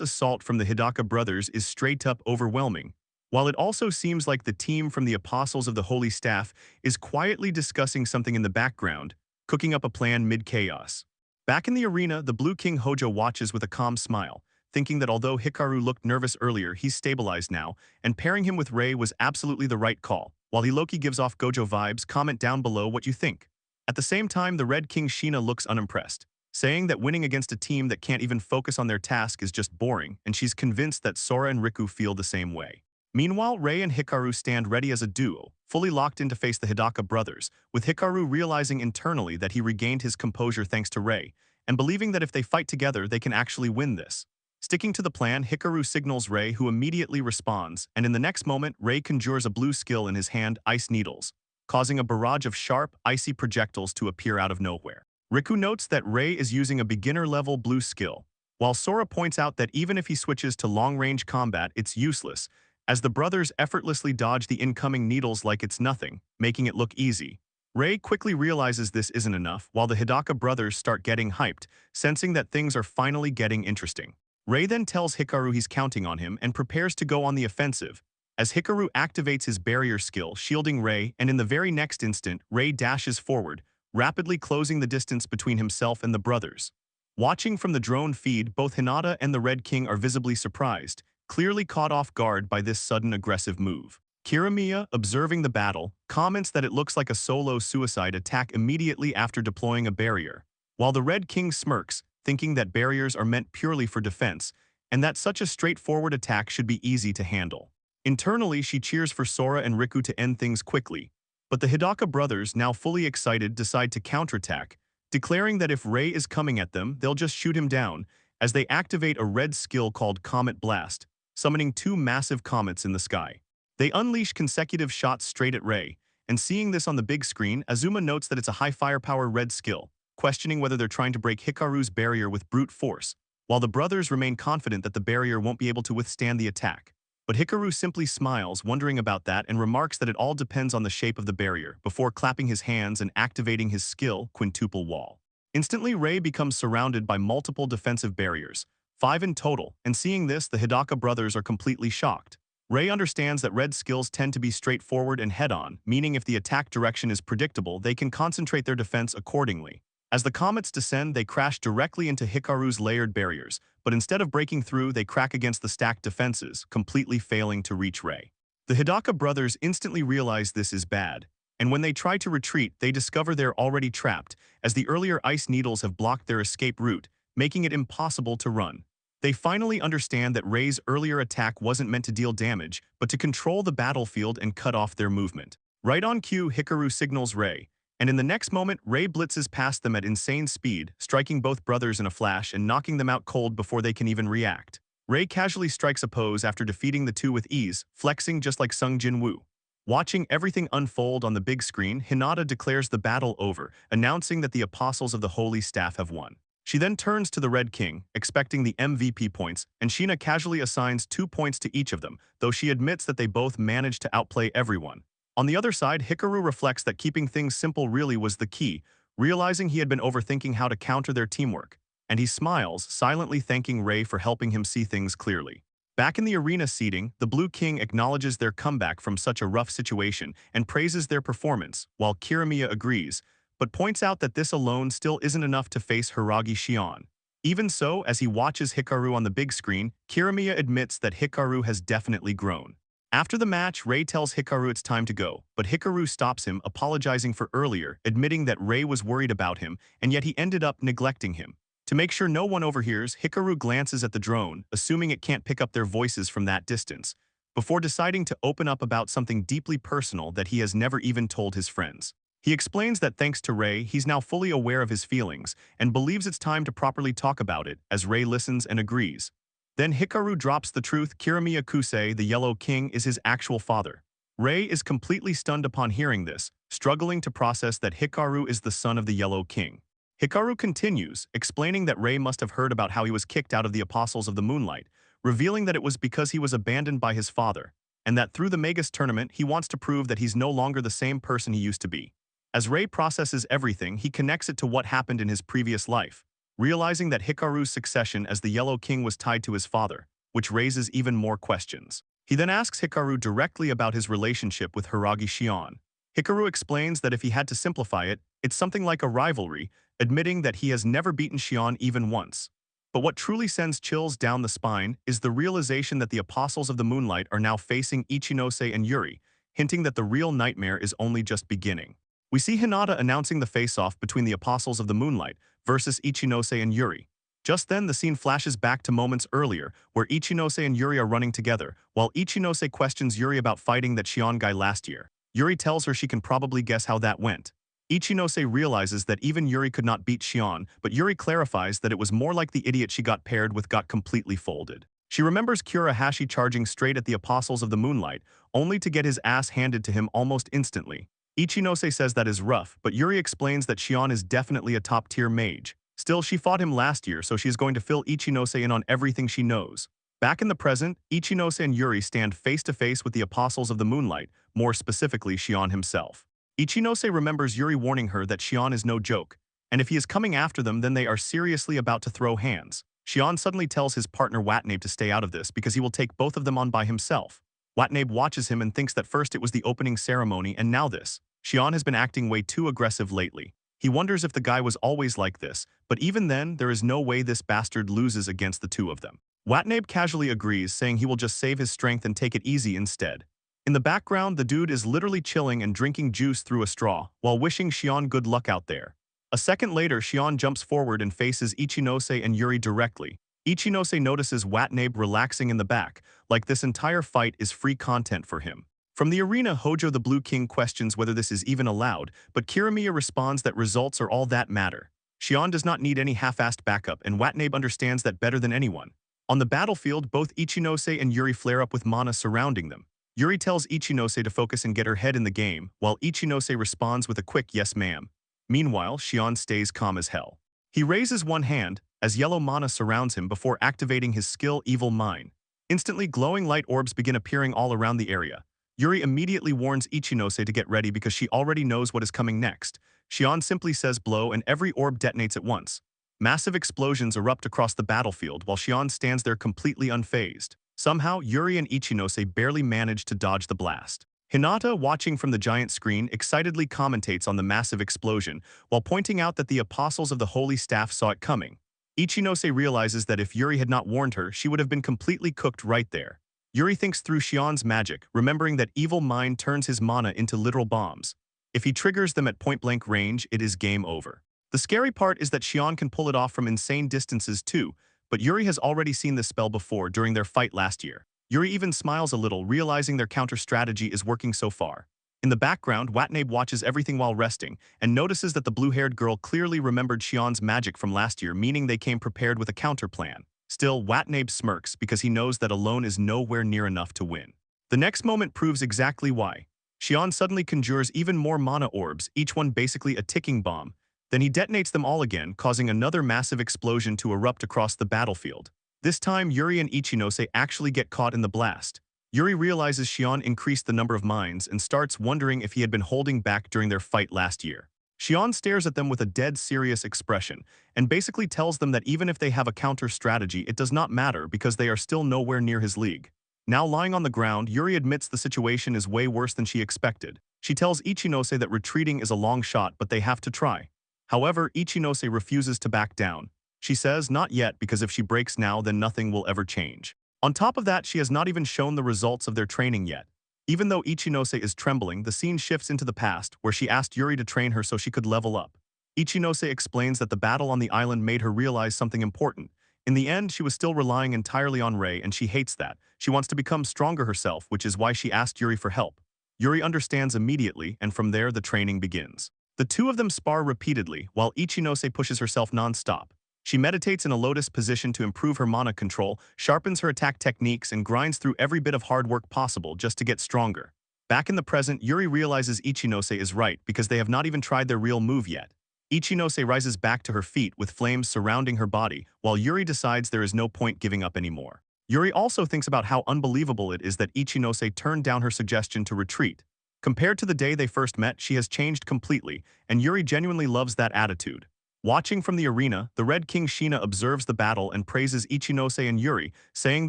assault from the Hidaka brothers is straight-up overwhelming, while it also seems like the team from the Apostles of the Holy Staff is quietly discussing something in the background, cooking up a plan mid-chaos. Back in the arena, the Blue King Hojo watches with a calm smile, thinking that although Hikaru looked nervous earlier, he's stabilized now, and pairing him with Rei was absolutely the right call. While Hiloki gives off Gojo vibes, comment down below what you think. At the same time, the Red King Sheena looks unimpressed, saying that winning against a team that can't even focus on their task is just boring, and she's convinced that Sora and Riku feel the same way. Meanwhile, Rei and Hikaru stand ready as a duo, fully locked in to face the Hidaka brothers, with Hikaru realizing internally that he regained his composure thanks to Rei, and believing that if they fight together, they can actually win this. Sticking to the plan, Hikaru signals Rei, who immediately responds, and in the next moment, Rei conjures a blue skill in his hand, Ice Needles, causing a barrage of sharp, icy projectiles to appear out of nowhere. Riku notes that Rei is using a beginner-level blue skill, while Sora points out that even if he switches to long-range combat, it's useless, as the brothers effortlessly dodge the incoming needles like it's nothing, making it look easy. Rei quickly realizes this isn't enough, while the Hidaka brothers start getting hyped, sensing that things are finally getting interesting. Rei then tells Hikaru he's counting on him and prepares to go on the offensive, as Hikaru activates his barrier skill, shielding Rei, and in the very next instant, Rei dashes forward, rapidly closing the distance between himself and the brothers. Watching from the drone feed, both Hinata and the Red King are visibly surprised, clearly caught off guard by this sudden aggressive move. Kirimiya, observing the battle, comments that it looks like a solo suicide attack immediately after deploying a barrier, while the Red King smirks, thinking that barriers are meant purely for defense, and that such a straightforward attack should be easy to handle. Internally, she cheers for Sora and Riku to end things quickly, but the Hidaka brothers, now fully excited, decide to counterattack, declaring that if Rei is coming at them, they'll just shoot him down, as they activate a red skill called Comet Blast, summoning two massive comets in the sky. They unleash consecutive shots straight at Rei, and seeing this on the big screen, Azuma notes that it's a high firepower red skill, questioning whether they're trying to break Hikaru's barrier with brute force, while the brothers remain confident that the barrier won't be able to withstand the attack. But Hikaru simply smiles, wondering about that, and remarks that it all depends on the shape of the barrier, before clapping his hands and activating his skill, Quintuple Wall. Instantly, Rei becomes surrounded by multiple defensive barriers, 5 in total, and seeing this, the Hidaka brothers are completely shocked. Rei understands that red skills tend to be straightforward and head-on, meaning if the attack direction is predictable, they can concentrate their defense accordingly. As the comets descend, they crash directly into Hikaru's layered barriers, but instead of breaking through, they crack against the stacked defenses, completely failing to reach Rei. The Hidaka brothers instantly realize this is bad, and when they try to retreat, they discover they're already trapped, as the earlier ice needles have blocked their escape route, making it impossible to run. They finally understand that Rei's earlier attack wasn't meant to deal damage, but to control the battlefield and cut off their movement. Right on cue, Hikaru signals Rei, and in the next moment, Rei blitzes past them at insane speed, striking both brothers in a flash and knocking them out cold before they can even react. Rei casually strikes a pose after defeating the two with ease, flexing just like Sung Jin-woo. Watching everything unfold on the big screen, Hinata declares the battle over, announcing that the Apostles of the Holy Staff have won. She then turns to the Red King, expecting the MVP points, and Sheena casually assigns 2 points to each of them, though she admits that they both managed to outplay everyone. On the other side, Hikaru reflects that keeping things simple really was the key, realizing he had been overthinking how to counter their teamwork, and he smiles, silently thanking Rei for helping him see things clearly. Back in the arena seating, the Blue King acknowledges their comeback from such a rough situation and praises their performance, while Kirimiya agrees, but points out that this alone still isn't enough to face Hiragi Shion. Even so, as he watches Hikaru on the big screen, Kirimiya admits that Hikaru has definitely grown. After the match, Rei tells Hikaru it's time to go, but Hikaru stops him, apologizing for earlier, admitting that Rei was worried about him, and yet he ended up neglecting him. To make sure no one overhears, Hikaru glances at the drone, assuming it can't pick up their voices from that distance, before deciding to open up about something deeply personal that he has never even told his friends. He explains that thanks to Rei, he's now fully aware of his feelings, and believes it's time to properly talk about it, as Rei listens and agrees. Then Hikaru drops the truth: Kirimiya Kusei, the Yellow King, is his actual father. Rei is completely stunned upon hearing this, struggling to process that Hikaru is the son of the Yellow King. Hikaru continues, explaining that Rei must have heard about how he was kicked out of the Apostles of the Moonlight, revealing that it was because he was abandoned by his father, and that through the Magus tournament he wants to prove that he's no longer the same person he used to be. As Rei processes everything, he connects it to what happened in his previous life, realizing that Hikaru's succession as the Yellow King was tied to his father, which raises even more questions. He then asks Hikaru directly about his relationship with Hiragi Shion. Hikaru explains that if he had to simplify it, it's something like a rivalry, admitting that he has never beaten Shion even once. But what truly sends chills down the spine is the realization that the Apostles of the Moonlight are now facing Ichinose and Yuri, hinting that the real nightmare is only just beginning. We see Hinata announcing the face-off between the Apostles of the Moonlight versus Ichinose and Yuri. Just then, the scene flashes back to moments earlier, where Ichinose and Yuri are running together, while Ichinose questions Yuri about fighting that Shion guy last year. Yuri tells her she can probably guess how that went. Ichinose realizes that even Yuri could not beat Shion, but Yuri clarifies that it was more like the idiot she got paired with got completely folded. She remembers Kurahashi charging straight at the Apostles of the Moonlight, only to get his ass handed to him almost instantly. Ichinose says that is rough, but Yuri explains that Shion is definitely a top-tier mage. Still, she fought him last year, so she is going to fill Ichinose in on everything she knows. Back in the present, Ichinose and Yuri stand face-to-face with the Apostles of the Moonlight, more specifically Shion himself. Ichinose remembers Yuri warning her that Shion is no joke, and if he is coming after them then they are seriously about to throw hands. Shion suddenly tells his partner Watanabe to stay out of this because he will take both of them on by himself. Watanabe watches him and thinks that first it was the opening ceremony and now this. Shion has been acting way too aggressive lately. He wonders if the guy was always like this, but even then, there is no way this bastard loses against the two of them. Watanabe casually agrees, saying he will just save his strength and take it easy instead. In the background, the dude is literally chilling and drinking juice through a straw, while wishing Shion good luck out there. A second later, Shion jumps forward and faces Ichinose and Yuri directly. Ichinose notices Watanabe relaxing in the back, like this entire fight is free content for him. From the arena, Hojo the Blue King questions whether this is even allowed, but Kirimiya responds that results are all that matter. Shion does not need any half-assed backup, and Watanabe understands that better than anyone. On the battlefield, both Ichinose and Yuri flare up with mana surrounding them. Yuri tells Ichinose to focus and get her head in the game, while Ichinose responds with a quick yes ma'am. Meanwhile, Shion stays calm as hell. He raises one hand, as yellow mana surrounds him before activating his skill Evil Mine. Instantly, glowing light orbs begin appearing all around the area. Yuri immediately warns Ichinose to get ready because she already knows what is coming next. Shion simply says blow and every orb detonates at once. Massive explosions erupt across the battlefield while Shion stands there completely unfazed. Somehow, Yuri and Ichinose barely manage to dodge the blast. Hinata, watching from the giant screen, excitedly commentates on the massive explosion while pointing out that the Apostles of the Holy Staff saw it coming. Ichinose realizes that if Yuri had not warned her, she would have been completely cooked right there. Yuri thinks through Shion's magic, remembering that Evil Mind turns his mana into literal bombs. If he triggers them at point-blank range, it is game over. The scary part is that Shion can pull it off from insane distances too, but Yuri has already seen this spell before during their fight last year. Yuri even smiles a little, realizing their counter-strategy is working so far. In the background, Watanabe watches everything while resting, and notices that the blue-haired girl clearly remembered Shion's magic from last year, meaning they came prepared with a counter-plan. Still, Watanabe smirks because he knows that alone is nowhere near enough to win. The next moment proves exactly why. Shion suddenly conjures even more mana orbs, each one basically a ticking bomb. Then he detonates them all again, causing another massive explosion to erupt across the battlefield. This time, Yuri and Ichinose actually get caught in the blast. Yuri realizes Shion increased the number of mines and starts wondering if he had been holding back during their fight last year. Shion stares at them with a dead serious expression and basically tells them that even if they have a counter strategy, it does not matter because they are still nowhere near his league. Now lying on the ground, Yuri admits the situation is way worse than she expected. She tells Ichinose that retreating is a long shot, but they have to try. However, Ichinose refuses to back down. She says not yet because if she breaks now, then nothing will ever change. On top of that, she has not even shown the results of their training yet. Even though Ichinose is trembling, the scene shifts into the past, where she asked Yuri to train her so she could level up. Ichinose explains that the battle on the island made her realize something important. In the end, she was still relying entirely on Rei, and she hates that. She wants to become stronger herself, which is why she asked Yuri for help. Yuri understands immediately, and from there the training begins. The two of them spar repeatedly, while Ichinose pushes herself non-stop. She meditates in a lotus position to improve her mana control, sharpens her attack techniques, and grinds through every bit of hard work possible just to get stronger. Back in the present, Yuri realizes Ichinose is right because they have not even tried their real move yet. Ichinose rises back to her feet with flames surrounding her body, while Yuri decides there is no point giving up anymore. Yuri also thinks about how unbelievable it is that Ichinose turned down her suggestion to retreat. Compared to the day they first met, she has changed completely, and Yuri genuinely loves that attitude. Watching from the arena, the Red King Shina observes the battle and praises Ichinose and Yuri, saying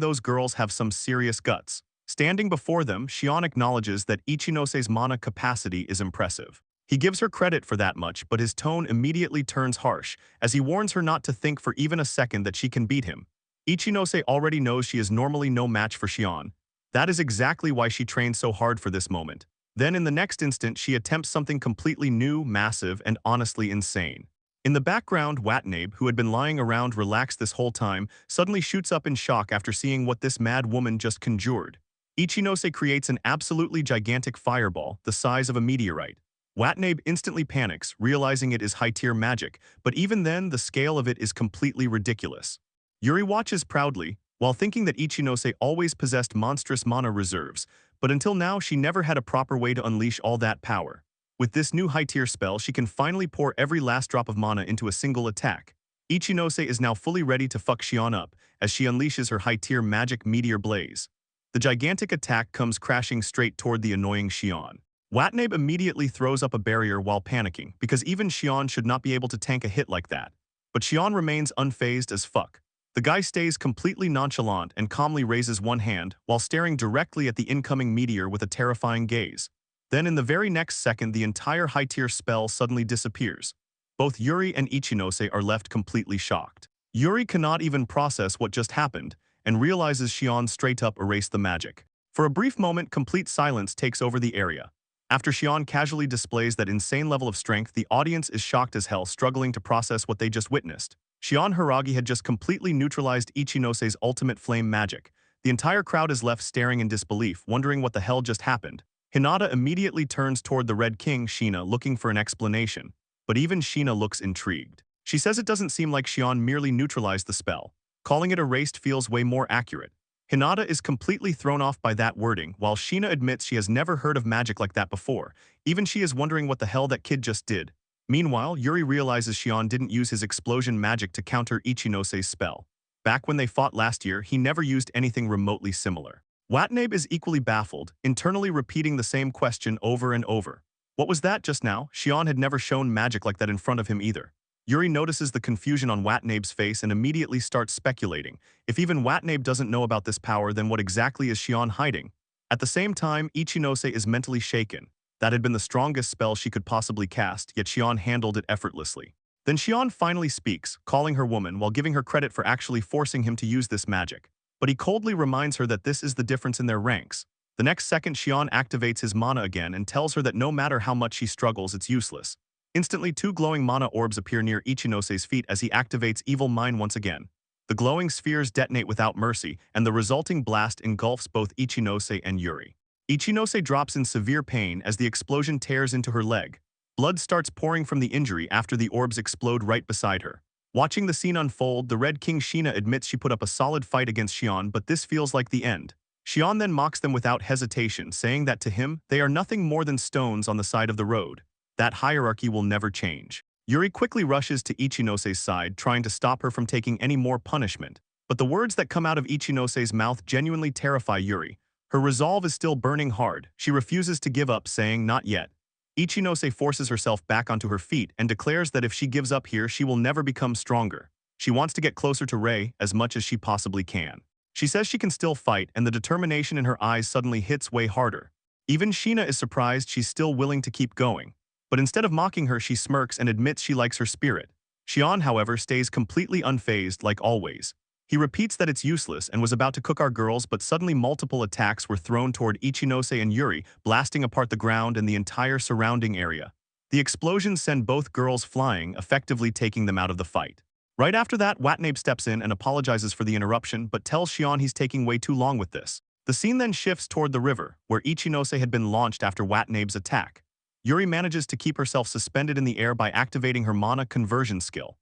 those girls have some serious guts. Standing before them, Shion acknowledges that Ichinose's mana capacity is impressive. He gives her credit for that much, but his tone immediately turns harsh, as he warns her not to think for even a second that she can beat him. Ichinose already knows she is normally no match for Shion. That is exactly why she trained so hard for this moment. Then in the next instant, she attempts something completely new, massive, and honestly insane. In the background, Watanabe, who had been lying around relaxed this whole time, suddenly shoots up in shock after seeing what this mad woman just conjured. Ichinose creates an absolutely gigantic fireball, the size of a meteorite. Watanabe instantly panics, realizing it is high-tier magic, but even then, the scale of it is completely ridiculous. Yuri watches proudly, while thinking that Ichinose always possessed monstrous mana reserves, but until now she never had a proper way to unleash all that power. With this new high-tier spell, she can finally pour every last drop of mana into a single attack. Ichinose is now fully ready to fuck Shion up, as she unleashes her high-tier magic meteor blaze. The gigantic attack comes crashing straight toward the annoying Shion. Watanabe immediately throws up a barrier while panicking, because even Shion should not be able to tank a hit like that. But Shion remains unfazed as fuck. The guy stays completely nonchalant and calmly raises one hand while staring directly at the incoming meteor with a terrifying gaze. Then in the very next second, the entire high-tier spell suddenly disappears. Both Yuri and Ichinose are left completely shocked. Yuri cannot even process what just happened and realizes Shion straight up erased the magic. For a brief moment, complete silence takes over the area. After Shion casually displays that insane level of strength, the audience is shocked as hell, struggling to process what they just witnessed. Shion Hiragi had just completely neutralized Ichinose's ultimate flame magic. The entire crowd is left staring in disbelief, wondering what the hell just happened. Hinata immediately turns toward the Red King, Shina, looking for an explanation. But even Shina looks intrigued. She says it doesn't seem like Shion merely neutralized the spell. Calling it erased feels way more accurate. Hinata is completely thrown off by that wording, while Shina admits she has never heard of magic like that before. Even she is wondering what the hell that kid just did. Meanwhile, Yuri realizes Shion didn't use his explosion magic to counter Ichinose's spell. Back when they fought last year, he never used anything remotely similar. Watanabe is equally baffled, internally repeating the same question over and over. What was that just now? Shion had never shown magic like that in front of him either. Yuri notices the confusion on Watanabe's face and immediately starts speculating. If even Watanabe doesn't know about this power, then what exactly is Shion hiding? At the same time, Ichinose is mentally shaken. That had been the strongest spell she could possibly cast, yet Shion handled it effortlessly. Then Shion finally speaks, calling her woman while giving her credit for actually forcing him to use this magic. But he coldly reminds her that this is the difference in their ranks. The next second, Shion activates his mana again and tells her that no matter how much she struggles, it's useless. Instantly, two glowing mana orbs appear near Ichinose's feet as he activates Evil Mind once again. The glowing spheres detonate without mercy, and the resulting blast engulfs both Ichinose and Yuri. Ichinose drops in severe pain as the explosion tears into her leg. Blood starts pouring from the injury after the orbs explode right beside her. Watching the scene unfold, the Red King Shina admits she put up a solid fight against Shion, but this feels like the end. Shion then mocks them without hesitation, saying that to him, they are nothing more than stones on the side of the road. That hierarchy will never change. Yuri quickly rushes to Ichinose's side, trying to stop her from taking any more punishment. But the words that come out of Ichinose's mouth genuinely terrify Yuri. Her resolve is still burning hard. She refuses to give up, saying, "Not yet." Ichinose forces herself back onto her feet and declares that if she gives up here, she will never become stronger. She wants to get closer to Rei as much as she possibly can. She says she can still fight, and the determination in her eyes suddenly hits way harder. Even Shina is surprised she's still willing to keep going. But instead of mocking her, she smirks and admits she likes her spirit. Shion, however, stays completely unfazed like always. He repeats that it's useless and was about to cook our girls, but suddenly multiple attacks were thrown toward Ichinose and Yuri, blasting apart the ground and the entire surrounding area. The explosions send both girls flying, effectively taking them out of the fight. Right after that, Watanabe steps in and apologizes for the interruption, but tells Shion he's taking way too long with this. The scene then shifts toward the river, where Ichinose had been launched after Watanabe's attack. Yuri manages to keep herself suspended in the air by activating her mana conversion skill.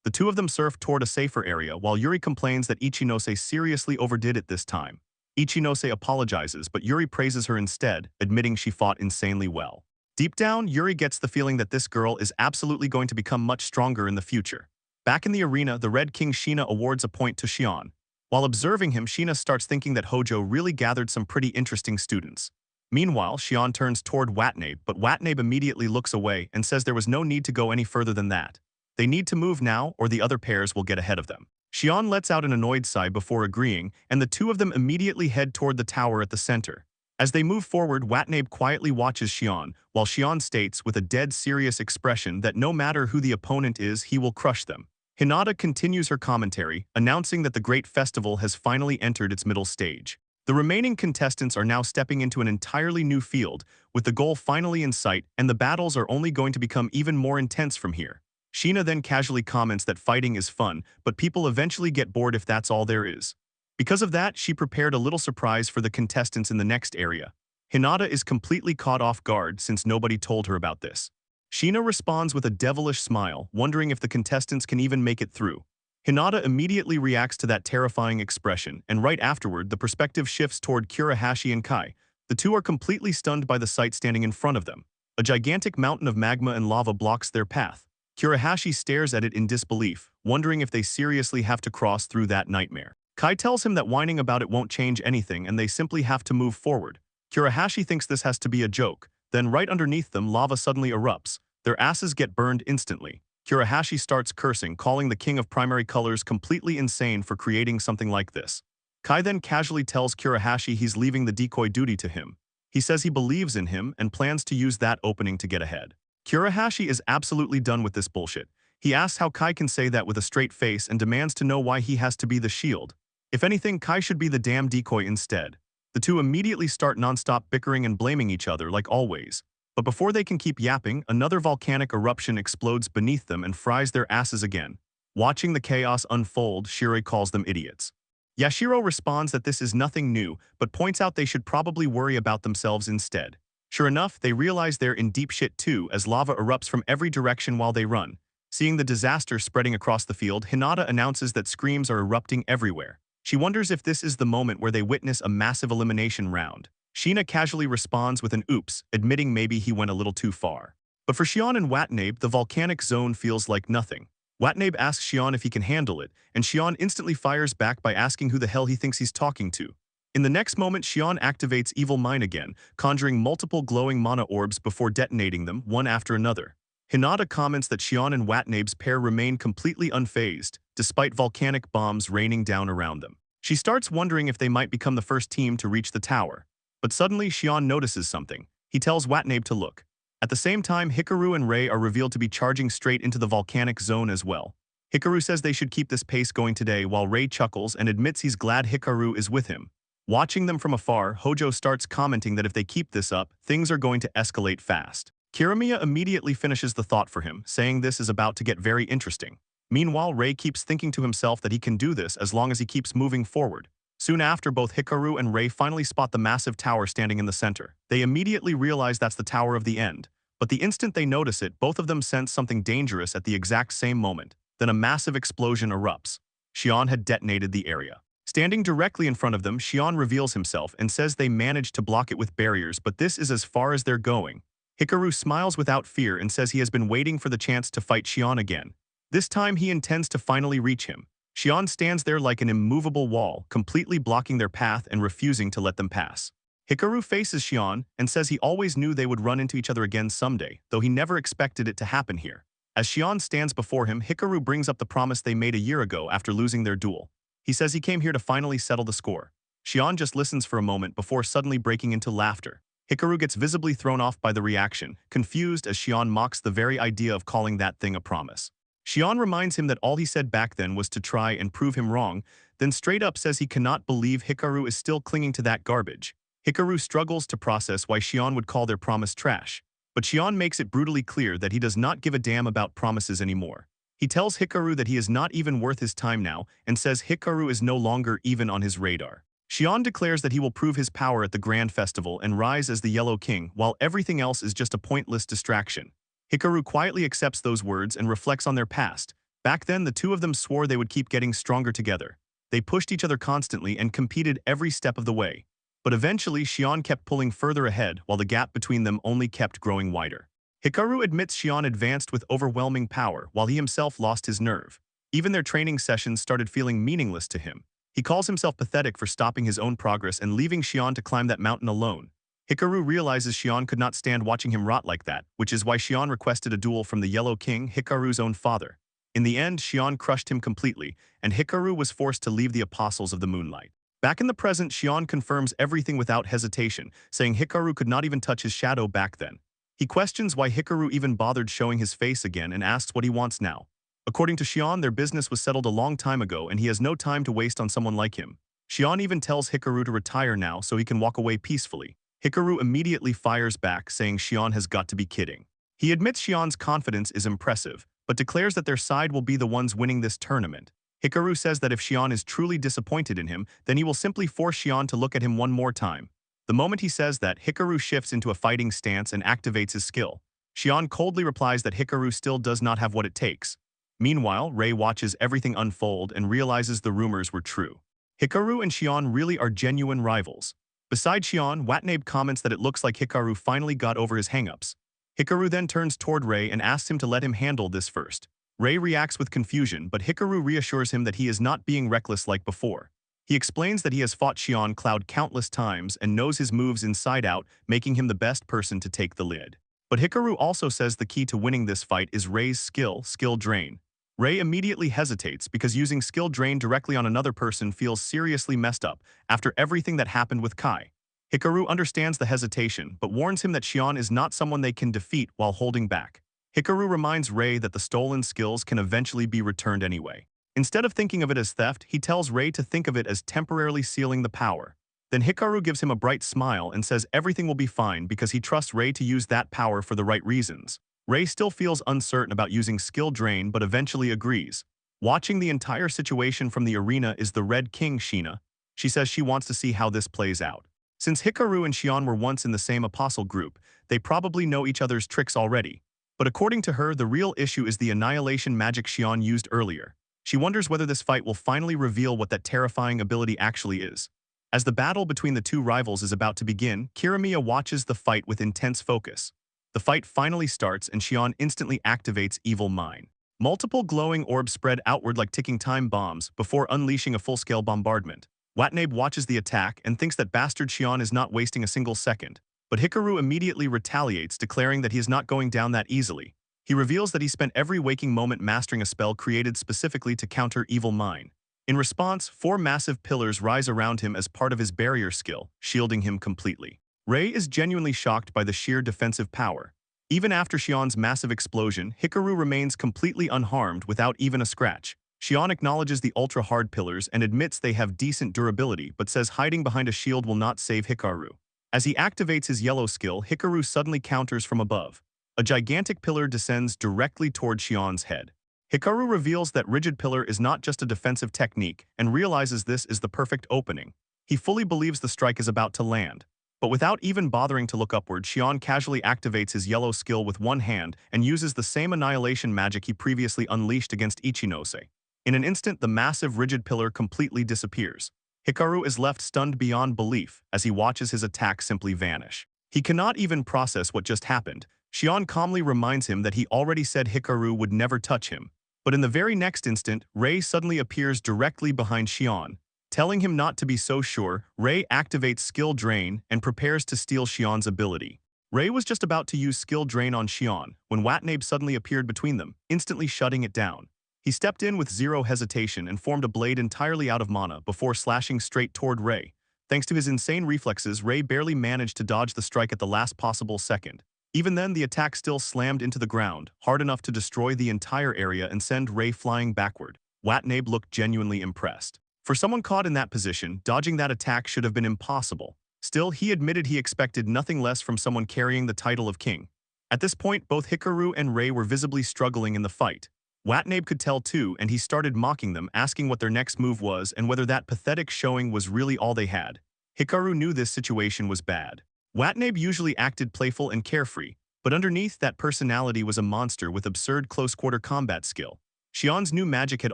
The two of them surf toward a safer area, while Yuri complains that Ichinose seriously overdid it this time. Ichinose apologizes, but Yuri praises her instead, admitting she fought insanely well. Deep down, Yuri gets the feeling that this girl is absolutely going to become much stronger in the future. Back in the arena, the Red King Shina awards a point to Shion. While observing him, Shina starts thinking that Hojo really gathered some pretty interesting students. Meanwhile, Shion turns toward Watanabe, but Watanabe immediately looks away and says there was no need to go any further than that. They need to move now, or the other pairs will get ahead of them. Xion lets out an annoyed sigh before agreeing, and the two of them immediately head toward the tower at the center. As they move forward, Watanabe quietly watches Xion, while Xion states with a dead serious expression that no matter who the opponent is, he will crush them. Hinata continues her commentary, announcing that the great festival has finally entered its middle stage. The remaining contestants are now stepping into an entirely new field, with the goal finally in sight, and the battles are only going to become even more intense from here. Sheena then casually comments that fighting is fun, but people eventually get bored if that's all there is. Because of that, she prepared a little surprise for the contestants in the next area. Hinata is completely caught off guard since nobody told her about this. Sheena responds with a devilish smile, wondering if the contestants can even make it through. Hinata immediately reacts to that terrifying expression, and right afterward, the perspective shifts toward Kurahashi and Kai. The two are completely stunned by the sight standing in front of them. A gigantic mountain of magma and lava blocks their path. Kurahashi stares at it in disbelief, wondering if they seriously have to cross through that nightmare. Kai tells him that whining about it won't change anything and they simply have to move forward. Kurahashi thinks this has to be a joke. Then right underneath them, lava suddenly erupts. Their asses get burned instantly. Kurahashi starts cursing, calling the king of primary colors completely insane for creating something like this. Kai then casually tells Kurahashi he's leaving the decoy duty to him. He says he believes in him and plans to use that opening to get ahead. Kurahashi is absolutely done with this bullshit. He asks how Kai can say that with a straight face and demands to know why he has to be the shield. If anything, Kai should be the damn decoy instead. The two immediately start non-stop bickering and blaming each other like always. But before they can keep yapping, another volcanic eruption explodes beneath them and fries their asses again. Watching the chaos unfold, Shiroi calls them idiots. Yashiro responds that this is nothing new, but points out they should probably worry about themselves instead. Sure enough, they realize they're in deep shit too as lava erupts from every direction while they run. Seeing the disaster spreading across the field, Hinata announces that screams are erupting everywhere. She wonders if this is the moment where they witness a massive elimination round. Sheena casually responds with an oops, admitting maybe he went a little too far. But for Xion and Watanabe, the volcanic zone feels like nothing. Watanabe asks Xion if he can handle it, and Xion instantly fires back by asking who the hell he thinks he's talking to. In the next moment, Xion activates Evil Mind again, conjuring multiple glowing mana orbs before detonating them, one after another. Hinata comments that Xion and Watanabe's pair remain completely unfazed, despite volcanic bombs raining down around them. She starts wondering if they might become the first team to reach the tower. But suddenly, Xion notices something. He tells Watanabe to look. At the same time, Hikaru and Rei are revealed to be charging straight into the volcanic zone as well. Hikaru says they should keep this pace going today, while Rei chuckles and admits he's glad Hikaru is with him. Watching them from afar, Hojo starts commenting that if they keep this up, things are going to escalate fast. Kiramiya immediately finishes the thought for him, saying this is about to get very interesting. Meanwhile, Rei keeps thinking to himself that he can do this as long as he keeps moving forward. Soon after, both Hikaru and Rei finally spot the massive tower standing in the center. They immediately realize that's the Tower of the End. But the instant they notice it, both of them sense something dangerous at the exact same moment. Then a massive explosion erupts. Xion had detonated the area. Standing directly in front of them, Xion reveals himself and says they managed to block it with barriers, but this is as far as they're going. Hikaru smiles without fear and says he has been waiting for the chance to fight Xion again. This time he intends to finally reach him. Xion stands there like an immovable wall, completely blocking their path and refusing to let them pass. Hikaru faces Xion and says he always knew they would run into each other again someday, though he never expected it to happen here. As Xion stands before him, Hikaru brings up the promise they made a year ago after losing their duel. He says he came here to finally settle the score. Xion just listens for a moment before suddenly breaking into laughter. Hikaru gets visibly thrown off by the reaction, confused as Xion mocks the very idea of calling that thing a promise. Xion reminds him that all he said back then was to try and prove him wrong, then straight up says he cannot believe Hikaru is still clinging to that garbage. Hikaru struggles to process why Xion would call their promise trash, but Xion makes it brutally clear that he does not give a damn about promises anymore. He tells Hikaru that he is not even worth his time now and says Hikaru is no longer even on his radar. Xion declares that he will prove his power at the Grand Festival and rise as the Yellow King, while everything else is just a pointless distraction. Hikaru quietly accepts those words and reflects on their past. Back then, the two of them swore they would keep getting stronger together. They pushed each other constantly and competed every step of the way. But eventually, Xion kept pulling further ahead while the gap between them only kept growing wider. Hikaru admits Xion advanced with overwhelming power while he himself lost his nerve. Even their training sessions started feeling meaningless to him. He calls himself pathetic for stopping his own progress and leaving Xion to climb that mountain alone. Hikaru realizes Xion could not stand watching him rot like that, which is why Xion requested a duel from the Yellow King, Hikaru's own father. In the end, Xion crushed him completely, and Hikaru was forced to leave the Apostles of the Moonlight. Back in the present, Xion confirms everything without hesitation, saying Hikaru could not even touch his shadow back then. He questions why Hikaru even bothered showing his face again and asks what he wants now. According to Xion, their business was settled a long time ago and he has no time to waste on someone like him. Xion even tells Hikaru to retire now so he can walk away peacefully. Hikaru immediately fires back, saying Xion has got to be kidding. He admits Xion's confidence is impressive, but declares that their side will be the ones winning this tournament. Hikaru says that if Xion is truly disappointed in him, then he will simply force Xion to look at him one more time. The moment he says that, Hikaru shifts into a fighting stance and activates his skill. Xion coldly replies that Hikaru still does not have what it takes. Meanwhile, Rei watches everything unfold and realizes the rumors were true. Hikaru and Xion really are genuine rivals. Beside Xion, Watanabe comments that it looks like Hikaru finally got over his hang-ups. Hikaru then turns toward Rei and asks him to let him handle this first. Rei reacts with confusion, but Hikaru reassures him that he is not being reckless like before. He explains that he has fought Xion Cloud countless times and knows his moves inside out, making him the best person to take the lead. But Hikaru also says the key to winning this fight is Rei's skill drain. Rei immediately hesitates because using skill drain directly on another person feels seriously messed up after everything that happened with Kai. Hikaru understands the hesitation, but warns him that Xion is not someone they can defeat while holding back. Hikaru reminds Rei that the stolen skills can eventually be returned anyway. Instead of thinking of it as theft, he tells Rei to think of it as temporarily sealing the power. Then Hikaru gives him a bright smile and says everything will be fine because he trusts Rei to use that power for the right reasons. Rei still feels uncertain about using skill drain but eventually agrees. Watching the entire situation from the arena is the Red King Sheena. She says she wants to see how this plays out. Since Hikaru and Xion were once in the same apostle group, they probably know each other's tricks already. But according to her, the real issue is the annihilation magic Xion used earlier. She wonders whether this fight will finally reveal what that terrifying ability actually is. As the battle between the two rivals is about to begin, Kirimiya watches the fight with intense focus. The fight finally starts and Xion instantly activates Evil Mine. Multiple glowing orbs spread outward like ticking time bombs before unleashing a full-scale bombardment. Watanabe watches the attack and thinks that bastard Xion is not wasting a single second. But Hikaru immediately retaliates, declaring that he is not going down that easily. He reveals that he spent every waking moment mastering a spell created specifically to counter Evil Mine. In response, 4 massive pillars rise around him as part of his barrier skill, shielding him completely. Rei is genuinely shocked by the sheer defensive power. Even after Xion's massive explosion, Hikaru remains completely unharmed without even a scratch. Xion acknowledges the ultra-hard pillars and admits they have decent durability but says hiding behind a shield will not save Hikaru. As he activates his yellow skill, Hikaru suddenly counters from above. A gigantic pillar descends directly toward Xion's head. Hikaru reveals that Rigid Pillar is not just a defensive technique and realizes this is the perfect opening. He fully believes the strike is about to land. But without even bothering to look upward, Xion casually activates his yellow skill with one hand and uses the same annihilation magic he previously unleashed against Ichinose. In an instant, the massive Rigid Pillar completely disappears. Hikaru is left stunned beyond belief as he watches his attack simply vanish. He cannot even process what just happened. Xion calmly reminds him that he already said Hikaru would never touch him. But in the very next instant, Rei suddenly appears directly behind Xion. Telling him not to be so sure, Rei activates Skill Drain and prepares to steal Xion's ability. Rei was just about to use Skill Drain on Xion when Watanabe suddenly appeared between them, instantly shutting it down. He stepped in with zero hesitation and formed a blade entirely out of mana before slashing straight toward Rei. Thanks to his insane reflexes, Rei barely managed to dodge the strike at the last possible second. Even then, the attack still slammed into the ground, hard enough to destroy the entire area and send Rei flying backward. Watanabe looked genuinely impressed. For someone caught in that position, dodging that attack should have been impossible. Still, he admitted he expected nothing less from someone carrying the title of king. At this point, both Hikaru and Rei were visibly struggling in the fight. Watanabe could tell too, and he started mocking them, asking what their next move was and whether that pathetic showing was really all they had. Hikaru knew this situation was bad. Watanabe usually acted playful and carefree, but underneath that personality was a monster with absurd close-quarter combat skill. Xion's new magic had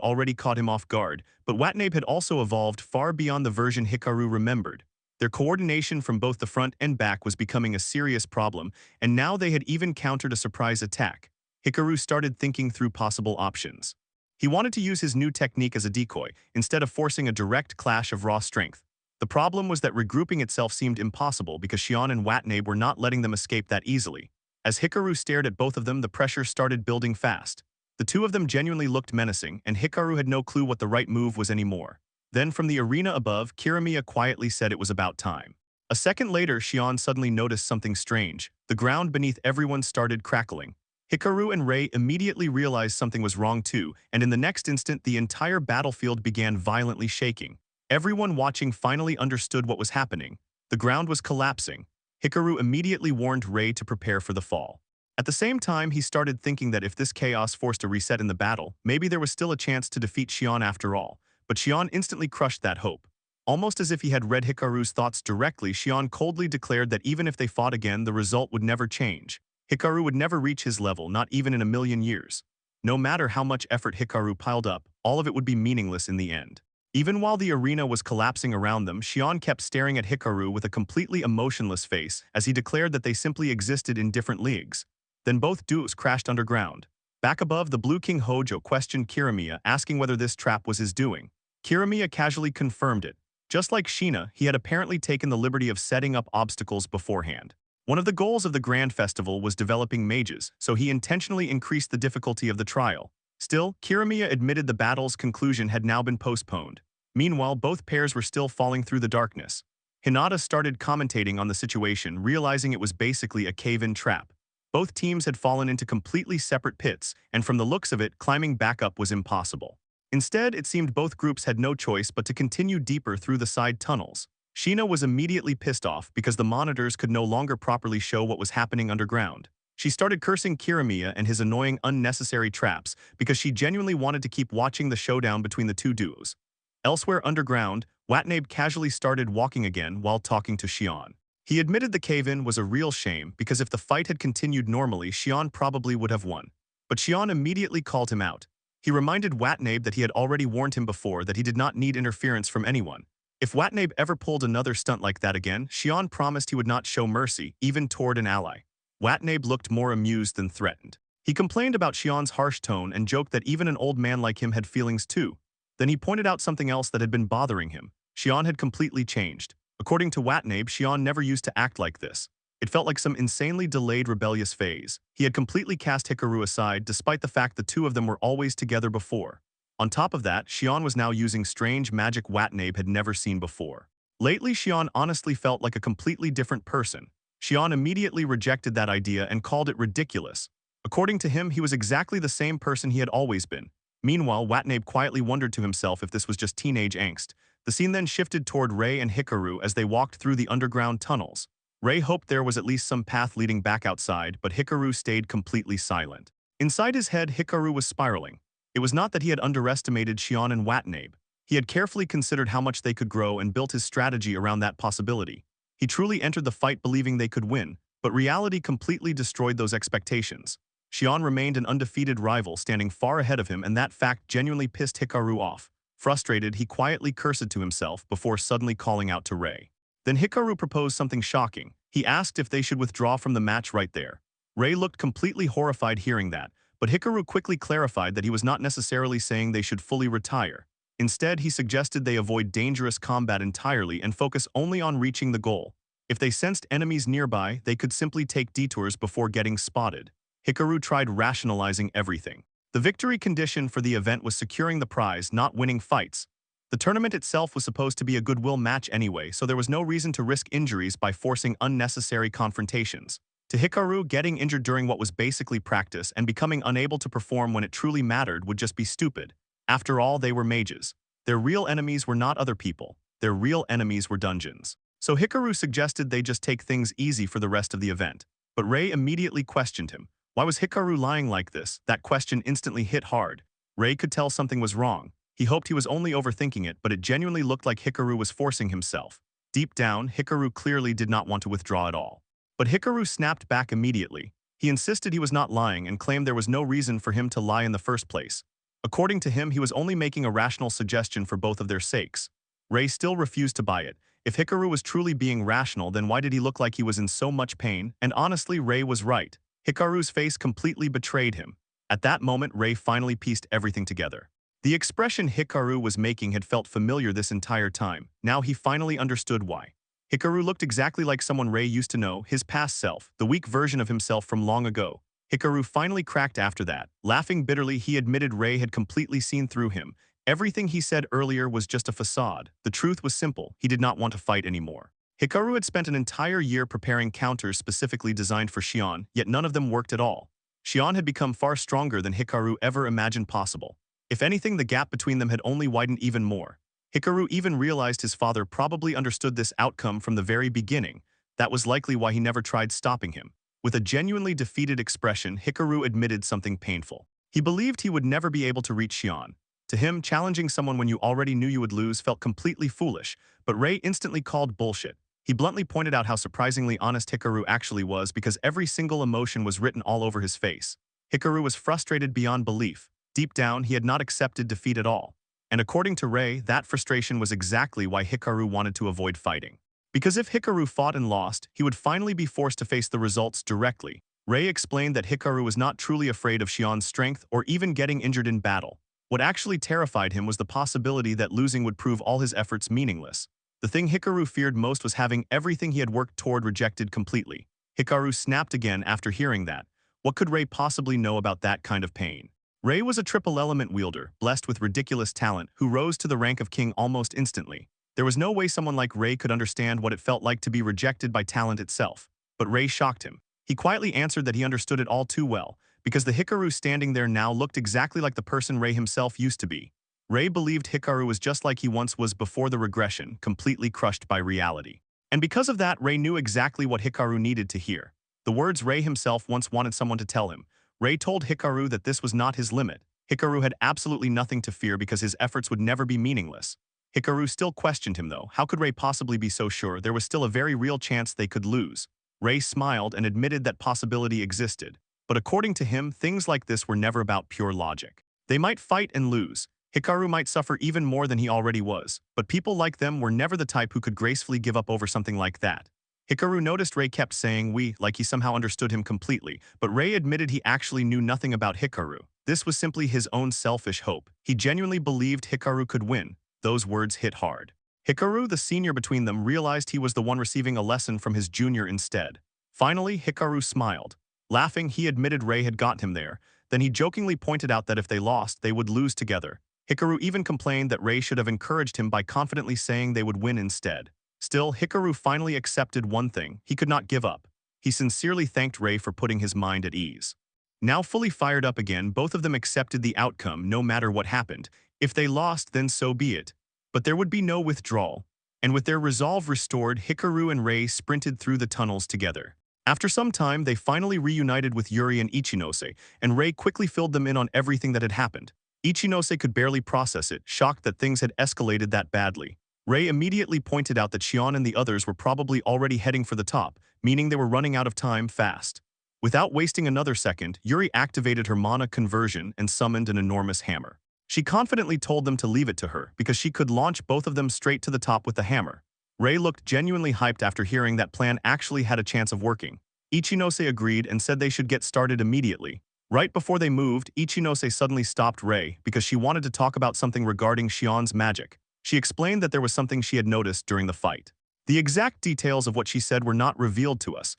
already caught him off guard, but Watanabe had also evolved far beyond the version Hikaru remembered. Their coordination from both the front and back was becoming a serious problem, and now they had even countered a surprise attack. Hikaru started thinking through possible options. He wanted to use his new technique as a decoy, instead of forcing a direct clash of raw strength. The problem was that regrouping itself seemed impossible because Xion and Watanabe were not letting them escape that easily. As Hikaru stared at both of them, the pressure started building fast. The two of them genuinely looked menacing, and Hikaru had no clue what the right move was anymore. Then from the arena above, Kirimiya quietly said it was about time. A second later, Shion suddenly noticed something strange. The ground beneath everyone started crackling. Hikaru and Rei immediately realized something was wrong too, and in the next instant the entire battlefield began violently shaking. Everyone watching finally understood what was happening. The ground was collapsing. Hikaru immediately warned Rei to prepare for the fall. At the same time, he started thinking that if this chaos forced a reset in the battle, maybe there was still a chance to defeat Shion after all. But Shion instantly crushed that hope. Almost as if he had read Hikaru's thoughts directly, Shion coldly declared that even if they fought again, the result would never change. Hikaru would never reach his level, not even in a million years. No matter how much effort Hikaru piled up, all of it would be meaningless in the end. Even while the arena was collapsing around them, Shion kept staring at Hikaru with a completely emotionless face as he declared that they simply existed in different leagues. Then both duos crashed underground. Back above, the Blue King Hojo questioned Kirimiya, asking whether this trap was his doing. Kirimiya casually confirmed it. Just like Shina, he had apparently taken the liberty of setting up obstacles beforehand. One of the goals of the Grand Festival was developing mages, so he intentionally increased the difficulty of the trial. Still, Kirimiya admitted the battle's conclusion had now been postponed. Meanwhile, both pairs were still falling through the darkness. Hinata started commentating on the situation, realizing it was basically a cave-in trap. Both teams had fallen into completely separate pits, and from the looks of it, climbing back up was impossible. Instead, it seemed both groups had no choice but to continue deeper through the side tunnels. Shina was immediately pissed off because the monitors could no longer properly show what was happening underground. She started cursing Kirimiya and his annoying unnecessary traps because she genuinely wanted to keep watching the showdown between the two duos. Elsewhere underground, Watanabe casually started walking again while talking to Shion. He admitted the cave-in was a real shame because if the fight had continued normally, Shion probably would have won. But Shion immediately called him out. He reminded Watanabe that he had already warned him before that he did not need interference from anyone. If Watanabe ever pulled another stunt like that again, Shion promised he would not show mercy, even toward an ally. Watanabe looked more amused than threatened. He complained about Shion's harsh tone and joked that even an old man like him had feelings too. Then he pointed out something else that had been bothering him. Shion had completely changed. According to Watanabe, Shion never used to act like this. It felt like some insanely delayed rebellious phase. He had completely cast Hikaru aside despite the fact the two of them were always together before. On top of that, Shion was now using strange magic Watanabe had never seen before. Lately, Shion honestly felt like a completely different person. Shion immediately rejected that idea and called it ridiculous. According to him, he was exactly the same person he had always been. Meanwhile, Watanabe quietly wondered to himself if this was just teenage angst. The scene then shifted toward Rei and Hikaru as they walked through the underground tunnels. Rei hoped there was at least some path leading back outside, but Hikaru stayed completely silent. Inside his head, Hikaru was spiraling. It was not that he had underestimated Shion and Watanabe. He had carefully considered how much they could grow and built his strategy around that possibility. He truly entered the fight believing they could win, but reality completely destroyed those expectations. Shion remained an undefeated rival standing far ahead of him, and that fact genuinely pissed Hikaru off. Frustrated, he quietly cursed to himself before suddenly calling out to Rei. Then Hikaru proposed something shocking. He asked if they should withdraw from the match right there. Rei looked completely horrified hearing that, but Hikaru quickly clarified that he was not necessarily saying they should fully retire. Instead, he suggested they avoid dangerous combat entirely and focus only on reaching the goal. If they sensed enemies nearby, they could simply take detours before getting spotted. Hikaru tried rationalizing everything. The victory condition for the event was securing the prize, not winning fights. The tournament itself was supposed to be a goodwill match anyway, so there was no reason to risk injuries by forcing unnecessary confrontations. To Hikaru, getting injured during what was basically practice and becoming unable to perform when it truly mattered would just be stupid. After all, they were mages. Their real enemies were not other people. Their real enemies were dungeons. So Hikaru suggested they just take things easy for the rest of the event. But Rei immediately questioned him. Why was Hikaru lying like this? That question instantly hit hard. Rei could tell something was wrong. He hoped he was only overthinking it, but it genuinely looked like Hikaru was forcing himself. Deep down, Hikaru clearly did not want to withdraw at all. But Hikaru snapped back immediately. He insisted he was not lying and claimed there was no reason for him to lie in the first place. According to him, he was only making a rational suggestion for both of their sakes. Rei still refused to buy it. If Hikaru was truly being rational, then why did he look like he was in so much pain? And honestly, Rei was right. Hikaru's face completely betrayed him. At that moment, Rei finally pieced everything together. The expression Hikaru was making had felt familiar this entire time. Now he finally understood why. Hikaru looked exactly like someone Rei used to know, his past self, the weak version of himself from long ago. Hikaru finally cracked after that. Laughing bitterly, he admitted Rei had completely seen through him. Everything he said earlier was just a facade. The truth was simple. He did not want to fight anymore. Hikaru had spent an entire year preparing counters specifically designed for Xion, yet none of them worked at all. Xion had become far stronger than Hikaru ever imagined possible. If anything, the gap between them had only widened even more. Hikaru even realized his father probably understood this outcome from the very beginning. That was likely why he never tried stopping him. With a genuinely defeated expression, Hikaru admitted something painful. He believed he would never be able to reach Xion. To him, challenging someone when you already knew you would lose felt completely foolish, but Rei instantly called bullshit. He bluntly pointed out how surprisingly honest Hikaru actually was because every single emotion was written all over his face. Hikaru was frustrated beyond belief. Deep down, he had not accepted defeat at all. And according to Rei, that frustration was exactly why Hikaru wanted to avoid fighting. Because if Hikaru fought and lost, he would finally be forced to face the results directly. Rei explained that Hikaru was not truly afraid of Xion's strength or even getting injured in battle. What actually terrified him was the possibility that losing would prove all his efforts meaningless. The thing Hikaru feared most was having everything he had worked toward rejected completely. Hikaru snapped again after hearing that. What could Rei possibly know about that kind of pain? Rei was a triple element wielder, blessed with ridiculous talent, who rose to the rank of king almost instantly. There was no way someone like Rei could understand what it felt like to be rejected by talent itself. But Rei shocked him. He quietly answered that he understood it all too well, because the Hikaru standing there now looked exactly like the person Rei himself used to be. Rei believed Hikaru was just like he once was before the regression, completely crushed by reality. And because of that, Rei knew exactly what Hikaru needed to hear. The words Rei himself once wanted someone to tell him. Rei told Hikaru that this was not his limit. Hikaru had absolutely nothing to fear because his efforts would never be meaningless. Hikaru still questioned him though. How could Rei possibly be so sure? There was still a very real chance they could lose. Rei smiled and admitted that possibility existed. But according to him, things like this were never about pure logic. They might fight and lose. Hikaru might suffer even more than he already was, but people like them were never the type who could gracefully give up over something like that. Hikaru noticed Rei kept saying we, like he somehow understood him completely, but Rei admitted he actually knew nothing about Hikaru. This was simply his own selfish hope. He genuinely believed Hikaru could win. Those words hit hard. Hikaru, the senior between them, realized he was the one receiving a lesson from his junior instead. Finally, Hikaru smiled. Laughing, he admitted Rei had got him there. Then he jokingly pointed out that if they lost, they would lose together. Hikaru even complained that Rei should have encouraged him by confidently saying they would win instead. Still, Hikaru finally accepted one thing: he could not give up. He sincerely thanked Rei for putting his mind at ease. Now fully fired up again, both of them accepted the outcome no matter what happened. If they lost, then so be it. But there would be no withdrawal. And with their resolve restored, Hikaru and Rei sprinted through the tunnels together. After some time, they finally reunited with Yuri and Ichinose, and Rei quickly filled them in on everything that had happened. Ichinose could barely process it, shocked that things had escalated that badly. Rei immediately pointed out that Xion and the others were probably already heading for the top, meaning they were running out of time fast. Without wasting another second, Yuri activated her mana conversion and summoned an enormous hammer. She confidently told them to leave it to her because she could launch both of them straight to the top with the hammer. Rei looked genuinely hyped after hearing that plan actually had a chance of working. Ichinose agreed and said they should get started immediately. Right before they moved, Ichinose suddenly stopped Rei because she wanted to talk about something regarding Xion's magic. She explained that there was something she had noticed during the fight. The exact details of what she said were not revealed to us.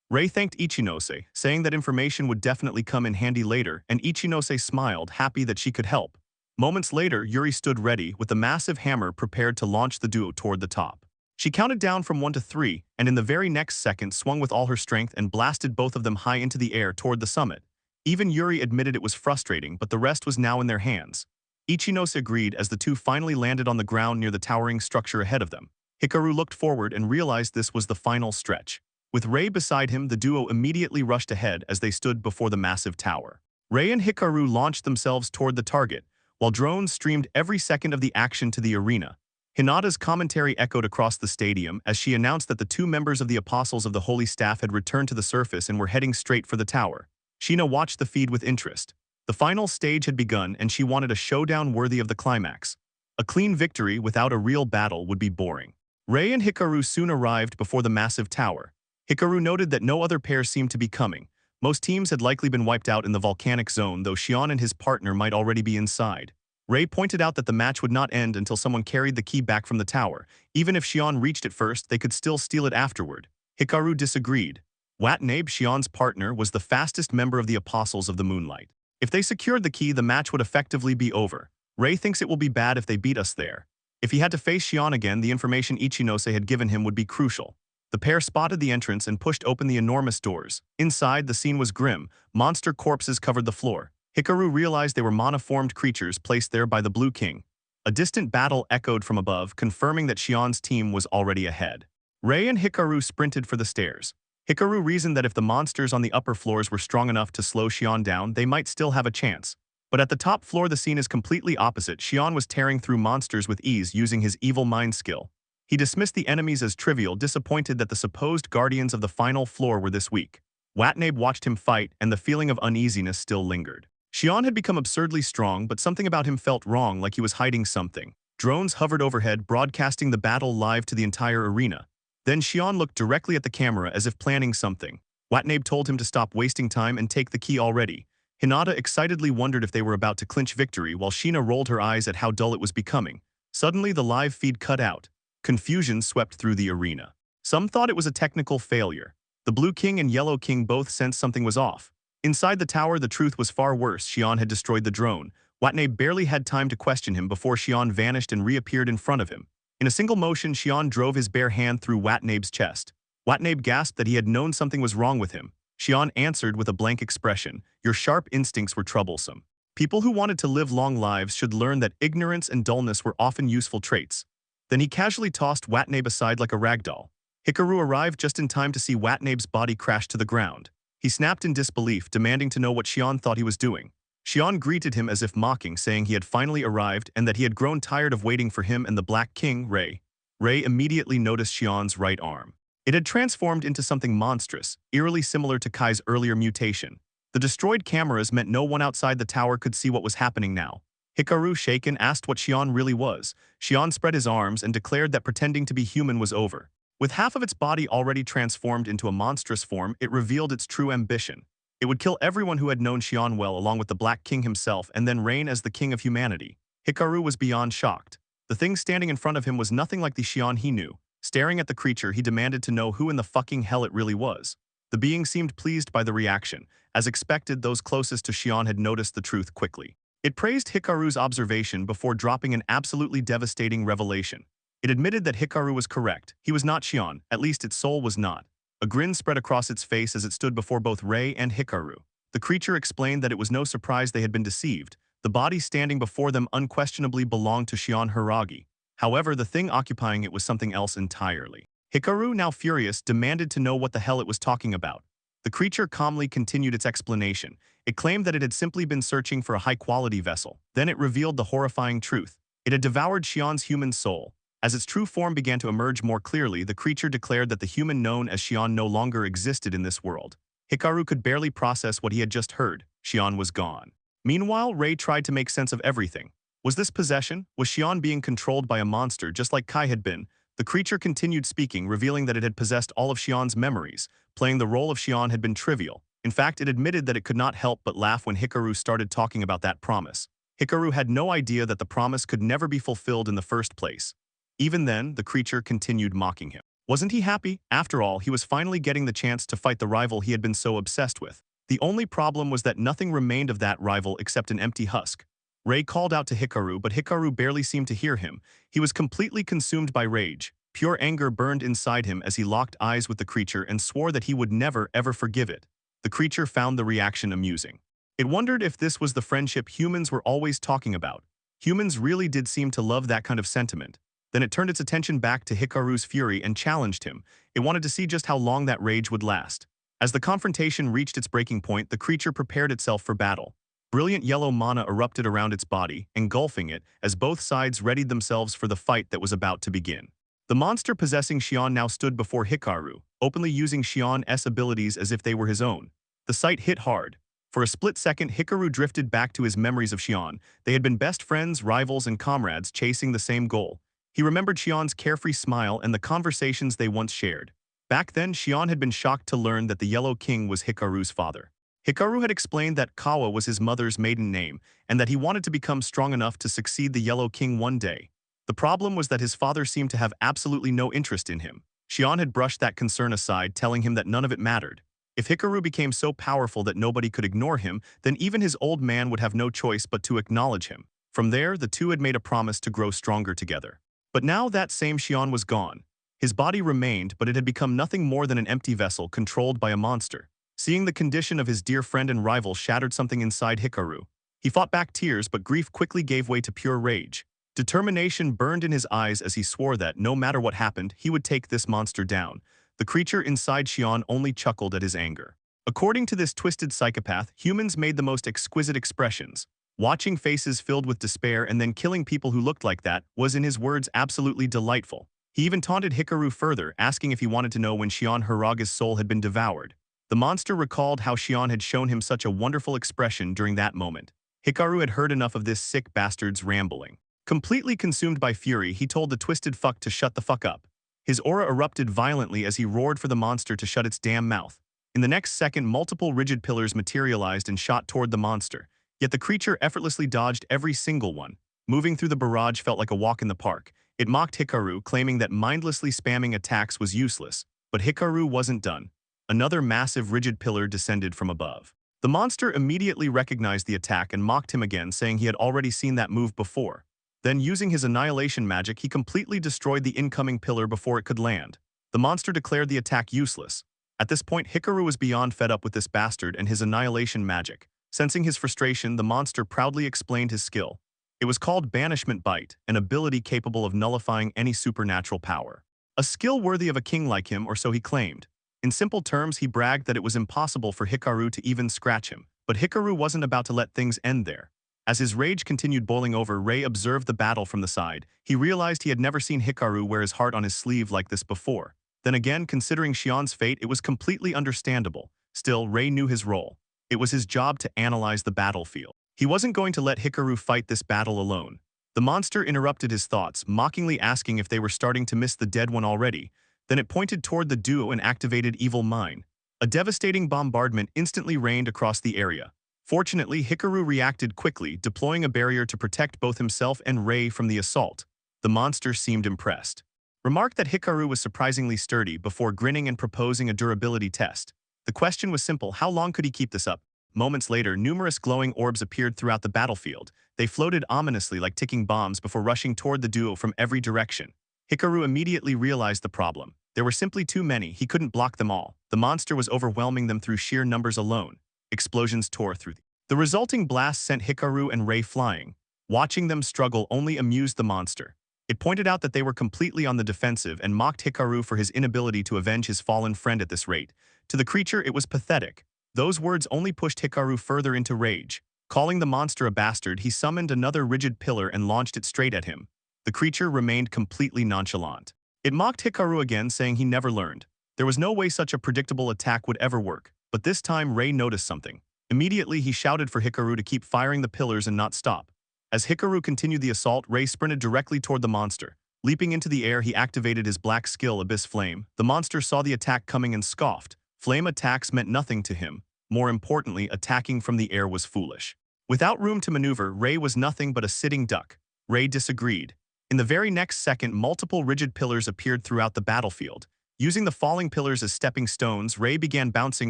Rei thanked Ichinose, saying that information would definitely come in handy later, and Ichinose smiled, happy that she could help. Moments later, Yuri stood ready with the massive hammer prepared to launch the duo toward the top. She counted down from 1 to 3, and in the very next second swung with all her strength and blasted both of them high into the air toward the summit. Even Yuri admitted it was frustrating, but the rest was now in their hands. Ichinose agreed as the two finally landed on the ground near the towering structure ahead of them. Hikaru looked forward and realized this was the final stretch. With Rei beside him, the duo immediately rushed ahead as they stood before the massive tower. Rei and Hikaru launched themselves toward the target, while drones streamed every second of the action to the arena. Hinata's commentary echoed across the stadium as she announced that the two members of the Apostles of the Holy Staff had returned to the surface and were heading straight for the tower. Sheena watched the feed with interest. The final stage had begun and she wanted a showdown worthy of the climax. A clean victory without a real battle would be boring. Rei and Hikaru soon arrived before the massive tower. Hikaru noted that no other pair seemed to be coming. Most teams had likely been wiped out in the volcanic zone, though Xion and his partner might already be inside. Rei pointed out that the match would not end until someone carried the key back from the tower. Even if Xion reached it first, they could still steal it afterward. Hikaru disagreed. Watanabe, Xian's partner, was the fastest member of the Apostles of the Moonlight. If they secured the key, the match would effectively be over. Ray thinks it will be bad if they beat us there. If he had to face Xian again, the information Ichinose had given him would be crucial. The pair spotted the entrance and pushed open the enormous doors. Inside, the scene was grim. Monster corpses covered the floor. Hikaru realized they were mana-formed creatures placed there by the Blue King. A distant battle echoed from above, confirming that Xian's team was already ahead. Ray and Hikaru sprinted for the stairs. Hikaru reasoned that if the monsters on the upper floors were strong enough to slow Xian down, they might still have a chance. But at the top floor, the scene is completely opposite. Xian was tearing through monsters with ease using his evil mind skill. He dismissed the enemies as trivial, disappointed that the supposed guardians of the final floor were this weak. Watanabe watched him fight, and the feeling of uneasiness still lingered. Xian had become absurdly strong, but something about him felt wrong, like he was hiding something. Drones hovered overhead, broadcasting the battle live to the entire arena. Then Xian looked directly at the camera as if planning something. Watanabe told him to stop wasting time and take the key already. Hinata excitedly wondered if they were about to clinch victory, while Sheena rolled her eyes at how dull it was becoming. Suddenly, the live feed cut out. Confusion swept through the arena. Some thought it was a technical failure. The Blue King and Yellow King both sensed something was off. Inside the tower, the truth was far worse. Xian had destroyed the drone. Watanabe barely had time to question him before Xian vanished and reappeared in front of him. In a single motion, Xian drove his bare hand through Watanabe's chest. Watanabe gasped that he had known something was wrong with him. Xian answered with a blank expression. Your sharp instincts were troublesome. People who wanted to live long lives should learn that ignorance and dullness were often useful traits. Then he casually tossed Watanabe aside like a ragdoll. Hikaru arrived just in time to see Watanabe's body crash to the ground. He snapped in disbelief, demanding to know what Xian thought he was doing. Xian greeted him as if mocking, saying he had finally arrived and that he had grown tired of waiting for him and the Black King, Ray. Ray immediately noticed Xian's right arm. It had transformed into something monstrous, eerily similar to Kai's earlier mutation. The destroyed cameras meant no one outside the tower could see what was happening now. Hikaru, shaken, asked what Xian really was. Xian spread his arms and declared that pretending to be human was over. With half of its body already transformed into a monstrous form, it revealed its true ambition. It would kill everyone who had known Xian well, along with the Black King himself, and then reign as the king of humanity. Hikaru was beyond shocked. The thing standing in front of him was nothing like the Xian he knew. Staring at the creature, he demanded to know who in the fucking hell it really was. The being seemed pleased by the reaction. As expected, those closest to Xian had noticed the truth quickly. It praised Hikaru's observation before dropping an absolutely devastating revelation. It admitted that Hikaru was correct. He was not Xian, at least its soul was not. A grin spread across its face as it stood before both Ray and Hikaru. The creature explained that it was no surprise they had been deceived. The body standing before them unquestionably belonged to Xian Hiragi. However, the thing occupying it was something else entirely. Hikaru, now furious, demanded to know what the hell it was talking about. The creature calmly continued its explanation. It claimed that it had simply been searching for a high-quality vessel. Then it revealed the horrifying truth. It had devoured Xian's human soul. As its true form began to emerge more clearly, the creature declared that the human known as Xian no longer existed in this world. Hikaru could barely process what he had just heard. Xian was gone. Meanwhile, Ray tried to make sense of everything. Was this possession? Was Xian being controlled by a monster just like Kai had been? The creature continued speaking, revealing that it had possessed all of Xian's memories. Playing the role of Xian had been trivial. In fact, it admitted that it could not help but laugh when Hikaru started talking about that promise. Hikaru had no idea that the promise could never be fulfilled in the first place. Even then, the creature continued mocking him. Wasn't he happy? After all, he was finally getting the chance to fight the rival he had been so obsessed with. The only problem was that nothing remained of that rival except an empty husk. Ray called out to Hikaru, but Hikaru barely seemed to hear him. He was completely consumed by rage. Pure anger burned inside him as he locked eyes with the creature and swore that he would never, ever forgive it. The creature found the reaction amusing. It wondered if this was the friendship humans were always talking about. Humans really did seem to love that kind of sentiment. Then it turned its attention back to Hikaru's fury and challenged him. It wanted to see just how long that rage would last. As the confrontation reached its breaking point, the creature prepared itself for battle. Brilliant yellow mana erupted around its body, engulfing it, as both sides readied themselves for the fight that was about to begin. The monster possessing Xian now stood before Hikaru, openly using Xian's abilities as if they were his own. The sight hit hard. For a split second, Hikaru drifted back to his memories of Xian. They had been best friends, rivals, and comrades chasing the same goal. He remembered Xian's carefree smile and the conversations they once shared. Back then, Xian had been shocked to learn that the Yellow King was Hikaru's father. Hikaru had explained that Kawa was his mother's maiden name and that he wanted to become strong enough to succeed the Yellow King one day. The problem was that his father seemed to have absolutely no interest in him. Xian had brushed that concern aside, telling him that none of it mattered. If Hikaru became so powerful that nobody could ignore him, then even his old man would have no choice but to acknowledge him. From there, the two had made a promise to grow stronger together. But now that same Xion was gone. His body remained, but it had become nothing more than an empty vessel controlled by a monster. Seeing the condition of his dear friend and rival shattered something inside Hikaru. He fought back tears, but grief quickly gave way to pure rage. Determination burned in his eyes as he swore that, no matter what happened, he would take this monster down. The creature inside Xion only chuckled at his anger. According to this twisted psychopath, humans made the most exquisite expressions. Watching faces filled with despair and then killing people who looked like that was, in his words, absolutely delightful. He even taunted Hikaru further, asking if he wanted to know when Xion Hiraga's soul had been devoured. The monster recalled how Xion had shown him such a wonderful expression during that moment. Hikaru had heard enough of this sick bastard's rambling. Completely consumed by fury, he told the twisted fuck to shut the fuck up. His aura erupted violently as he roared for the monster to shut its damn mouth. In the next second, multiple rigid pillars materialized and shot toward the monster. Yet the creature effortlessly dodged every single one. Moving through the barrage felt like a walk in the park. It mocked Hikaru, claiming that mindlessly spamming attacks was useless. But Hikaru wasn't done. Another massive rigid pillar descended from above. The monster immediately recognized the attack and mocked him again, saying he had already seen that move before. Then, using his annihilation magic, he completely destroyed the incoming pillar before it could land. The monster declared the attack useless. At this point, Hikaru was beyond fed up with this bastard and his annihilation magic. Sensing his frustration, the monster proudly explained his skill. It was called Banishment Bite, an ability capable of nullifying any supernatural power. A skill worthy of a king like him, or so he claimed. In simple terms, he bragged that it was impossible for Hikaru to even scratch him. But Hikaru wasn't about to let things end there. As his rage continued boiling over, Rei observed the battle from the side. He realized he had never seen Hikaru wear his heart on his sleeve like this before. Then again, considering Xion's fate, it was completely understandable. Still, Rei knew his role. It was his job to analyze the battlefield. He wasn't going to let Hikaru fight this battle alone. The monster interrupted his thoughts, mockingly asking if they were starting to miss the dead one already. Then it pointed toward the duo and activated Evil Mine. A devastating bombardment instantly rained across the area. Fortunately, Hikaru reacted quickly, deploying a barrier to protect both himself and Rei from the assault. The monster seemed impressed. Remarked that Hikaru was surprisingly sturdy before grinning and proposing a durability test. The question was simple: how long could he keep this up? Moments later, numerous glowing orbs appeared throughout the battlefield. They floated ominously like ticking bombs before rushing toward the duo from every direction. Hikaru immediately realized the problem. There were simply too many. He couldn't block them all. The monster was overwhelming them through sheer numbers alone. Explosions tore through. The resulting blast sent Hikaru and Rei flying. Watching them struggle only amused the monster. It pointed out that they were completely on the defensive and mocked Hikaru for his inability to avenge his fallen friend at this rate. To the creature, it was pathetic. Those words only pushed Hikaru further into rage. Calling the monster a bastard, he summoned another rigid pillar and launched it straight at him. The creature remained completely nonchalant. It mocked Hikaru again, saying he never learned. There was no way such a predictable attack would ever work. But this time, Rei noticed something. Immediately, he shouted for Hikaru to keep firing the pillars and not stop. As Hikaru continued the assault, Rei sprinted directly toward the monster. Leaping into the air, he activated his black skill, Abyss Flame. The monster saw the attack coming and scoffed. Flame attacks meant nothing to him. More importantly, attacking from the air was foolish. Without room to maneuver, Rei was nothing but a sitting duck. Rei disagreed. In the very next second, multiple rigid pillars appeared throughout the battlefield. Using the falling pillars as stepping stones, Rei began bouncing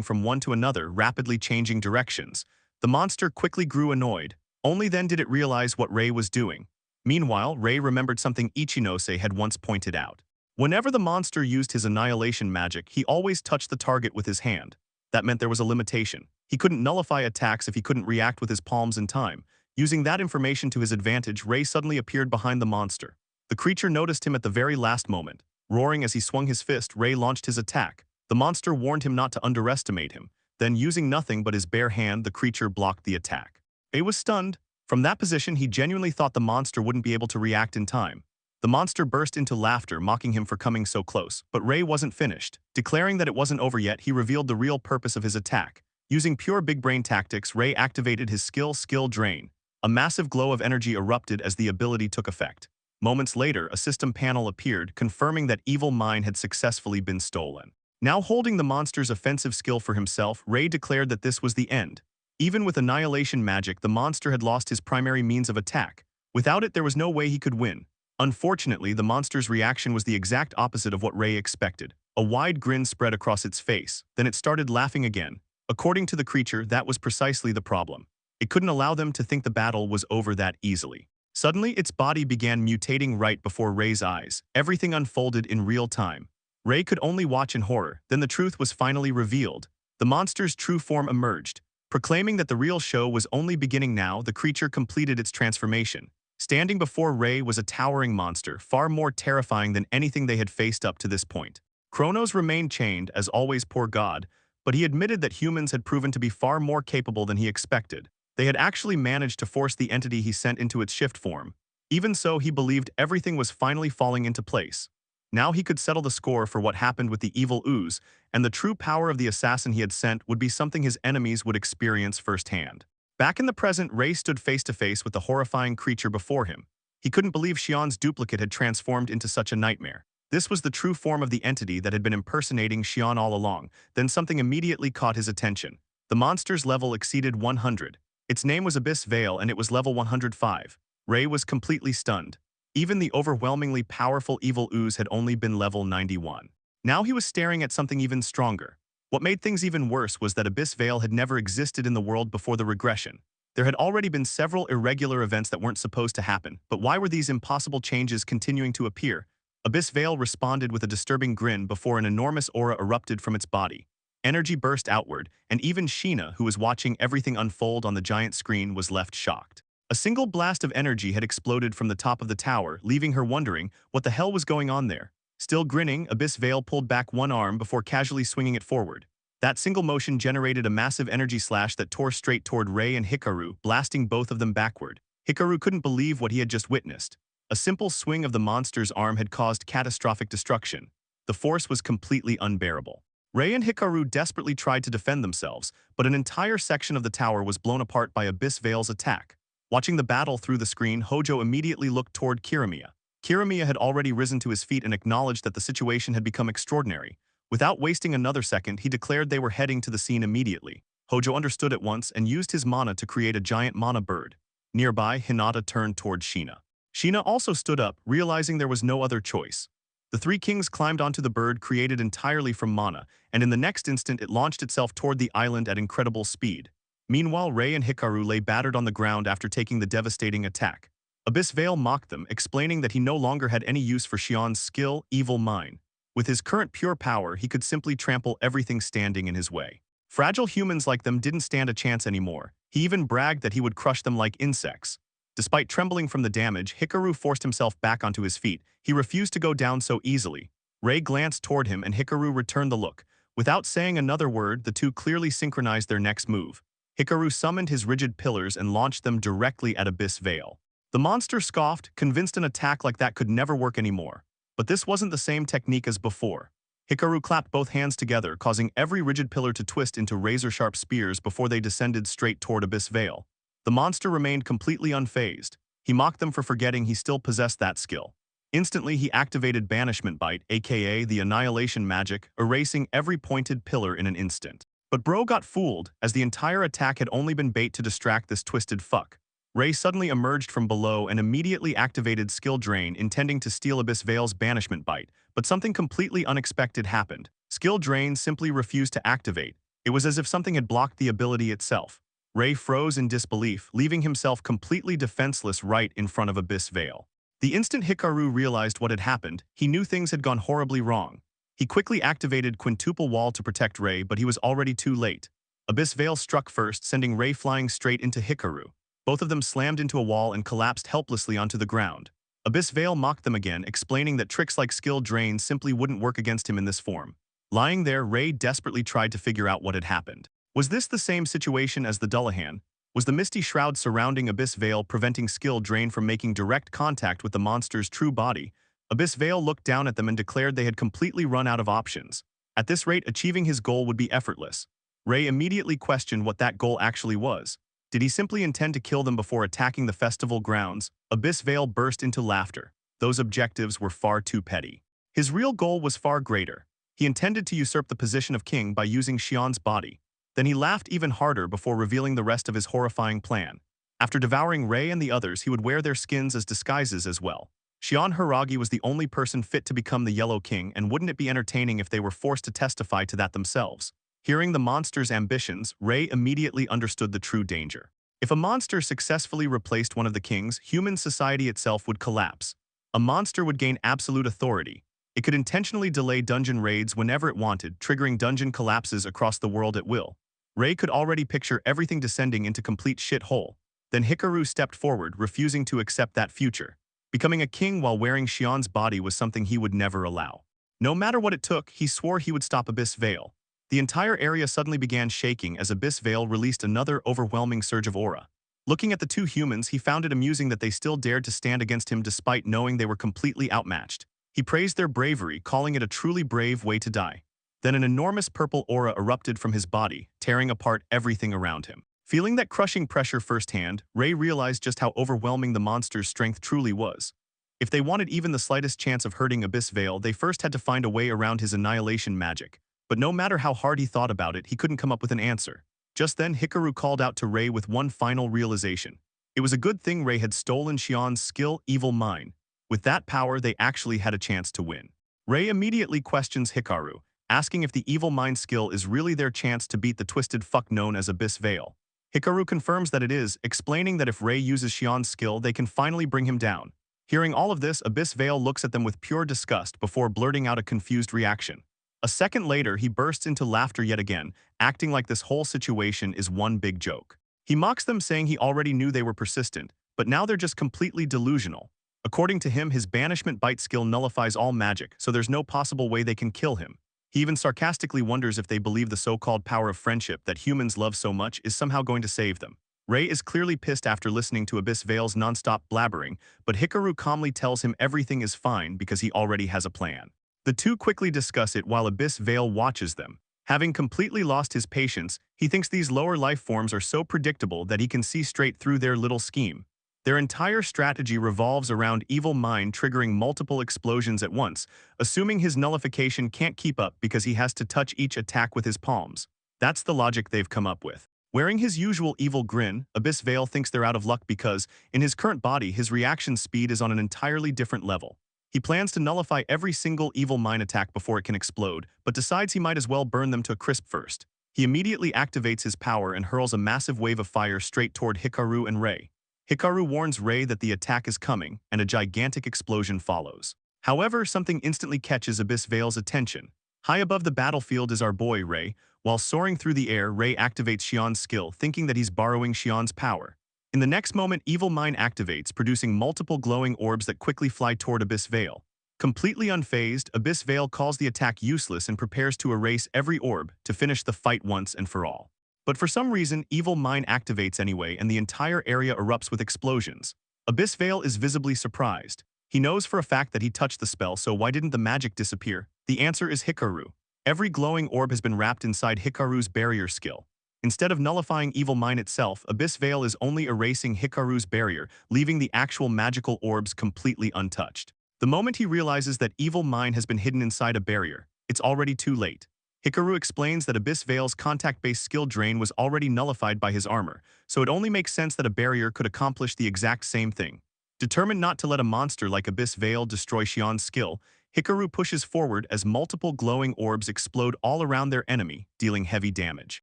from one to another, rapidly changing directions. The monster quickly grew annoyed. Only then did it realize what Rei was doing. Meanwhile, Rei remembered something Ichinose had once pointed out. Whenever the monster used his annihilation magic, he always touched the target with his hand. That meant there was a limitation. He couldn't nullify attacks if he couldn't react with his palms in time. Using that information to his advantage, Rei suddenly appeared behind the monster. The creature noticed him at the very last moment. Roaring as he swung his fist, Rei launched his attack. The monster warned him not to underestimate him. Then, using nothing but his bare hand, the creature blocked the attack. Rei was stunned. From that position, he genuinely thought the monster wouldn't be able to react in time. The monster burst into laughter, mocking him for coming so close. But Rei wasn't finished. Declaring that it wasn't over yet, he revealed the real purpose of his attack. Using pure big brain tactics, Rei activated his skill Drain. A massive glow of energy erupted as the ability took effect. Moments later, a system panel appeared, confirming that Evil Mine had successfully been stolen. Now holding the monster's offensive skill for himself, Rei declared that this was the end. Even with annihilation magic, the monster had lost his primary means of attack. Without it, there was no way he could win. Unfortunately, the monster's reaction was the exact opposite of what Rei expected. A wide grin spread across its face, then it started laughing again. According to the creature, that was precisely the problem. It couldn't allow them to think the battle was over that easily. Suddenly, its body began mutating right before Ray's eyes. Everything unfolded in real time. Ray could only watch in horror, then the truth was finally revealed. The monster's true form emerged. Proclaiming that the real show was only beginning now, the creature completed its transformation. Standing before Ray was a towering monster, far more terrifying than anything they had faced up to this point. Kronos remained chained, as always poor God, but he admitted that humans had proven to be far more capable than he expected. They had actually managed to force the entity he sent into its shift form. Even so, he believed everything was finally falling into place. Now he could settle the score for what happened with the evil ooze, and the true power of the assassin he had sent would be something his enemies would experience firsthand. Back in the present, Ray stood face to face with the horrifying creature before him. He couldn't believe Xian's duplicate had transformed into such a nightmare. This was the true form of the entity that had been impersonating Xian all along. Then something immediately caught his attention. The monster's level exceeded 100. Its name was Abyss Veil and it was level 105. Ray was completely stunned. Even the overwhelmingly powerful evil ooze had only been level 91. Now he was staring at something even stronger. What made things even worse was that Abyss Veil had never existed in the world before the regression. There had already been several irregular events that weren't supposed to happen, but why were these impossible changes continuing to appear? Abyss Veil responded with a disturbing grin before an enormous aura erupted from its body. Energy burst outward, and even Sheena, who was watching everything unfold on the giant screen, was left shocked. A single blast of energy had exploded from the top of the tower, leaving her wondering what the hell was going on there. Still grinning, Abyss Veil pulled back one arm before casually swinging it forward. That single motion generated a massive energy slash that tore straight toward Ray and Hikaru, blasting both of them backward. Hikaru couldn't believe what he had just witnessed. A simple swing of the monster's arm had caused catastrophic destruction. The force was completely unbearable. Ray and Hikaru desperately tried to defend themselves, but an entire section of the tower was blown apart by Abyss Veil's attack. Watching the battle through the screen, Hojo immediately looked toward Kirimiya. Kirimiya had already risen to his feet and acknowledged that the situation had become extraordinary. Without wasting another second, he declared they were heading to the scene immediately. Hojo understood at once and used his mana to create a giant mana bird. Nearby, Hinata turned toward Sheena. Sheena also stood up, realizing there was no other choice. The three kings climbed onto the bird created entirely from mana, and in the next instant it launched itself toward the island at incredible speed. Meanwhile, Ray and Hikaru lay battered on the ground after taking the devastating attack. Abyss Veil mocked them, explaining that he no longer had any use for Xian's skill, evil mind. With his current pure power, he could simply trample everything standing in his way. Fragile humans like them didn't stand a chance anymore. He even bragged that he would crush them like insects. Despite trembling from the damage, Hikaru forced himself back onto his feet. He refused to go down so easily. Ray glanced toward him and Hikaru returned the look. Without saying another word, the two clearly synchronized their next move. Hikaru summoned his rigid pillars and launched them directly at Abyss Veil. The monster scoffed, convinced an attack like that could never work anymore. But this wasn't the same technique as before. Hikaru clapped both hands together, causing every rigid pillar to twist into razor-sharp spears before they descended straight toward Abyss Veil. The monster remained completely unfazed. He mocked them for forgetting he still possessed that skill. Instantly, he activated Banishment Bite, aka the Annihilation magic, erasing every pointed pillar in an instant. But bro got fooled, as the entire attack had only been bait to distract this twisted fuck. Ray suddenly emerged from below and immediately activated Skill Drain, intending to steal Abyss Veil's Banishment Bite, but something completely unexpected happened. Skill Drain simply refused to activate. It was as if something had blocked the ability itself. Ray froze in disbelief, leaving himself completely defenseless right in front of Abyss Veil. The instant Hikaru realized what had happened, he knew things had gone horribly wrong. He quickly activated Quintuple Wall to protect Ray, but he was already too late. Abyss Veil struck first, sending Ray flying straight into Hikaru. Both of them slammed into a wall and collapsed helplessly onto the ground. Abyss Veil mocked them again, explaining that tricks like Skill Drain simply wouldn't work against him in this form. Lying there, Ray desperately tried to figure out what had happened. Was this the same situation as the Dullahan? Was the misty shroud surrounding Abyss Veil preventing Skill Drain from making direct contact with the monster's true body? Abyss Veil looked down at them and declared they had completely run out of options. At this rate, achieving his goal would be effortless. Ray immediately questioned what that goal actually was. Did he simply intend to kill them before attacking the festival grounds? Abyss Veil burst into laughter. Those objectives were far too petty. His real goal was far greater. He intended to usurp the position of king by using Xian's body. Then he laughed even harder before revealing the rest of his horrifying plan. After devouring Ray and the others, he would wear their skins as disguises as well. Xian Hiragi was the only person fit to become the Yellow King, and wouldn't it be entertaining if they were forced to testify to that themselves? Hearing the monster's ambitions, Ray immediately understood the true danger. If a monster successfully replaced one of the kings, human society itself would collapse. A monster would gain absolute authority. It could intentionally delay dungeon raids whenever it wanted, triggering dungeon collapses across the world at will. Ray could already picture everything descending into complete shithole. Then Hikaru stepped forward, refusing to accept that future. Becoming a king while wearing Xian's body was something he would never allow. No matter what it took, he swore he would stop Abyss Veil. The entire area suddenly began shaking as Abyss Veil released another overwhelming surge of aura. Looking at the two humans, he found it amusing that they still dared to stand against him despite knowing they were completely outmatched. He praised their bravery, calling it a truly brave way to die. Then an enormous purple aura erupted from his body, tearing apart everything around him. Feeling that crushing pressure firsthand, Ray realized just how overwhelming the monster's strength truly was. If they wanted even the slightest chance of hurting Abyss Veil, they first had to find a way around his annihilation magic. But no matter how hard he thought about it, he couldn't come up with an answer. Just then, Hikaru called out to Ray with one final realization. It was a good thing Ray had stolen Xian's skill, Evil Mind. With that power, they actually had a chance to win. Ray immediately questions Hikaru, asking if the Evil Mind skill is really their chance to beat the twisted fuck known as Abyss Veil. Hikaru confirms that it is, explaining that if Ray uses Xian's skill, they can finally bring him down. Hearing all of this, Abyss Veil looks at them with pure disgust before blurting out a confused reaction. A second later, he bursts into laughter yet again, acting like this whole situation is one big joke. He mocks them, saying he already knew they were persistent, but now they're just completely delusional. According to him, his banishment bite skill nullifies all magic, so there's no possible way they can kill him. He even sarcastically wonders if they believe the so-called power of friendship that humans love so much is somehow going to save them. Ray is clearly pissed after listening to Abyss Veil's non-stop blabbering, but Hikaru calmly tells him everything is fine because he already has a plan. The two quickly discuss it while Abyss Veil watches them. Having completely lost his patience, he thinks these lower life forms are so predictable that he can see straight through their little scheme. Their entire strategy revolves around Evil Mind triggering multiple explosions at once, assuming his nullification can't keep up because he has to touch each attack with his palms. That's the logic they've come up with. Wearing his usual evil grin, Abyss Veil thinks they're out of luck because, in his current body, his reaction speed is on an entirely different level. He plans to nullify every single Evil Mind attack before it can explode, but decides he might as well burn them to a crisp first. He immediately activates his power and hurls a massive wave of fire straight toward Hikaru and Ray. Hikaru warns Ray that the attack is coming, and a gigantic explosion follows. However, something instantly catches Abyss Veil's attention. High above the battlefield is our boy Ray. While soaring through the air, Ray activates Xian's skill, thinking that he's borrowing Xian's power. In the next moment, Evil Mind activates, producing multiple glowing orbs that quickly fly toward Abyss Veil. Completely unfazed, Abyss Veil calls the attack useless and prepares to erase every orb to finish the fight once and for all. But for some reason, Evil Mind activates anyway and the entire area erupts with explosions. Abyss Veil is visibly surprised. He knows for a fact that he touched the spell, so why didn't the magic disappear? The answer is Hikaru. Every glowing orb has been wrapped inside Hikaru's barrier skill. Instead of nullifying Evil Mind itself, Abyss Veil is only erasing Hikaru's barrier, leaving the actual magical orbs completely untouched. The moment he realizes that Evil Mind has been hidden inside a barrier, it's already too late. Hikaru explains that Abyss Veil's contact-based skill drain was already nullified by his armor, so it only makes sense that a barrier could accomplish the exact same thing. Determined not to let a monster like Abyss Veil destroy Xian's skill, Hikaru pushes forward as multiple glowing orbs explode all around their enemy, dealing heavy damage.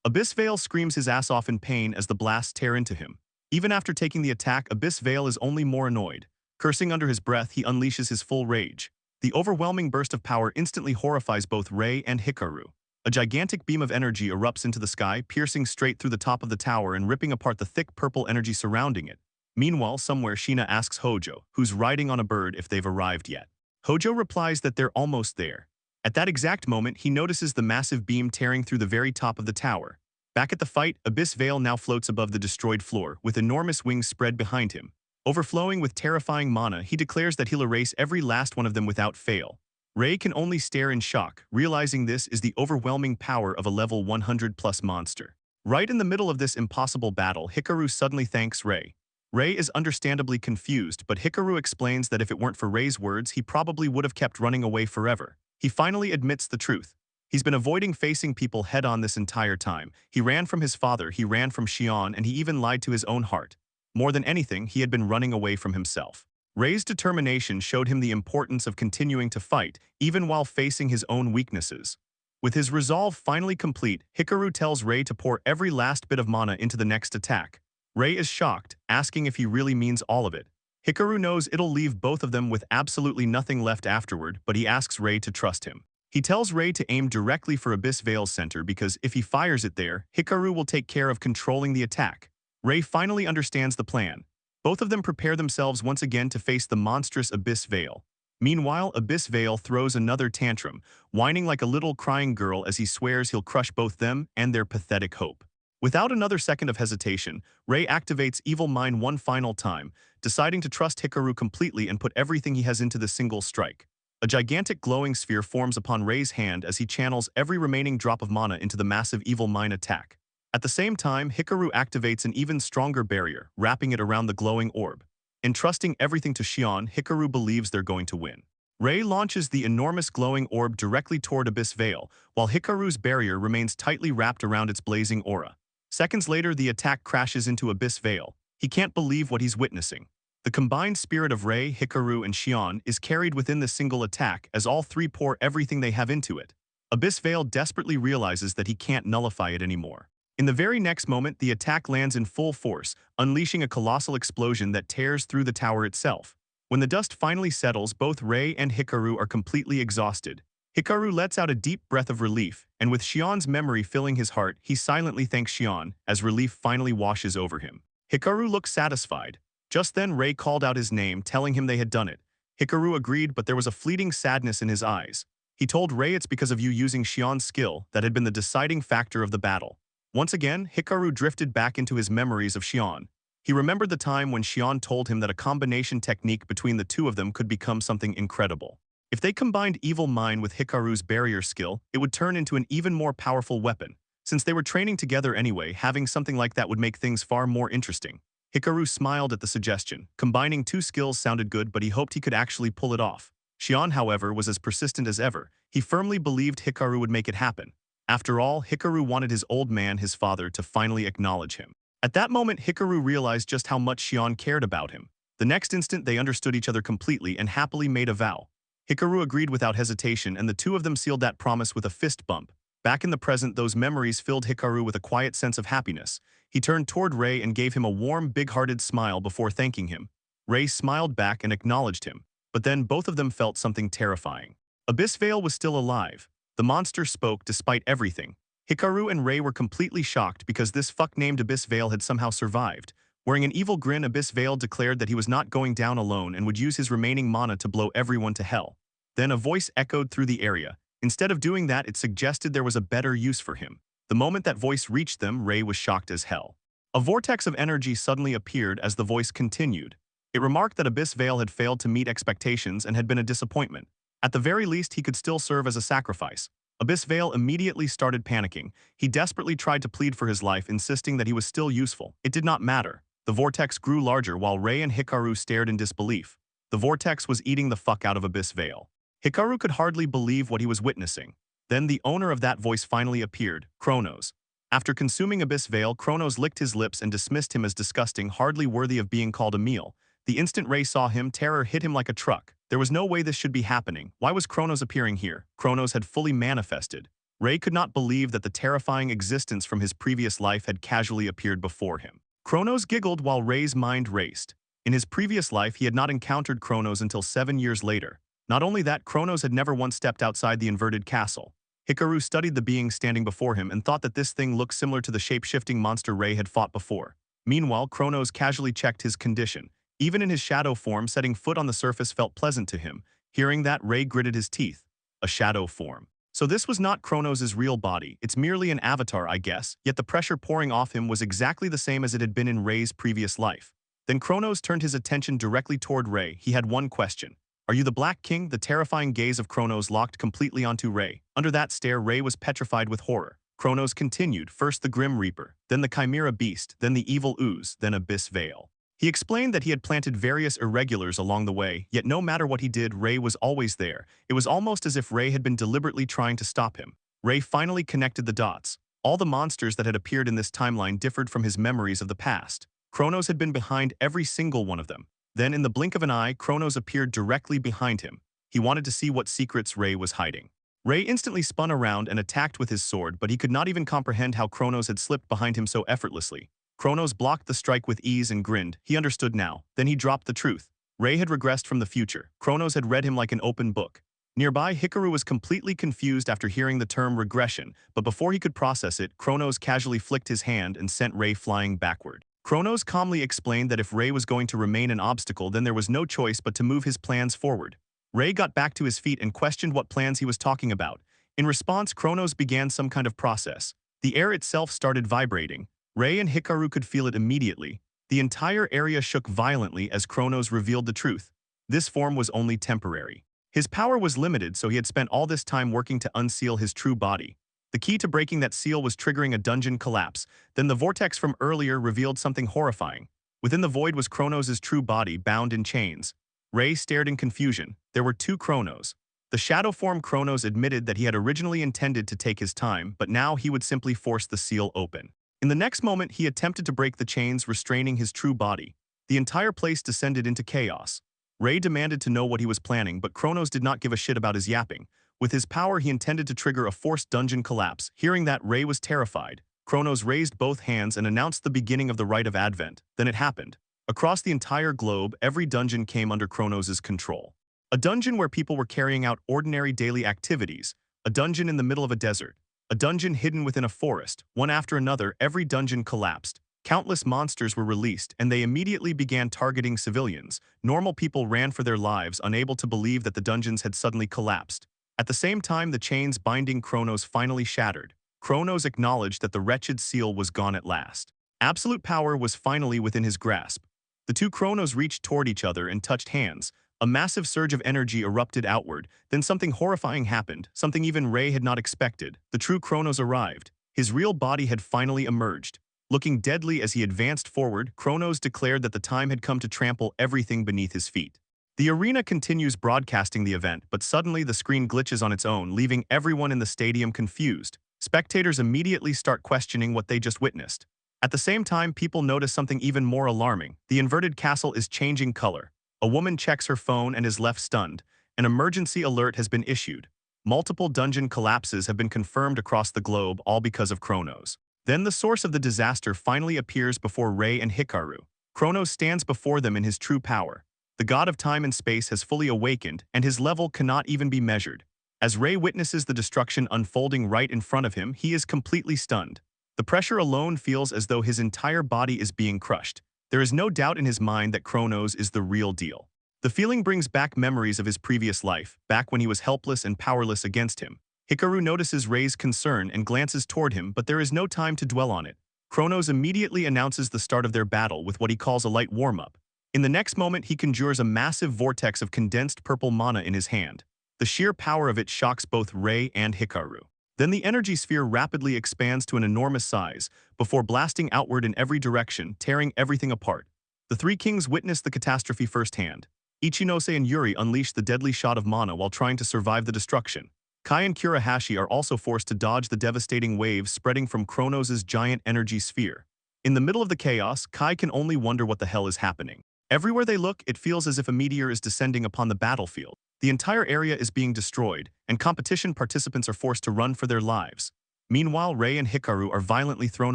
Abyss Veil screams his ass off in pain as the blasts tear into him. Even after taking the attack, Abyss Veil is only more annoyed. Cursing under his breath, he unleashes his full rage. The overwhelming burst of power instantly horrifies both Ray and Hikaru. A gigantic beam of energy erupts into the sky, piercing straight through the top of the tower and ripping apart the thick purple energy surrounding it. Meanwhile, somewhere Sheena asks Hojo, who's riding on a bird, if they've arrived yet. Hojo replies that they're almost there. At that exact moment, he notices the massive beam tearing through the very top of the tower. Back at the fight, Abyss Veil now floats above the destroyed floor, with enormous wings spread behind him. Overflowing with terrifying mana, he declares that he'll erase every last one of them without fail. Ray can only stare in shock, realizing this is the overwhelming power of a level 100+ monster. Right in the middle of this impossible battle, Hikaru suddenly thanks Ray. Ray is understandably confused, but Hikaru explains that if it weren't for Ray's words, he probably would have kept running away forever. He finally admits the truth. He's been avoiding facing people head-on this entire time. He ran from his father, he ran from Xian, and he even lied to his own heart. More than anything, he had been running away from himself. Rei's determination showed him the importance of continuing to fight, even while facing his own weaknesses. With his resolve finally complete, Hikaru tells Rei to pour every last bit of mana into the next attack. Rei is shocked, asking if he really means all of it. Hikaru knows it'll leave both of them with absolutely nothing left afterward, but he asks Rei to trust him. He tells Rei to aim directly for Abyss Veil's center because if he fires it there, Hikaru will take care of controlling the attack. Rei finally understands the plan. Both of them prepare themselves once again to face the monstrous Abyss Veil. Meanwhile, Abyss Veil throws another tantrum, whining like a little crying girl as he swears he'll crush both them and their pathetic hope. Without another second of hesitation, Rei activates Evil Mind one final time, deciding to trust Hikaru completely and put everything he has into the single strike. A gigantic glowing sphere forms upon Rei's hand as he channels every remaining drop of mana into the massive Evil Mind attack. At the same time, Hikaru activates an even stronger barrier, wrapping it around the glowing orb. Entrusting everything to Xion, Hikaru believes they're going to win. Rei launches the enormous glowing orb directly toward Abyss Veil, while Hikaru's barrier remains tightly wrapped around its blazing aura. Seconds later, the attack crashes into Abyss Veil. He can't believe what he's witnessing. The combined spirit of Rei, Hikaru, and Xion is carried within the single attack as all three pour everything they have into it. Abyss Veil desperately realizes that he can't nullify it anymore. In the very next moment, the attack lands in full force, unleashing a colossal explosion that tears through the tower itself. When the dust finally settles, both Rei and Hikaru are completely exhausted. Hikaru lets out a deep breath of relief, and with Xion's memory filling his heart, he silently thanks Xion as relief finally washes over him. Hikaru looks satisfied. Just then, Rei called out his name, telling him they had done it. Hikaru agreed, but there was a fleeting sadness in his eyes. He told Rei it's because of you using Xion's skill that had been the deciding factor of the battle. Once again, Hikaru drifted back into his memories of Xion. He remembered the time when Xion told him that a combination technique between the two of them could become something incredible. If they combined Evil Mind with Hikaru's barrier skill, it would turn into an even more powerful weapon. Since they were training together anyway, having something like that would make things far more interesting. Hikaru smiled at the suggestion. Combining two skills sounded good, but he hoped he could actually pull it off. Xion, however, was as persistent as ever. He firmly believed Hikaru would make it happen. After all, Hikaru wanted his old man, his father, to finally acknowledge him. At that moment, Hikaru realized just how much Xion cared about him. The next instant, they understood each other completely and happily made a vow. Hikaru agreed without hesitation, and the two of them sealed that promise with a fist bump. Back in the present, those memories filled Hikaru with a quiet sense of happiness. He turned toward Rei and gave him a warm, big-hearted smile before thanking him. Rei smiled back and acknowledged him, but then both of them felt something terrifying. Abyss Veil was still alive. The monster spoke despite everything. Hikaru and Rei were completely shocked because this fuck-named Abyss Veil had somehow survived. Wearing an evil grin, Abyss Veil declared that he was not going down alone and would use his remaining mana to blow everyone to hell. Then a voice echoed through the area. Instead of doing that, it suggested there was a better use for him. The moment that voice reached them, Rei was shocked as hell. A vortex of energy suddenly appeared as the voice continued. It remarked that Abyss Veil had failed to meet expectations and had been a disappointment. At the very least, he could still serve as a sacrifice. Abyss Veil immediately started panicking. He desperately tried to plead for his life, insisting that he was still useful. It did not matter. The vortex grew larger while Rei and Hikaru stared in disbelief. The vortex was eating the fuck out of Abyss Veil. Hikaru could hardly believe what he was witnessing. Then the owner of that voice finally appeared, Kronos. After consuming Abyss Veil, Kronos licked his lips and dismissed him as disgusting, hardly worthy of being called a meal. The instant Rei saw him, terror hit him like a truck. There was no way this should be happening. Why was Kronos appearing here? Kronos had fully manifested. Rei could not believe that the terrifying existence from his previous life had casually appeared before him. Kronos giggled while Rei's mind raced. In his previous life, he had not encountered Kronos until 7 years later. Not only that, Kronos had never once stepped outside the inverted castle. Hikaru studied the being standing before him and thought that this thing looked similar to the shape-shifting monster Rei had fought before. Meanwhile, Kronos casually checked his condition. Even in his shadow form, setting foot on the surface felt pleasant to him. Hearing that, Rei gritted his teeth. A shadow form. So this was not Kronos' real body, it's merely an avatar, I guess, yet the pressure pouring off him was exactly the same as it had been in Rei's previous life. Then Kronos turned his attention directly toward Rei. He had one question. Are you the Black King? The terrifying gaze of Kronos locked completely onto Rei. Under that stare, Rei was petrified with horror. Kronos continued, first the Grim Reaper, then the Chimera Beast, then the Evil Ooze, then Abyss Veil. He explained that he had planted various irregulars along the way, yet no matter what he did, Rei was always there. It was almost as if Rei had been deliberately trying to stop him. Rei finally connected the dots. All the monsters that had appeared in this timeline differed from his memories of the past. Kronos had been behind every single one of them. Then in the blink of an eye, Kronos appeared directly behind him. He wanted to see what secrets Ray was hiding. Ray instantly spun around and attacked with his sword, but he could not even comprehend how Kronos had slipped behind him so effortlessly. Kronos blocked the strike with ease and grinned. He understood now. Then he dropped the truth. Ray had regressed from the future. Kronos had read him like an open book. Nearby, Hikaru was completely confused after hearing the term regression, but before he could process it, Kronos casually flicked his hand and sent Ray flying backward. Kronos calmly explained that if Ray was going to remain an obstacle, then there was no choice but to move his plans forward. Ray got back to his feet and questioned what plans he was talking about. In response, Kronos began some kind of process. The air itself started vibrating. Ray and Hikaru could feel it immediately. The entire area shook violently as Kronos revealed the truth. This form was only temporary. His power was limited, so he had spent all this time working to unseal his true body. The key to breaking that seal was triggering a dungeon collapse. Then the vortex from earlier revealed something horrifying. Within the void was Kronos' true body, bound in chains. Ray stared in confusion. There were two Kronos. The shadow form Kronos admitted that he had originally intended to take his time, but now he would simply force the seal open. In the next moment, he attempted to break the chains restraining his true body. The entire place descended into chaos. Ray demanded to know what he was planning, but Kronos did not give a shit about his yapping. With his power, he intended to trigger a forced dungeon collapse. Hearing that, Ray was terrified. Kronos raised both hands and announced the beginning of the Rite of Advent. Then it happened. Across the entire globe, every dungeon came under Kronos' control. A dungeon where people were carrying out ordinary daily activities. A dungeon in the middle of a desert. A dungeon hidden within a forest. One after another, every dungeon collapsed. Countless monsters were released, and they immediately began targeting civilians. Normal people ran for their lives, unable to believe that the dungeons had suddenly collapsed. At the same time, the chains binding Kronos finally shattered. Kronos acknowledged that the wretched seal was gone at last. Absolute power was finally within his grasp. The two Kronos reached toward each other and touched hands. A massive surge of energy erupted outward. Then something horrifying happened, something even Ray had not expected. The true Kronos arrived. His real body had finally emerged. Looking deadly as he advanced forward, Kronos declared that the time had come to trample everything beneath his feet. The arena continues broadcasting the event, but suddenly the screen glitches on its own, leaving everyone in the stadium confused. Spectators immediately start questioning what they just witnessed. At the same time, people notice something even more alarming. The inverted castle is changing color. A woman checks her phone and is left stunned. An emergency alert has been issued. Multiple dungeon collapses have been confirmed across the globe, all because of Kronos. Then the source of the disaster finally appears before Ray and Hikaru. Kronos stands before them in his true power. The god of time and space has fully awakened, and his level cannot even be measured. As Ray witnesses the destruction unfolding right in front of him, he is completely stunned. The pressure alone feels as though his entire body is being crushed. There is no doubt in his mind that Kronos is the real deal. The feeling brings back memories of his previous life, back when he was helpless and powerless against him. Hikaru notices Ray's concern and glances toward him, but there is no time to dwell on it. Kronos immediately announces the start of their battle with what he calls a light warm-up. In the next moment, he conjures a massive vortex of condensed purple mana in his hand. The sheer power of it shocks both Ray and Hikaru. Then the energy sphere rapidly expands to an enormous size, before blasting outward in every direction, tearing everything apart. The three kings witness the catastrophe firsthand. Ichinose and Yuri unleash the deadly shot of mana while trying to survive the destruction. Kai and Kurahashi are also forced to dodge the devastating waves spreading from Kronos' giant energy sphere. In the middle of the chaos, Kai can only wonder what the hell is happening. Everywhere they look, it feels as if a meteor is descending upon the battlefield. The entire area is being destroyed, and competition participants are forced to run for their lives. Meanwhile, Ray and Hikaru are violently thrown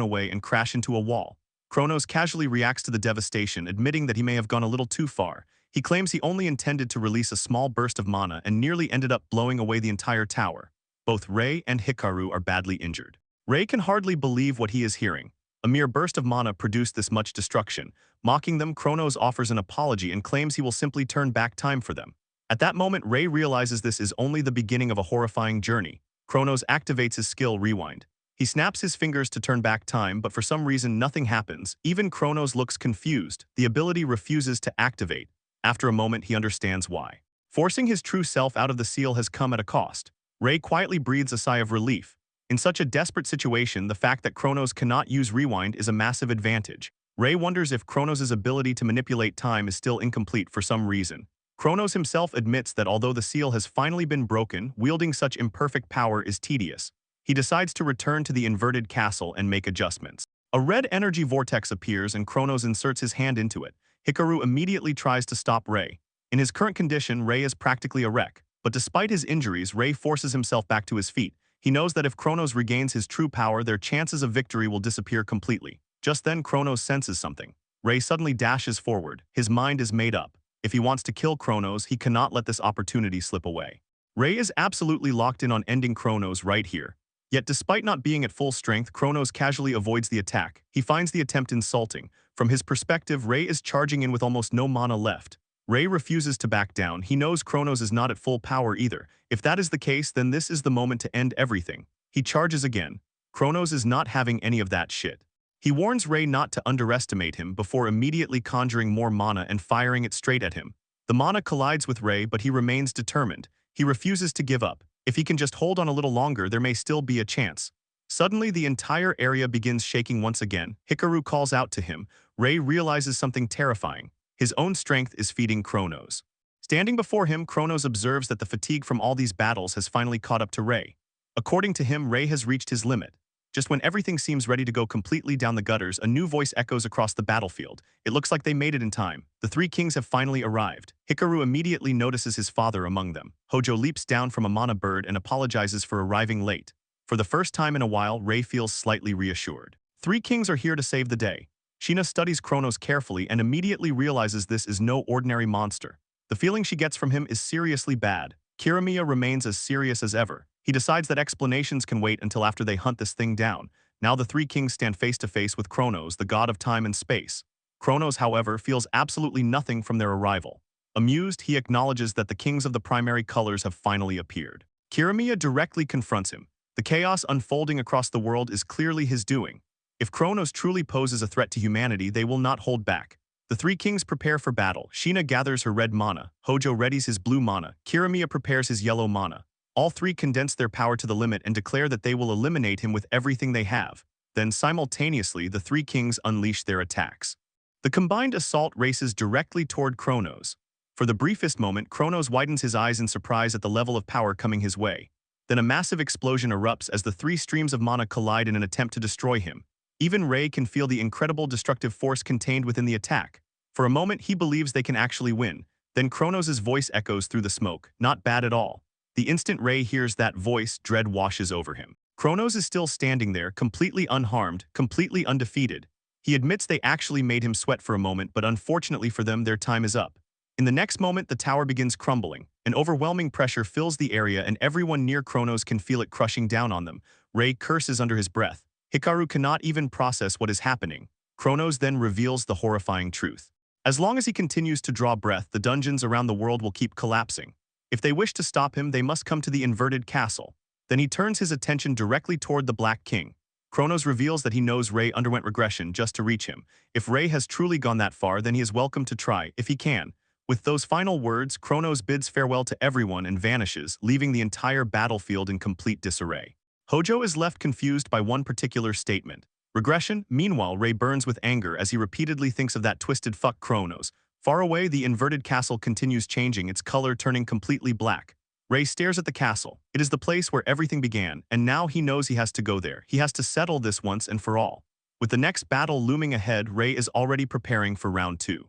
away and crash into a wall. Kronos casually reacts to the devastation, admitting that he may have gone a little too far. He claims he only intended to release a small burst of mana and nearly ended up blowing away the entire tower. Both Ray and Hikaru are badly injured. Ray can hardly believe what he is hearing. A mere burst of mana produced this much destruction. Mocking them, Kronos offers an apology and claims he will simply turn back time for them. At that moment, Ray realizes this is only the beginning of a horrifying journey. Kronos activates his skill Rewind. He snaps his fingers to turn back time, but for some reason nothing happens. Even Kronos looks confused. The ability refuses to activate. After a moment, he understands why. Forcing his true self out of the seal has come at a cost. Ray quietly breathes a sigh of relief. In such a desperate situation, the fact that Kronos cannot use Rewind is a massive advantage. Ray wonders if Kronos' ability to manipulate time is still incomplete for some reason. Kronos himself admits that although the seal has finally been broken, wielding such imperfect power is tedious. He decides to return to the inverted castle and make adjustments. A red energy vortex appears and Kronos inserts his hand into it. Hikaru immediately tries to stop Rei. In his current condition, Rei is practically a wreck, but despite his injuries, Rei forces himself back to his feet. He knows that if Kronos regains his true power, their chances of victory will disappear completely. Just then, Kronos senses something. Rei suddenly dashes forward. His mind is made up. If he wants to kill Kronos, he cannot let this opportunity slip away. Rei is absolutely locked in on ending Kronos right here. Yet despite not being at full strength, Kronos casually avoids the attack. He finds the attempt insulting. From his perspective, Rei is charging in with almost no mana left. Rei refuses to back down. He knows Kronos is not at full power either. If that is the case, then this is the moment to end everything. He charges again. Kronos is not having any of that shit. He warns Rei not to underestimate him before immediately conjuring more mana and firing it straight at him. The mana collides with Rei, but he remains determined. He refuses to give up. If he can just hold on a little longer, there may still be a chance. Suddenly, the entire area begins shaking once again. Hikaru calls out to him. Rei realizes something terrifying. His own strength is feeding Kronos. Standing before him, Kronos observes that the fatigue from all these battles has finally caught up to Rei. According to him, Rei has reached his limit. Just when everything seems ready to go completely down the gutters, a new voice echoes across the battlefield. It looks like they made it in time. The three kings have finally arrived. Hikaru immediately notices his father among them. Hojo leaps down from a mana bird and apologizes for arriving late. For the first time in a while, Rei feels slightly reassured. Three kings are here to save the day. Sheena studies Kronos carefully and immediately realizes this is no ordinary monster. The feeling she gets from him is seriously bad. Kirimiya remains as serious as ever. He decides that explanations can wait until after they hunt this thing down. Now the three kings stand face to face with Kronos, the god of time and space. Kronos, however, feels absolutely nothing from their arrival. Amused, he acknowledges that the kings of the primary colors have finally appeared. Kirimiya directly confronts him. The chaos unfolding across the world is clearly his doing. If Kronos truly poses a threat to humanity, they will not hold back. The three kings prepare for battle. Sheena gathers her red mana. Hojo readies his blue mana. Kirimiya prepares his yellow mana. All three condense their power to the limit and declare that they will eliminate him with everything they have. Then simultaneously, the three kings unleash their attacks. The combined assault races directly toward Kronos. For the briefest moment, Kronos widens his eyes in surprise at the level of power coming his way. Then a massive explosion erupts as the three streams of mana collide in an attempt to destroy him. Even Rei can feel the incredible destructive force contained within the attack. For a moment, he believes they can actually win. Then Kronos' voice echoes through the smoke. Not bad at all. The instant Rei hears that voice, dread washes over him. Kronos is still standing there, completely unharmed, completely undefeated. He admits they actually made him sweat for a moment, but unfortunately for them, their time is up. In the next moment, the tower begins crumbling. An overwhelming pressure fills the area and everyone near Kronos can feel it crushing down on them. Rei curses under his breath. Hikaru cannot even process what is happening. Kronos then reveals the horrifying truth. As long as he continues to draw breath, the dungeons around the world will keep collapsing. If they wish to stop him, they must come to the inverted castle. Then he turns his attention directly toward the Black King. Kronos reveals that he knows Rei underwent regression just to reach him. If Rei has truly gone that far, then he is welcome to try, if he can. With those final words, Kronos bids farewell to everyone and vanishes, leaving the entire battlefield in complete disarray. Hojo is left confused by one particular statement. Regression? Meanwhile, Rei burns with anger as he repeatedly thinks of that twisted fuck Kronos. Far away, the inverted castle continues changing, its color turning completely black. Rei stares at the castle. It is the place where everything began, and now he knows he has to go there. He has to settle this once and for all. With the next battle looming ahead, Rei is already preparing for round 2.